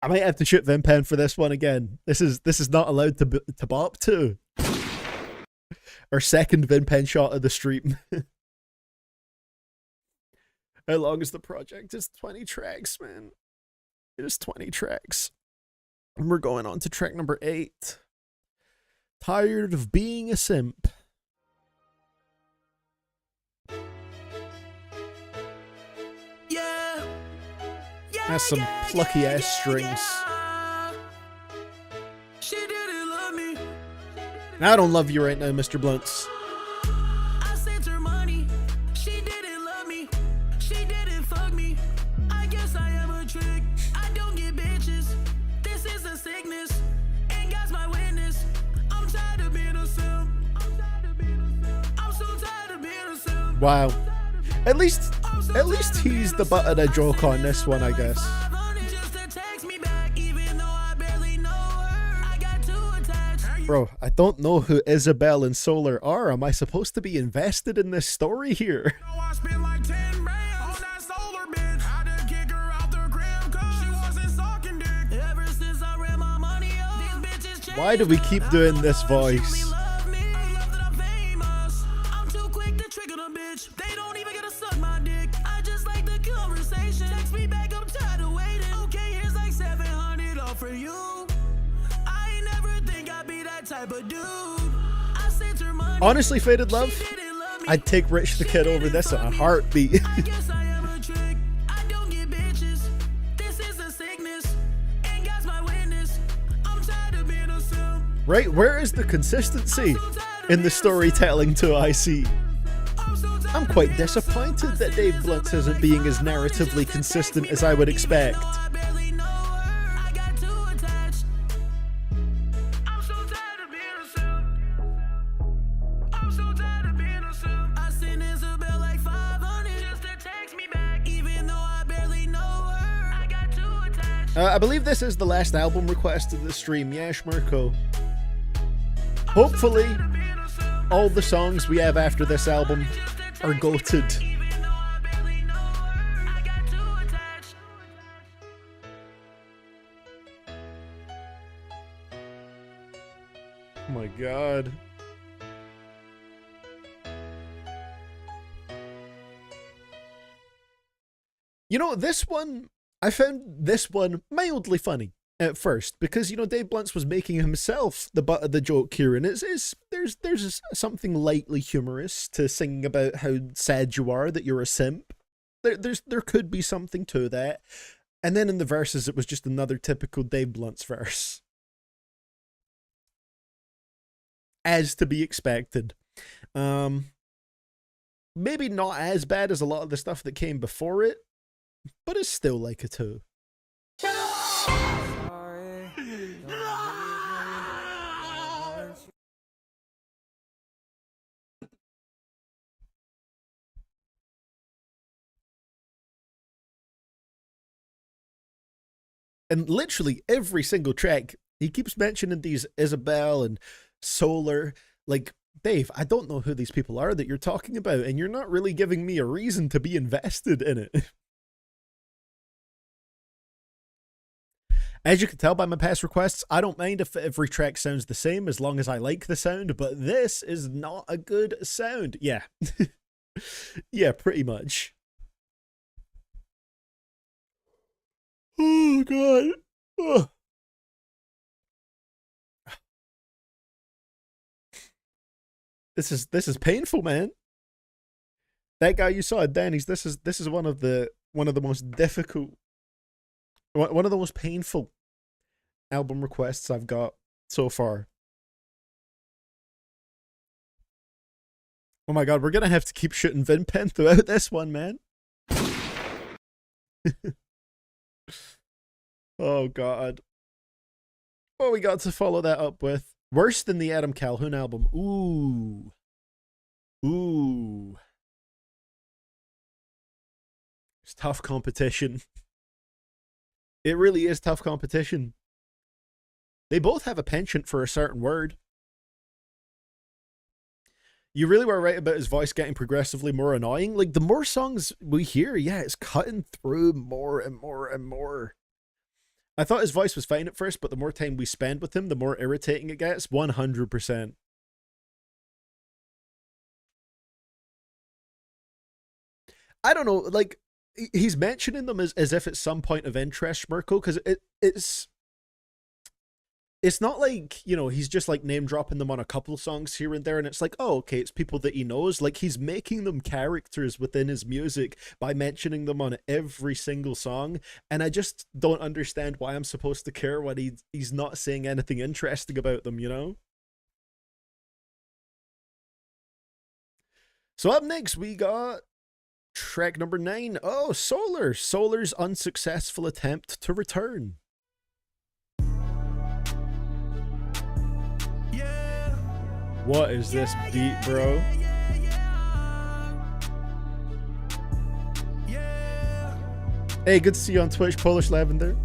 I might have to shoot Vimpen for this one again. This is not allowed to bop to. Our second Vimpen shot of the stream. How long is the project? It's 20 tracks, man. It is 20 tracks. And we're going on to track number 8. Tired of being a simp. That's some plucky ass strings. I don't love you right now, Mr. Blunts. I sent her money. She didn't love me. She didn't fuck me. I guess I am a trick. I don't get bitches. This is a sickness. And God's my witness. I'm tired of being a simp. I'm so tired of being a simp. Wow. At least he's the butt of the joke on this one, I guess. Bro, I don't know who Isabel and Solar are. Am I supposed to be invested in this story here? Why do we keep doing this voice? Honestly, Faded Love, I'd take Rich the Kid over this in a heartbeat. Right? Where is the consistency in the storytelling to IC? I'm quite disappointed that Dave Blunts isn't being as narratively consistent as I would expect. I believe this is the last album request of the stream. Yeah, Shmirko. Hopefully, all the songs we have after this album are goated. Oh my god. You know, this one, I found this one mildly funny at first because, you know, Dave Blunts was making himself the butt of the joke here, and there's something lightly humorous to singing about how sad you are that you're a simp. There could be something to that. And then in the verses, it was just another typical Dave Blunts verse. As to be expected. Maybe not as bad as a lot of the stuff that came before it, but it's still like a 2. And literally every single track, he keeps mentioning these Isabel and Solar. Like, Dave, I don't know who these people are that you're talking about, and you're not really giving me a reason to be invested in it. As you can tell by my past requests, I don't mind if every track sounds the same as long as I like the sound, but this is not a good sound. Yeah. Yeah, pretty much. Oh, God. Oh. This is painful, man. That guy you saw at Danny's, this is one of the most difficult, one of the most painful album requests I've got so far. Oh my God, we're gonna have to keep shooting Vinpen throughout this one, man. Oh God. What we got to follow that up with? Worse than the Adam Calhoun album. Ooh. Ooh. It's tough competition. It really is tough competition. They both have a penchant for a certain word. You really were right about his voice getting progressively more annoying. Like, the more songs we hear, yeah, it's cutting through more and more and more. I thought his voice was fine at first, but the more time we spend with him, the more irritating it gets. 100%. I don't know, like, he's mentioning them as if it's some point of interest, Schmerkel, because it's not like, you know, he's just like name dropping them on a couple songs here and there, and it's like, oh, okay, it's people that he knows. Like, he's making them characters within his music by mentioning them on every single song, and I just don't understand why I'm supposed to care when he's not saying anything interesting about them, you know? So up next, we got track number 9. Oh, Solar. Solar's unsuccessful attempt to return. What is this beat, bro? Hey, good to see you on Twitch, Polish Lavender.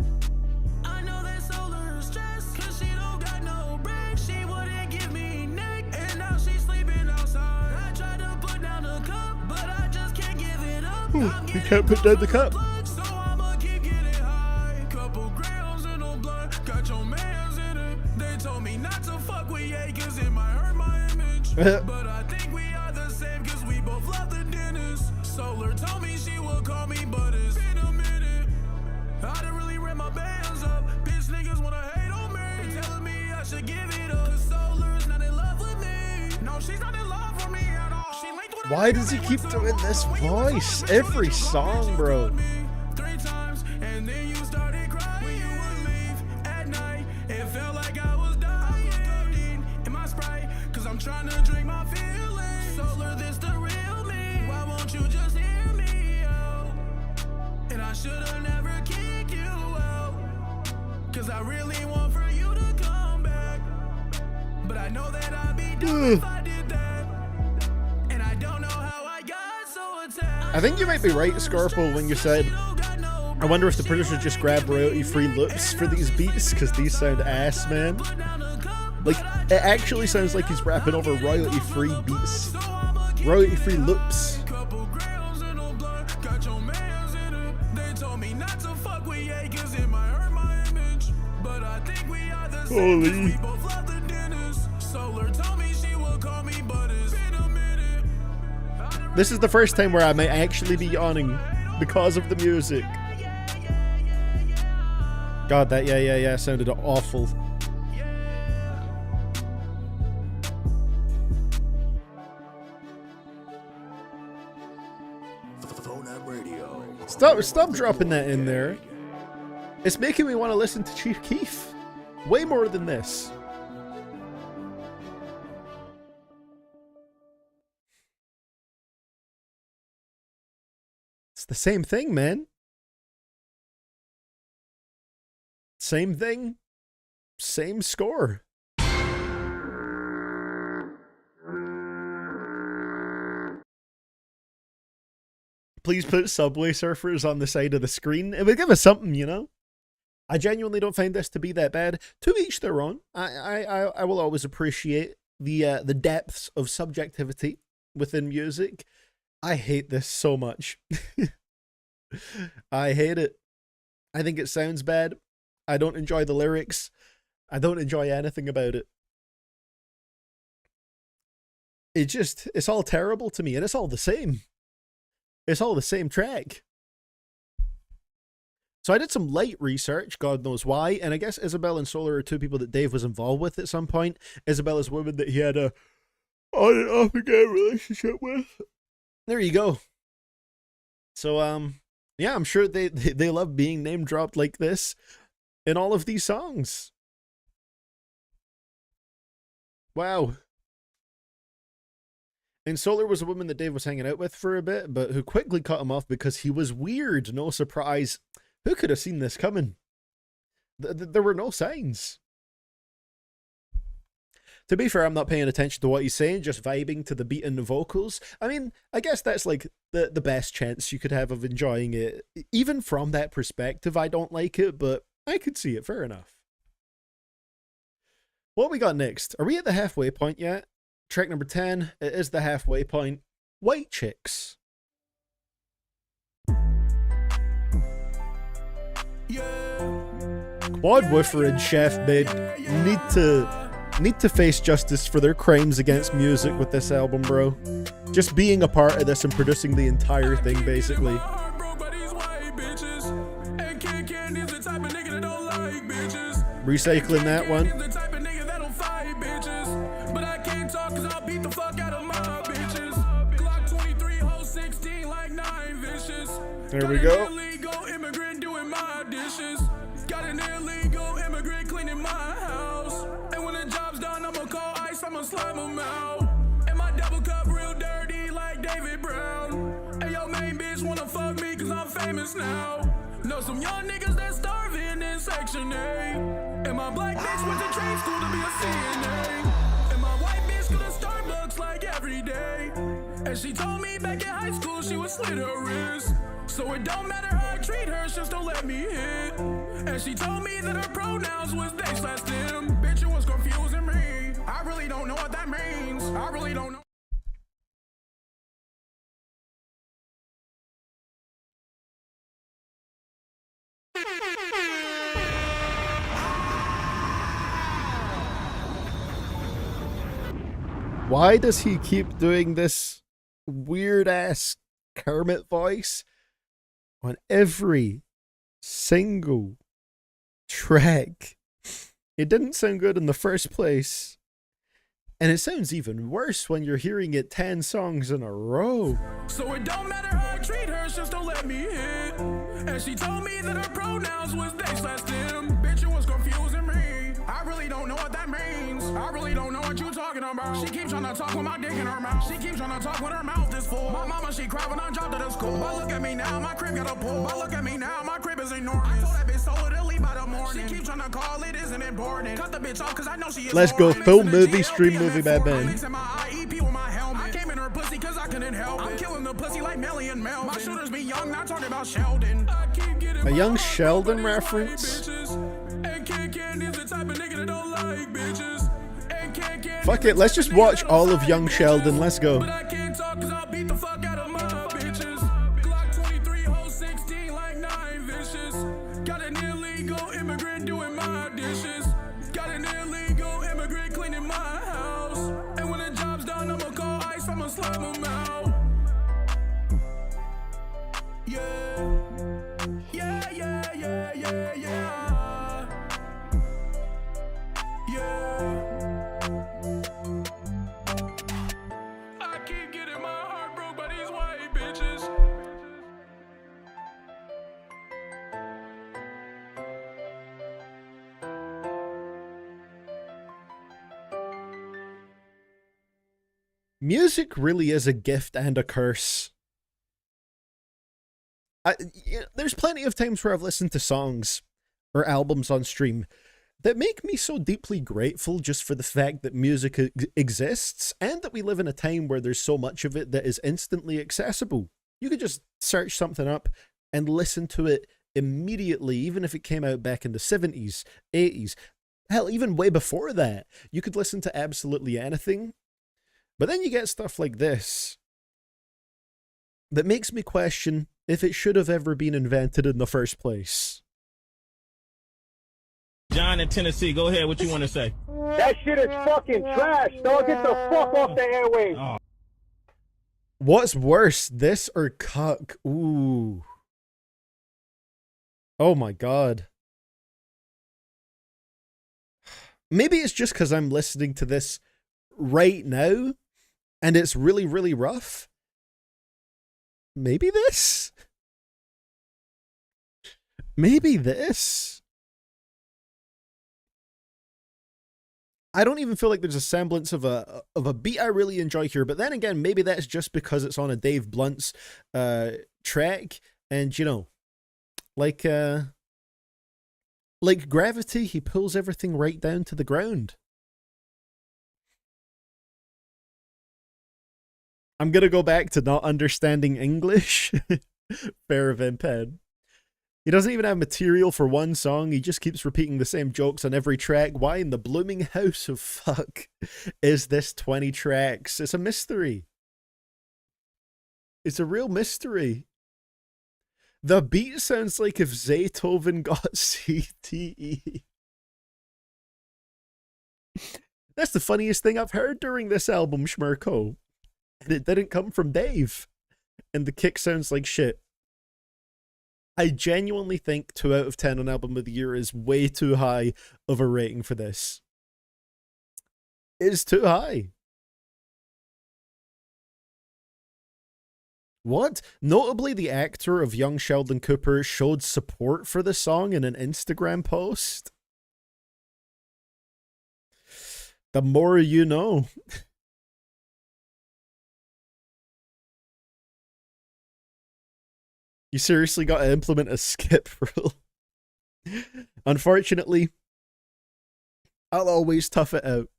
Ooh, you can't put down the cup. But I think we are the same cause we both love the dentist. Solar told me she will call me, but it's been a minute. I done really ran my bands up. Bitch niggas wanna hate on me. They telling me I should give it up. Cause Solar's not in love with me. No, she's not in love with me at all. She linked with Why does he keep doing this voice every song, bro? 3 times and then you started crying. When you would leave at night, it felt like I was dying. Codeine in my Sprite, cause I'm trying to drink my feelings. Solar, this the real me. Why won't you just hear me out? And I should've never kicked you out. Cause I really want for you to come back. But I know that I'd be dumb if I did that. And I don't know how I got so attached. I think you might be right, Scarpo, when you said, I wonder if the producers just grab royalty-free loops for these beats, because these sound ass, man. Like, it actually sounds like he's rapping over royalty-free beats. Royalty-free loops. Holy. This is the first time where I might actually be yawning because of the music. God, that yeah sounded awful. Stop dropping that in there. It's making me want to listen to Chief Keef. Way more than this. It's the same thing, man. Same thing, same score. Please put Subway Surfers on the side of the screen. It would give us something, you know? I genuinely don't find this to be that bad. To each their own. I will always appreciate the depths of subjectivity within music. I hate this so much. I hate it. I think it sounds bad. I don't enjoy the lyrics. I don't enjoy anything about it. It's all terrible to me, and it's all the same. It's all the same track. So I did some light research, God knows why, and I guess Isabel and Solar are two people that Dave was involved with at some point. Isabel is a woman that he had a on and off again relationship with. There you go. So yeah, I'm sure they love being name dropped like this in all of these songs. Wow. And Solar was a woman that Dave was hanging out with for a bit, but who quickly cut him off because he was weird. No surprise. Who could have seen this coming? There were no signs. To be fair, I'm not paying attention to what he's saying, just vibing to the beat and the vocals. I mean, I guess that's like the best chance you could have of enjoying it. Even from that perspective, I don't like it, but I could see it. Fair enough. What we got next? Are we at the halfway point yet? Track number 10. It is the halfway point. White Chicks. Quad Woofer and Chef Bid need to face justice for their crimes against music with this album, bro. Just being a part of this and producing the entire thing, basically. Recycling that one. There we go. Got an illegal immigrant cleaning my house. And when the job's done, I'ma call ICE, I'ma slime them out. And my double cup real dirty like David Brown. And your main bitch wanna fuck me cause I'm famous now. Know some young niggas that starving in Section 8. And my black bitch went to trade school to be a CNA. And my white bitch go to Starbucks like every day. And she told me back in high school she would slit her wrist. So it don't matter how I treat her, just don't let me hit. And she told me that her pronouns was they/them. Bitch, it was confusing me. I really don't know what that means. I really don't know. Why does he keep doing this weird-ass Kermit voice on every single track? It didn't sound good in the first place, and it sounds even worse when you're hearing it 10 songs in a row. So it don't matter how I treat her, just don't let me hit. And she told me that her pronouns was they/them. Bitch, it was confusing me. I really don't know what that means. I really don't know what you talking about. She keeps trying to talk with my dick in her mouth. She keeps trying to talk when her mouth is full. My mama, she cried when I dropped her to school. But look at me now, my crib got a pool. But look at me now, my crib is enormous. I told that bitch sold it, leave by the morning. She keeps trying to call it, isn't important. Cut the bitch off, cause I know she is. Let's go. Film, movie, stream, movie, bad man. I came in her pussy cause I couldn't help it. I'm killing the pussy like Melly and Melvin. My shooters be young, not talking about Sheldon. A young Sheldon reference? Fuck it, let's just watch all of Young Sheldon. Let's go. Got an illegal immigrant doing my dishes. Got an illegal immigrant cleaning my house. And when the job's done, I'ma call ICE, I'ma slime them out. Yeah. Yeah, yeah, yeah, yeah, yeah. Yeah. I keep getting my heart broke by these white bitches. Music really is a gift and a curse. There's plenty of times where I've listened to songs or albums on stream that make me so deeply grateful just for the fact that music exists and that we live in a time where there's so much of it that is instantly accessible. You could just search something up and listen to it immediately, even if it came out back in the 70s, 80s, hell, even way before that. You could listen to absolutely anything. But then you get stuff like this that makes me question if it should have ever been invented in the first place. John in Tennessee, go ahead. What you want to say? That shit is fucking trash, dog. Get the fuck off the airwaves. Oh. What's worse, this or Cuck? Ooh. Oh my god. Maybe it's just because I'm listening to this right now and it's really, really rough. Maybe this? Maybe this? I don't even feel like there's a semblance of a beat I really enjoy here, but then again, maybe that's just because it's on a Dave Blunt's track, and you know, like Gravity, he pulls everything right down to the ground. I'm gonna go back to not understanding English. Fair event pen. He doesn't even have material for one song. He just keeps repeating the same jokes on every track. Why in the blooming house of fuck is this 20 tracks? It's a mystery. It's a real mystery. The beat sounds like if Zaytoven got CTE. That's the funniest thing I've heard during this album, Schmirko. And it didn't come from Dave. And the kick sounds like shit. I genuinely think 2 out of 10 on Album of the Year is way too high of a rating for this. It is too high. What? Notably, the actor of young Sheldon Cooper showed support for the song in an Instagram post. The more you know. You seriously got to implement a skip rule. Unfortunately, I'll always tough it out.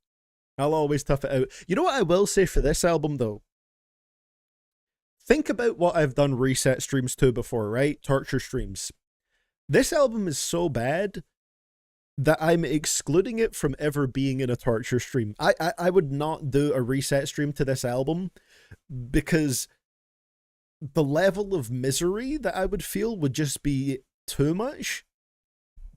I'll always tough it out. You know what I will say for this album, though? Think about what I've done reset streams to before, right? Torture streams. This album is so bad that I'm excluding it from ever being in a torture stream. I would not do a reset stream to this album because the level of misery that I would feel would just be too much,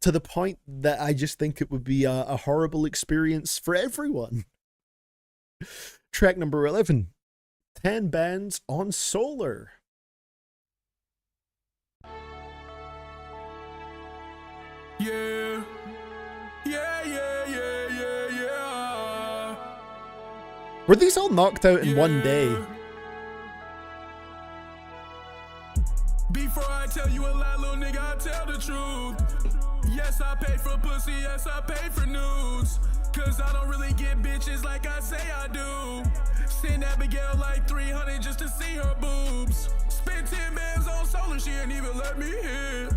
to the point that I just think it would be a horrible experience for everyone. Track number 11, 10 Bands on Solar. Yeah. Were these all knocked out in one day? Before I tell you a lie, little nigga, I tell the truth. Yes, I pay for pussy, yes, I pay for news. Cause I don't really get bitches like I say I do. Send Abigail like 300 just to see her boobs. Spent 10 bands on Solar, she ain't even let me hit.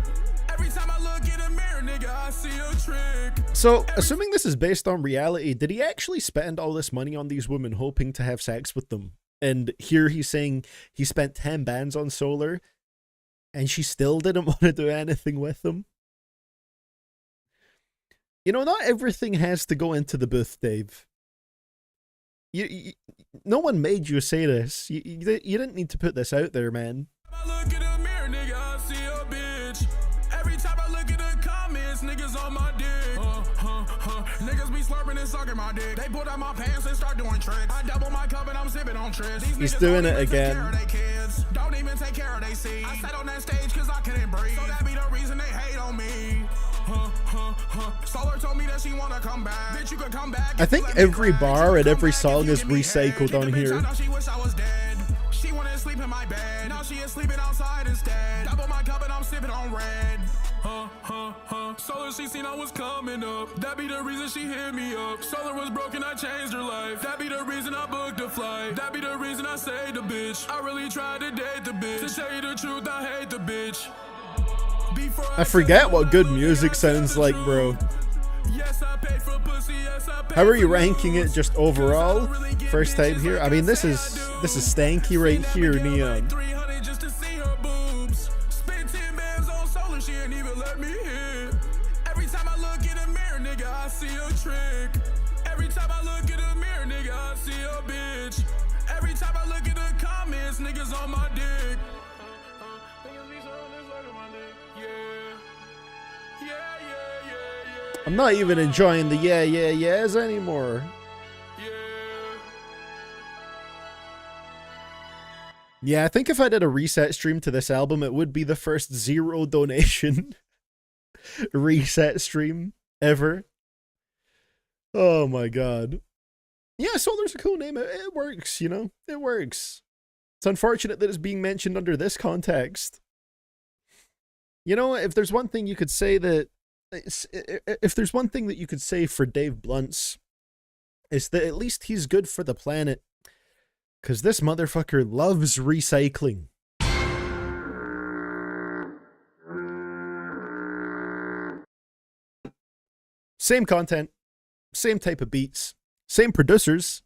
Every time I look in the mirror, nigga, I see a trick. So, assuming this is based on reality, did he actually spend all this money on these women hoping to have sex with them? And here he's saying he spent 10 bands on Solar and she still didn't want to do anything with them? You know, not everything has to go into the booth, Dave. No one made you say this. You didn't need to put this out there, man. I look in the mirror, nigga, I see a bitch. Every time I look at the comments, niggas on my dick. Niggas be slurping and sucking my dick. They put out my pants and start doing tricks. I double my cup and I'm sipping on tricks. He's doing it again. Don't even take care of they seeds. I sat on that stage cause I couldn't breathe. So that be the reason they hate on me. Solar told me that she wanna come back. Bitch, you could come back. I think every bar and every song is recycled on here. She wish I was dead. She wanted to sleep in my bed. Now she is sleeping outside instead. Double my cup and I'm sipping on red. Solar, she seen I was coming up. That be the reason she hit me up. Solar was broken, I changed her life. That be the reason I booked a flight. That be the reason I saved the bitch. I really tried to date the bitch. To tell you the truth, I hate the bitch. I forget what good music sounds like, bro. How are you ranking it just overall? First time here? I mean, this is stanky right here, Neon. Every time I look in the mirror, nigga, I see a bitch. Every time I look at the comments, niggas on my dick. I'm not even enjoying the yeahs anymore. Yeah, I think if I did a reset stream to this album, it would be the first zero donation reset stream ever. Oh my god. Yeah, Solar's a cool name. It works, you know? It works. It's unfortunate that it's being mentioned under this context. You know, if there's one thing you could say that... If there's one thing that you could say for Dave Blunts, it's that at least he's good for the planet. Because this motherfucker loves recycling. Same content, same type of beats, same producers,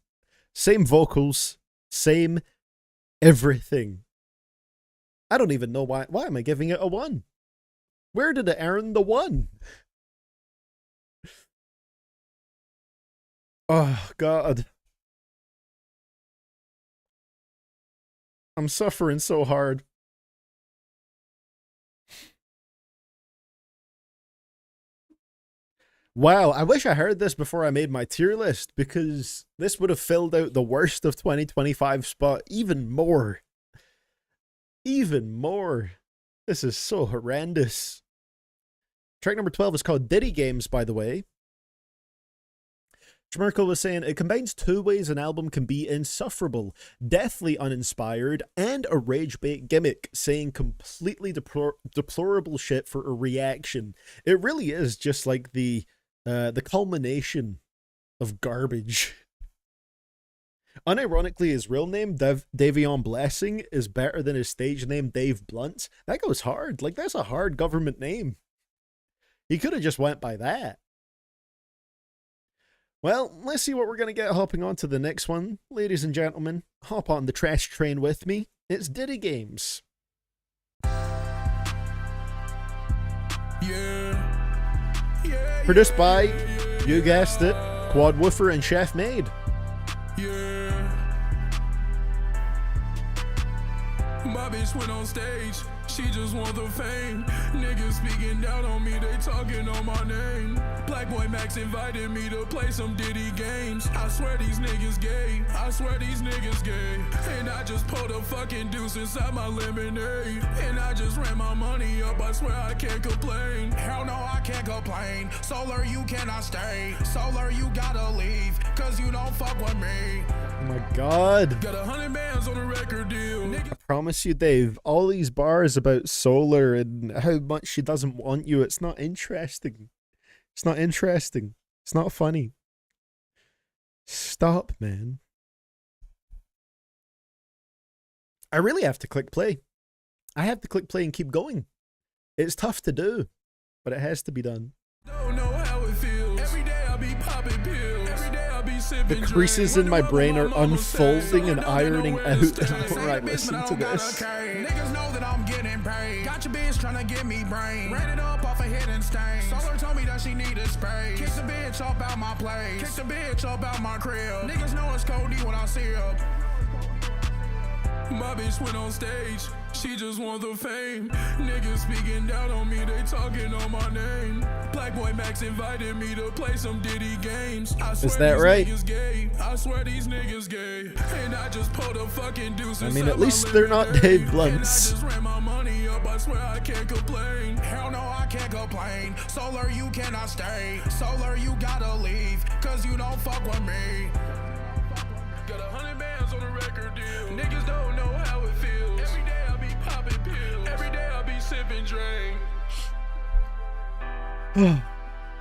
same vocals, same everything. I don't even know why am I giving it a 1? Where did it earn the 1? Oh, God. I'm suffering so hard. Wow, I wish I heard this before I made my tier list, because this would have filled out the worst of 2025 spot even more. Even more. This is so horrendous. Track number 12 is called Diddy Games, by the way. Schmerkel was saying, it combines two ways an album can be insufferable, deathly uninspired, and a rage bait gimmick, saying completely deplorable shit for a reaction. It really is just like the culmination of garbage. Unironically, his real name, Davion Blessing, is better than his stage name, Dave Blunt. That goes hard. Like, that's a hard government name. He could have just went by that. Well, let's see what we're going to get hopping on to the next one. Ladies and gentlemen, hop on the trash train with me. It's Diddy Games. Produced by, you guessed it, Quad Woofer and Chef Made. My bitch went on stage, she just want the fame. Niggas speaking down on me, they talking on my name. Black Boy Max invited me to play some Diddy games. I swear these niggas gay, I swear these niggas gay. And I just pulled a fucking deuce inside my lemonade. And I just ran my money up, I swear I can't complain. Hell no, I can't complain. Solar, you cannot stay. Solar, you gotta leave, cause you don't fuck with me. Oh my god. Got 100 bands on a record deal. I promise you, Dave, all these bars about Solar and how much she doesn't want you, it's not interesting. It's not interesting. It's not funny. Stop, man. I really have to click play. I have to click play and keep going. It's tough to do, but it has to be done. Don't know how it feels. Every day I be popping pills. Every day I be sipping. The creases in my brain are unfolding and ironing out the more I listen to this. Niggas know that I'm getting paid. Got your bitch trying to get me brain. Ran it up off a hidden stain. Solar told me that she needed space. Kick the bitch up out my place. Kick the bitch up out my crib. Niggas know it's Cody when I see her. My bitch went on stage, she just want the fame. Niggas speaking down on me, they talking on my name. Black Boy Max invited me to play some Diddy games. I swear Is that right? Niggas gay. I swear these niggas gay. And I just pulled a fucking deuce. I mean, at least they're not Dave Blunts. And I just ran my money up, I swear I can't complain. Hell no, I can't complain. Solar, you cannot stay. Solar, you gotta leave, cause you don't fuck with me. Got 100 bands on the record deal. Niggas don't know how it feels. Every day I be popping pills. Every day I be sipping drink.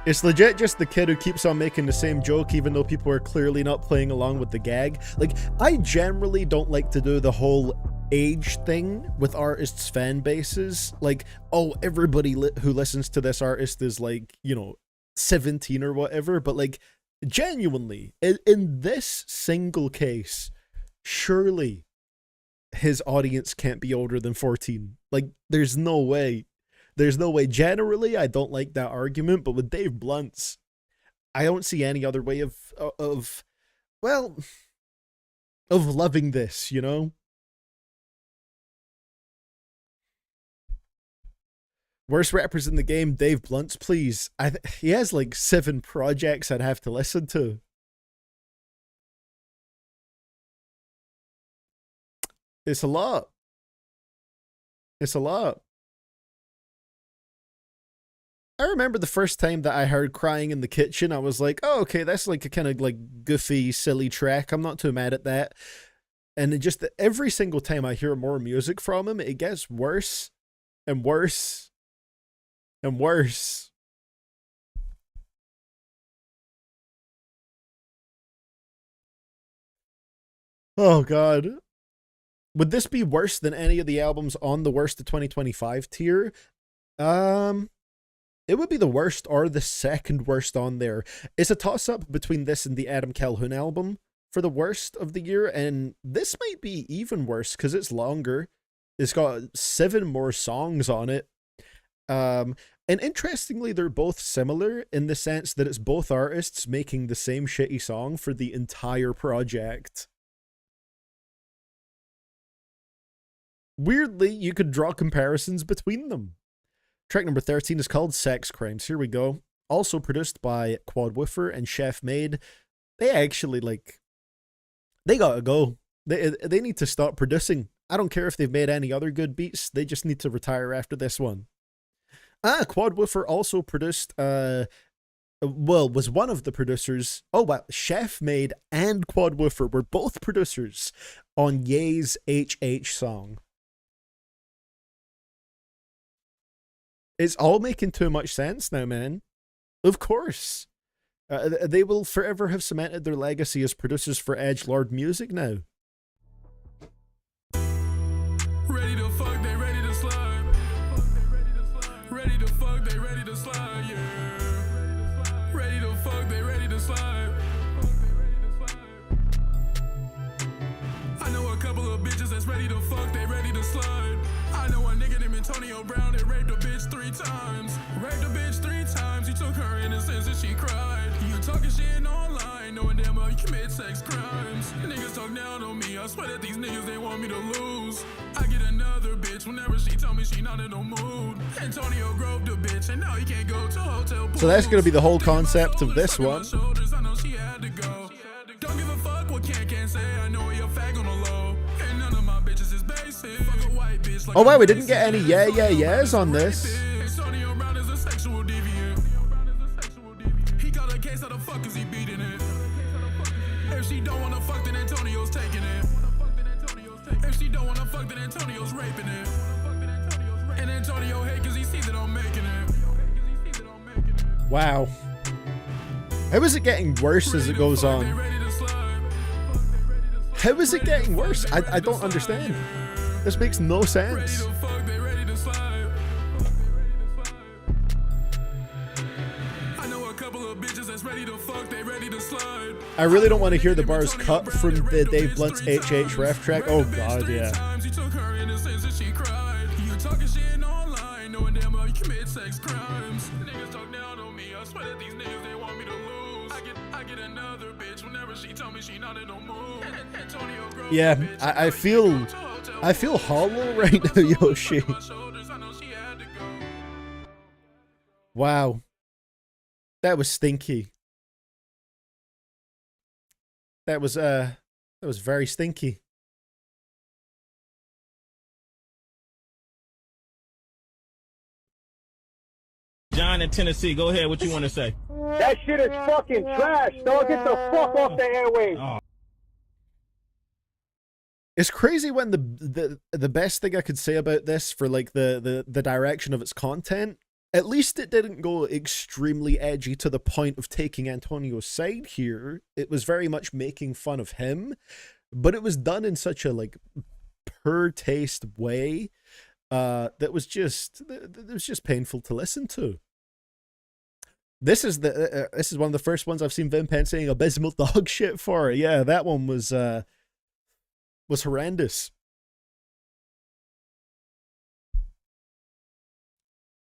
It's legit just the kid who keeps on making the same joke even though people are clearly not playing along with the gag. Like, I generally don't like to do the whole age thing with artists' fan bases. Like, oh, everybody who listens to this artist is like, you know, 17 or whatever. But like, genuinely, in this single case, surely his audience can't be older than 14. Like, there's no way. There's no way. Generally, I don't like that argument, but with Dave Blunt's, I don't see any other way of loving this, you know? Worst rappers in the game, Dave Blunt's, please. He has like 7 projects I'd have to listen to. It's a lot. It's a lot. I remember the first time that I heard Crying in the Kitchen, I was like, oh, okay, that's like a kind of like goofy, silly track. I'm not too mad at that. And it just, every single time I hear more music from him, it gets worse and worse and worse. Oh, God. Would this be worse than any of the albums on the worst of 2025 tier? It would be the worst or the second worst on there. It's a toss-up between this and the Adam Calhoun album for the worst of the year, and this might be even worse because it's longer. It's got 7 more songs on it. And interestingly, they're both similar in the sense that it's both artists making the same shitty song for the entire project. Weirdly, you could draw comparisons between them. Track number 13 is called Sex Crimes. Here we go. Also produced by Quad Woofer and Chef Made. They actually, like, they gotta go. They need to stop producing. I don't care if they've made any other good beats. They just need to retire after this one. Quad Woofer also produced, was one of the producers. Oh, wow. Chef Made and Quad Woofer were both producers on Ye's HH song. It's all making too much sense now, man. Of course. They will forever have cemented their legacy as producers for edgelord music now. Ready to fuck, they ready to slide. Ready to fuck, they ready to slide, yeah. Ready to fuck, they ready to slide. I know a couple of bitches that's ready to fuck, they ready to slide. I know a nigga named Antonio Brown that raped a bitch 3 times. Raped a bitch 3 times, you took her innocence and she cried. You talking shit online, knowing damn well you commit sex crimes. Niggas talk down on me, I swear that these niggas, they want me to lose. I get another bitch whenever she tell me she not in no mood. Antonio groped a bitch and now he can't go to hotel pools. So that's gonna be the whole concept of this one. I know she had to go. Don't give a fuck what can't say, I know you're fag on the low. And none of my bitches is basic. Fuck a white bitch like Oh wow, we didn't get any yeahs on this. Antonio Brown is a sexual deviant. He got a case, how the fuck is he beating it? If she don't wanna fuck, then Antonio's taking it. If she don't wanna fuck, then Antonio's raping it. And Antonio hate cause he sees that I'm making it. Wow. How is it getting worse as it goes on? How is it getting worse? I don't understand. This makes no sense. I really don't want to hear the bars cut from the Dave Blunt's HH ref track. Oh god, yeah. Yeah, I feel hollow right now, Yoshi. Wow. That was stinky. That was very stinky. John in Tennessee, go ahead. What you want to say? That shit is fucking trash, dog. Get the fuck off the airwaves. Oh. It's crazy when the best thing I could say about this for like the direction of its content, at least it didn't go extremely edgy to the point of taking Antonio's side here. It was very much making fun of him, but it was done in such a like poor taste way that was just painful to listen to. This is one of the first ones I've seen Vin Pen saying abysmal dog shit for. Yeah, that one was horrendous.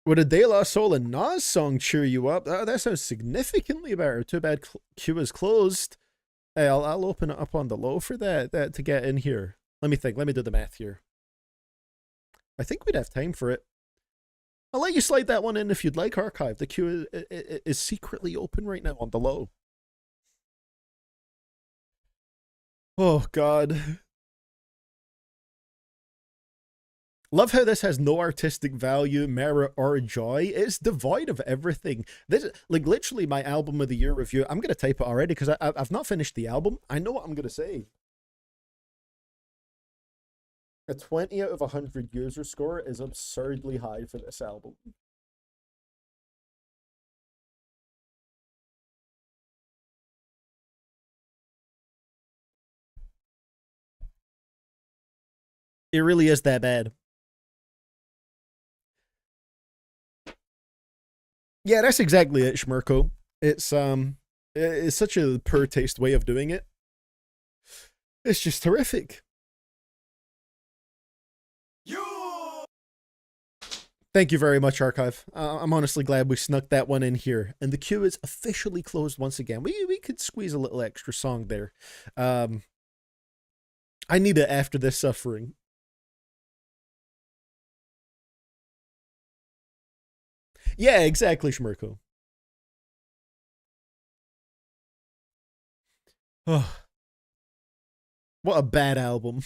Would a De La Soul and Nas song cheer you up? That sounds significantly better. Too bad queue is closed. Hey, I'll open it up on the low for that to get in here. Let me think. Let me do the math here. I think we'd have time for it. I'll let you slide that one in if you'd like, Archive. The queue is secretly open right now on the low. Oh, God. Love how this has no artistic value, merit, or joy. It's devoid of everything. This is, like, literally my album of the year review. I'm going to type it already because I've not finished the album. I know what I'm going to say. A 20 out of 100 user score is absurdly high for this album. It really is that bad. Yeah, that's exactly it, Shmirko. It's such a poor taste way of doing it. It's just horrific. Thank you very much, Archive. I'm honestly glad we snuck that one in here. And the queue is officially closed once again. We could squeeze a little extra song there. I need it after this suffering. Yeah, exactly, Shmirko. Oh. What a bad album.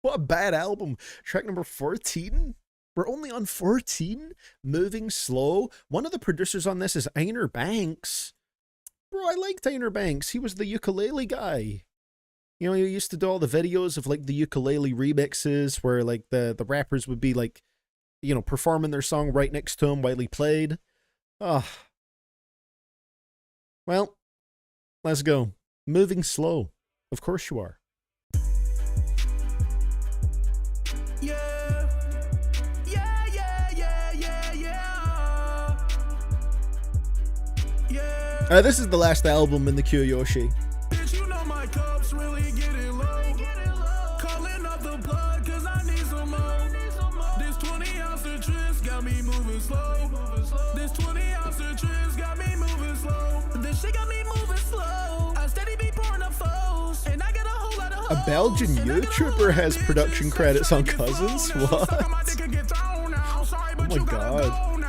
What a bad album. Track number 14? We're only on 14? Moving Slow. One of the producers on this is Einar Banks. Bro, I liked Einar Banks. He was the ukulele guy. You know, he used to do all the videos of like the ukulele remixes where like the rappers would be like, you know, performing their song right next to him while he played. Oh. Well, let's go. Moving Slow. Of course you are. This is the last album in the Kyoyoshi. You know my cup's really getting low. Calling up the plug cause I need some more. This 20 ounce of tris got me moving slow. This 20 ounce of tris got me moving slow. This shit got me moving slow. I steady be pouring up foes. And I got a whole lot of A Belgian YouTuber has production credits on Cousins? What? Oh my god.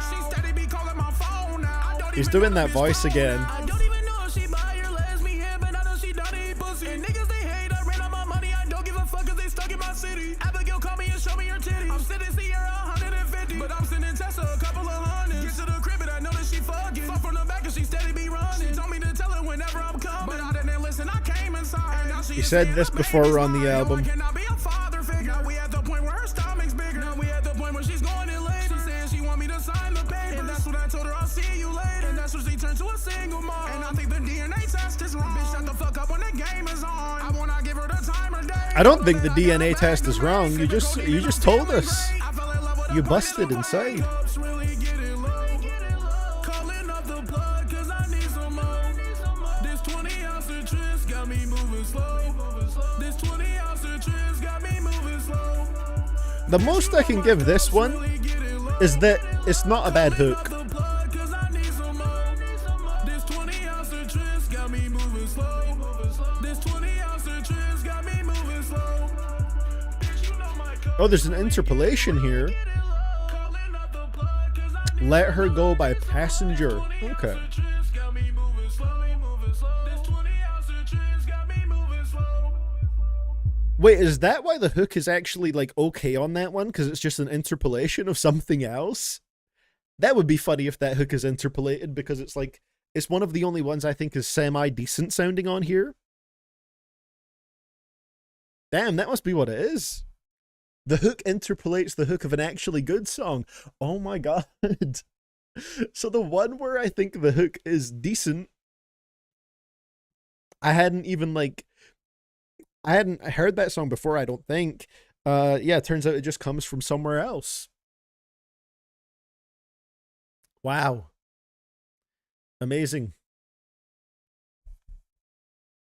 He's doing that voice again. I don't even know if she buy or lets me in, but I know she done eat pussy. And niggas they hate, I ran out my money, I don't give a fuck cause they stuck in my city. Abigail call me and show me her titties. I'm sitting Sierra 150, but I'm sending Tessa a couple of hundreds. Get to the crib and I know that she fucking. Fuck from the back and she steady be running. She told me to tell her whenever I'm coming, but I didn't listen, I came inside. And now she He said this before on the album. Cannot be a father figure. Now we at the point where her stomach's bigger. Now we at the point where she's going in later. She saying she want me to sign the papers. And that's what I told her, I'll see you later. And that's when she turned to a single mom. And I think the DNA test is wrong. Bitch, shut the fuck up when the game is on. I wanna give her the time or day. I don't think the DNA test is wrong. You just told us. You busted inside. Calling up the plug cause I need some more. This 20 ounce of tris got me moving slow. This 20 ounce of tris got me moving slow. The most I can give this one is that it's not a bad hook. Oh, there's an interpolation here. Let Her Go by Passenger. Okay. Wait, is that why the hook is actually like okay on that one? Because it's just an interpolation of something else? That would be funny if that hook is interpolated, because it's like, it's one of the only ones I think is semi-decent sounding on here. Damn, that must be what it is. The hook interpolates the hook of an actually good song. Oh my god. So the one where I think the hook is decent, I hadn't heard that song before, I don't think. Yeah, it turns out it just comes from somewhere else. Wow. Amazing.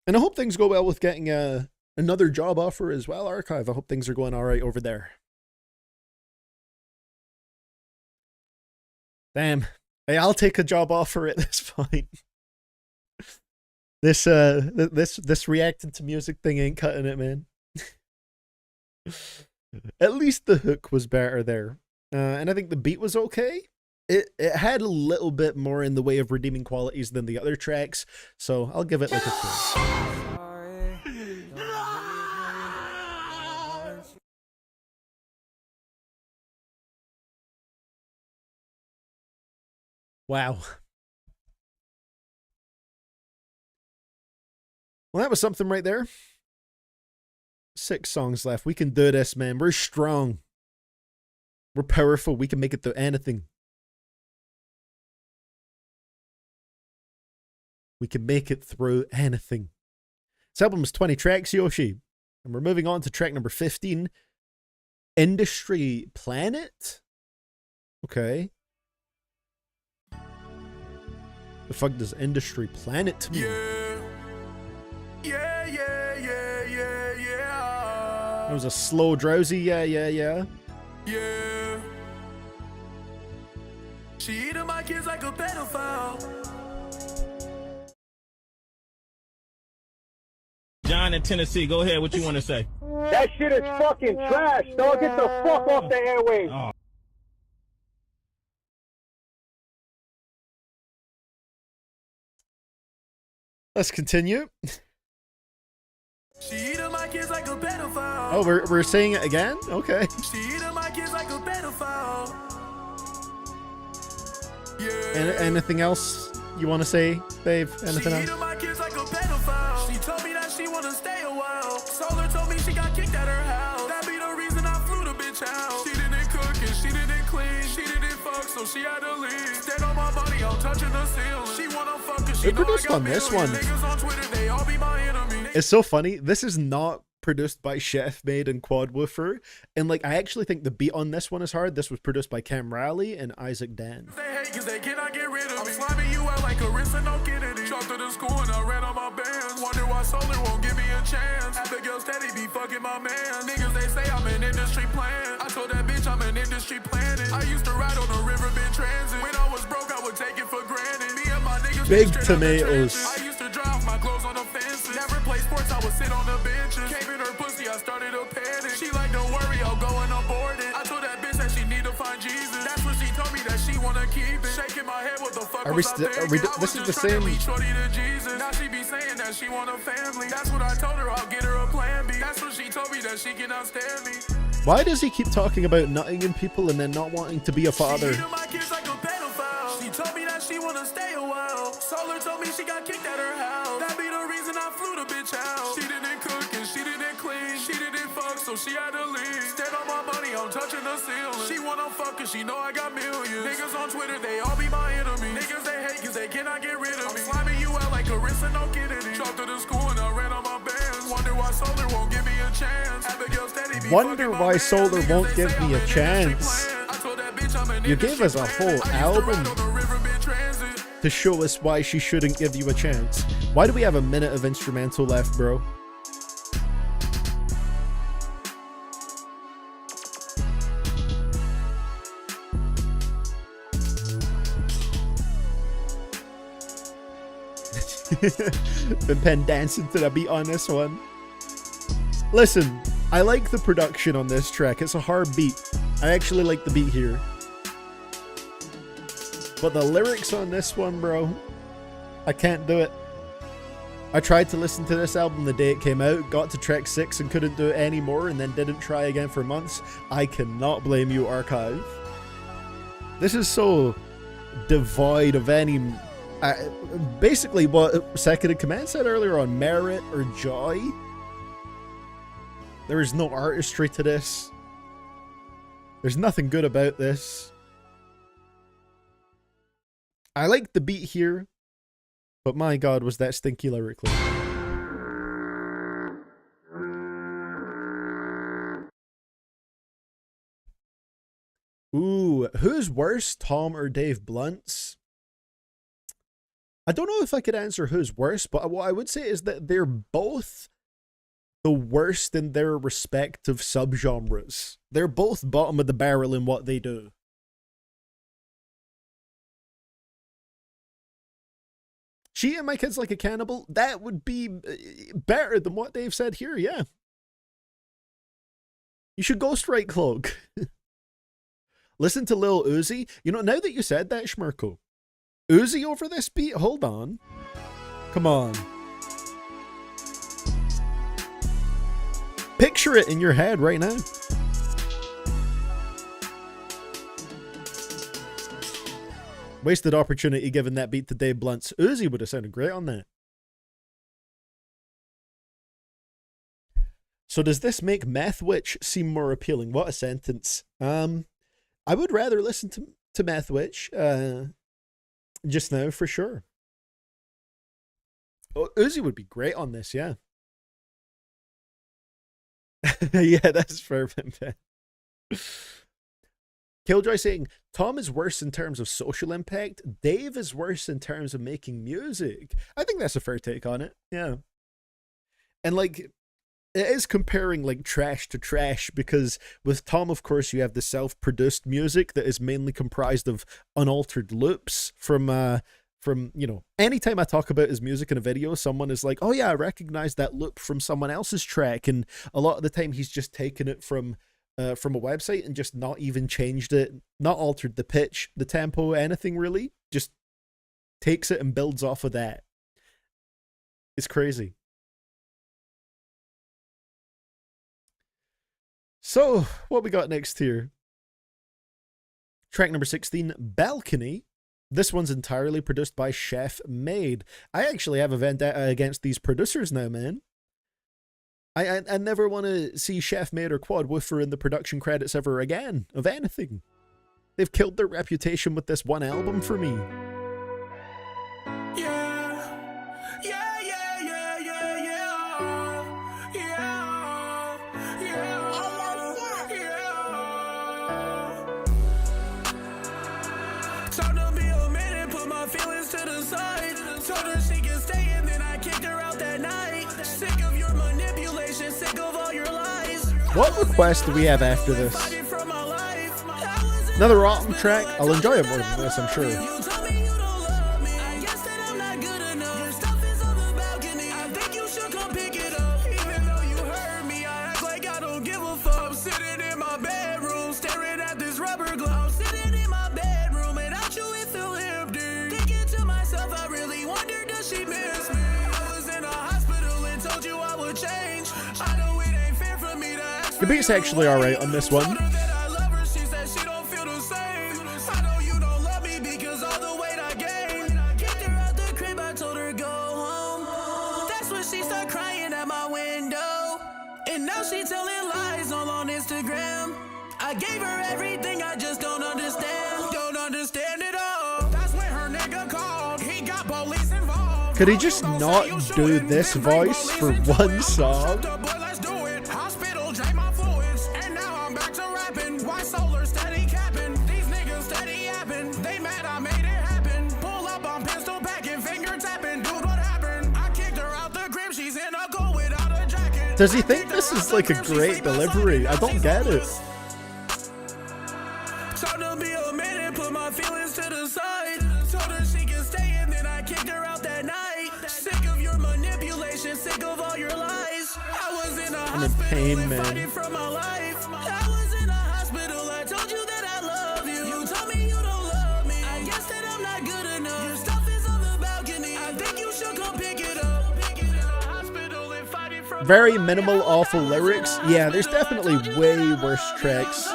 And I hope things go well with getting another job offer as well, Archive. I hope things are going all right over there. Damn. Hey, I'll take a job offer at this point. This reacting to music thing ain't cutting it, man. At least the hook was better there. And I think the beat was okay. It had a little bit more in the way of redeeming qualities than the other tracks, so I'll give it like a 2. Wow. Well, that was something right there. 6 songs left. We can do this, man. We're strong. We're powerful. We can make it through anything. We can make it through anything. This album is 20 tracks, Yoshi. And we're moving on to track number 15. Industry Planet? Okay. The fuck does Industry Planet mean? Yeah. It was a slow, drowsy, yeah. She eating my kids like a pedophile. John in Tennessee, go ahead. What you want to say? That shit is fucking trash, dog. Get the fuck off the airwaves. Oh. Let's continue. She eating my kids like a pedophile. Oh, we're saying it again? Okay. She eating my kids like a pedophile. Anything else you want to say, babe? Anything She else? eating my kids like a pedophile. She told me that she wanna stay a while. Solar told me she got kicked at her house. That be the reason I flew the bitch out. She didn't cook and she didn't clean. She didn't fuck, so she had to leave. Stand on my money, I'm touching the ceiling. She wanna fuck and she They know I produced got on this millions. one. Niggas on Twitter, they all be my enemy. It's so funny. This is not produced by Chef Made and Quad Woofer. And like, I actually think the beat on this one is hard. This was produced by Cam Riley and Isaac Dan. They hate cause they cannot get rid of me. I'm slamming you out like a wrist and no Kennedy. Dropped to the school and I ran on my bands. Wonder why Solar won't give me a chance. Abigail steady be fucking my man. Niggas they say I'm an industry plant. I told that bitch I'm an industry planet. I used to ride on the river bend transit. When I was broke I would take it for granted. Me and my niggas Big be straight out the tomatoes. trenches. I used to dry off my clothes on the fences. Never play sports, I would sit on the benches. Came in her pussy, I started to panic. She like, don't worry, I'll go and abort it. I told that bitch that she need to find Jesus. That's when she told me that she wanna keep it. Shaking my head, what the fuck Are we was I still? Are we? thinking? I This was is the just trying to same. be shorty to Jesus. Now she be saying that she want a family. That's what I told her, I'll get her a plan B. That's when she told me that she cannot stand me. Why does he keep talking about nutting in people and then not wanting to be a father? She eating my kids like a pedophile. She told me that she wanna stay a while. Solar told me she got kicked at her house. That be the reason I flew the bitch out. She didn't cook and she didn't clean. She didn't fuck, so she had to leave. Stand on my money, I'm touching the ceiling. She wanna fuck and she know I got millions. Niggas on Twitter, they all be my enemy. Niggas they hate cause they cannot get rid of me. I'm slamming you out like a wrist and no Kennedy. Dropped to the school and I ran on my bands. Wonder why Solar won't give me a chance. Abigail steady be Wonder fucking my why man. Solar Niggas, won't they give say me I'm a an industry chance. plant. I told that bitch I'm an You gave us a whole album transit. to show us why she shouldn't give you a chance. Why do we have a minute of instrumental left, bro? Been pen dancing to the beat on this one. Listen, I like the production on this track. It's a hard beat. I actually like the beat here. But the lyrics on this one, bro, I can't do it. I tried to listen to this album the day it came out, got to track 6 and couldn't do it anymore, and then didn't try again for months. I cannot blame you, Archive. This is so devoid of any... basically what Second in Command said earlier on, merit or joy. There is no artistry to this. There's nothing good about this. I like the beat here, but my god, was that stinky lyrically. Who's worse, Tom or Dave Blunt's? I don't know if I could answer who's worse, but what I would say is that they're both the worst in their respective subgenres. They're both bottom of the barrel in what they do. She and My Kids Like a Cannibal, that would be better than what Dave said here, yeah. You should ghostwrite Cloak. Listen to Lil Uzi. You know, now that you said that, Schmirko, Uzi over this beat? Hold on. Come on. Picture it in your head right now. Wasted opportunity giving that beat to Dave Blunt's. Uzi would have sounded great on that. So does this make Meth Witch seem more appealing? What a sentence. I would rather listen to Meth Witch just now for sure. Oh, Uzi would be great on this, yeah. Yeah, that's perfect. Killjoy saying, Tom is worse in terms of social impact. Dave is worse in terms of making music. I think that's a fair take on it. Yeah. And like, it is comparing like trash to trash, because with Tom, of course, you have the self-produced music that is mainly comprised of unaltered loops from, you know, anytime I talk about his music in a video, someone is like, oh yeah, I recognize that loop from someone else's track. And a lot of the time he's just taken it from a website and just not even changed it, not altered the pitch, the tempo, anything really. Just takes it and builds off of that. It's crazy. So, what we got next here? Track number 16, Balcony. This one's entirely produced by Chef Made. I actually have a vendetta against these producers now, man. I never want to see Chef Made or Quad Woofer in the production credits ever again, of anything. They've killed their reputation with this one album for me. Told her be a minute, put my feelings to the side. Told her she can stay and then I kicked her out that night. Sick of your manipulation, sick of all your lies. What request do we have after this? Another Rotten track? I'll enjoy it more than this, I'm sure. The beat's actually alright on this one. I gave her everything, I just don't understand it all. That's when her nigga called, he got police involved. Could he just not do this voice for one song? Hospital drain my fluids, and now I'm back to rapping. White solar steady capping, these niggas steady yapping. They mad I made it happen. Pull up on pistol packing, finger tapping. Dude, what happened? I kicked her out the crib, she's in a go without a jacket. Does he think this is like a great delivery? I don't get it. Told her be a minute, put my feelings to the side. Told her she can stay and then I kicked her out that night. Sick of your manipulation, sick of all your lies. I was in a hospital and fighting for my life. I was in a hospital, I told you that I love you. You told me you don't love me. I guess that I'm not good enough. Your stuff is on the balcony. I think you should come pick it up. Very minimal, awful lyrics. Yeah, there's definitely way worse tracks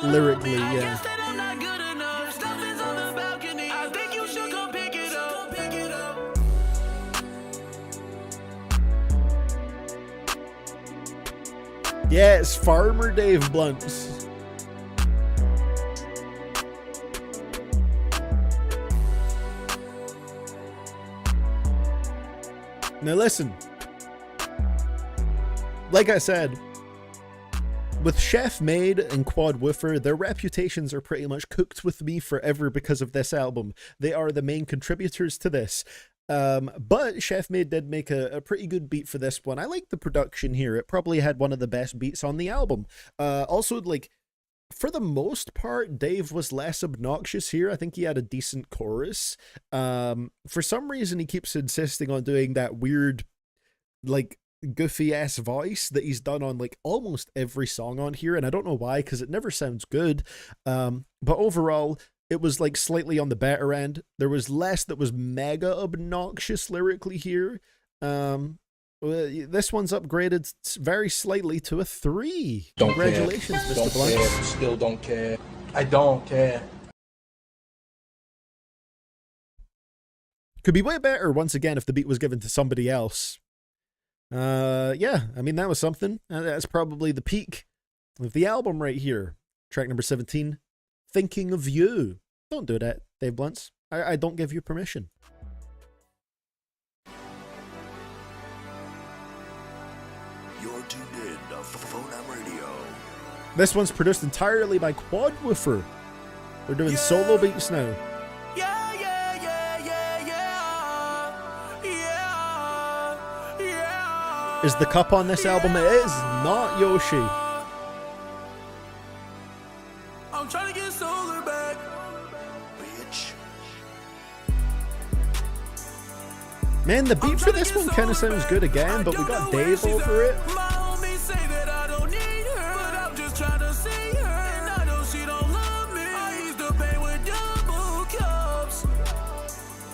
lyrically, yeah. Yeah, it's Farmer Dave Blunt's. Now listen. Like I said, with Chef Made and Quad Woofer, their reputations are pretty much cooked with me forever because of this album. They are the main contributors to this. But Chef Made did make a pretty good beat for this one. I like the production here. It probably had one of the best beats on the album. Also, like, for the most part, Dave was less obnoxious here. I think he had a decent chorus. For some reason, he keeps insisting on doing that weird, like, goofy ass voice that he's done on like almost every song on here, and I don't know why, because it never sounds good. But overall, it was like slightly on the better end. There was less that was mega obnoxious lyrically here. This one's upgraded very slightly to a 3. Congratulations, Mr. Don't Blunt. care. Still don't care. I don't care. Could be way better once again if the beat was given to somebody else. Yeah, I mean, that was something. That's probably the peak of the album right here. Track number 17, Thinking of You. Don't do that, Dave Blunts. I don't give you permission. You're tuned in to Phonam Radio. This one's produced entirely by Quad Woofer. They're doing solo beats now. Is the cup on this album? It is not Yoshi. I'm trying to get solar back. Bitch. Man, the beat for this one kind of sounds good again, but we got Dave over it. My homies say that I don't need her, but I'm just trying to see her, and I know she don't love me. I used to pay with double cups.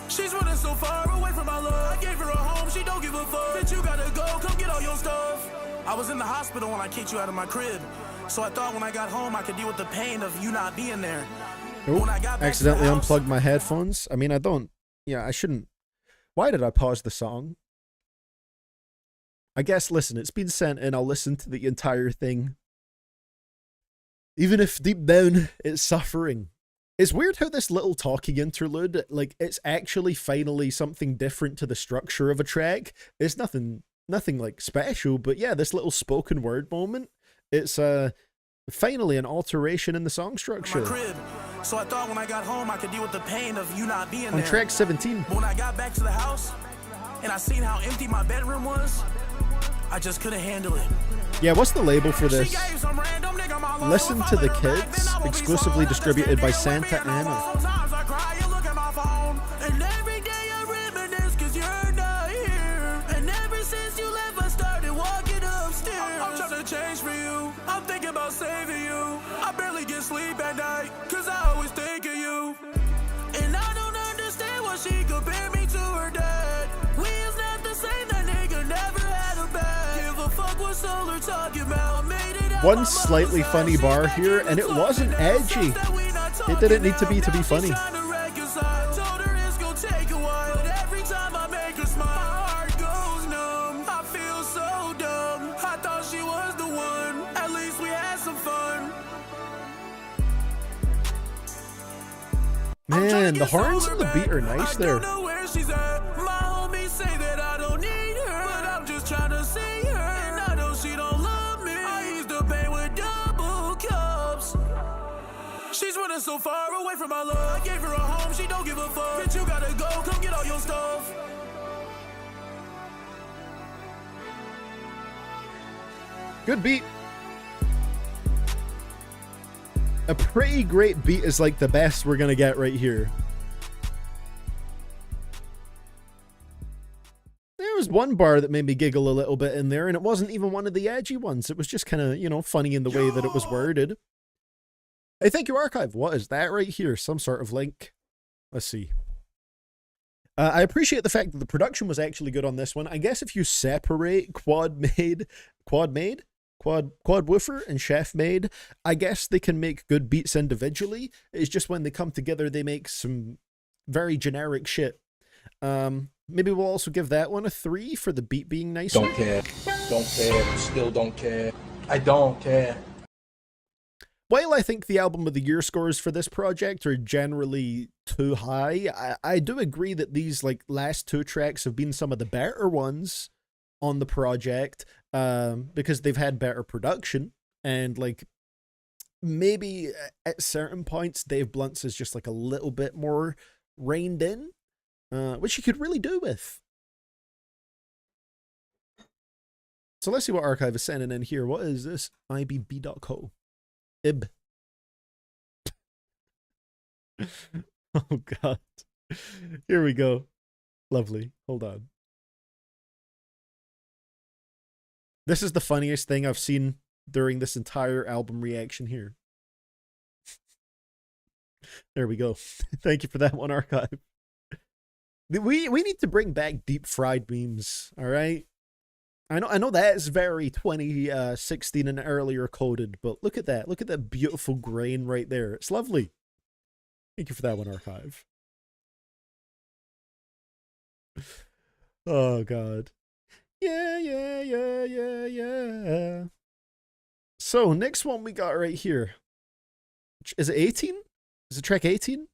She's running so far away from my love. I gave her a home, she don't give a fuck. Bitch, you gotta go, come get all your stuff. I was in the hospital when I kicked you out of my crib, so I thought when I got home I could deal with the pain of you not being there. Oh, accidentally unplugged my headphones. I mean, I don't. Yeah, I shouldn't. Why did I pause the song? I guess, listen, it's been sent in. I'll listen to the entire thing. Even if deep down it's suffering. It's weird how this little talking interlude, like, it's actually finally something different to the structure of a track. It's nothing like special, but yeah, this little spoken word moment, it's finally an alteration in the song structure. My crib, so I thought when I got home I could deal with the pain of you not being there. On track 17. But when I got back to the house and I seen how empty my bedroom was, I just couldn't handle it. Yeah, what's the label for this? Listen to the Kids, exclusively distributed by Santa Ana. Sometimes I cry and look at my phone, and every day I reminisce 'cause you're not here. And ever since you left I started walking upstairs. I'm trying to change for you, I'm thinking about saving you. I barely get sleep at night 'cause I always think of you. And I don't understand why she compared me to her dad. We is not the same, that nigga never had a bad. Give a fuck what Solar talking about. Made it out. One slightly funny bar here, and it wasn't edgy. It didn't need to be funny. Man, the horns and the beat are nice there. She's running so far away from my love. I gave her a home, she don't give a fuck. Bitch, you gotta go, come get all your stuff. Good beat. A pretty great beat is like the best we're gonna get right here. There was one bar that made me giggle a little bit in there, and it wasn't even one of the edgy ones. It was just kind of, you know, funny in the way that it was worded. Hey, thank you, Archive. What is that right here? Some sort of link. Let's see. I appreciate the fact that the production was actually good on this one. I guess if you separate Quad Woofer and Chef Made, I guess they can make good beats individually. It's just when they come together, they make some very generic shit. Maybe we'll also give that one a 3 for the beat being nicer. Don't care. Don't care. Still don't care. I don't care. While I think the Album of the Year scores for this project are generally too high, I do agree that these like last 2 tracks have been some of the better ones on the project, because they've had better production. and like maybe at certain points Dave Blunt's is just like a little bit more reined in, which you could really do with. So let's see what Archive is sending in here. What is this? IBB.co. IB. Oh god. Here we go. Lovely. Hold on. This is the funniest thing I've seen during this entire album reaction here. There we go. Thank you for that one, Archive. We need to bring back deep fried memes, all right? I know that is very 2016 and earlier coded, but look at that. Look at that beautiful grain right there. It's lovely. Thank you for that one, Archive. Oh god. Yeah. So, next one we got right here. Is it 18? Is it track 18?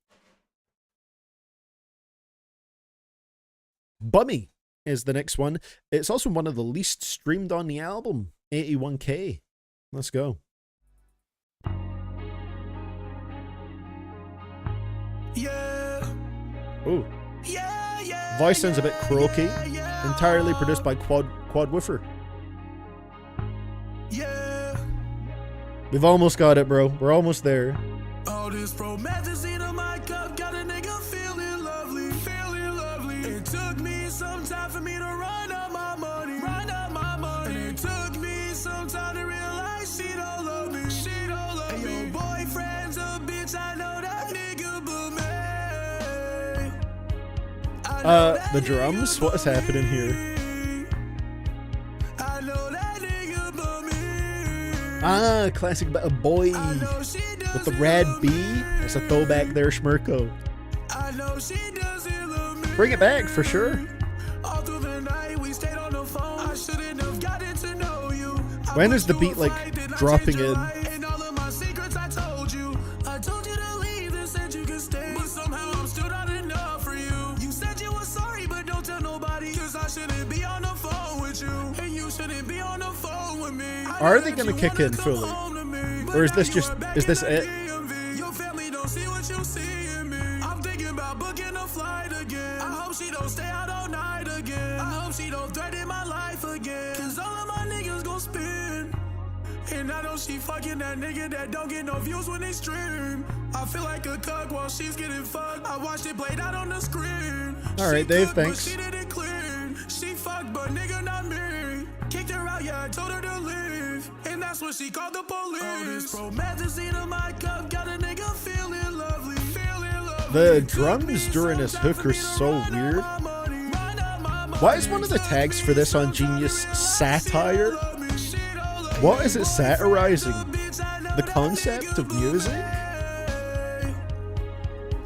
Bummy is the next one. It's also one of the least streamed on the album. 81K. Let's go. Yeah. Ooh. Voice sounds a bit croaky. Entirely produced by Quad Woofer. Yeah. We've almost got it, bro. We're almost there. All this promethazine in my cup got a nigga feeling lovely, feeling lovely. It took me some time for me to run up my money, and it took me some time to realize she don't love me, and your boyfriend's a bitch, I know that nigga but me. The drums? What is happening here? I know that nigga but me. Ah, classic boy with the rad B. That's a throwback there, Schmirko. I know she doesn't love me. Bring it back for sure. All through the night we stayed on the phone. I shouldn't have gotten to know you. When is the beat like dropping in? And all of my secrets I told you. I told you to leave and said you could stay. But somehow I'm still not enough for you. You said you were sorry, but don't tell nobody. Cause I shouldn't be on the phone with you. And you shouldn't be on the phone with me. Are they gonna kick in fully? Or is this it? Your family don't see what you see in me. I'm thinking about booking a flight again. I hope she don't stay out all night again. I hope she don't threaten my life again. Cause all of my niggas gon' spin. And I know she fucking that nigga that don't get no views when they stream. I feel like a cuck while she's getting fucked. I watched it played out on the screen. Alright, Dave, thanks. She didn't clean. She fucked, but nigga not me. Kicked her out, yeah, I told her to leave. And that's when she called the police. Oh, this promethazine in my cup got a nigga feeling lovely, feeling lovely. The drums during his hook are so weird. Why is one of the tags for this on Genius satire? What is it satirizing? The concept of music?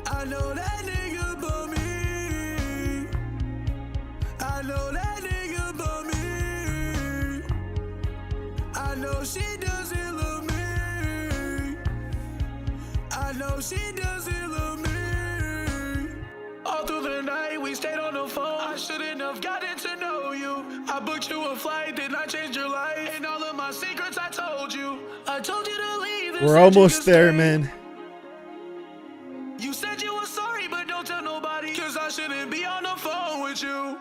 I know that nigga but me. I know that nigga but me. I know she doesn't love me. I know she doesn't love me. All through the night we stayed on the phone. I shouldn't have gotten to know you. I booked you a flight, then I changed your life. And all of my secrets I told you. I told you to leave. and We're said you almost could there, stay. man. You said you were sorry, but don't tell nobody. Cause I shouldn't be on the phone with you.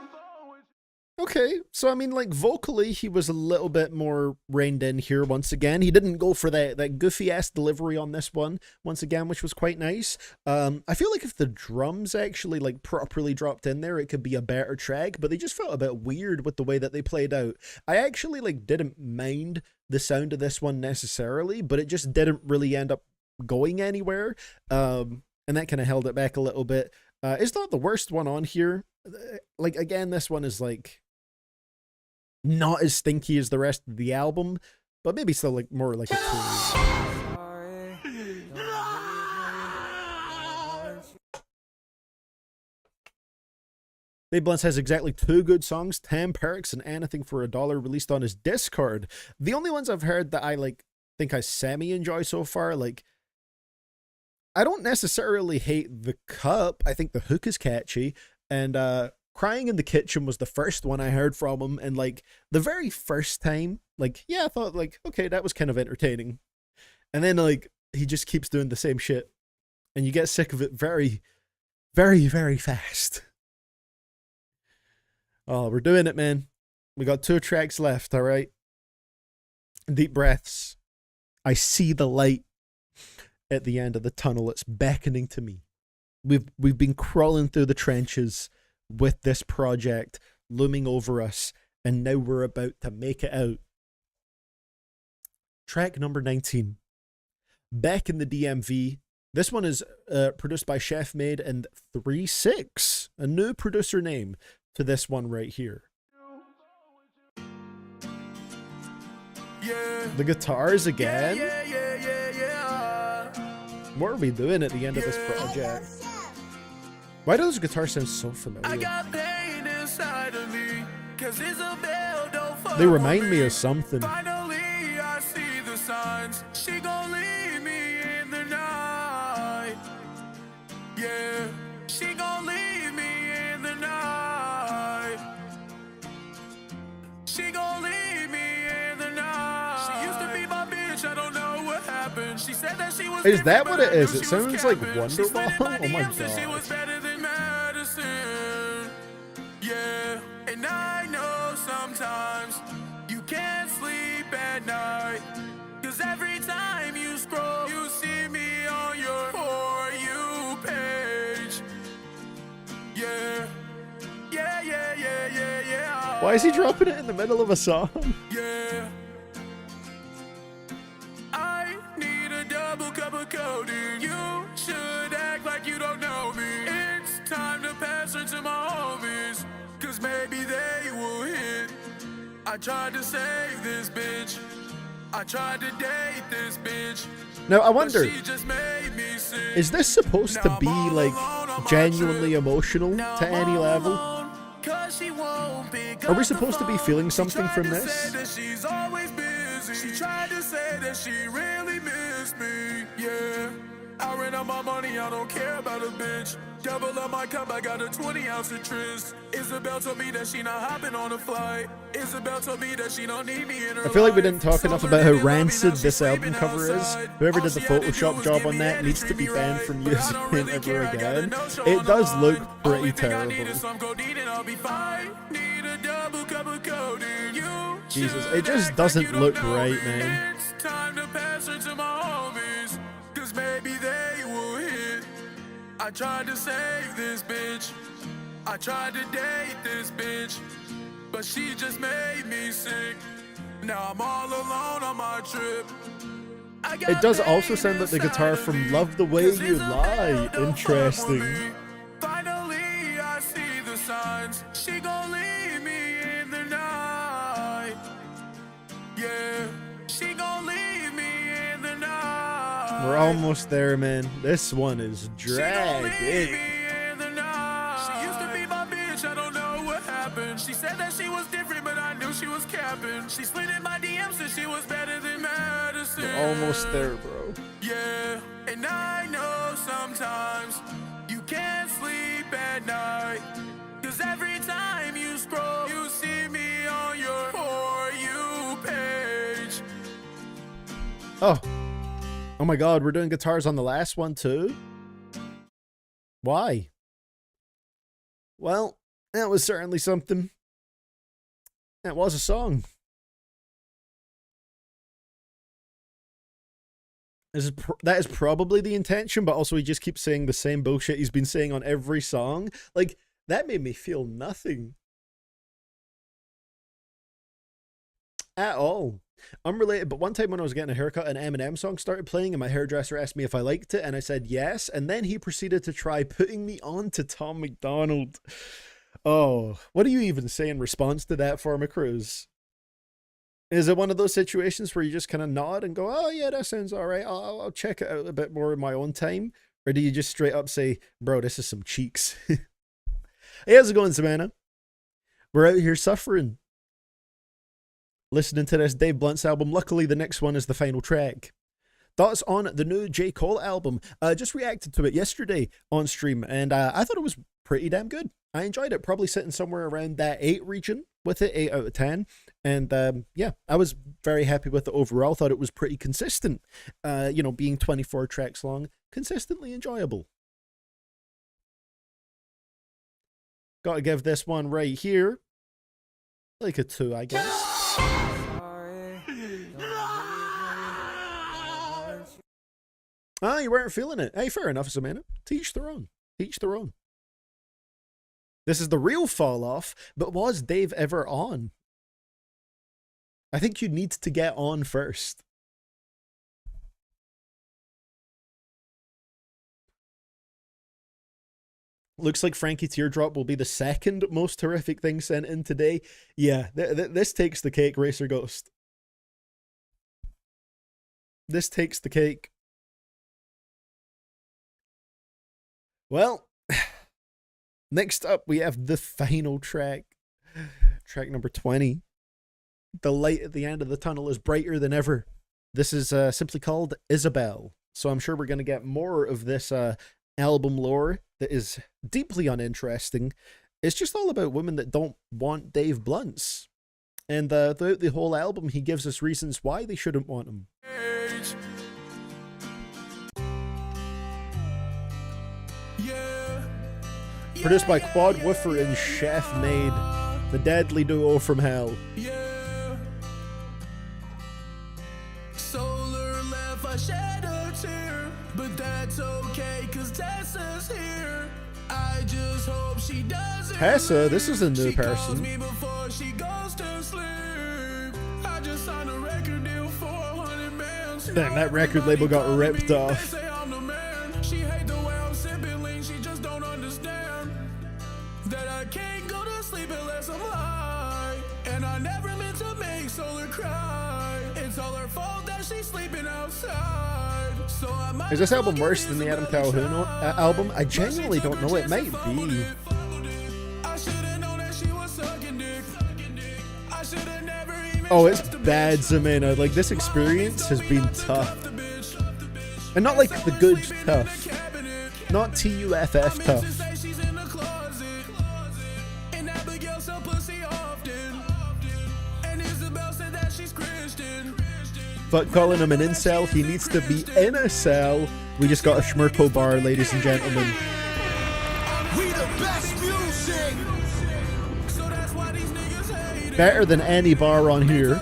Okay, so I mean, like, vocally, he was a little bit more reined in here once again. He didn't go for that goofy-ass delivery on this one, once again, which was quite nice. I feel like if the drums actually, like, properly dropped in there, it could be a better track, but they just felt a bit weird with the way that they played out. I actually, like, didn't mind the sound of this one necessarily, but it just didn't really end up going anywhere, and that kind of held it back a little bit. It's not the worst one on here. Like, again, this one is, like, not as stinky as the rest of the album, but maybe still like more like a 2. Dave Blunts has exactly 2 good songs, 10 perks and anything for $1 released on his Discord. The only ones I've heard that I like think I semi-enjoy so far, like, I don't necessarily hate the cup. I think the hook is catchy, and Crying in the Kitchen was the first one I heard from him, and like the very first time, like, yeah, I thought like, okay, that was kind of entertaining. And then like he just keeps doing the same shit. And you get sick of it very, very, very fast. Oh, we're doing it, man. We got 2 tracks left, all right? Deep breaths. I see the light at the end of the tunnel. It's beckoning to me. We've been crawling through the trenches with this project looming over us, and now we're about to make it out. Track number 19. Back in the DMV. This one is produced by Chef Made and 3-6, a new producer name to this one right here. The guitars again. What are we doing at the end of this project? Why do those guitars sound so familiar? They remind me of something. Finally, I see the signs. She gon' leave me in the night. Yeah, she gon' leave me in the night. She gon' leave me in the night. She used to be my bitch, I don't know what happened. She said that she was. Is that what it is? It sounds like Wonderwall. Oh my god. She was better than medicine. Yeah, and I know sometimes you can't sleep at night. Cause every time you scroll, you see me on your For You page. Yeah, yeah, yeah, yeah, yeah, yeah. Why is he dropping it in the middle of a song? Yeah. I need a double cup of codeine. You should act like you don't know me. It's time to pass her to my homies. Cause maybe they will hit. I tried to save this bitch. I tried to date this bitch. Now I wonder, She just made me sick. is this supposed to be like genuinely emotional to any level? Are we supposed to be feeling something from this? She's always busy. She tried to say that she really missed me. Yeah, I ran out my money, I don't care about a bitch. Double up my cup, I got a 20-ounce of Tris. Isabel told me that she not hopping on a flight. Isabel told me that she don't need me in her I feel like we life. didn't talk enough about how rancid this album cover is. Whoever did the Photoshop job on that needs to be banned from using it ever again. It does look pretty terrible. Jesus, it just doesn't look right, man. It's time to pass her to my homies. Cause maybe they will hit. I tried to save this bitch. I tried to date this bitch. But she just made me sick. Now I'm all alone on my trip. It does also sound like the guitar from Love the Way You Lie. Interesting. Finally, I see the signs. She gon' leave me in the night. Yeah, she gon' leave me in the night. We're almost there, man. This one is dragging. She used to be my bitch, I don't know what happened. She said that she was different, but I knew she was capping. She slid in my DMs, said she was better than medicine. We're almost there, bro. Yeah, and I know sometimes you can't sleep at night. Cause every time you scroll, you see me on your For You page. Oh my god, we're doing guitars on the last one too? Why? Well, that was certainly something. That was a song. That is probably the intention, but also he just keeps saying the same bullshit he's been saying on every song. Like, that made me feel nothing. At all. Unrelated, but one time when I was getting a haircut, an Eminem song started playing and my hairdresser asked me if I liked it, and I said yes, and then he proceeded to try putting me on to Tom McDonald. Oh, what do you even say in response to that, Farmer Cruz? Is it one of those situations where you just kind of nod and go, oh yeah, that sounds all right, I'll check it out a bit more in my own time? Or do you just straight up say, bro, this is some cheeks? Hey, how's it going, Savannah? We're out here suffering, listening to this Dave Blunt's album. Luckily, the next one is the final track. thoughts on the new J. Cole album. Just reacted to it yesterday on stream, and I thought it was pretty damn good. I enjoyed it, probably sitting somewhere around that 8 region with it, 8 out of 10. And yeah, I was very happy with it overall. Thought it was pretty consistent, you know, being 24 tracks long, consistently enjoyable. Gotta give this one right here like a 2, I guess. Ah, you weren't feeling it. Hey, fair enough, Samantha. Teach their own. Teach their own. This is the real fall off, but was Dave ever on? I think you need to get on first. Looks like Frankie Teardrop will be the second most horrific thing sent in today. Yeah, this takes the cake, Racer Ghost. This takes the cake. Well, next up we have the final track. Track number 20. The light at the end of the tunnel is brighter than ever. This is simply called Isabel. So I'm sure we're going to get more of this album lore that is deeply uninteresting. It's just all about women that don't want Dave Blunts. And throughout the whole album, he gives us reasons why they shouldn't want him. Produced by Quad Woofer and Chef Made, the deadly duo from hell. Solar left, I shed a tear, but that's okay, cause Tessa's here. I just hope she doesn't. Tessa, this is a new She calls person. me before she goes to sleep. I just signed a record deal for 100 bands. Damn, that record label got ripped off. Say I'm the man. She hate the way I'm sipping lean. She just don't understand that I can't go to sleep unless I'm high. And I never meant to make Solar cry. It's all her fault that she's sleeping outside. So I might Is this album worse than the Adam Calhoun album? I genuinely don't know. It might be. I should've known that she was sucking dick. I should've never even Oh, it's bad, Zamina. Like, this experience has been tough. And not like the good tough. Not TUFF tough. But calling him an incel, he needs to be in a cell. We just got a Schmirko bar, ladies and gentlemen. We the best music. So that's why these niggas hate it. Better than any bar on here.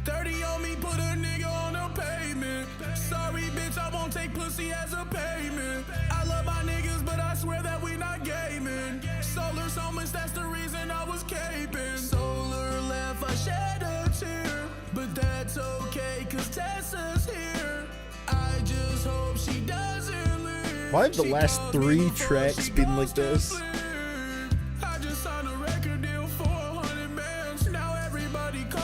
30 on me, put a nigga on the pavement. Sorry, bitch, I won't take pussy as a payment. I love my niggas, but I swear that we not gaming. Solar so much, that's the reason I was caping. Solar left, I shed a tear, but that's okay, cause Tessa's here. I just hope she doesn't leave. Why have the last 3 tracks been like this?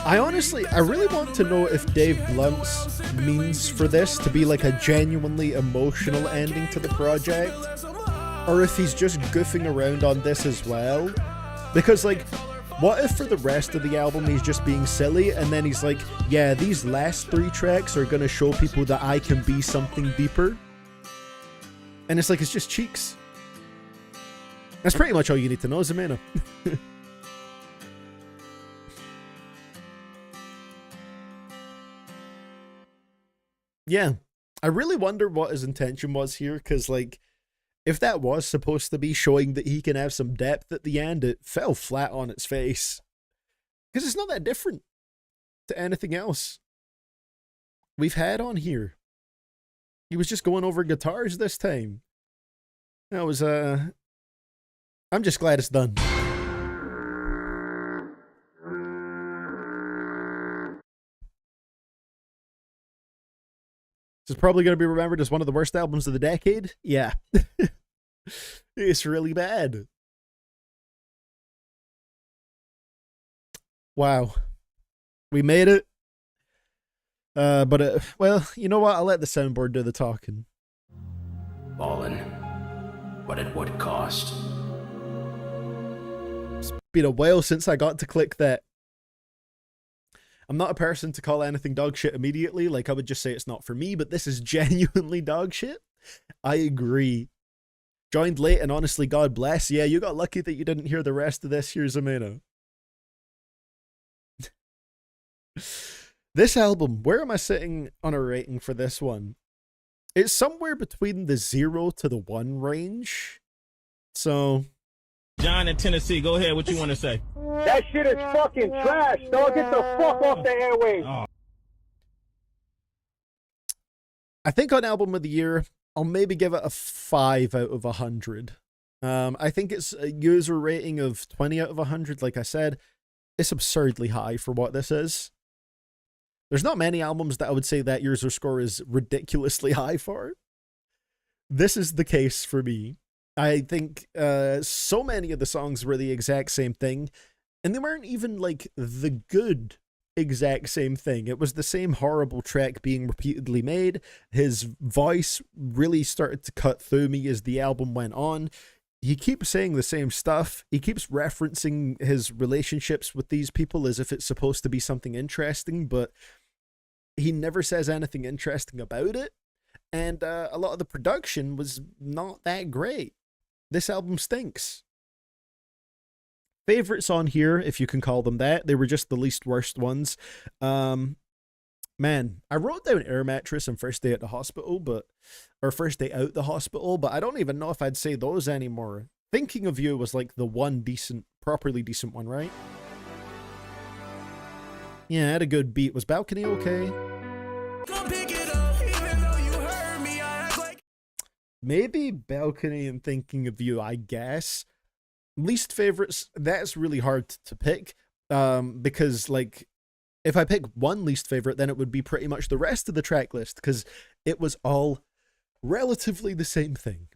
I really want to know if Dave Blunt's means for this to be like a genuinely emotional ending to the project, or if he's just goofing around on this as well. Because, like, what if for the rest of the album he's just being silly, and then he's like, yeah, these last 3 tracks are gonna show people that I can be something deeper? And it's like, it's just cheeks. That's pretty much all you need to know, Zamina. Yeah, I really wonder what his intention was here, because, like, if that was supposed to be showing that he can have some depth at the end, it fell flat on its face. Because it's not that different to anything else we've had on here. He was just going over guitars this time. That was, I'm just glad it's done. This is probably going to be remembered as one of the worst albums of the decade. Yeah. It's really bad. Wow. We made it. Well, you know what? I'll let the soundboard do the talking. Ballin', but at what cost? It's been a while since I got to click that. I'm not a person to call anything dog shit immediately. Like, I would just say it's not for me, but this is genuinely dog shit. I agree. Joined late, and honestly, God bless. Yeah, you got lucky that you didn't hear the rest of this. Here's Amena. This album, where am I sitting on a rating for this one? It's somewhere between the 0 to the 1 range. So... John in Tennessee, go ahead. What you want to say? That shit is fucking trash, dog. Get the fuck off the airwaves. Oh. I think on Album of the Year, I'll maybe give it a 5 out of 100. I think it's a user rating of 20 out of 100. Like I said, it's absurdly high for what this is. There's not many albums that I would say that user score is ridiculously high for. This is the case for me. I think so many of the songs were the exact same thing, and they weren't even like the good exact same thing. It was the same horrible track being repeatedly made. His voice really started to cut through me as the album went on. He keeps saying the same stuff. He keeps referencing his relationships with these people as if it's supposed to be something interesting, but he never says anything interesting about it. And a lot of the production was not that great. This album stinks. Favorites on here, if you can call them that. They were just the least worst ones. Man, I wrote down Air Mattress and First Day at the Hospital, or First Day Out the Hospital, but I don't even know if I'd say those anymore. Thinking of You was like the one decent, properly decent one, right? Yeah, it had a good beat. Was Balcony okay? Maybe Balcony and Thinking of You, I guess. Least favorites, that's really hard to pick. Because, like, if I pick one least favorite, then it would be pretty much the rest of the track list, because it was all relatively the same thing.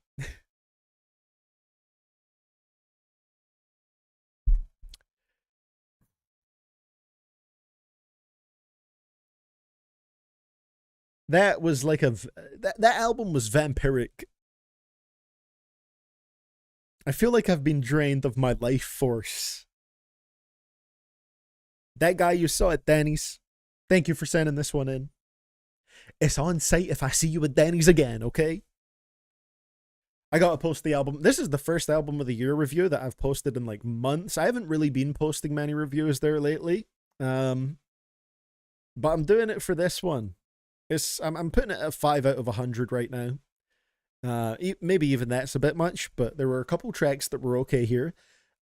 That was like that album was vampiric. I feel like I've been drained of my life force. That guy you saw at Danny's, thank you for sending this one in. It's on site if I see you at Danny's again, okay? I gotta post the album. This is the first Album of the Year review that I've posted in like months. I haven't really been posting many reviews there lately. But I'm doing it for this one. I'm putting it at 5 out of 100 right now. Maybe even that's a bit much, but there were a couple tracks that were okay here.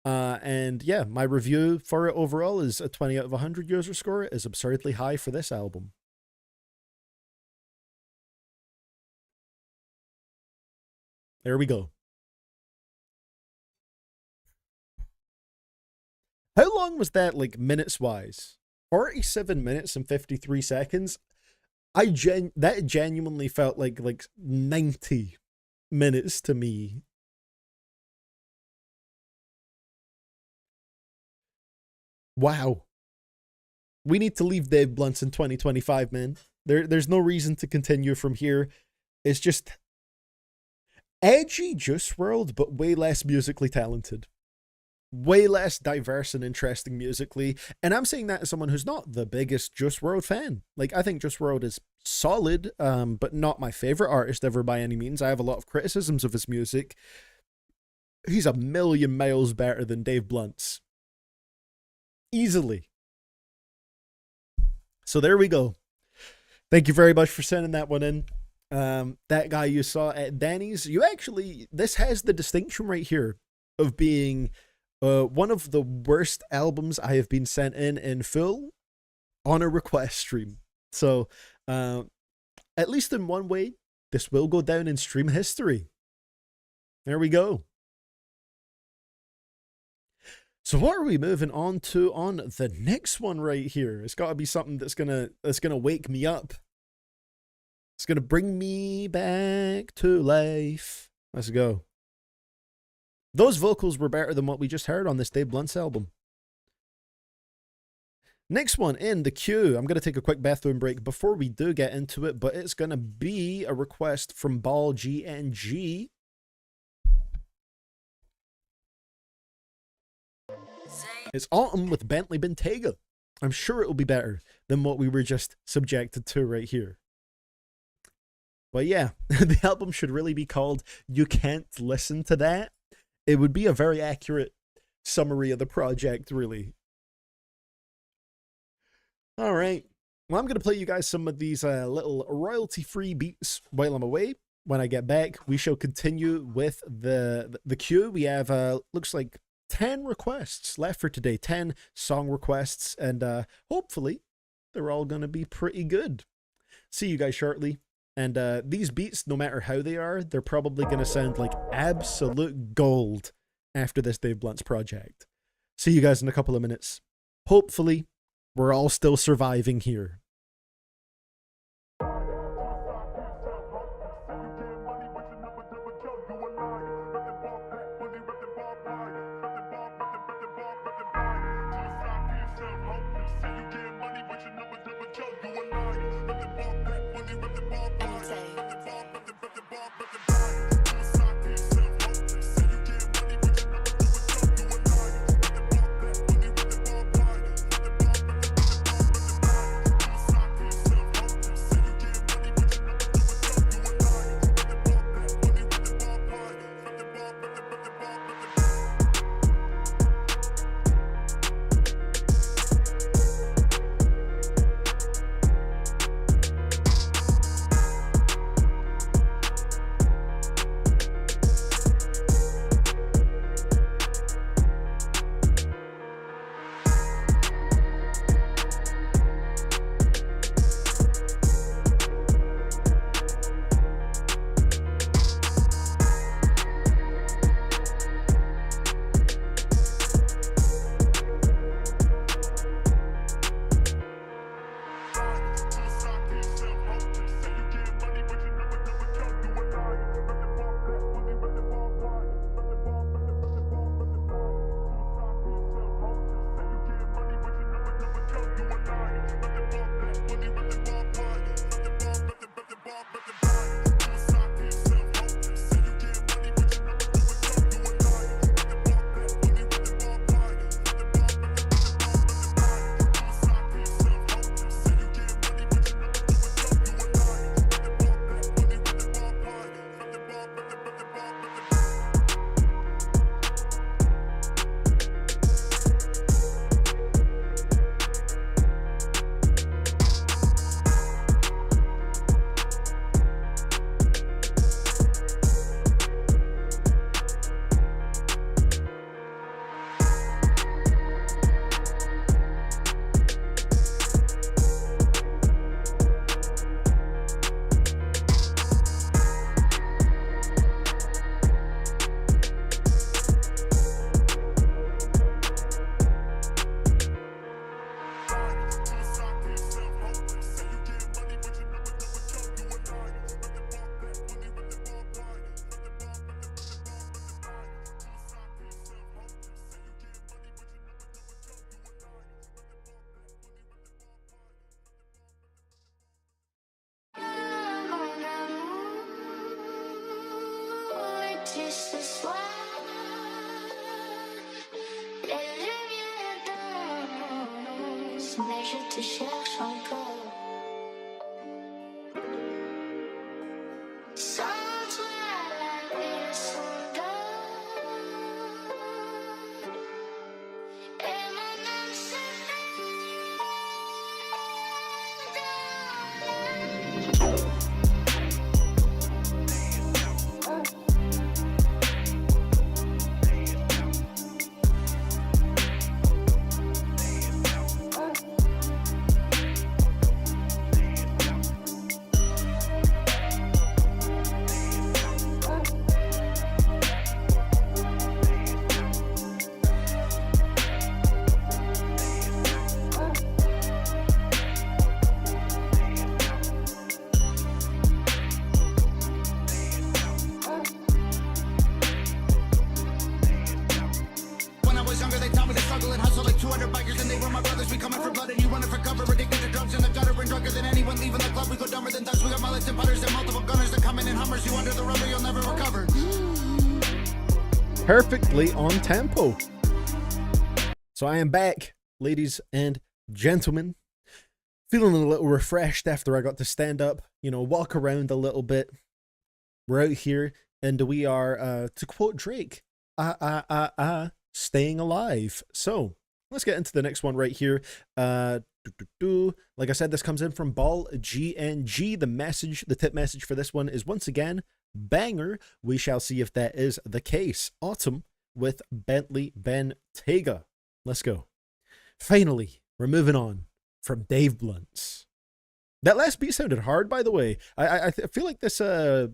And yeah, my review for it overall is a 20 out of 100 user score. It is absurdly high for this album. There we go. How long was that, like, minutes-wise? 47 minutes and 53 seconds? That genuinely felt like 90 minutes to me. Wow. We need to leave Dave Blunts in 2025, man. There's no reason to continue from here. It's just edgy Juice WRLD, but way less musically talented. Way less diverse and interesting musically. And I'm saying that as someone who's not the biggest Juice WRLD fan. Like, I think Juice WRLD is solid, but not my favorite artist ever by any means. I have a lot of criticisms of his music. He's a million miles better than Dave Blunts. Easily. So there we go. Thank you very much for sending that one in. That guy you saw at Danny's, this has the distinction right here of being one of the worst albums I have been sent in full on a request stream. So, at least in one way, this will go down in stream history. There we go. So what are we moving on to on the next one right here? It's got to be something that's gonna wake me up. It's gonna bring me back to life. Let's go. Those vocals were better than what we just heard on this Dave Blunts album. Next one in the queue. I'm going to take a quick bathroom break before we do get into it, but it's going to be a request from Ball GNG. It's Autumn with Bentley Bentayga. I'm sure it will be better than what we were just subjected to right here. But yeah, the album should really be called You Can't Listen to That. It would be a very accurate summary of the project, really. All right. Well, I'm going to play you guys some of these little royalty-free beats while I'm away. When I get back, we shall continue with the queue. We have, looks like 10 requests left for today, 10 song requests, and hopefully they're all going to be pretty good. See you guys shortly. And these beats, no matter how they are, they're probably going to sound like absolute gold after this Dave Blunt's project. See you guys in a couple of minutes. Hopefully, we're all still surviving here. Mais je te cherche encore. Sans toi, la vie s'endort. Et mon âme perfectly on tempo. So I am back, ladies and gentlemen, feeling a little refreshed after I got to stand up, you know, walk around a little bit. We're out here, and we are, to quote Drake, staying alive. So, let's get into the next one right here. Like I said, this comes in from Ball GNG. The tip message for this one is once again, banger. We shall see if that is the case. Autumn with Bentley Bentayga. Let's go. Finally, we're moving on from Dave Blunt's. That last beat sounded hard, by the way. I feel like this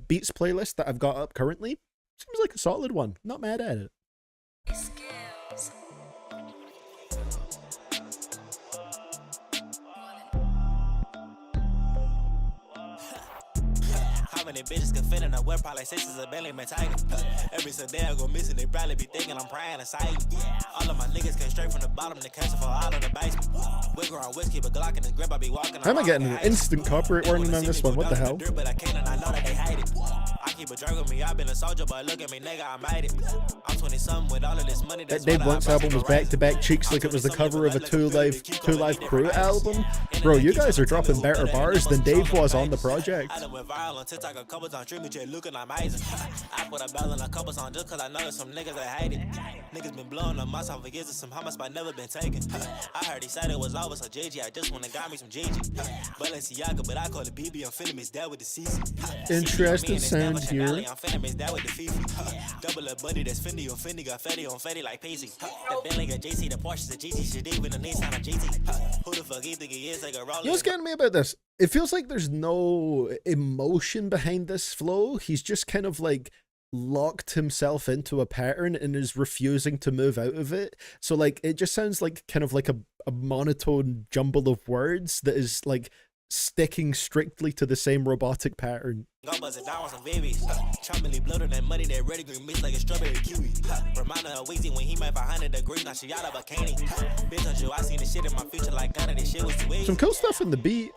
beats playlist that I've got up currently seems like a solid one. Not mad at it. How many bitches can fit in a whip? Probably 6 is a belly man tiger. Every Sunday I go missing, they probably be thinking I'm praying aside. All of my niggas came straight from the bottom, they catch for all of the basement. Wiggle on whiskey, but Glock in his grip, I be walking. How am I getting an instant copyright warning on this one? What the hell? But I can't and I know that they hate it. I keep a drug with me, I've been a soldier, but look at me, nigga, I made it. I'm 20-something with all of this money. That Dave Blunt's album was back-to-back cheeks like it was the cover of a Two Live Crew album. Bro, you guys are dropping better bars than Dave was on the project. I done went viral on TikTok a couple times, streaming just looking amazing. I put a bell in a couple songs just cause I know there's some niggas that hate it. Niggas been blowing up my song for years and some hummus but never been taken. I heard he said it was over, so JG, I just wanna got me some JG. Balenciaga, but I call it BB, I'm finna miss that with the season. Interesting sound here. I'm finna miss that with the FIFA. Double a buddy that's Fendi on Fendi, got Fetty on Fetty like Pacey. The Bentley got JC, the Porsche's a GT, shit even the Nissan on GT. Who the fuck you think he is? Like a roller. You know what's getting me about this? It feels like there's no emotion behind this flow. He's just kind of like locked himself into a pattern and is refusing to move out of it. So like it just sounds like kind of like a monotone jumble of words that is like sticking strictly to the same robotic pattern. Go buzz it down with some babies. Choppily bloated that money, that ready green mix like a strawberry kiwi. Reminder of Weezy when he made 500 degrees, now she out of a candy. Bitch on you, I seen the shit in my future like none of this shit was too easy. Some cool stuff in the beat.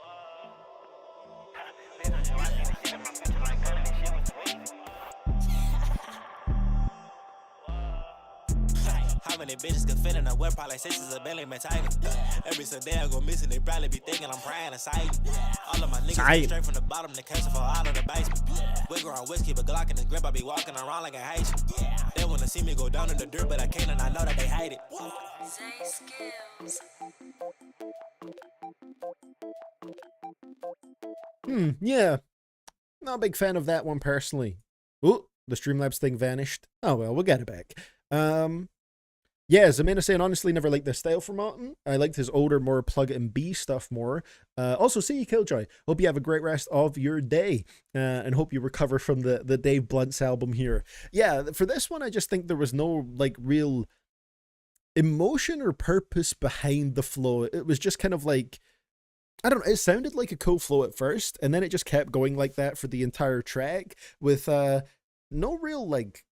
How many bitches can fit in a whip? Probably 6 is a belly man tiger. Every Sunday I go missing, they probably be thinking I'm praying aside. All of my niggas came straight from the bottom, they catch for all of the basement. Wiggle on whiskey, but Glock in his grip, I be walking around like a Haitian. They wanna see me go down in the dirt, but I can't and I know that they hate it. Yeah. Not a big fan of that one personally. Oh, the Streamlabs thing vanished. Oh well, we'll get it back. Yeah, Zamina saying, honestly, never liked this style from Autumn. I liked his older, more plug and B stuff more. Also, see you, Killjoy. Hope you have a great rest of your day. And hope you recover from the Dave Blunt's album here. Yeah, for this one, I just think there was no, like, real emotion or purpose behind the flow. It was just kind of like, I don't know, it sounded like a cool flow at first, and then it just kept going like that for the entire track with no real, like,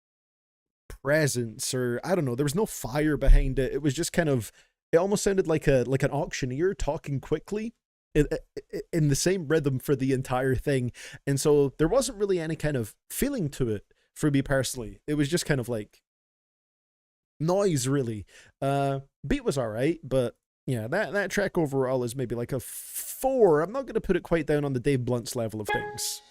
presence, or I don't know, there was no fire behind it. It was just kind of, it almost sounded like an auctioneer talking quickly in the same rhythm for the entire thing. And so there wasn't really any kind of feeling to it for me personally. It was just kind of like noise, really. Beat was all right, but yeah, that track overall is maybe like a 4. I'm not going to put it quite down on the Dave Blunt's level of things.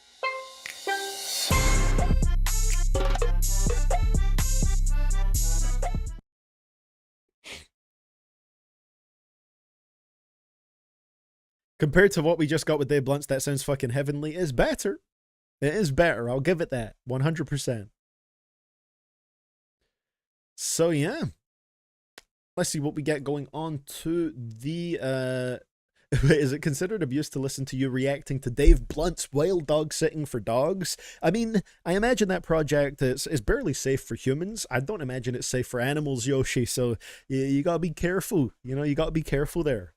Compared to what we just got with Dave Blunt's, that sounds fucking heavenly, is better. It is better. I'll give it that. 100%. So, yeah. Let's see what we get going on to the... Is it considered abuse to listen to you reacting to Dave Blunt's Wild Dog Sitting for Dogs? I mean, I imagine that project is barely safe for humans. I don't imagine it's safe for animals, Yoshi. So, you gotta be careful. You know, you gotta be careful there.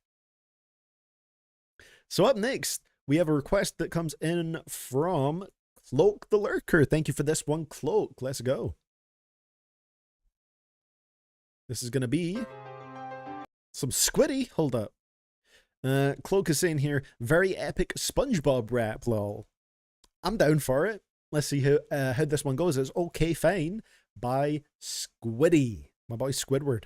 So up next, we have a request that comes in from Cloak the Lurker. Thank you for this one, Cloak. Let's go. This is going to be some Squiddy. Hold up. Cloak is saying here, very epic SpongeBob rap, lol. I'm down for it. Let's see how this one goes. It's Okay Fine by Squiddy. My boy Squidward.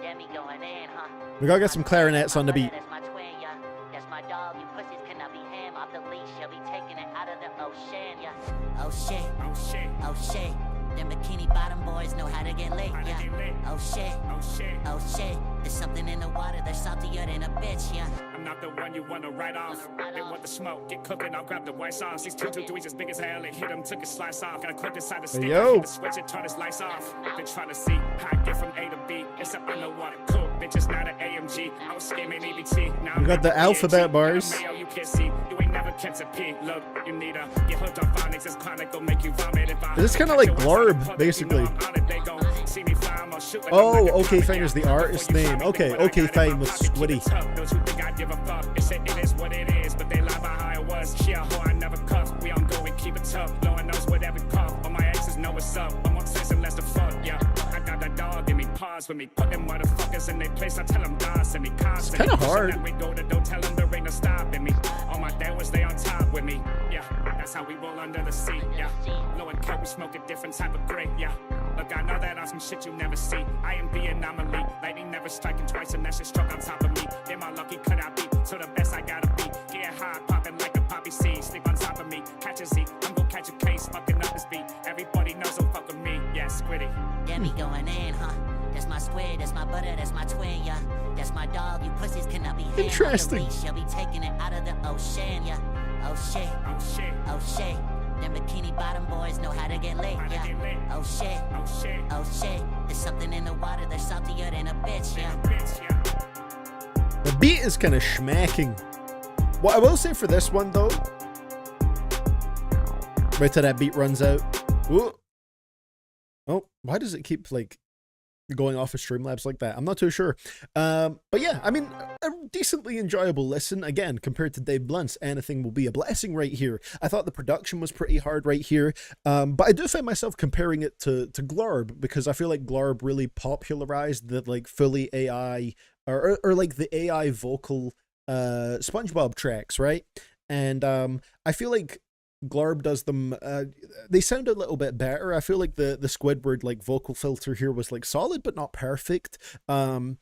Demi-go going in, huh? We gotta get some clarinets on the beat. That's my twin, yeah. That's my dog. You pussies cannot be him off the leash. You'll be taking it out of the ocean, yeah. Oh shit, oh shit, oh shit. Them bikini bottom boys know how to get lit, yeah. Oh shit, oh shit, oh shit. There's something in the water that's saltier than a bitch, yeah. I'm not the one you wanna write off. They want the smoke, get cooking, I'll grab the white sauce. These 223s as big as hell, it hit him, took his slice off. Got a clip inside the stick, yo. I hit the switch and turn his lights off. Been trying to see how I get from A to B, except I know what to cook. Bitch, it's not an AMG, I was skimming EBT. Now We got the alphabet bars. you can't see, you ain't never kept a P. Look, you need a get hooked on phonics, it's chronic, go make you vomit. If I This is kind of like Glorb, basically. Oh, okay, fine is the artist name. Okay, okay, fine with Squiddy. Those who think I give a fuck, they say it is what it is, but they lie about how it was. She a hoe I never cuff. We on go and keep it tough. No one knows what every puff. All my exes know what's up. I'm obsessed less the fuck, yeah. I got that dog in me, pause with me. Put them motherfuckers in their place. I tell them God send me constantly. It's kinda hard. So that we go to don't tell them there ain't no stopping me. All my day was they on top with me, yeah. That's how we roll under the sea, yeah. Low and cut, we smoke a different type of grape, yeah. Look, I know that I'm some shit you never see. I am the anomaly. Lightning never striking twice and that shit struck on top of me. Then my lucky cut out beat. So the best I gotta be. Get high, popping like a poppy seed. Sleep on top of me. Catch a Z. I'm gonna catch a case. Fucking up this beat. Everybody knows don't fuck with me. Yeah, Squiddy. Yeah, me going in, huh? That's my squid, that's my butter, that's my twin, yeah. That's my dog, you pussies cannot be him. Interesting. Off the leash, you'll be taking it out of the ocean, yeah. Oh shit, oh shit, oh shit. Them bikini bottom boys know how to get lit, yeah. Oh shit, oh shit, oh shit. There's something in the water that's saltier than a bitch, yeah. The beat is kind of schmacking. What I will say for this one though, wait till that beat runs out. Ooh. Oh, why does it keep like going off of Streamlabs like that? I'm not too sure. But yeah, I mean, a decently enjoyable listen. Again, compared to Dave Blunt's Anything Will Be a Blessing right here. I thought the production was pretty hard right here. But I do find myself comparing it to Glorb, because I feel like Glorb really popularized the like fully AI or like the AI vocal SpongeBob tracks, right? And I feel like Glorb does them, they sound a little bit better. I feel like the Squidward like vocal filter here was like solid but not perfect. And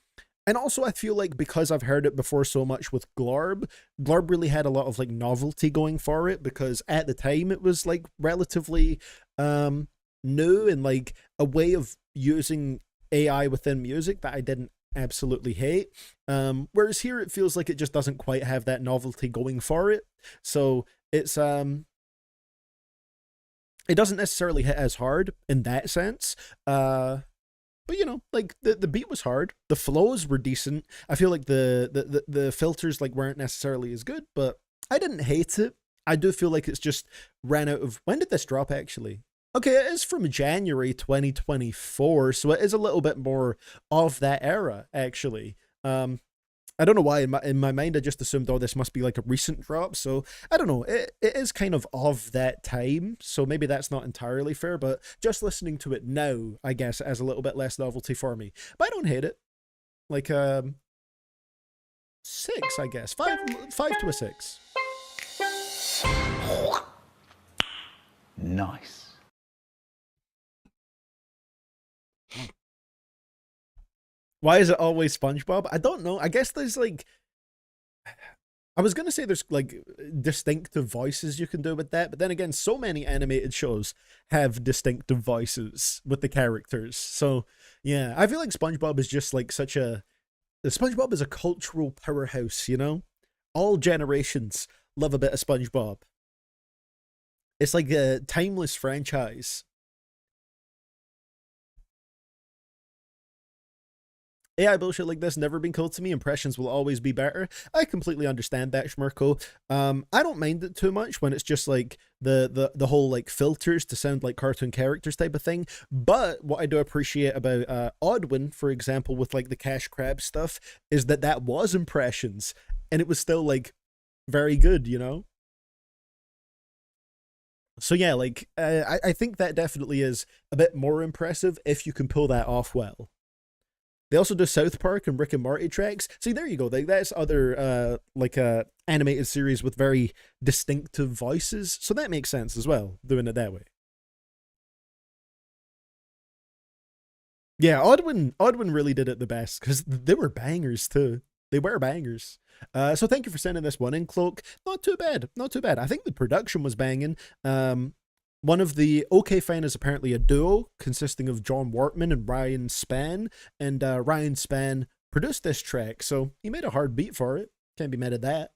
also I feel like because I've heard it before so much with Glorb really had a lot of like novelty going for it, because at the time it was like relatively new and like a way of using AI within music that I didn't absolutely hate. Whereas here it feels like it just doesn't quite have that novelty going for it. So it's it doesn't necessarily hit as hard in that sense. But you know, like the beat was hard. The flows were decent. I feel like the filters like weren't necessarily as good, but I didn't hate it. I do feel like it's just ran out of, when did this drop actually? Okay, it is from January 2024, so it is a little bit more of that era actually. I don't know why in my mind I just assumed, oh, this must be like a recent drop. So I don't know. It is kind of that time. So maybe that's not entirely fair, but just listening to it now, I guess, has a little bit less novelty for me. But I don't hate it. Like 6, I guess. 5 to a 6. Nice. Why is it always SpongeBob? I don't know. I guess there's like, I was going to say there's like distinctive voices you can do with that. But then again, so many animated shows have distinctive voices with the characters. So yeah, I feel like SpongeBob is just like SpongeBob is a cultural powerhouse, you know? All generations love a bit of SpongeBob. It's like a timeless franchise. AI bullshit like this never been cool to me. Impressions will always be better. I completely understand that, Schmirko. I don't mind it too much when it's just like the whole like filters to sound like cartoon characters type of thing. But what I do appreciate about Oddwin, for example, with like the Cash Crab stuff, is that was impressions and it was still like very good, you know? So yeah, like I think that definitely is a bit more impressive if you can pull that off well. They also do South Park and Rick and Morty tracks. See, there you go. Like, that's other like animated series with very distinctive voices. So that makes sense as well, doing it that way. Yeah, Oddwin really did it the best because they were bangers too. They were bangers. So thank you for sending this one in, Cloak. Not too bad, not too bad. I think the production was banging. One of the OK Fine is apparently a duo consisting of John Wortman and Ryan Spann, and Ryan Spann produced this track, so he made a hard beat for it. Can't be mad at that.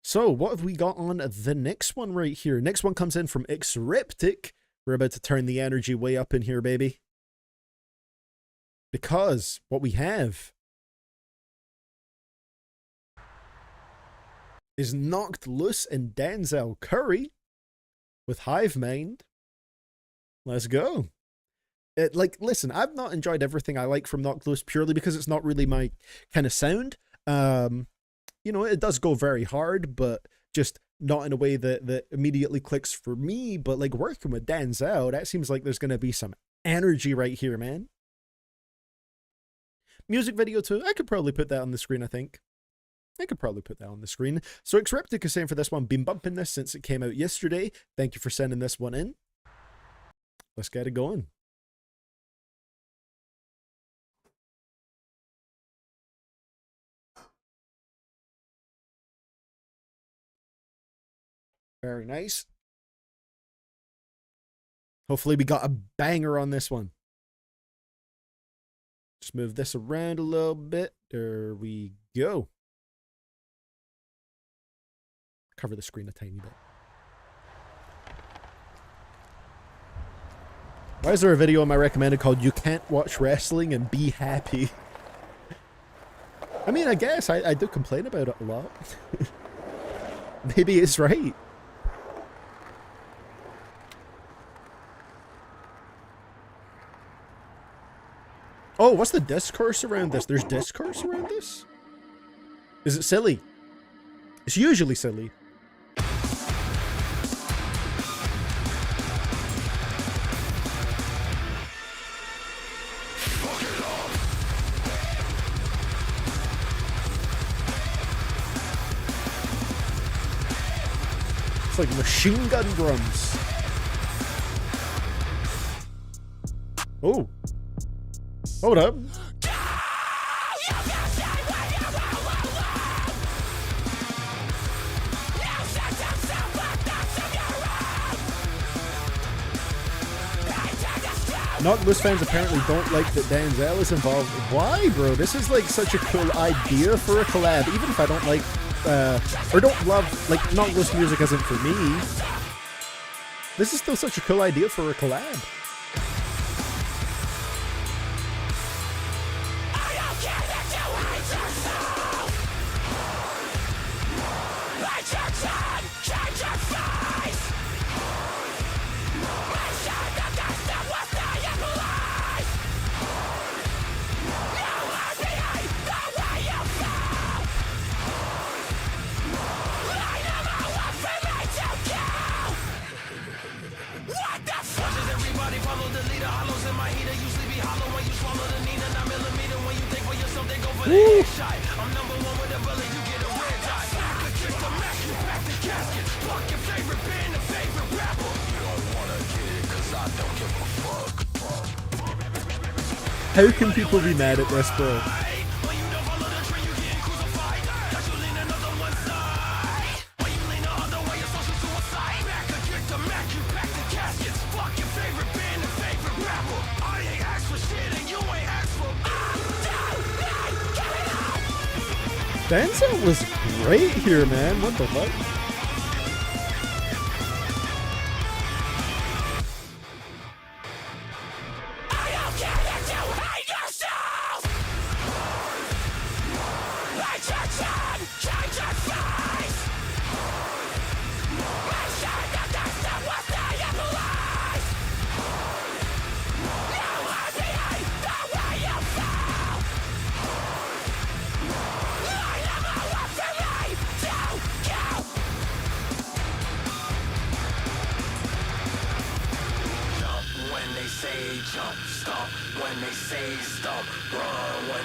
So what have we got on the next one right here? Next one comes in from Xriptic. We're about to turn the energy way up in here, baby. Because what we have is Knocked Loose and Denzel Curry with Hive Mind. Let's go. Listen, I've not enjoyed everything I like from Knocked Loose purely because it's not really my kind of sound. You know, it does go very hard, but just not in a way that immediately clicks for me. But like working with Denzel, that seems like there's going to be some energy right here, man. Music video too. I could probably put that on the screen, I think. I could probably put that on the screen. So Xriptic is saying for this one, been bumping this since it came out yesterday. Thank you for sending this one in. Let's get it going. Very nice. Hopefully we got a banger on this one. Just move this around a little bit. There we go. Cover the screen a tiny bit. Why is there a video on my recommended called You Can't Watch Wrestling and Be Happy? I mean, I guess I do complain about it a lot. Maybe it's right. Oh, what's the discourse around this? There's discourse around this? Is it silly? It's usually silly. It's like machine gun drums. Oh. Hold up. Knocked Loose fans apparently don't like that Denzel is involved. Why, bro? This is like such a cool idea for a collab. Even if I don't like, or don't love, like, Knocked Loose music isn't for me. This is still such a cool idea for a collab. Woo. How can people be mad at this, bro? Denzel was great here, man. What the fuck?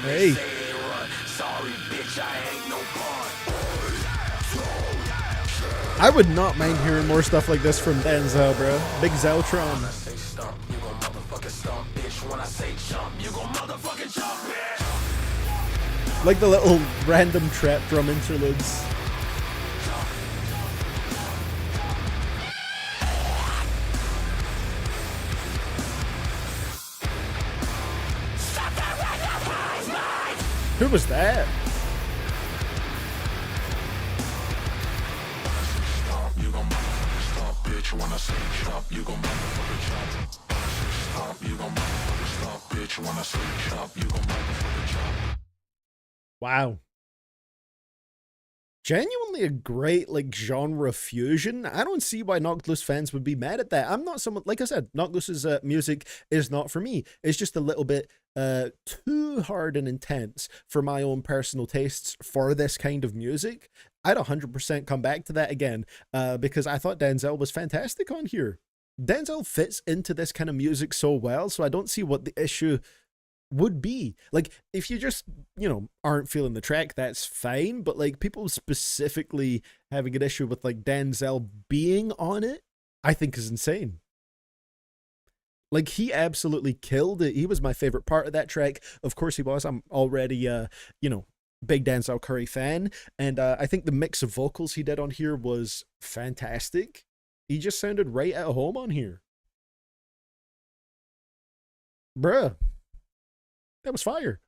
Hey. I would not mind hearing more stuff like this from Denzel, bro. Big Zeltron. Like the little random trap drum interludes. Who was that? Wow. Genuinely a great like genre fusion. I don't see why Knocked Loose fans would be mad at that. I'm not someone, like I said, Knocked Loose's music is not for me. It's just a little bit too hard and intense for my own personal tastes for this kind of music. I'd 100% come back to that again because I thought Denzel was fantastic on here. Denzel fits into this kind of music so well, so I don't see what the issue would be. Like, if you just, you know, aren't feeling the track, that's fine, but like people specifically having an issue with like Denzel being on it, I think is insane. Like, he absolutely killed it. He was my favorite part of that track. Of course he was. I'm already you know, big Denzel Curry fan, and I think the mix of vocals he did on here was fantastic. He just sounded right at home on here. Bruh. That was fire.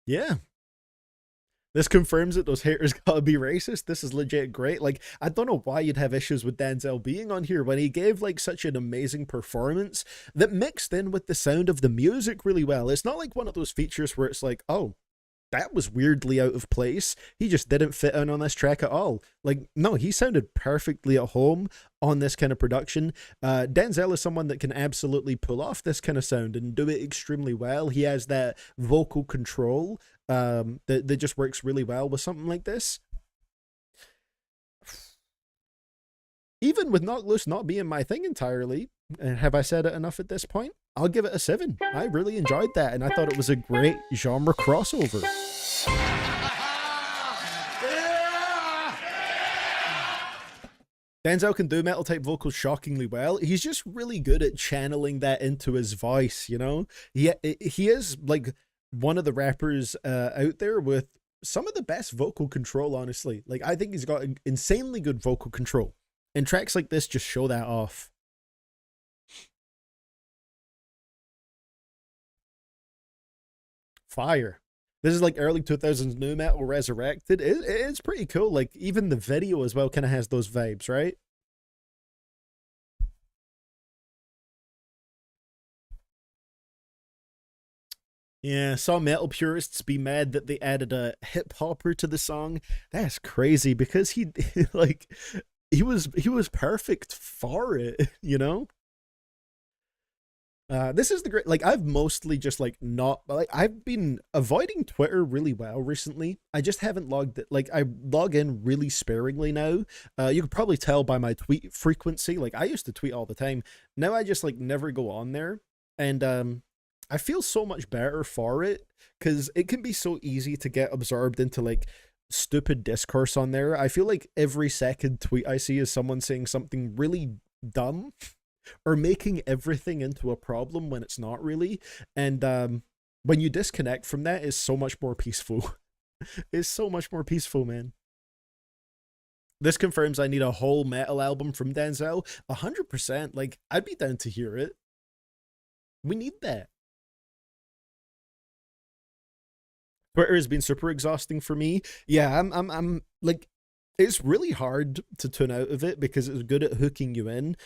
Yeah. This confirms that those haters gotta be racist. This is legit great. Like, I don't know why you'd have issues with Denzel being on here when he gave like such an amazing performance that mixed in with the sound of the music really well. It's not like one of those features where it's like, oh, that was weirdly out of place. He just didn't fit in on this track at all. Like, no, he sounded perfectly at home on this kind of production. Denzel is someone that can absolutely pull off this kind of sound and do it extremely well. He has that vocal control that just works really well with something like this. Even with Knocked Loose not being my thing entirely, have I said it enough at this point? I'll give it a 7. I really enjoyed that, and I thought it was a great genre crossover. Denzel can do metal type vocals shockingly well. He's just really good at channeling that into his voice, you know? He is like one of the rappers out there with some of the best vocal control, honestly. Like, I think he's got insanely good vocal control. And tracks like this just show that off. Fire. This is like early 2000s new metal resurrected. It's pretty cool. Like, even the video as well kind of has those vibes, right? Yeah, saw metal purists be mad that they added a hip hopper to the song. That's crazy because he like he was perfect for it, you know? This is the great, like, I've mostly just like not like I've been avoiding Twitter really well recently. I just haven't logged it. Like, I log in really sparingly now. You could probably tell by my tweet frequency. Like, I used to tweet all the time. Now I just like never go on there. And I feel so much better for it because it can be so easy to get absorbed into like stupid discourse on there. I feel like every second tweet I see is someone saying something really dumb or making everything into a problem when it's not really. And when you disconnect from that, it's so much more peaceful. It's so much more peaceful, man. This confirms I need a whole metal album from Denzel. 100%. Like, I'd be down to hear it. We need that. Twitter has been super exhausting for me. Yeah, I'm like, it's really hard to tune out of it because it's good at hooking you in.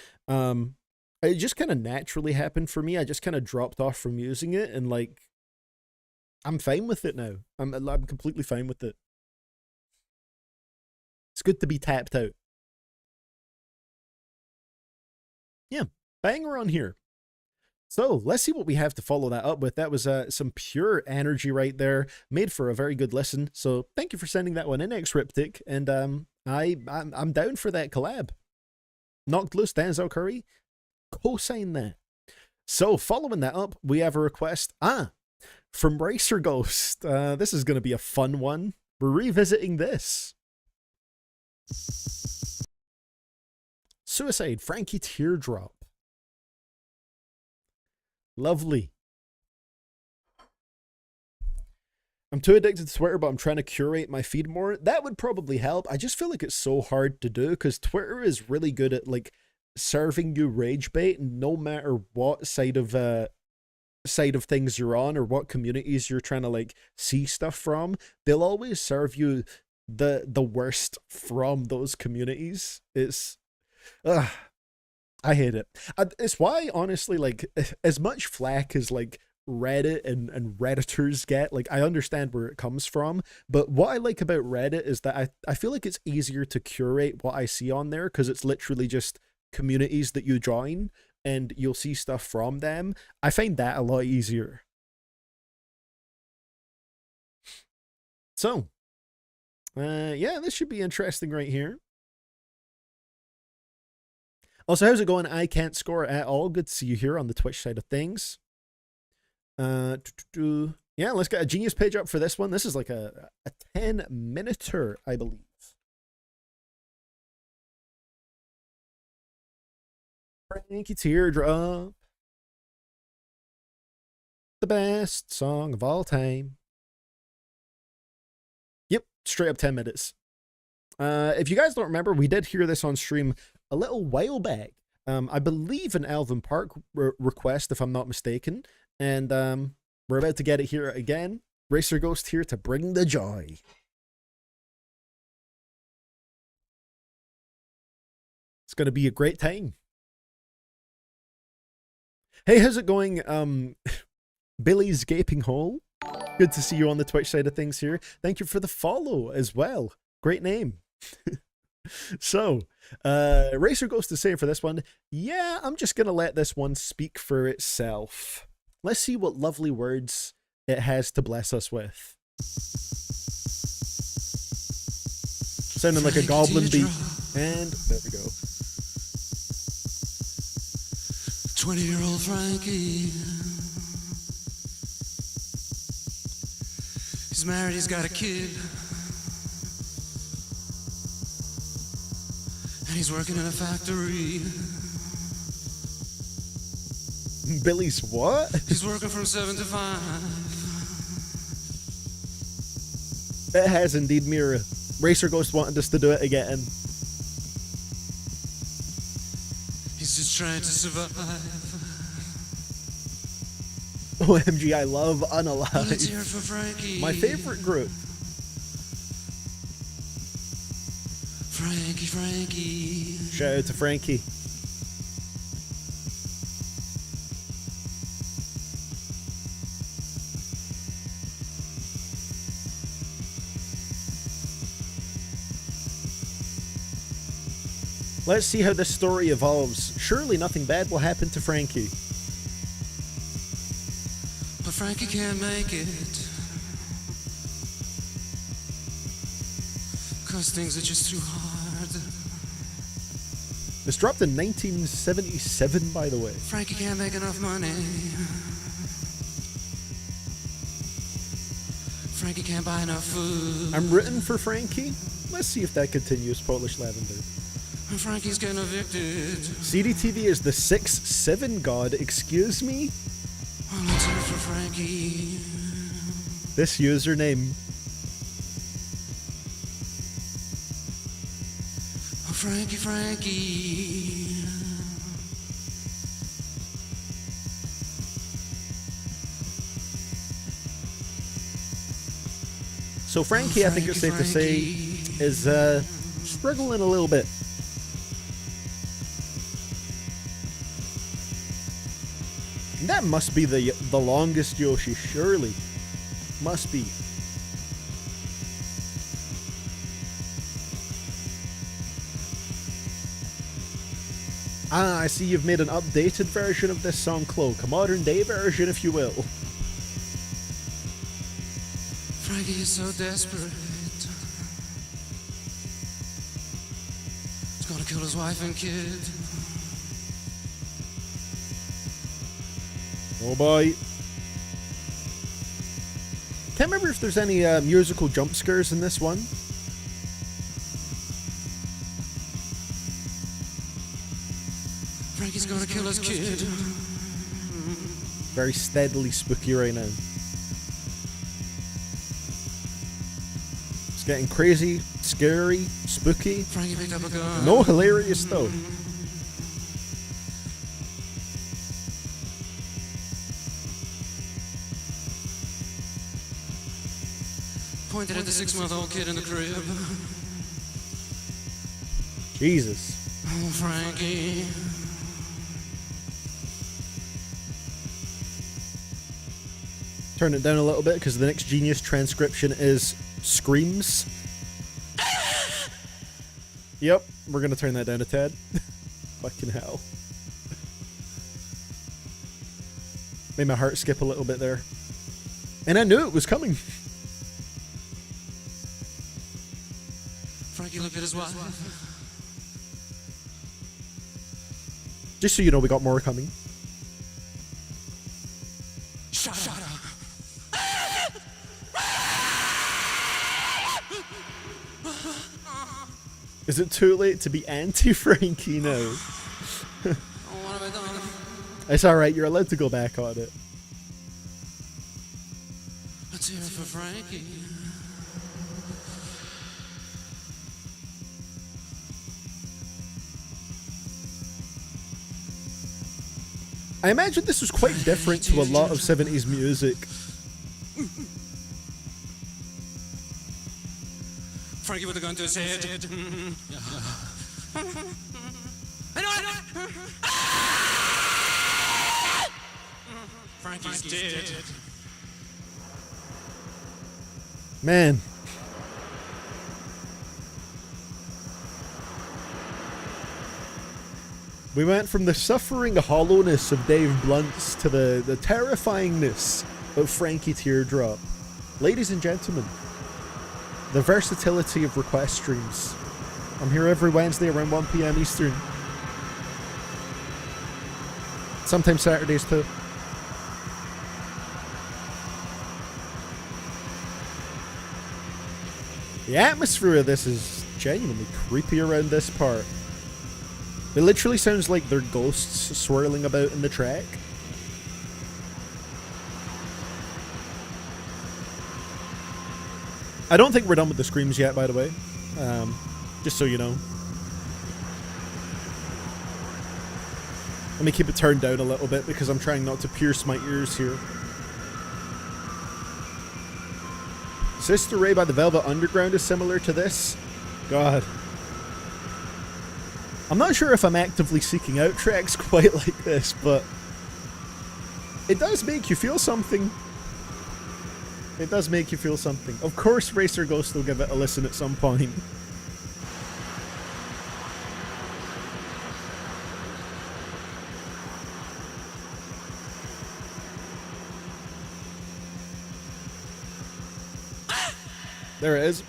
It just kind of naturally happened for me. I just kind of dropped off from using it, and like, I'm fine with it now. I'm completely fine with it. It's good to be tapped out. Yeah, banger on here. So let's see what we have to follow that up with. That was some pure energy right there, made for a very good listen. So thank you for sending that one in, Xriptic, and I'm down for that collab. Knocked Loose, Denzel Curry, co-sign that. So following that up, we have a request from Racer Ghost. This is going to be a fun one. We're revisiting this. Suicide, Frankie Teardrop. Lovely. I'm too addicted to Twitter, but I'm trying to curate my feed more. That would probably help. I just feel like it's so hard to do because Twitter is really good at like serving you rage bait, no matter what side of things you're on or what communities you're trying to like see stuff from. They'll always serve you the worst from those communities. It's I hate it. It's why, honestly, like, as much flack as like Reddit and Redditors get, like, I understand where it comes from, but what I like about Reddit is that I feel like it's easier to curate what I see on there because it's literally just communities that you join and you'll see stuff from them. I find that a lot easier. So, yeah, this should be interesting right here. Also, how's it going? I can't score at all. Good to see you here on the Twitch side of things. Yeah, let's get a Genius page up for this one. This is like a 10-minuter, I believe. Frankie Teardrop. The best song of all time. Yep, straight up 10 minutes. If you guys don't remember, we did hear this on stream a little while back. I believe an Alvin Park request, if I'm not mistaken. And we're about to get it here again. Racer Ghost here to bring the joy. It's going to be a great time. Hey, how's it going? Billy's Gaping Hole. Good to see you on the Twitch side of things here. Thank you for the follow as well. Great name. So, Racer Ghost is saying for this one, yeah, I'm just going to let this one speak for itself. Let's see what lovely words it has to bless us with. Sounding like a goblin beat. And there we go. 20-year-old Frankie. He's married, he's got a kid. And he's working in a factory. Billy's what? He's working from 7 to 5. It has indeed, Mira. Racer Ghost wanted us to do it again. He's just trying to survive. OMG, I love Unalive. Let's hear it for Frankie. My favorite group. Frankie. Shout out to Frankie. Let's see how this story evolves. Surely nothing bad will happen to Frankie. But Frankie can't make it. Cause things are just too hard. This dropped in 1977, by the way. Frankie can't make enough money. Frankie can't buy enough food. I'm rooting for Frankie. Let's see if that continues, Polish Lavender. Frankie's getting evicted. CDTV is the 6-7 god, excuse me? Well, let's hear it for Frankie. This username. Oh, Frankie. So Frankie, I think it's safe to say, is struggling a little bit. That must be the longest Yoshi, surely. Must be. Ah, I see you've made an updated version of this song, Cloak. A modern day version, if you will. Frankie is so desperate. He's gonna kill his wife and kid. Oh boy. Can't remember if there's any musical jump scares in this one. Frankie's gonna kill his kid. Very steadily spooky right now. Getting crazy, scary, spooky. Frankie picked up a gun. No hilarious though. Pointed at the 6-month-old kid in the crib. Jesus. Oh, Frankie. Turn it down a little bit because the next genius transcription is screams. Yep, we're gonna turn that down a tad. Fucking hell. Made my heart skip a little bit there. And I knew it was coming. Frankie looked at his wife. Just so you know, we got more coming. Shut up. Is it too late to be anti-Frankie now? What have I done? It's alright, you're allowed to go back on it. Let's hear it for Frankie. I imagine this was quite different to a lot of 70s music. Frankie with a gun to his head. I know it! Frankie's dead. Man. We went from the suffering hollowness of Dave Blunt's to the terrifyingness of Frankie Teardrop. Ladies and gentlemen, the versatility of request streams. I'm here every Wednesday around 1 PM Eastern. Sometimes Saturdays too. The atmosphere of this is genuinely creepy around this part. It literally sounds like they're ghosts swirling about in the track. I don't think we're done with the screams yet, by the way. Just so you know. Let me keep it turned down a little bit because I'm trying not to pierce my ears here. Sister Ray by the Velvet Underground is similar to this. God. I'm not sure if I'm actively seeking out tracks quite like this, but it does make you feel something. It does make you feel something. Of course, Racer Ghost will give it a listen at some point. There it is.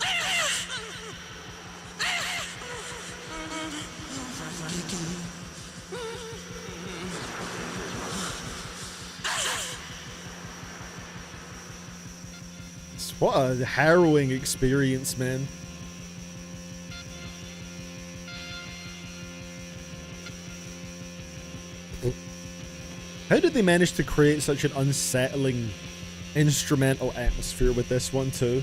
What a harrowing experience, man. How did they manage to create such an unsettling instrumental atmosphere with this one too?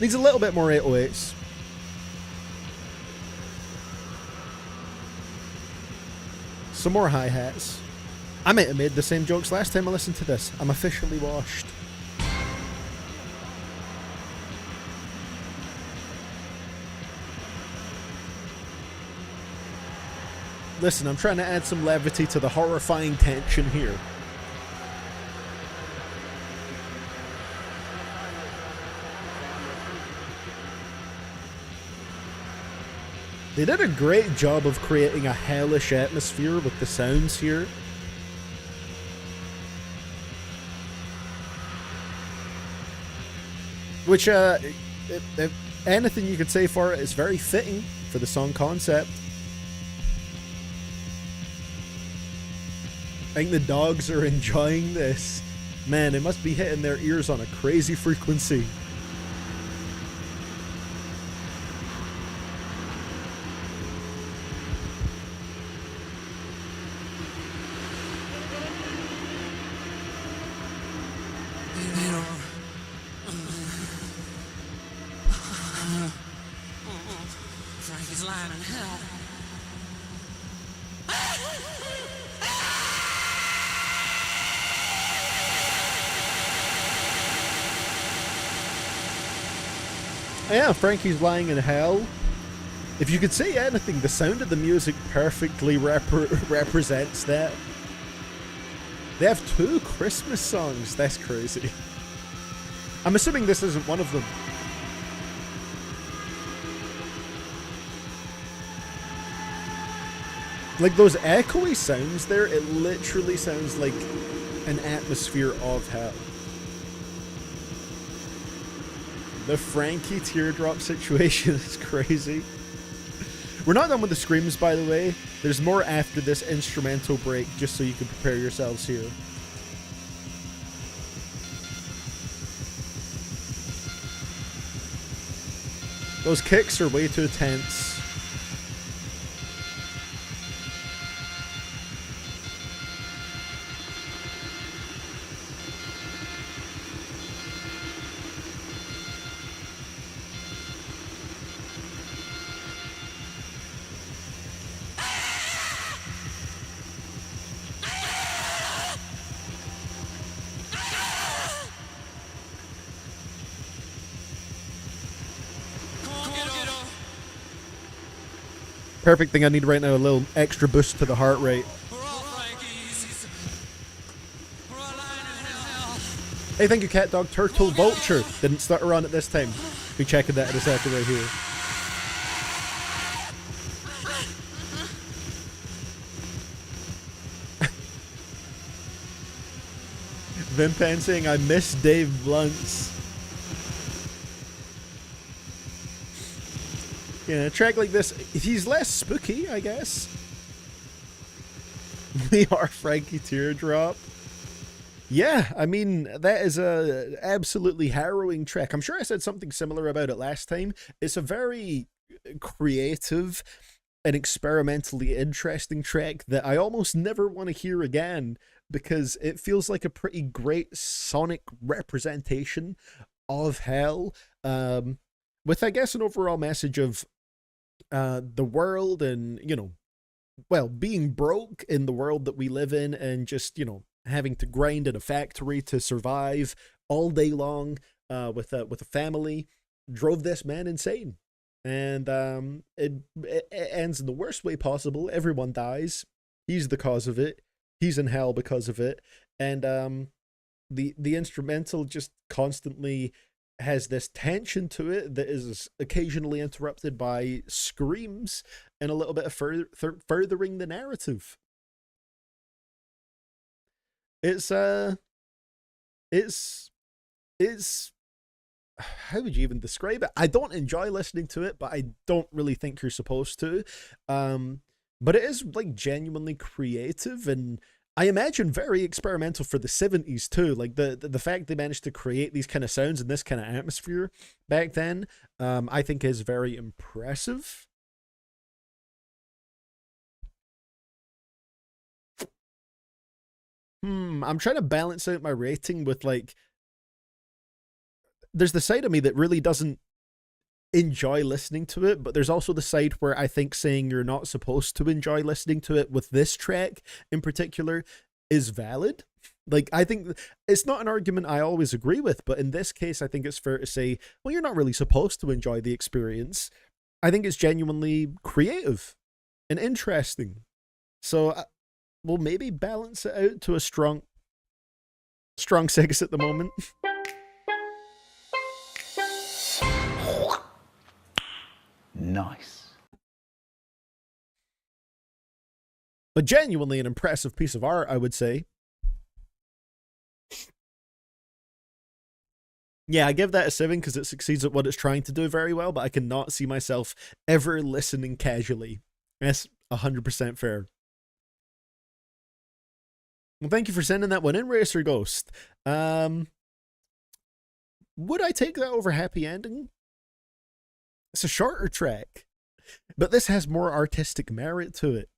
Needs a little bit more 808s. Some more hi-hats. I might have made the same jokes last time I listened to this. I'm officially washed. Listen, I'm trying to add some levity to the horrifying tension here. They did a great job of creating a hellish atmosphere with the sounds here. Which, if anything you could say for it, is very fitting for the song concept. I think the dogs are enjoying this. Man, it must be hitting their ears on a crazy frequency. They don't lying in hell. Yeah, Frankie's Lying in Hell. If you could say anything, the sound of the music perfectly represents that. They have 2 Christmas songs. That's crazy. I'm assuming this isn't one of them. Like those echoey sounds there, it literally sounds like an atmosphere of hell. The Frankie teardrop situation is crazy. We're not done with the screams, by the way. There's more after this instrumental break, just so you can prepare yourselves here. Those kicks are way too tense. Perfect thing I need right now, a little extra boost to the heart rate. Hey, thank you, Cat Dog Turtle Vulture. Didn't stutter on it this time. Be checking that in a second right here. Vimpan saying, I miss Dave Blunts. Yeah, a track like this, he's less spooky, I guess. We Are Frankie Teardrop. Yeah, I mean, that is a absolutely harrowing track. I'm sure I said something similar about it last time. It's a very creative and experimentally interesting track that I almost never want to hear again, because it feels like a pretty great sonic representation of hell, with, I guess, an overall message of the world and, you know, well, being broke in the world that we live in, and just, you know, having to grind in a factory to survive all day long with a family drove this man insane. And it ends in the worst way possible. Everyone dies. He's the cause of it. He's in hell because of it. And the instrumental just constantly has this tension to it that is occasionally interrupted by screams and a little bit of furthering the narrative. It's how would you even describe it? I don't enjoy listening to it, but I don't really think you're supposed to. But it is like genuinely creative, and I imagine very experimental for the 70s too. Like the fact they managed to create these kind of sounds and this kind of atmosphere back then, I think is very impressive. I'm trying to balance out my rating with, like, there's the side of me that really doesn't enjoy listening to it, but there's also the side where I think saying you're not supposed to enjoy listening to it with this track in particular is valid. Like, I think it's not an argument I always agree with, but in this case, I think it's fair to say, well, you're not really supposed to enjoy the experience. I think it's genuinely creative and interesting. So we'll maybe balance it out to a strong 6 at the moment. Nice. But genuinely an impressive piece of art, I would say. Yeah, I give that a 7 because it succeeds at what it's trying to do very well, but I cannot see myself ever listening casually. That's 100% fair. Well, thank you for sending that one in, Racer Ghost. Would I take that over Happy Ending? It's a shorter track, but this has more artistic merit to it.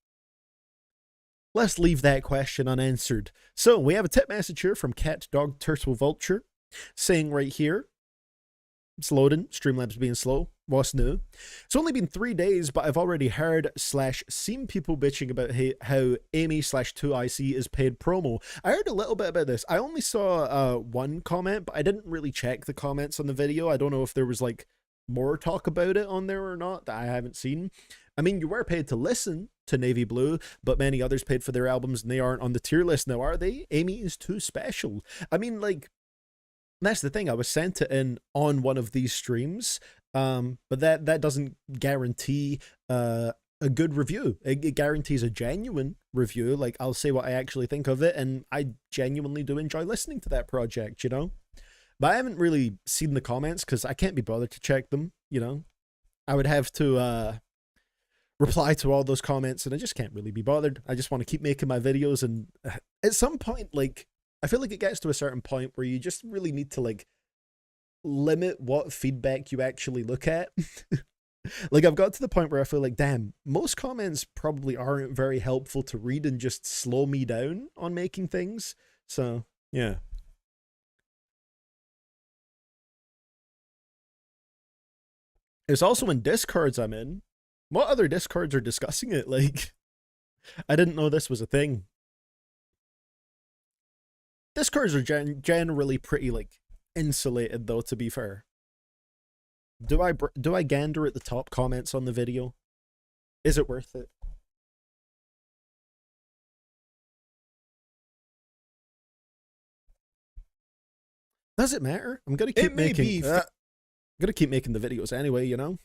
Let's leave that question unanswered. So we have a tip message here from Cat Dog Turtle Vulture, saying right here, It's loading. Streamlabs being slow. What's new? It's only been 3 days, but I've already heard / seen people bitching about how Amy / 2IC is paid promo. I heard a little bit about this. I only saw one comment, but I didn't really check the comments on the video. I don't know if there was like more talk about it on there or not that I haven't seen. I mean, you were paid to listen to Navy Blue, but many others paid for their albums and they aren't on the tier list now, are they? Amy is too special. I mean, like, that's the thing. I was sent it in on one of these streams, but that doesn't guarantee a good review. It guarantees a genuine review. Like, I'll say what I actually think of it, and I genuinely do enjoy listening to that project, you know? But I haven't really seen the comments because I can't be bothered to check them, you know? I would have to reply to all those comments, and I just can't really be bothered. I just want to keep making my videos, and at some point, like, I feel like it gets to a certain point where you just really need to, like, limit what feedback you actually look at. Like, I've got to the point where I feel like, damn, most comments probably aren't very helpful to read and just slow me down on making things. So, yeah. It's also in Discords I'm in. What other Discords are discussing it? Like, I didn't know this was a thing. Discords are generally pretty, like, insulated, though, to be fair. Do I gander at the top comments on the video? Is it worth it? Does it matter? I'm gonna keep making the videos anyway, you know?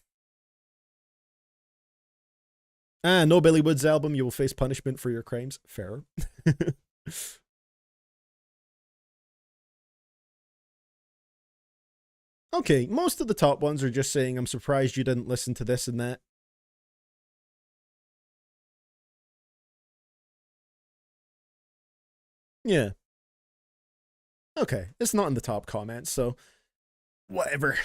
No Billy Woods album, you will face punishment for your crimes. Fair. Okay, most of the top ones are just saying, I'm surprised you didn't listen to this and that. Yeah. Okay, it's not in the top comments, so whatever.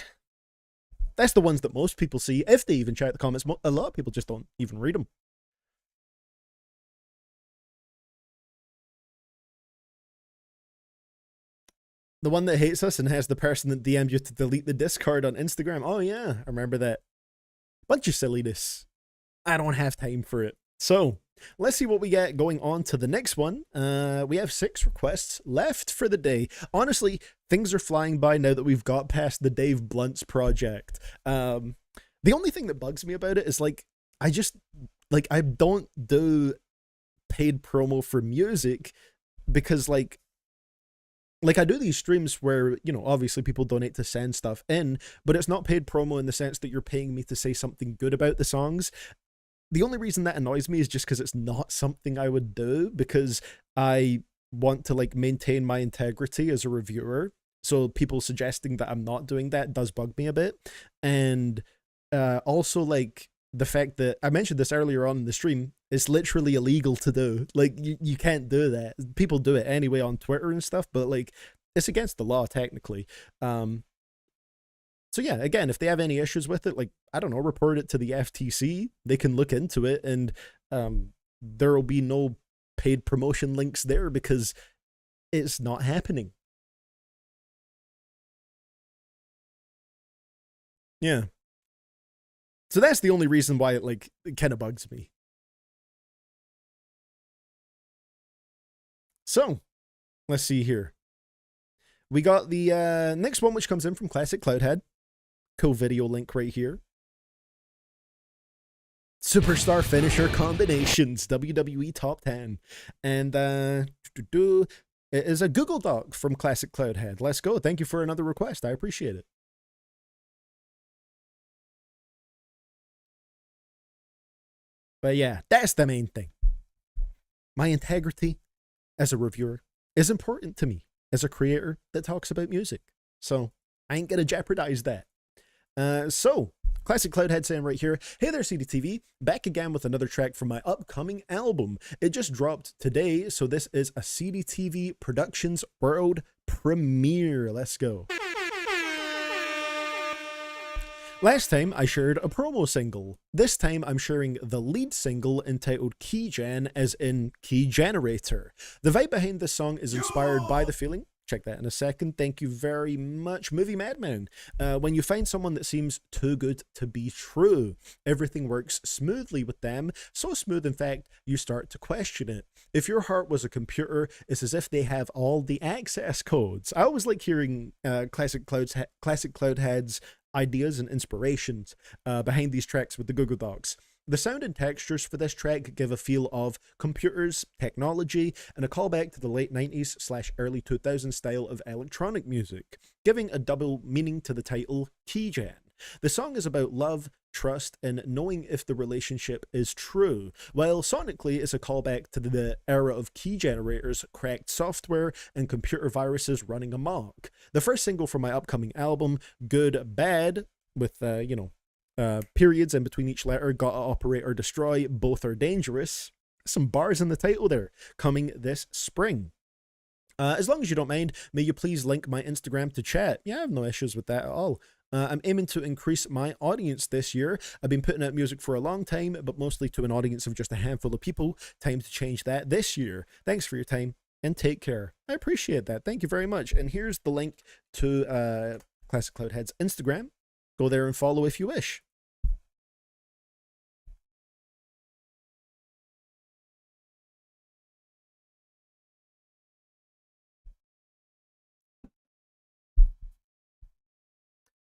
That's the ones that most people see, if they even check the comments. A lot of people just don't even read them. The one that hates us and has the person that DM'd you to delete the Discord on Instagram. Oh yeah, I remember that. Bunch of silliness. I don't have time for it. So, let's see what we get going on to the next one. We have 6 requests left for the day. Honestly, things are flying by now that we've got past the Dave Blunt's project. The only thing that bugs me about it is, like, I don't do paid promo for music because, like I do these streams where, you know, obviously people donate to send stuff in, but it's not paid promo in the sense that you're paying me to say something good about the songs. The only reason that annoys me is just because it's not something I would do, because I want to, like, maintain my integrity as a reviewer. So people suggesting that I'm not doing that does bug me a bit. And also, like, the fact that I mentioned this earlier on in the stream, it's literally illegal to do. Like, you can't do that. People do it anyway on Twitter and stuff, but, like, it's against the law technically. So yeah, again, if they have any issues with it, like, I don't know, report it to the FTC. They can look into it, and there will be no paid promotion links there because it's not happening. Yeah. So that's the only reason why it kind of bugs me. So, let's see here. We got the next one, which comes in from Classic Cloudhead. Cool video link right here. Superstar finisher combinations, WWE Top 10. And it is a Google Doc from Classic Cloudhead. Let's go. Thank you for another request. I appreciate it. But yeah, that's the main thing. My integrity as a reviewer is important to me as a creator that talks about music. So I ain't gonna jeopardize that. So, Classic Cloudhead saying right here, hey there CDTV, back again with another track from my upcoming album. It just dropped today, so this is a CDTVProductions world premiere. Let's go. Last time I shared a promo single. This time I'm sharing the lead single entitled Key Gen, as in Key Generator. The vibe behind this song is inspired by the feeling check that in a second. Thank you very much, Movie Madman. When you find someone that seems too good to be true, everything works smoothly with them. So smooth, in fact, you start to question it. If your heart was a computer, it's as if they have all the access codes. I always like hearing classic cloud heads ideas and inspirations behind these tracks with the Google Docs. The sound and textures for this track give a feel of computers, technology, and a callback to the late 90s/early 2000s style of electronic music, giving a double meaning to the title, Keygen. The song is about love, trust, and knowing if the relationship is true, while sonically it's a callback to the era of key generators, cracked software, and computer viruses running amok. The first single from my upcoming album, Good Bad, with, periods in between each letter, gotta operate or destroy, both are dangerous. Some bars in the title there, coming this spring. As long as you don't mind, may you please link my Instagram to chat. Yeah, I have no issues with that at all. I'm aiming to increase my audience this year. I've been putting out music for a long time, but mostly to an audience of just a handful of people. Time to change that this year. Thanks for your time and take care. I appreciate that. Thank you very much. And here's the link to Classic Cloudhead's Instagram. Go there and follow if you wish.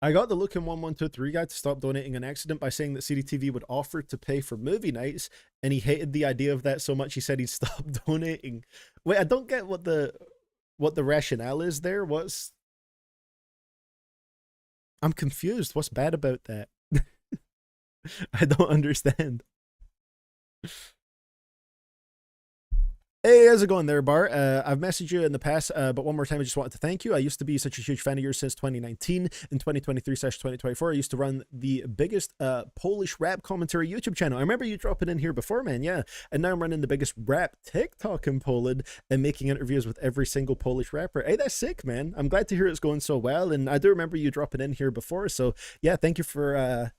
I got the Look in 1123 guy to stop donating an accident by saying that CDTV would offer to pay for movie nights, and he hated the idea of that so much he said he'd stop donating. Wait, I don't get what the rationale is there. I'm confused. What's bad about that? I don't understand. Hey, how's it going there, Bar? I've messaged you in the past, but one more time, I just wanted to thank you. I used to be such a huge fan of yours since 2019. In 2023/2024, I used to run the biggest Polish rap commentary YouTube channel. I remember you dropping in here before, man, yeah. And now I'm running the biggest rap TikTok in Poland and making interviews with every single Polish rapper. Hey, that's sick, man. I'm glad to hear it's going so well, and I do remember you dropping in here before, so yeah, thank you for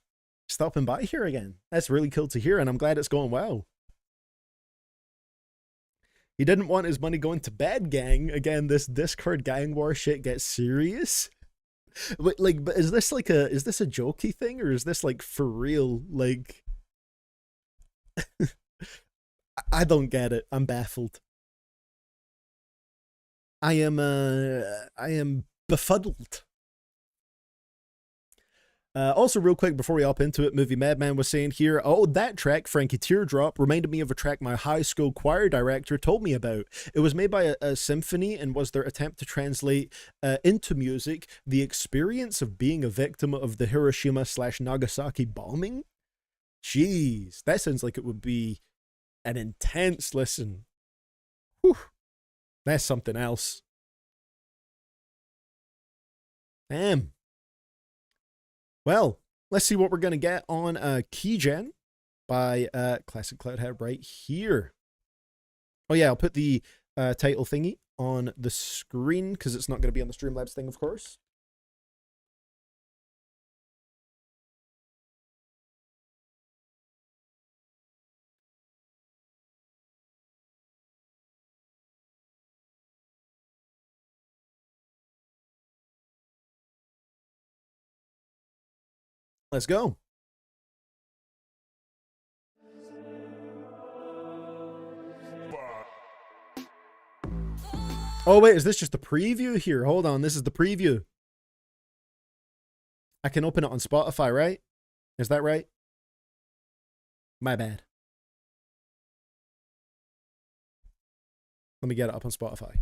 stopping by here again. That's really cool to hear, and I'm glad it's going well. He didn't want his money going to bad, gang. Again, this Discord gang war shit gets serious. But is this a jokey thing, or is this like for real? Like, I don't get it. I'm baffled. I am befuddled. Also, real quick, before we hop into it, Movie Madman was saying here, oh, that track, Frankie Teardrop, reminded me of a track my high school choir director told me about. It was made by a symphony and was their attempt to translate into music the experience of being a victim of the Hiroshima/Nagasaki bombing. Jeez, that sounds like it would be an intense listen. Whew. That's something else. Damn. Well, let's see what we're going to get on Keygen by Classic Cloudhead right here. Oh yeah, I'll put the title thingy on the screen because it's not going to be on the Streamlabs thing, of course. Let's go. Oh, wait, is this just a preview here? Hold on, this is the preview. I can open it on Spotify, right? Is that right? My bad. Let me get it up on Spotify.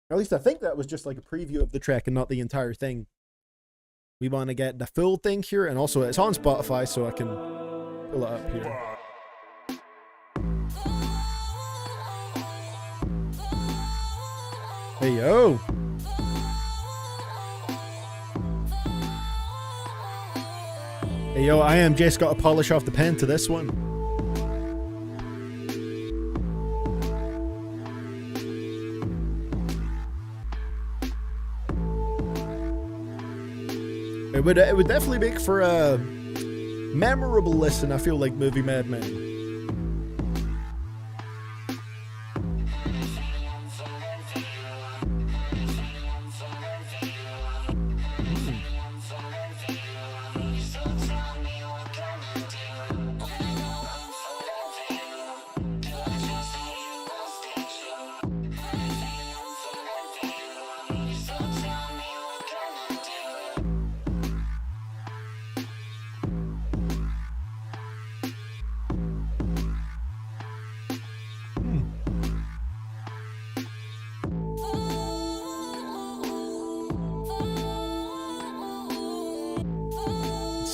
Or at least I think that was just like a preview of the track and not the entire thing. We want to get the full thing here, and also it's on Spotify, so I can pull it up here. Hey, yo. Hey, yo, I am just got to polish off the pen to this one. It would definitely make for a memorable listen, I feel like, Movie Madman.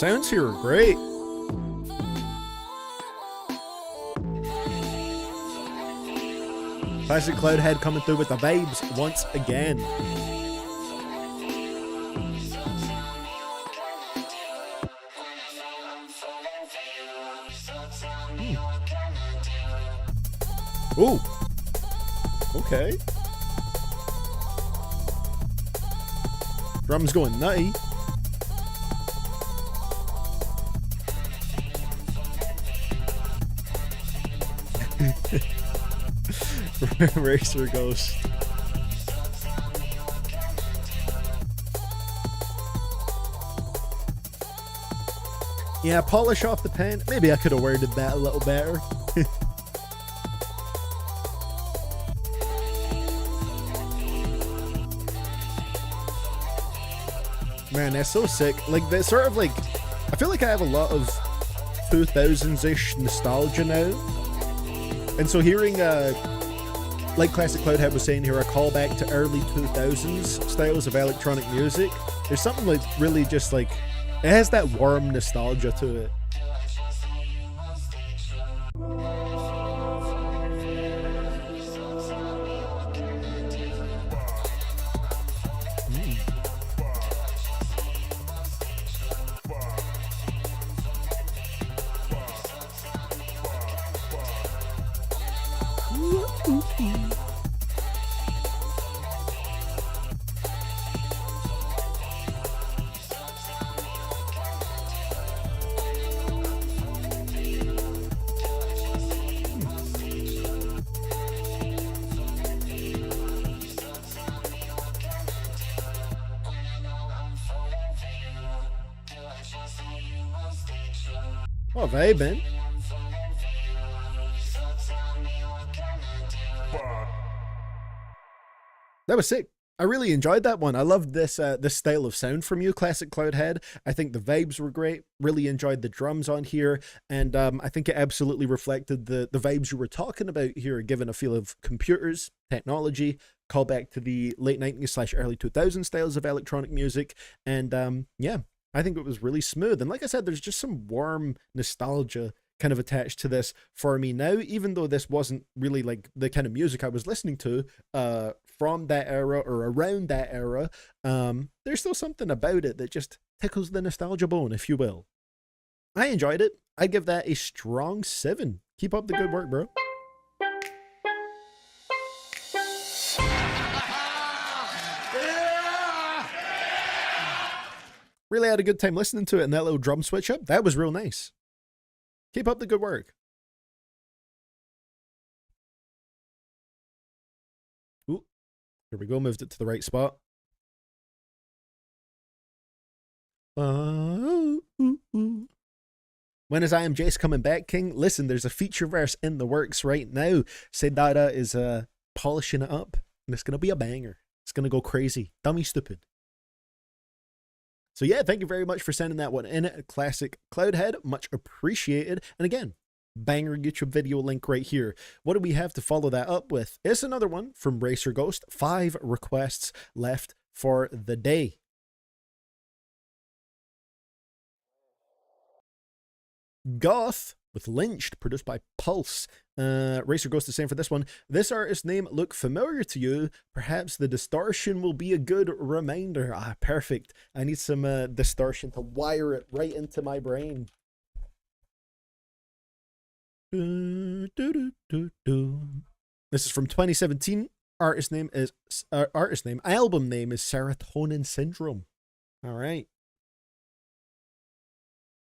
sounds here are great. Classic Cloudhead coming through with the vibes once again. Ooh. Okay. Drums going nutty. Racer Ghost. Yeah, polish off the pen. Maybe I could have worded that a little better. Man, that's so sick. Like, that sort of like, I feel like I have a lot of 2000s-ish nostalgia now. And so hearing, like Classic Cloudhead was saying here, a callback to early 2000s styles of electronic music, there's something like really just like, it has that warm nostalgia to it. What have they been? That was sick. I really enjoyed that one. I loved this this style of sound from you, Classic Cloudhead. I think the vibes were great. Really enjoyed the drums on here, and I think it absolutely reflected the vibes you were talking about here, given a feel of computers, technology, callback to the late 90s / early 2000s styles of electronic music, and yeah, I think it was really smooth. And like I said, there's just some warm nostalgia kind of attached to this for me now, even though this wasn't really like the kind of music I was listening to from that era or around that era. There's still something about it that just tickles the nostalgia bone, if you will. I enjoyed it. I give that a strong 7. Keep up the good work, bro. Really had a good time listening to it, and that little drum switch up, that was real nice. Keep up the good work. Ooh, here we go, moved it to the right spot. When is I Am Jace coming back, King? Listen, there's a feature verse in the works right now. Sedara is polishing it up, and it's going to be a banger. It's going to go crazy. Dummy stupid. So yeah, thank you very much for sending that one in. Classic Cloudhead, much appreciated. And again, banger YouTube video link right here. What do we have to follow that up with? It's another one from Racer Ghost. 5 requests left for the day. Goth with Lynched, produced by Pulse. Racer Ghost is saying for this one, this artist name look familiar to you. Perhaps the distortion will be a good reminder. Ah, perfect. I need some distortion to wire it right into my brain. This is from 2017. Album name is Serotonin Syndrome. All right.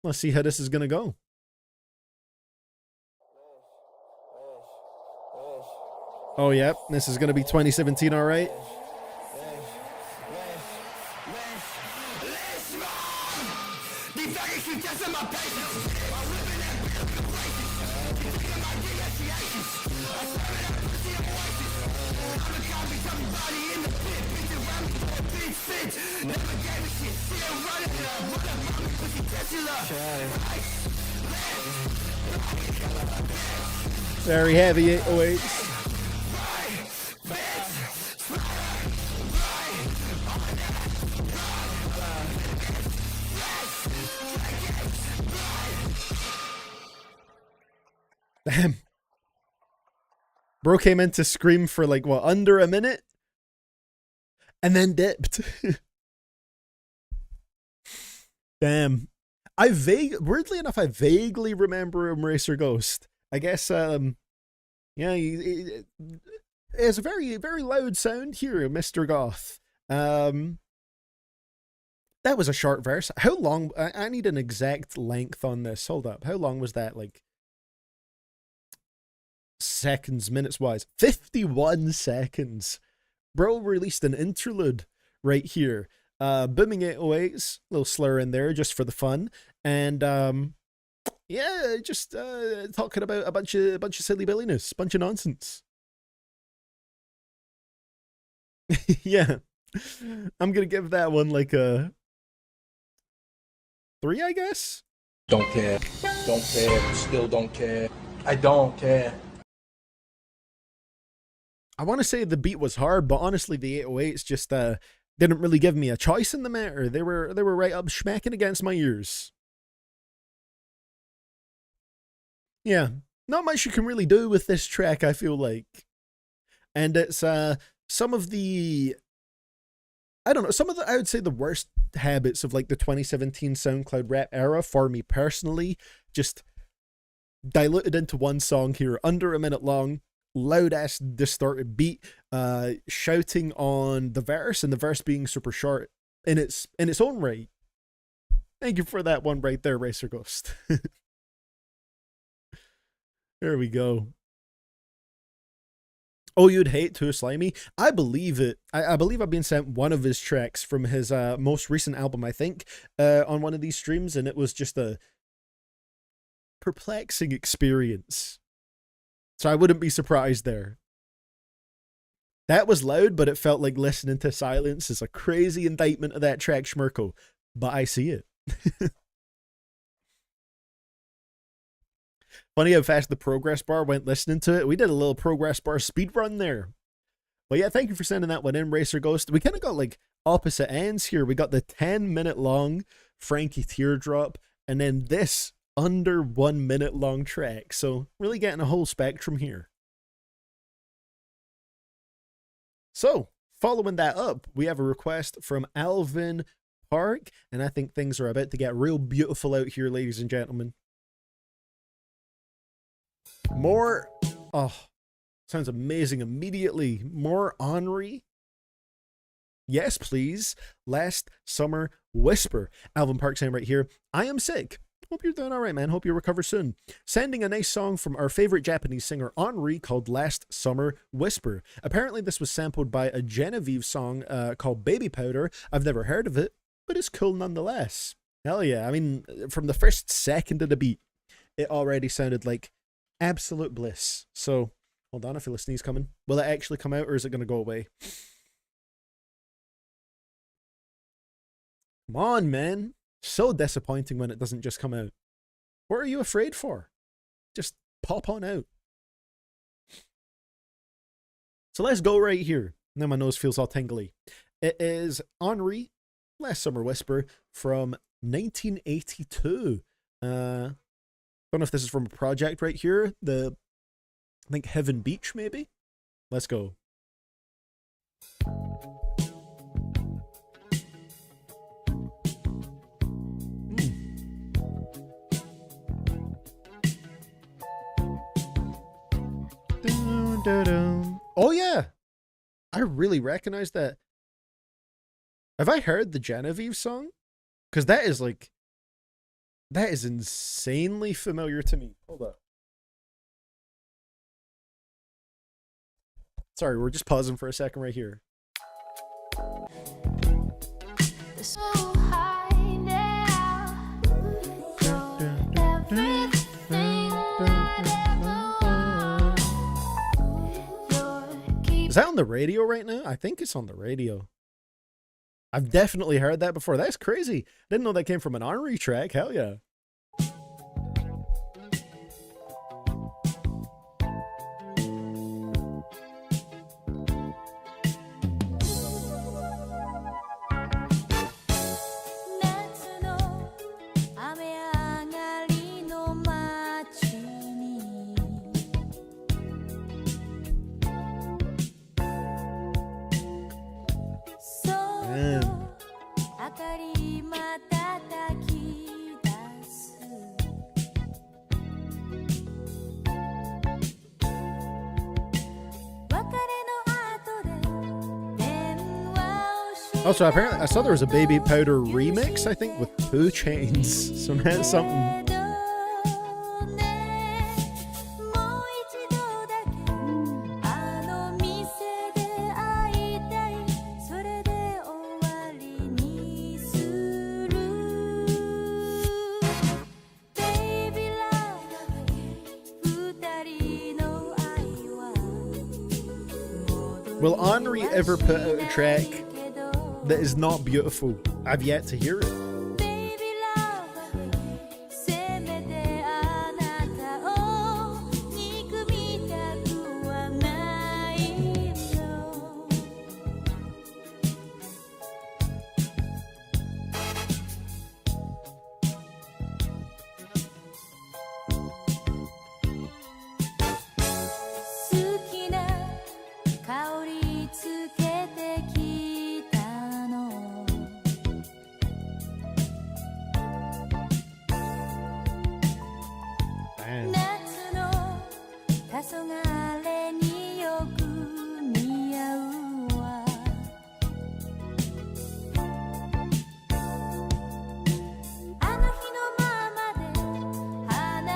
Let's see how this is gonna go. Oh, yep. This is going to be 2017, all right. Very heavy 808s. Bro came in to scream for like, what, under a minute? And then dipped. Damn. Weirdly enough, I vaguely remember him Racer Ghost. I guess, yeah, it has a very, very loud sound here, Mr. Goth. That was a short verse. How long? I need an exact length on this. Hold up. How long was that? Like, seconds, minutes wise. 51 seconds. Bro released an interlude right here. Booming 808s, little slur in there just for the fun. And yeah, just talking about a bunch of silly billiness, bunch of nonsense. Yeah. I'm gonna give that one like a 3, I guess. Don't care. Don't care. Still don't care. I don't care. I want to say the beat was hard, but honestly, the 808s just didn't really give me a choice in the matter. They were right up smacking against my ears. Yeah, not much you can really do with this track, I feel like. And it's some of the, I don't know, some of the, I would say the worst habits of like the 2017 SoundCloud rap era for me personally, just diluted into one song here, under a minute long, loud ass distorted beat, shouting on the verse, and the verse being super short in its own right. Thank you for that one right there, Racer Ghost. There we go. Oh, you'd hate Too Slimy? I believe it. I believe I've been sent one of his tracks from his most recent album, I think, on one of these streams, and it was just a perplexing experience. So I wouldn't be surprised there. That was loud, but it felt like listening to silence is a crazy indictment of that track, Schmirko. But I see it. Funny how fast the progress bar went listening to it. We did a little progress bar speed run there. But yeah, thank you for sending that one in, Racer Ghost. We kind of got like opposite ends here. We got the 10-minute long Frankie Teardrop, and then this under 1 minute long track. So really getting a whole spectrum here. So following that up, we have a request from Alvin Park, and I think things are about to get real beautiful out here, ladies and gentlemen. More, oh, sounds amazing immediately. More Henri. Yes, please. Last Summer Whisper. Alvin Park saying right here, I am sick. Hope you're doing all right, man. Hope you recover soon. Sending a nice song from our favorite Japanese singer, Henri, called Last Summer Whisper. Apparently, this was sampled by a Genevieve song called Baby Powder. I've never heard of it, but it's cool nonetheless. Hell yeah. I mean, from the first second of the beat, it already sounded like absolute bliss. So, hold on, I feel a sneeze coming. Will it actually come out, or is it going to go away? Come on, man. So disappointing when it doesn't just come out. What are you afraid for? Just pop on out. So let's go right here. Now my nose feels all tingly. It is Henri, Last Summer Whisper from 1982. Don't know if this is from a project right here. I think Heaven Beach, maybe? Let's go. Oh yeah, I really recognize that. Have I heard the Genevieve song? Because that is insanely familiar to me. Hold up. Sorry, we're just pausing for a second right here. Is that on the radio right now? I think it's on the radio. I've definitely heard that before. That's crazy. Didn't know that came from an Henri track. Hell yeah. Also, apparently, I saw there was a Baby Powder remix, I think, with 2 Chainz. So that's something. Will Henri ever put out a track that is not beautiful? I've yet to hear it.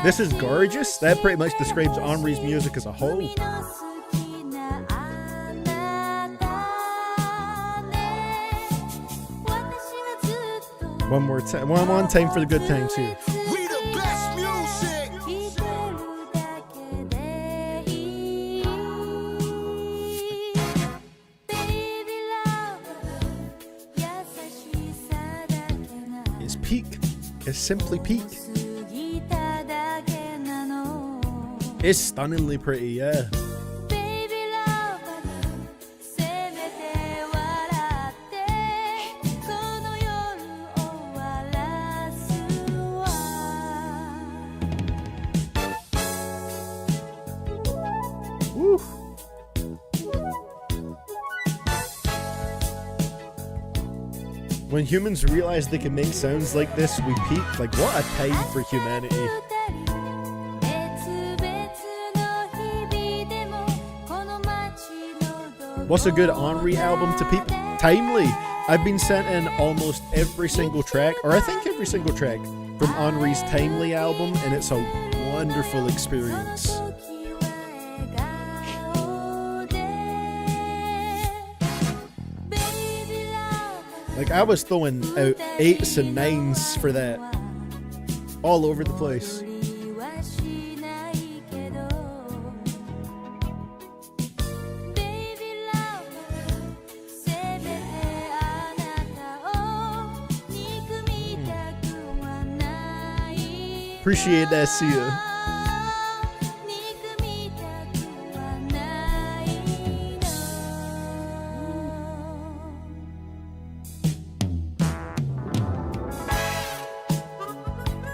This is gorgeous. That pretty much describes Henri's music as a whole. One more time. One time for the good times here. We the best music. It's peak. It's simply peak. It's stunningly pretty, yeah. Woo. When humans realize they can make sounds like this, we peak. Like, what a time for humanity. What's a good Henri album to peep? Timely. I've been sent in almost every single track, or I think every single track, from Henri's Timely album, and it's a wonderful experience. Like, I was throwing out 8s and 9s for that. All over the place. Appreciate that, see ya.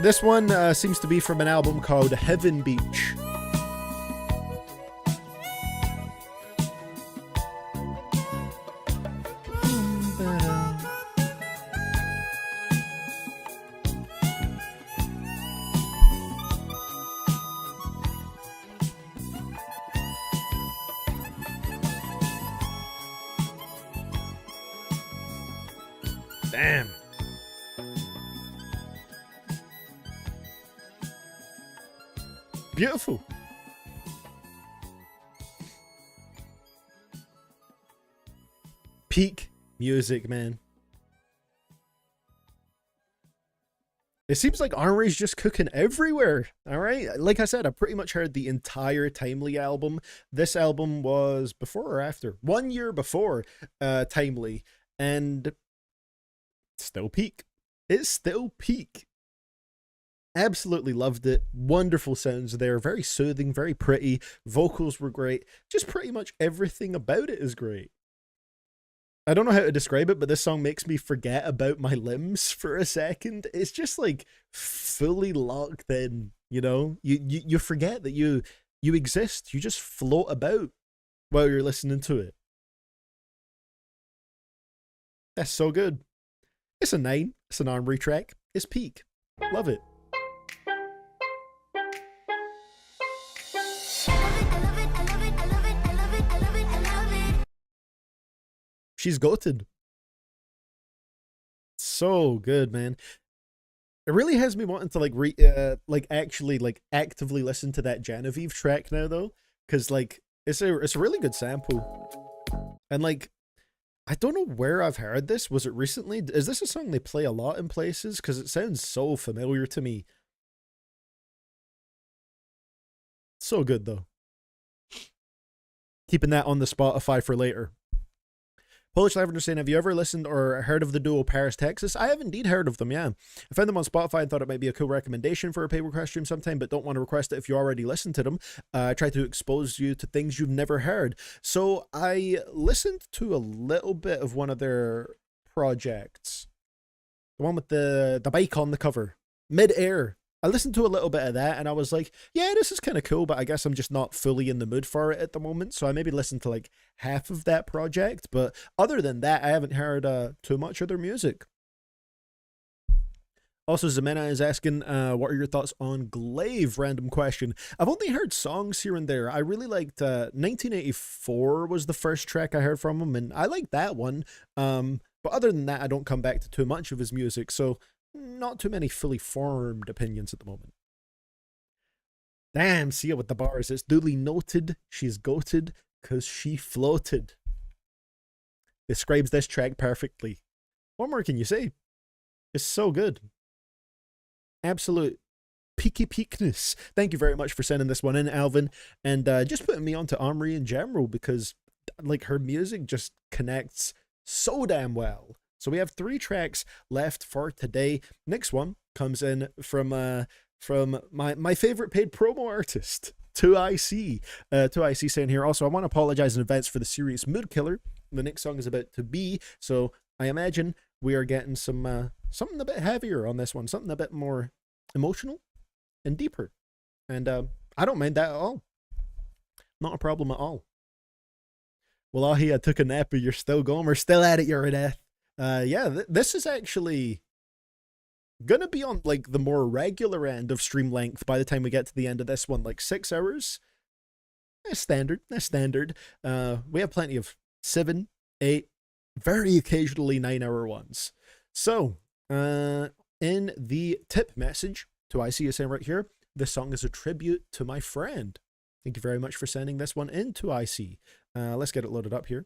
This one seems to be from an album called Heaven Beach. Damn. Beautiful. Peak music, man. It seems like Henri's just cooking everywhere. All right. Like I said, I pretty much heard the entire Timely album. This album was before or after? 1 year before Timely. And still peak. It's still peak. Absolutely loved it. Wonderful sounds there. Very soothing, very pretty. Vocals were great. Just pretty much everything about it is great. I don't know how to describe it, but this song makes me forget about my limbs for a second. It's just like fully locked in, you know? You forget that you exist. You just float about while you're listening to it. That's so good. It's a 9. It's an Henri track. It's peak. Love it. She's goated. So good, man. It really has me wanting to like actively listen to that Genevieve track now though, because like it's a really good sample, and like I don't know where I've heard this. Was it recently? Is this a song they play a lot in places? Because it sounds so familiar to me. So good though. Keeping that on the Spotify for later. Polish Lavender saying, have you ever listened or heard of the duo Paris, Texas? I have indeed heard of them, yeah. I found them on Spotify and thought it might be a cool recommendation for a paid request stream sometime, but don't want to request it if you already listened to them. I try to expose you to things you've never heard. So I listened to a little bit of one of their projects. The one with the bike on the cover. Mid-Air. I listened to a little bit of that and I was like, yeah, this is kind of cool, but I guess I'm just not fully in the mood for it at the moment. So I maybe listened to like half of that project. But other than that, I haven't heard too much of their music. Also, Zemena is asking, what are your thoughts on Glaive? Random question. I've only heard songs here and there. I really liked 1984 was the first track I heard from him, and I liked that one. But other than that, I don't come back to too much of his music. So not too many fully formed opinions at the moment. Damn, see it with the bars. It's duly noted. She's goated because she floated. Describes this track perfectly. What more can you say? It's so good. Absolute peaky peakness. Thank you very much for sending this one in, Alvin. And just putting me onto Omri in general, because like her music just connects so damn well. So we have 3 tracks left for today. Next one comes in from my favorite paid promo artist, 2IC. 2IC saying here, also, I want to apologize in advance for the serious mood killer the next song is about to be. So I imagine we are getting some something a bit heavier on this one, something a bit more emotional and deeper. And I don't mind that at all. Not a problem at all. Well, I took a nap, but you're still going. We're still at it, you're a death. Yeah, this is actually gonna be on like the more regular end of stream length by the time we get to the end of this one, like 6 hours. That's standard. That's standard. We have plenty of 7, 8, very occasionally 9-hour ones. So, in the tip message, 2IC is saying right here, this song is a tribute to my friend. Thank you very much for sending this one in, 2IC. Let's get it loaded up here.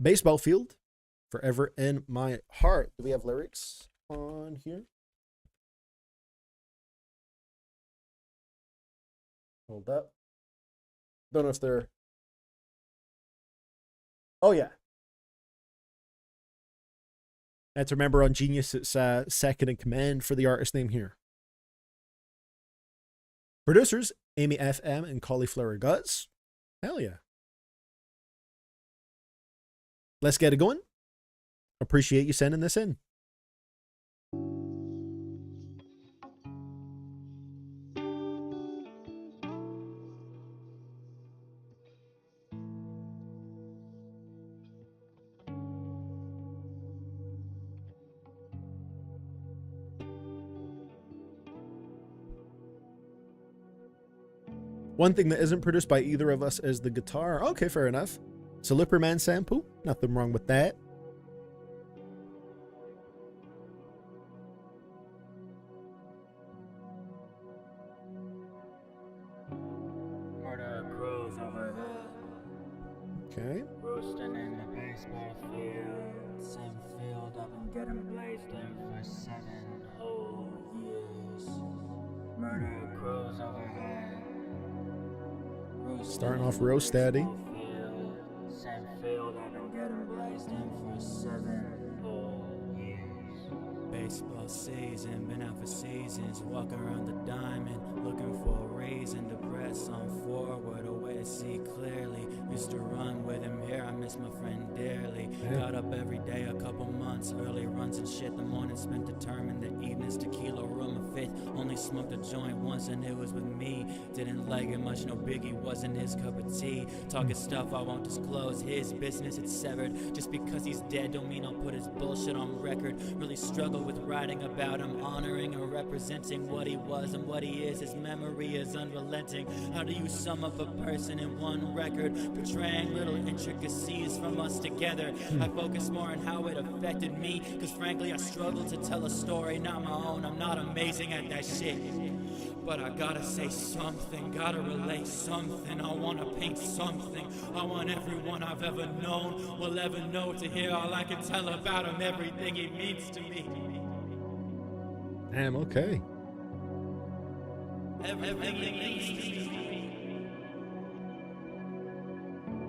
Baseball field, forever in my heart. Do we have lyrics on here? Hold up. Don't know if they're... Oh, yeah. I have to remember on Genius, it's second in command for the artist name here. Producers, Amy FM and Cauliflower Guts. Hell yeah. Let's get it going. Appreciate you sending this in. One thing that isn't produced by either of us is the guitar. Okay, fair enough. It's a Lipperman sample. Nothing wrong with that. Murder crows overhead. Okay. Roasting in the baseball field. Same field I've been getting blazed in for 7 whole years. Murder crows overhead. Starting off roast daddy. Same field I've been getting blazed in for 7 whole years. Baseball season, been out for seasons. Walk around the diamond, looking for a reason to press on forward, a way to see clearly. Used to run with him here, I miss my friend dearly. Got up every day, a couple months, early runs and shit. The morning spent determined, the evenings tequila, room a fifth. Only smoked a joint once and it was with me. Didn't like it much, no biggie, wasn't his cup of tea. Talking stuff I won't disclose, his business it's severed. Just because he's dead don't mean I'll put his bullshit on record. Really struggle with worth writing about him, honoring and representing what he was and what he is. His memory is unrelenting. How do you sum up a person in one record, portraying little intricacies from us together? I focus more on how it affected me, cause frankly I struggle to tell a story not my own. I'm not amazing at that shit, but I gotta say something, gotta relate something. I wanna paint something. I want everyone I've ever known will ever know to hear all I can tell about him, everything he means to me. Damn, okay. Everything he means to me.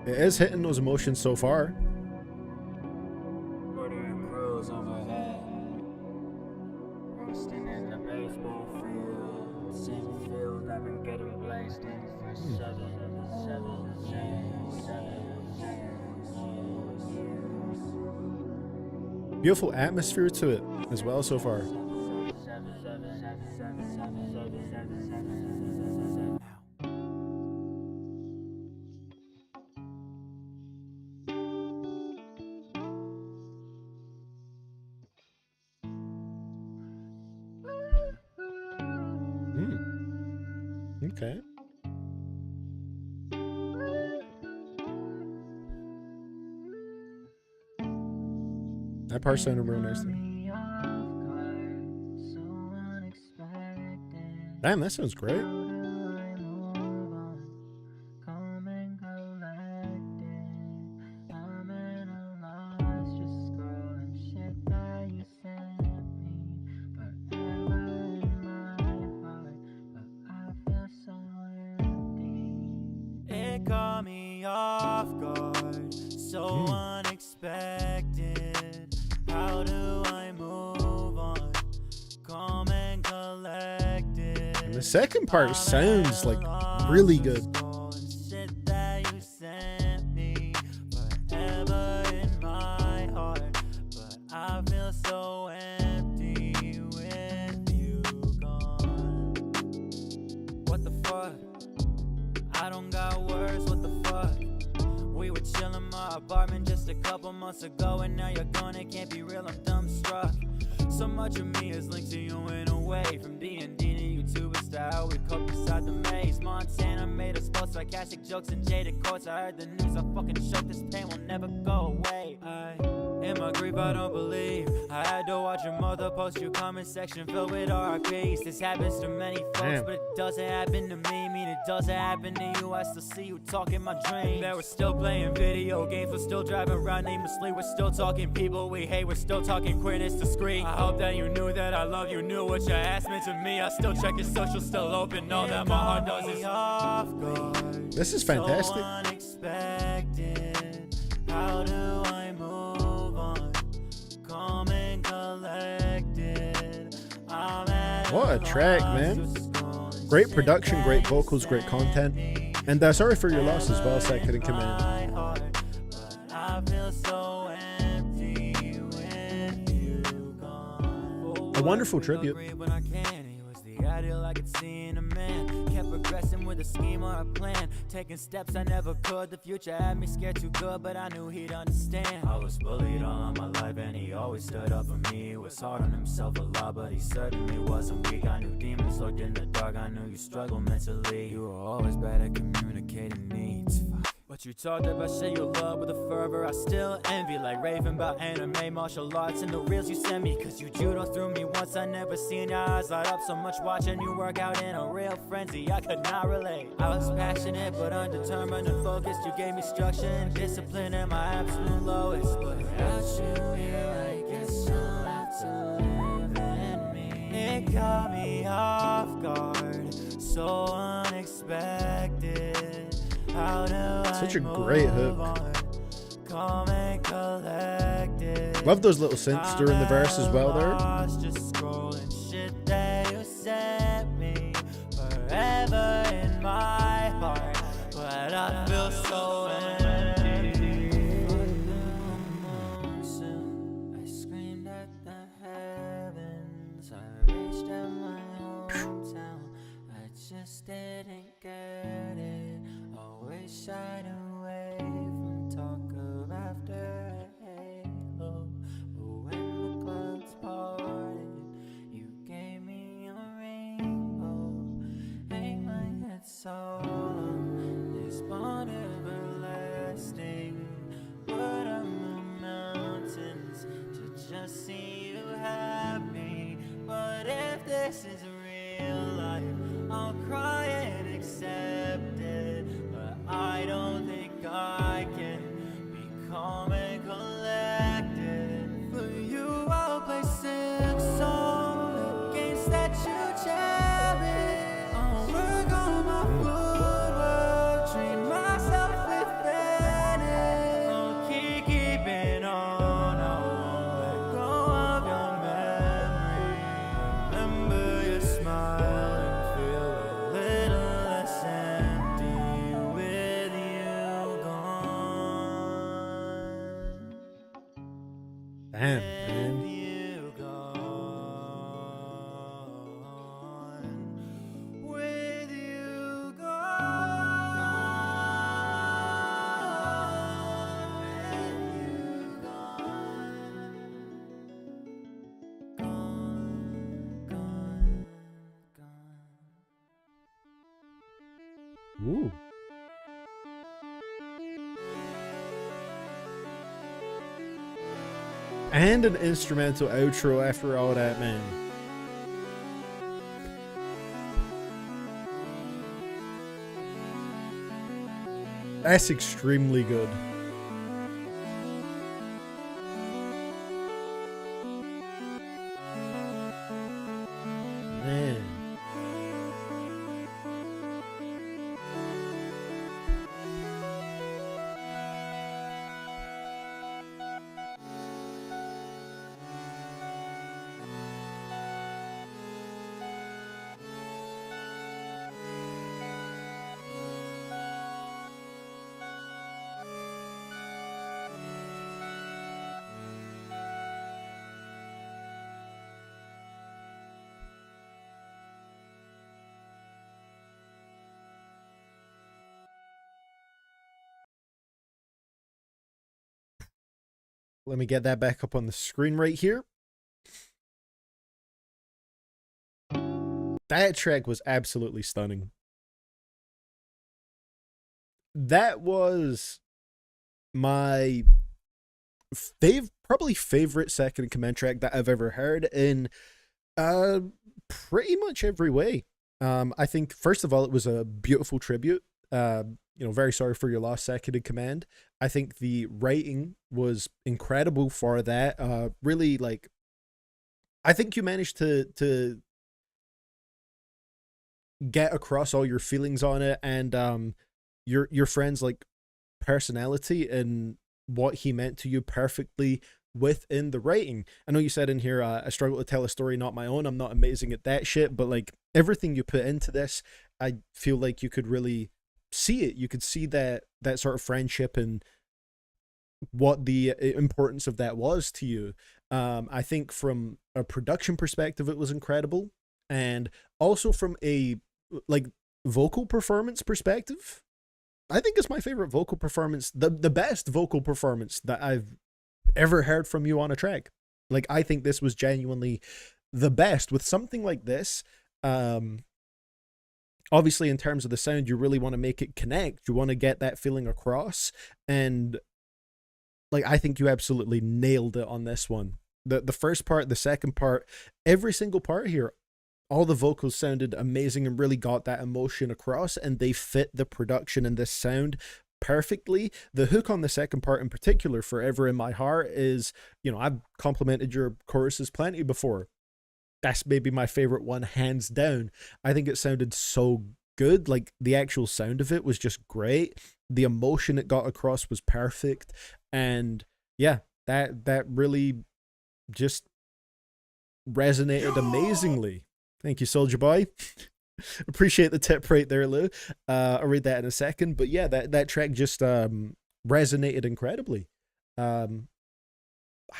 It is hitting those emotions so far. Murdering crows overhead, roasting in the baseball field. Same field I've been getting blazed in for 7 years. Beautiful atmosphere to it as well so far. Okay. That part sounded real nice there. Damn, that sounds great. It caught me off guard, so unexpected. How do I move on? Calm and collected. And the second part sounds like really good. Shit that you sent me forever in my heart, but I feel so empty with you gone. What the fuck? I don't got words, what the fuck? We were chillin' in my apartment just a couple months ago, and now you're gone, it can't be real, I'm dumbstruck. So much of me is linked to you in a way, from D&D to YouTube style, we cope beside the maze. Montana made us both sarcastic jokes and jaded quotes. I heard the news, I fucking shook, this pain will never go away. In my grief, I don't believe I had to watch your mother post your comment section filled with RIPs. This happens to many folks, but it doesn't happen to me. Mean it doesn't happen to you. I still see you talk in my dreams. That we're still playing video games, we're still driving around aimlessly. We're still talking people we hate, we're still talking queerness discreet. I hope that you knew that I love you, knew what your ass meant to me. I still check your social, still open, know that my heart does is off guard. This is fantastic. So unexpected. How do I move on? Calm and collected. What a track, man. Great production, great vocals, great content. And sorry for your loss as well, Seth couldn't come in. A wonderful tribute. I could see in a man, kept progressing with a scheme or a plan, taking steps I never could. The future had me scared too good, but I knew he'd understand. I was bullied all my life and he always stood up for me. He was hard on himself a lot, but he certainly wasn't weak. I knew demons lurked in the dark, I knew you struggled mentally. You were always bad at communicating needs. But you talked about shit you love with a fervor I still envy, like raving about anime, martial arts, and the reels you send me. Cause you judo through me once, I never seen your eyes light up so much watching you work out in a real frenzy. I could not relate. I was passionate but undetermined and focused. You gave me structure and discipline at my absolute lowest. But without you here, I guess you'll have to live in me. It caught me off guard, so unexpected. Such a great hook. Love those little synths during the verse as well there. Just scrolling shit that you sent me forever in my heart, but I feel so empty. I screamed at the heavens, I reached out my hometown, I just didn't get it. Always shied away from talk of after a halo, but when the club's party, this is real life. I'll cry and accept it, but I don't think I can be calm and collected. For you, I'll play six on the games that you cherish. I'll work on my footwork, treat myself with fairness. I'll keeping on, I won't let go of your memory. Remember your smile and feel a little less empty with you gone. Damn, man. You gone. With you gone. Ooh. And an instrumental outro after all that, man. That's extremely good. Man. Let me get that back up on the screen right here. That track was absolutely stunning. That was my probably favorite Second in Command track that I've ever heard in pretty much every way. I think first of all it was a beautiful tribute. Very sorry for your loss, Second in Command. I think the writing was incredible for that. Really, like, I think you managed to get across all your feelings on it, and your friend's like personality and what he meant to you perfectly within the writing. I know you said in here, I struggle to tell a story not my own. I'm not amazing at that shit, but like everything you put into this, I feel like you could really see it. You could see that sort of friendship and what the importance of that was to you. I think from a production perspective, it was incredible, and also from a like vocal performance perspective, I think it's my favorite vocal performance, the best vocal performance that I've ever heard from you on a track. Like, I think this was genuinely the best with something like this. Obviously, in terms of the sound, you really want to make it connect. You want to get that feeling across. And like, I think you absolutely nailed it on this one. The first part, the second part, every single part here, all the vocals sounded amazing and really got that emotion across, and they fit the production and this sound perfectly. The hook on the second part in particular, Forever in My Heart, is, I've complimented your choruses plenty before. That's maybe my favorite one, hands down. I think it sounded so good. Like, the actual sound of it was just great. The emotion it got across was perfect. And yeah, that really just resonated amazingly. Thank you, Soldier Boy. Appreciate the tip right there, Lou. I'll read that in a second. But yeah, that track just resonated incredibly. I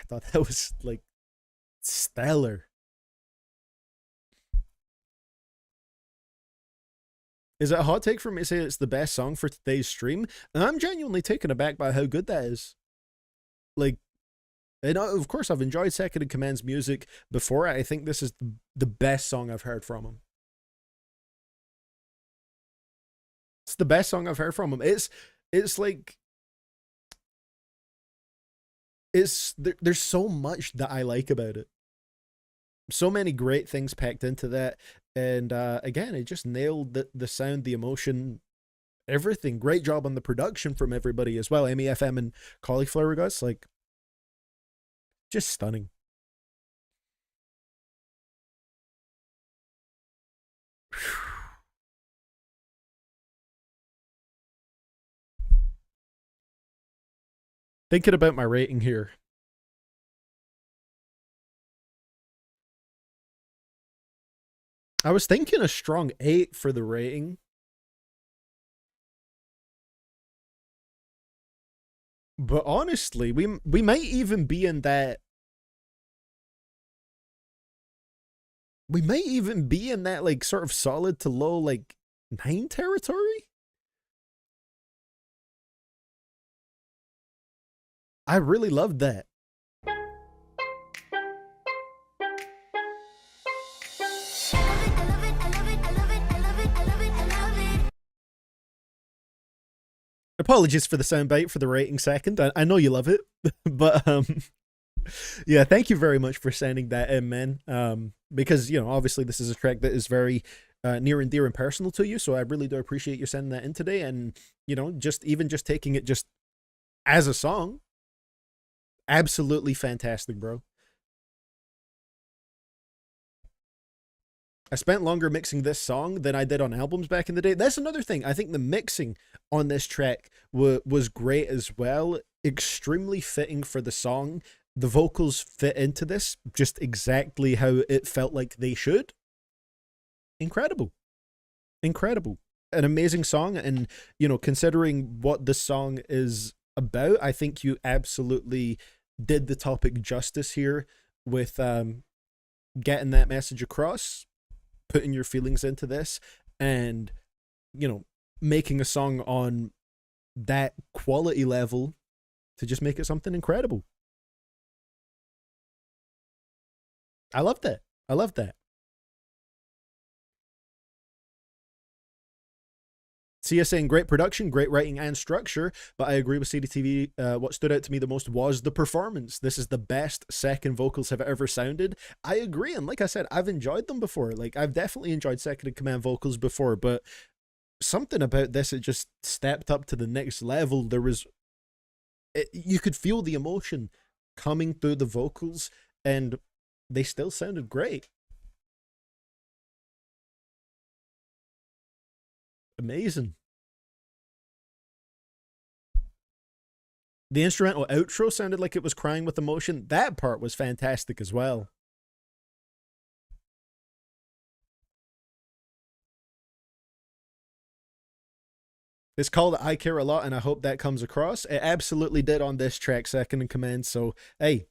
thought that was like stellar. Is it a hot take for me to say it's the best song for today's stream? And I'm genuinely taken aback by how good that is. Like, and of course, I've enjoyed Second in Command's music before. I think this is the best song I've heard from him. It's the best song I've heard from him. It's like, there's so much that I like about it. So many great things packed into that. And again, it just nailed the sound, the emotion, everything. Great job on the production from everybody as well. Amy FM and Cauliflower Guts, like, just stunning. Thinking about my rating here. I was thinking a strong 8 for the rating. But honestly, we might even be in that. We might even be in that, like, sort of solid to low, like, 9 territory. I really loved that. Apologies for the soundbite for the rating second. I know you love it, but yeah, thank you very much for sending that in, man. Because, you know, obviously this is a track that is very near and dear and personal to you, so I really do appreciate you sending that in today. And, you know, just taking it just as a song, absolutely fantastic, bro. I spent longer mixing this song than I did on albums back in the day. That's another thing. I think the mixing on this track was great as well. Extremely fitting for the song. The vocals fit into this just exactly how it felt like they should. Incredible. Incredible. An amazing song. And, you know, considering what the song is about, I think you absolutely did the topic justice here with getting that message across, putting your feelings into this, and, you know, making a song on that quality level to just make it something incredible. I love that. I love that. Sia saying great production, great writing and structure, but I agree with CDTV. What stood out to me the most was the performance. This is the best second vocals have ever sounded. I agree, and like I said, I've enjoyed them before. Like, I've definitely enjoyed second in command vocals before, but something about this, it just stepped up to the next level. There was, you could feel the emotion coming through the vocals, and they still sounded great. Amazing. The instrumental outro sounded like it was crying with emotion. That part was fantastic as well. It's called I Care a Lot, and I hope that comes across. It absolutely did on this track, Second in Command. So, hey,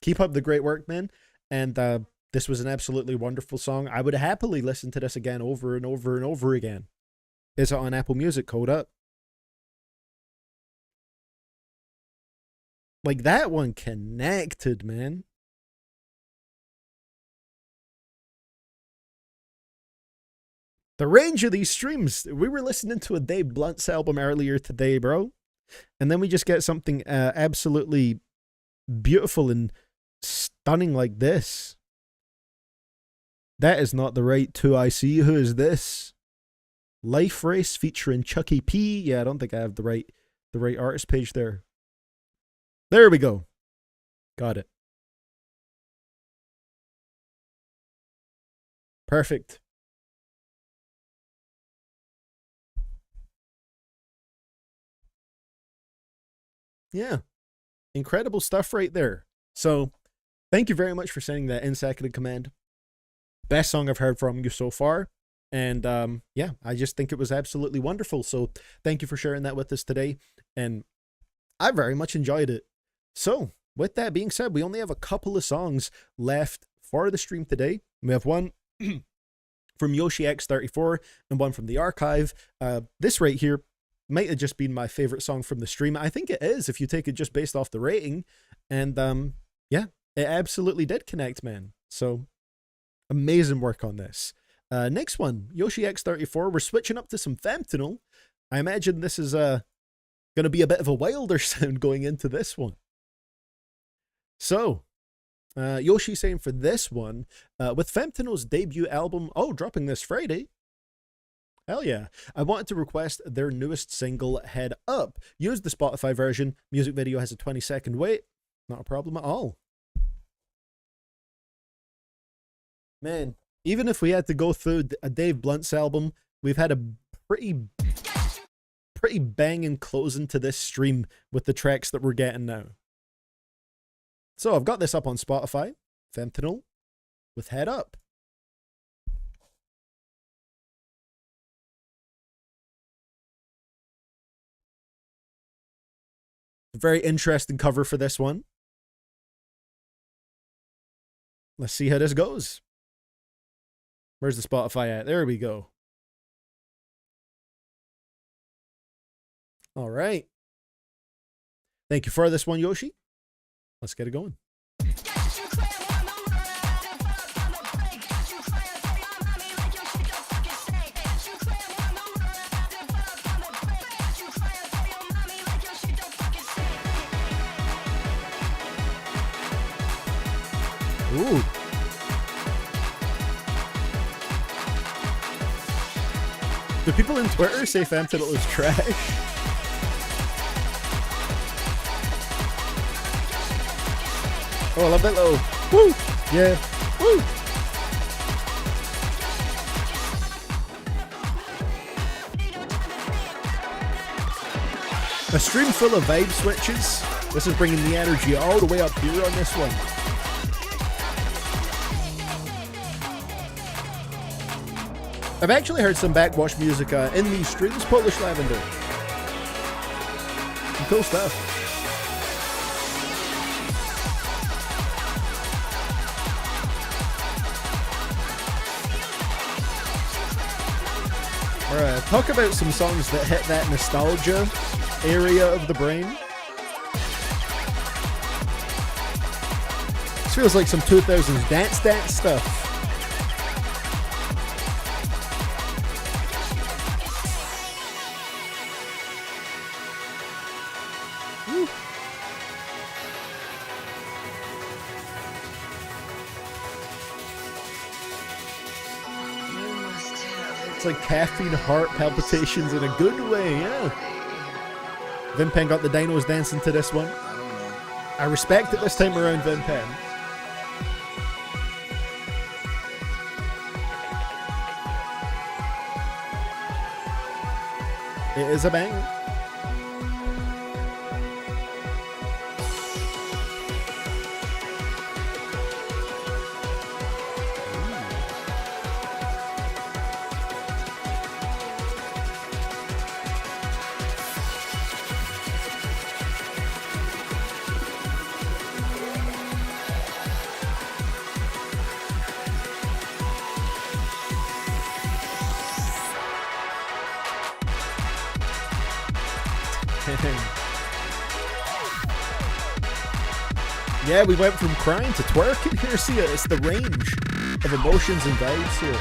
keep up the great work, man. And this was an absolutely wonderful song. I would happily listen to this again over and over and over again. Is it on Apple Music? Code up. Like, that one connected, man. The range of these streams. We were listening to a Dave Blunt's album earlier today, bro. And then we just get something absolutely beautiful and stunning like this. That is not the right 2IC. Who is this? Life Race featuring Chucky P. Yeah, I don't think I have the right artist page there. There we go. Got it. Perfect. Yeah. Incredible stuff right there. So, thank you very much for sending that in, Second in Command. Best song I've heard from you so far. And yeah, I just think it was absolutely wonderful. So, thank you for sharing that with us today. And I very much enjoyed it. So, with that being said, we only have a couple of songs left for the stream today. We have one from Yoshi X34 and one from the archive. This right here might have just been my favorite song from the stream. I think it is, if you take it just based off the rating. And yeah, it absolutely did connect, man. So, amazing work on this. Next one, Yoshi X34. We're switching up to some Fentanyl. I imagine this is going to be a bit of a wilder sound going into this one. So, Yoshi saying for this one, with Femtino's debut album, dropping this Friday. Hell yeah. I wanted to request their newest single, Head Up. Use the Spotify version. Music video has a 20-second wait. Not a problem at all. Man, even if we had to go through a Dave Blunt's album, we've had a pretty banging closing to this stream with the tracks that we're getting now. So I've got this up on Spotify. Fentanyl with Head Up. Very interesting cover for this one. Let's see how this goes. Where's the Spotify at? There we go. All right. Thank you for this one, Yoshi. Let's get it going. Ooh. Do people in Twitter say Fentanyl is trash? Oh, I love that little woo! Yeah, woo! A stream full of vibe switches. This is bringing the energy all the way up here on this one. I've actually heard some backwash music in these streams. Polish Lavender. Some cool stuff. Alright, talk about some songs that hit that nostalgia area of the brain. This feels like some 2000s dance stuff. Like caffeine heart palpitations in a good way, yeah. Vimpen got the dinos dancing to this one. I respect it this time around, Vimpen. It is a banger. Yeah, we went from crying to twerking here. See it, it's the range of emotions and vibes here.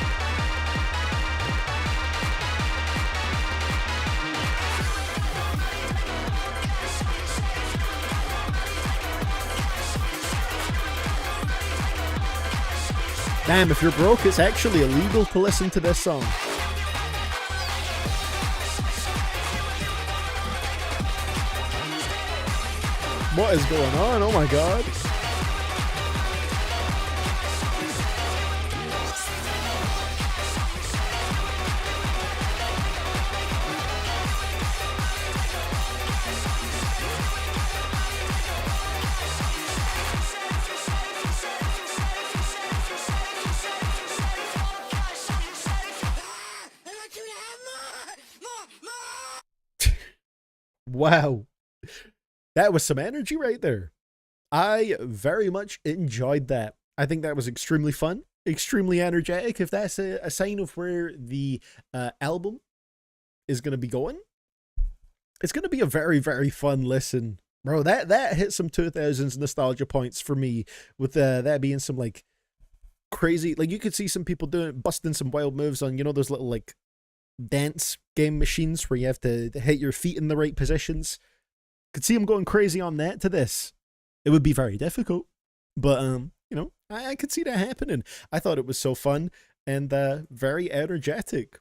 Damn, if you're broke, it's actually illegal to listen to this song. What is going on? Oh my god. Wow. That was some energy right there. I very much enjoyed that. I think that was extremely fun, extremely energetic. If that's a sign of where the album is going to be going, it's going to be a very, very fun listen. Bro, that hit some 2000s nostalgia points for me, with that being some like crazy, like you could see some people busting some wild moves on, you know, those little like dance game machines where you have to hit your feet in the right positions. Could see him going crazy on that to this. It would be very difficult, but you I could see that happening. I thought it was so fun and very energetic.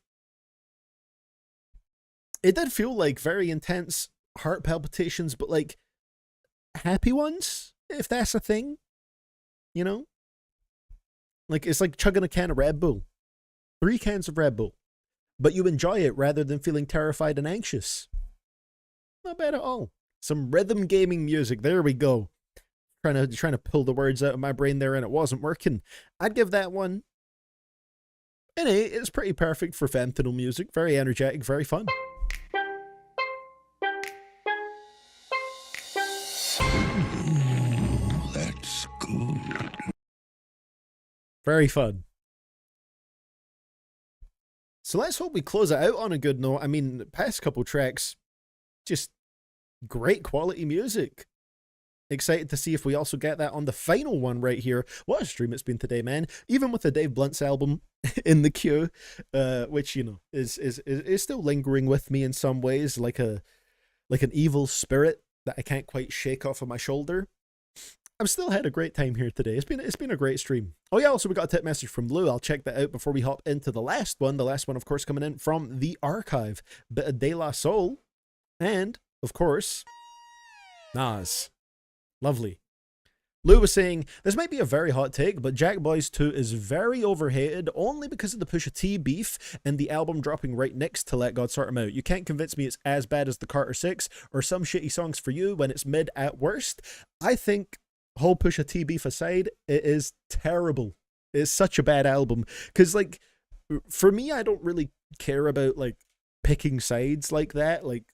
It did feel like very intense heart palpitations, but like happy ones, if that's a thing, you know? Like, it's like chugging a can of Red Bull. 3 cans of Red Bull. But you enjoy it rather than feeling terrified and anxious. Not bad at all. Some rhythm gaming music. There we go. Trying to pull the words out of my brain there, and it wasn't working. I'd give that one an 8. It's pretty perfect for fentanyl music. Very energetic, very fun. That's good. Very fun. So let's hope we close it out on a good note. I mean, the past couple tracks, just great quality music. Excited to see if we also get that on the final one right here. What a stream it's been today, man. Even with the Dave Blunt's album in the queue, which, you know, is still lingering with me in some ways, like an evil spirit that I can't quite shake off of my shoulder. I've still had a great time here today. It's been a great stream. Oh yeah, also we got a tip message from Lou. I'll check that out before we hop into the last one. The last one, of course, coming in from the archive. Bit of De La Soul. And, of course, Nas. Lovely. Lou was saying, this might be a very hot take, but Jack Boys 2 is very overhated only because of the Pusha T beef and the album dropping right next to Let God Sort 'Em Out. You can't convince me it's as bad as the Carter 6 or Some Shitty Songs for You when it's mid at worst. I think, whole Pusha T beef aside, it is terrible. It's such a bad album. Because, like, for me, I don't really care about, like, picking sides like that. Like,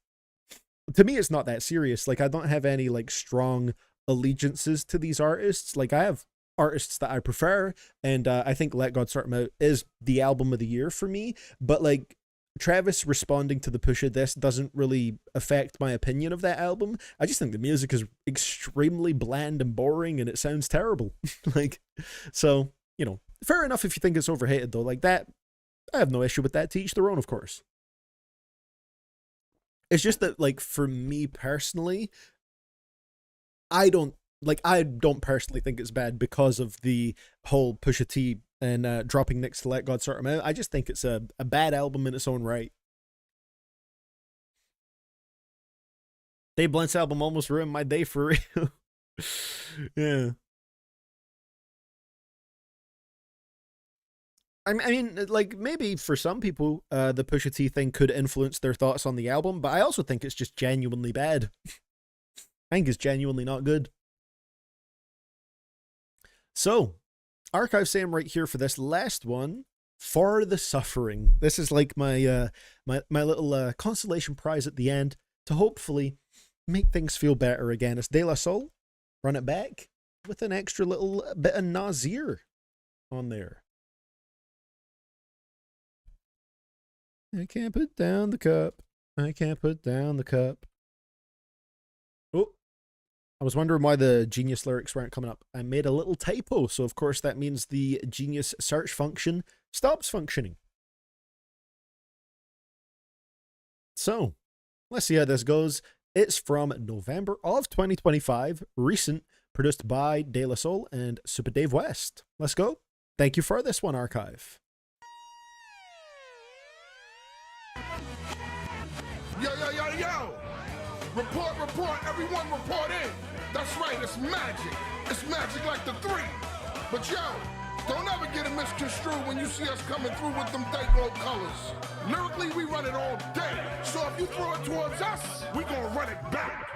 to me, it's not that serious. Like, I don't have any, like, strong allegiances to these artists. Like, I have artists that I prefer, and I think Let God Sort 'Em Out is the album of the year for me. But, like, Travis responding to the Pusha This doesn't really affect my opinion of that album. I just think the music is extremely bland and boring, and it sounds terrible. Like, so, you know, fair enough if you think it's overhated, though. Like, that, I have no issue with that. To each their own, of course. It's just that, like, for me personally, I don't personally think it's bad because of the whole Pusha T and dropping next to Let God Sort 'Em Out. I just think it's a bad album in its own right. Dave Blunt's album almost ruined my day for real. Yeah. I mean, like, maybe for some people, the Pusha T thing could influence their thoughts on the album, but I also think it's just genuinely bad. I think it's genuinely not good. So, Archive Sam right here for this last one, For the Suffering. This is like my my little consolation prize at the end to hopefully make things feel better again. It's De La Soul, Run It Back, with an extra little bit of Nasir on there. I can't put down the cup. I can't put down the cup. Oh, I was wondering why the Genius lyrics weren't coming up. I made a little typo, so of course that means the Genius search function stops functioning. So, let's see how this goes. It's from November of 2025, recent, produced by De La Soul and Super Dave West. Let's go. Thank you for this one, Archive. Yo, yo, yo, yo! Report, report, everyone report in! That's right, it's magic. It's magic like the 3. But yo, don't ever get it misconstrued when you see us coming through with them Dayglow colors. Lyrically, we run it all day. So if you throw it towards us, we gonna run it back.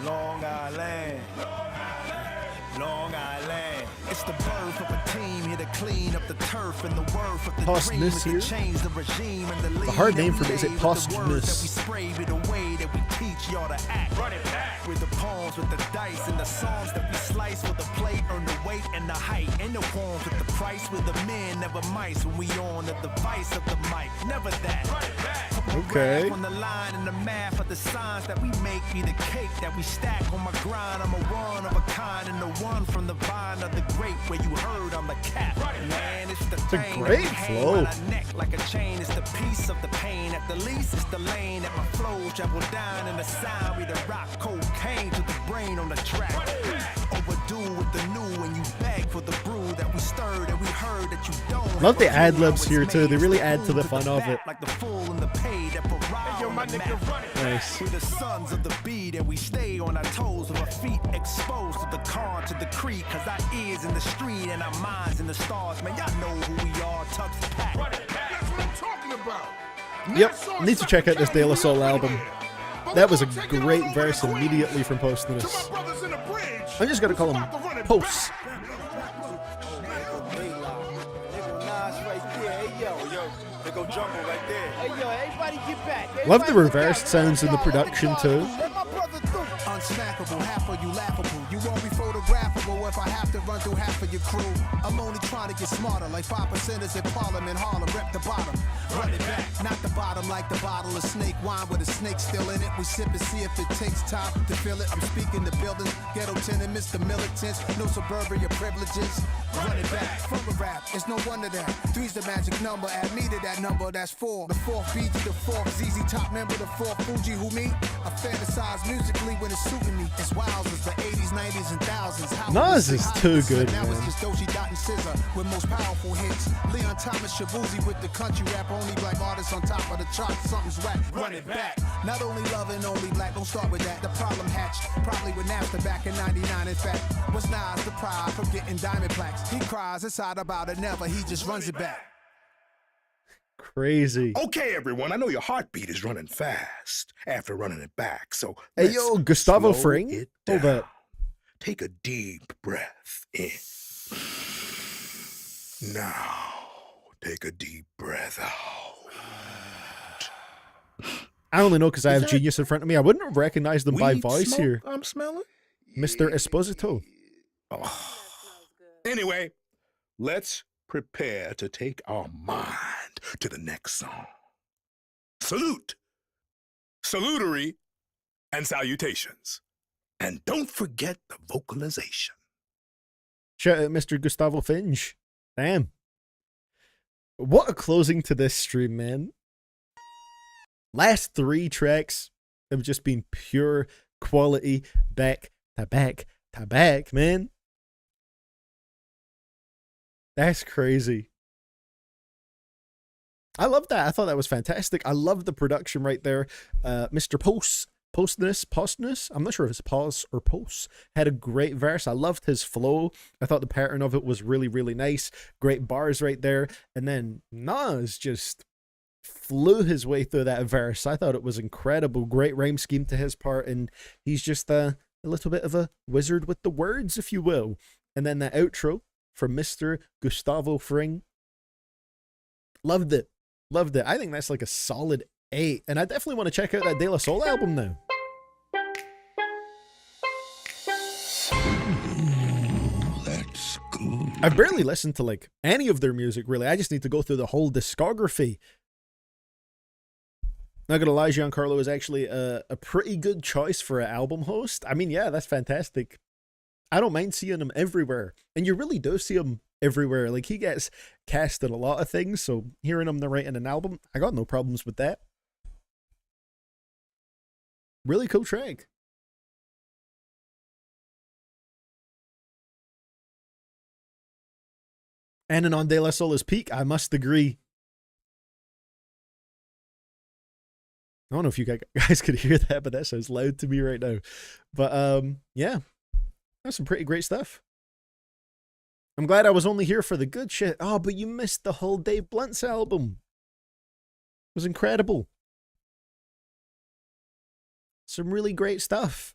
Long Island. Long Island. It's the birth of a team here to clean up the turf and the worth of the dream is to change the regime and the hard name for me is it posthumous. That we spray with the way that we teach y'all to act. Run it back. With the poems, with the dice, and the songs that we slice with the plate, earn the weight and the height. And the poems with the price with the men, never mice. When we on the device of the mic, never that. Run it back. Okay. On the line and the math of the signs that we make be the cake that we stack on my grind. I'm a one of a kind and the one from the vine of the grape where you heard I'm the cat. Man, it's the It's a thing great that we hang flow. around our neck like a chain. It's the piece of the pain. At the least, it's the lane that my flows travel down in the sound. We the rock cocaine to the brain on the track. Overdue with the new when you beg for the brew that we stirred and we heard that you don't. Love the ad libs here too. They really add to the fun of it. Like the full and the paid that Nice. we're the sons of the beat and we stay on our toes with our feet exposed to the car, to the creek. Cause our ears in the street and our minds in the stars. Man, y'all know who we are. Tux the pack. That's what I'm talking about. Yep, need to check out this De La Soul album. That was a great verse immediately from posting this. I'm just gonna call him Posts. Love the reversed sounds in the production too. Unsmackable, half of you laughable. You won't be photographable if I have to run through half of your crew. I'm only trying to get smarter, like 5%ers in Parliament, Harlem, rep the bottom. Run it back, not the bottom like the bottle of snake wine with a snake still in it. We sip and see if it takes time to feel it. I'm speaking the building, ghetto tenements, the militants, no suburbia privileges. Run it back from a rap, it's no wonder that 3's the magic number. Add me to that number, that's 4. The 4th BG, the 4th ZZ Top member, the 4th Fuji, who me? I fantasize musically when it's suiting me. It's wild as the 80s, 90s, and thousands. Nas is too good, now man. it's just Doshi Dot and Scissor with most powerful hits. Leon Thomas Shabuzi with the country rap, only black artists on top of the charts. Something's whack. Run it back. Not only loving, only black. Don't start with that. The problem hatched probably with Napster back in '99. In fact, what's Nas the pride from getting diamond plaques? He cries inside about it, never. He just runs it back. Crazy. Okay, everyone, I know your heartbeat is running fast after running it back, so Hey let's yo, Gustavo slow Fring. it Hold down. up. Take a deep breath in. Now, take a deep breath out. I only know because I have Genius in front of me. I wouldn't have recognized them by Weed voice smoke here. I'm smelling. Mr. Esposito. Oh. Anyway, let's prepare to take our mind to the next song. Salute, salutary, and salutations. And don't forget the vocalization. Shout out Mr. Gustavo Finch. Damn. What a closing to this stream, man. Last 3 tracks have just been pure quality back to back to back, man. That's crazy. I love that. I thought that was fantastic. I love the production right there. Mr. Postness, I'm not sure if it's pause or post, had a great verse. I loved his flow. I thought the pattern of it was really, really nice. Great bars right there. And then Nas just flew his way through that verse. I thought it was incredible. Great rhyme scheme to his part. And he's just a little bit of a wizard with the words, if you will. And then that outro from Mr. Gustavo Fring. Loved it. Loved it. I think that's like a solid 8. And I definitely want to check out that De La Soul album now. That's good. I've barely listened to like any of their music, really. I just need to go through the whole discography. Not gonna lie, Giancarlo is actually a pretty good choice for an album host. I mean, yeah, that's fantastic. I don't mind seeing him everywhere. And you really do see him everywhere. Like, he gets cast in a lot of things, so hearing him narrating an album, I got no problems with that. Really cool track. And on De La Soul's peak, I must agree. I don't know if you guys could hear that, but that sounds loud to me right now. But yeah, that's some pretty great stuff. I'm glad I was only here for the good shit. Oh, but you missed the whole Dave Blunt's album. It was incredible. Some really great stuff.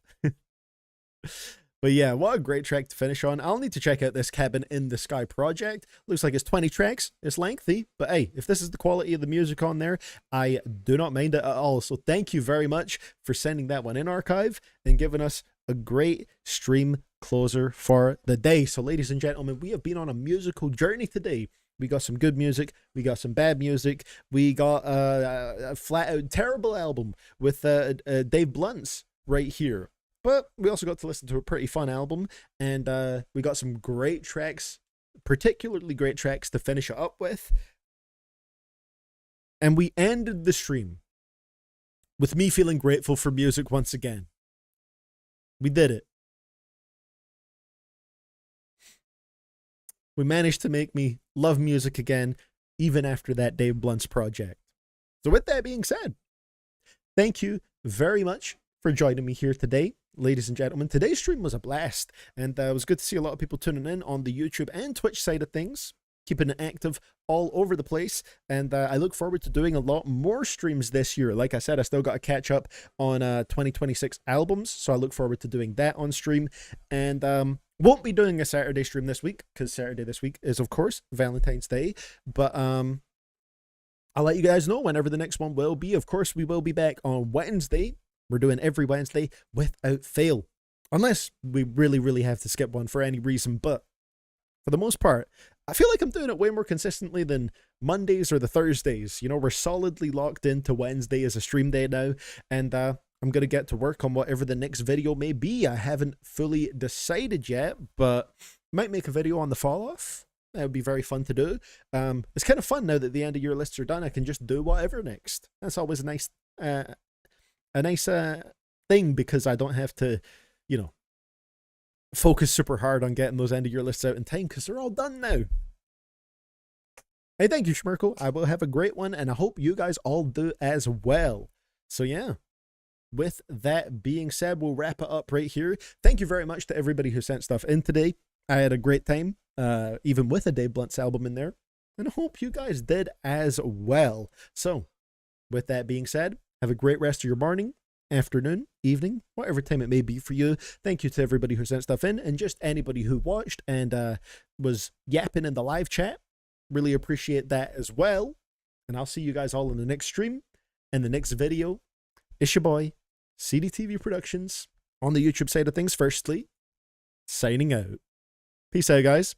But yeah, what a great track to finish on. I'll need to check out this Cabin in the Sky project. Looks like it's 20 tracks. It's lengthy, but hey, if this is the quality of the music on there, I do not mind it at all. So thank you very much for sending that one in, Archive, and giving us a great stream closer for the day. So ladies and gentlemen, we have been on a musical journey today. We got some good music, we got some bad music, we got a flat out terrible album with Dave Blunt's right here. But we also got to listen to a pretty fun album, and we got some great tracks particularly great tracks to finish it up with. And we ended the stream with me feeling grateful for music once again. We did it. We managed to make me love music again, even after that Dave Blunt's project. So with that being said, thank you very much for joining me here today, ladies and gentlemen. Today's stream was a blast, and it was good to see a lot of people tuning in on the YouTube and Twitch side of things, keeping it active all over the place. And I look forward to doing a lot more streams this year. Like I said, I still got to catch up on 2026 albums, so I look forward to doing that on stream. And won't be doing a Saturday stream this week, because Saturday this week is, of course, Valentine's Day. But I'll let you guys know whenever the next one will be. Of course, we will be back on Wednesday. We're doing every Wednesday without fail, unless we really, really have to skip one for any reason. But for the most part, I feel like I'm doing it way more consistently than Mondays or the Thursdays. You know, we're solidly locked into Wednesday as a stream day now, and I'm going to get to work on whatever the next video may be. I haven't fully decided yet, but might make a video on the fall off. That would be very fun to do. It's kind of fun now that the end of year lists are done. I can just do whatever next. That's always a nice thing, because I don't have to, you know, focus super hard on getting those end of year lists out in time, because they're all done now. Hey, thank you, Schmirkle. I will have a great one, and I hope you guys all do as well. So yeah, with that being said, we'll wrap it up right here. Thank you very much to everybody who sent stuff in today. I had a great time, even with a Dave Blunt's album in there, and I hope you guys did as well. So with that being said, have a great rest of your morning, afternoon, evening, whatever time it may be for you. Thank you to everybody who sent stuff in, and just anybody who watched and was yapping in the live chat. Really appreciate that as well. And I'll see you guys all in the next stream and the next video. It's your boy, CDTV Productions, on the YouTube side of things firstly, signing out. Peace out, guys.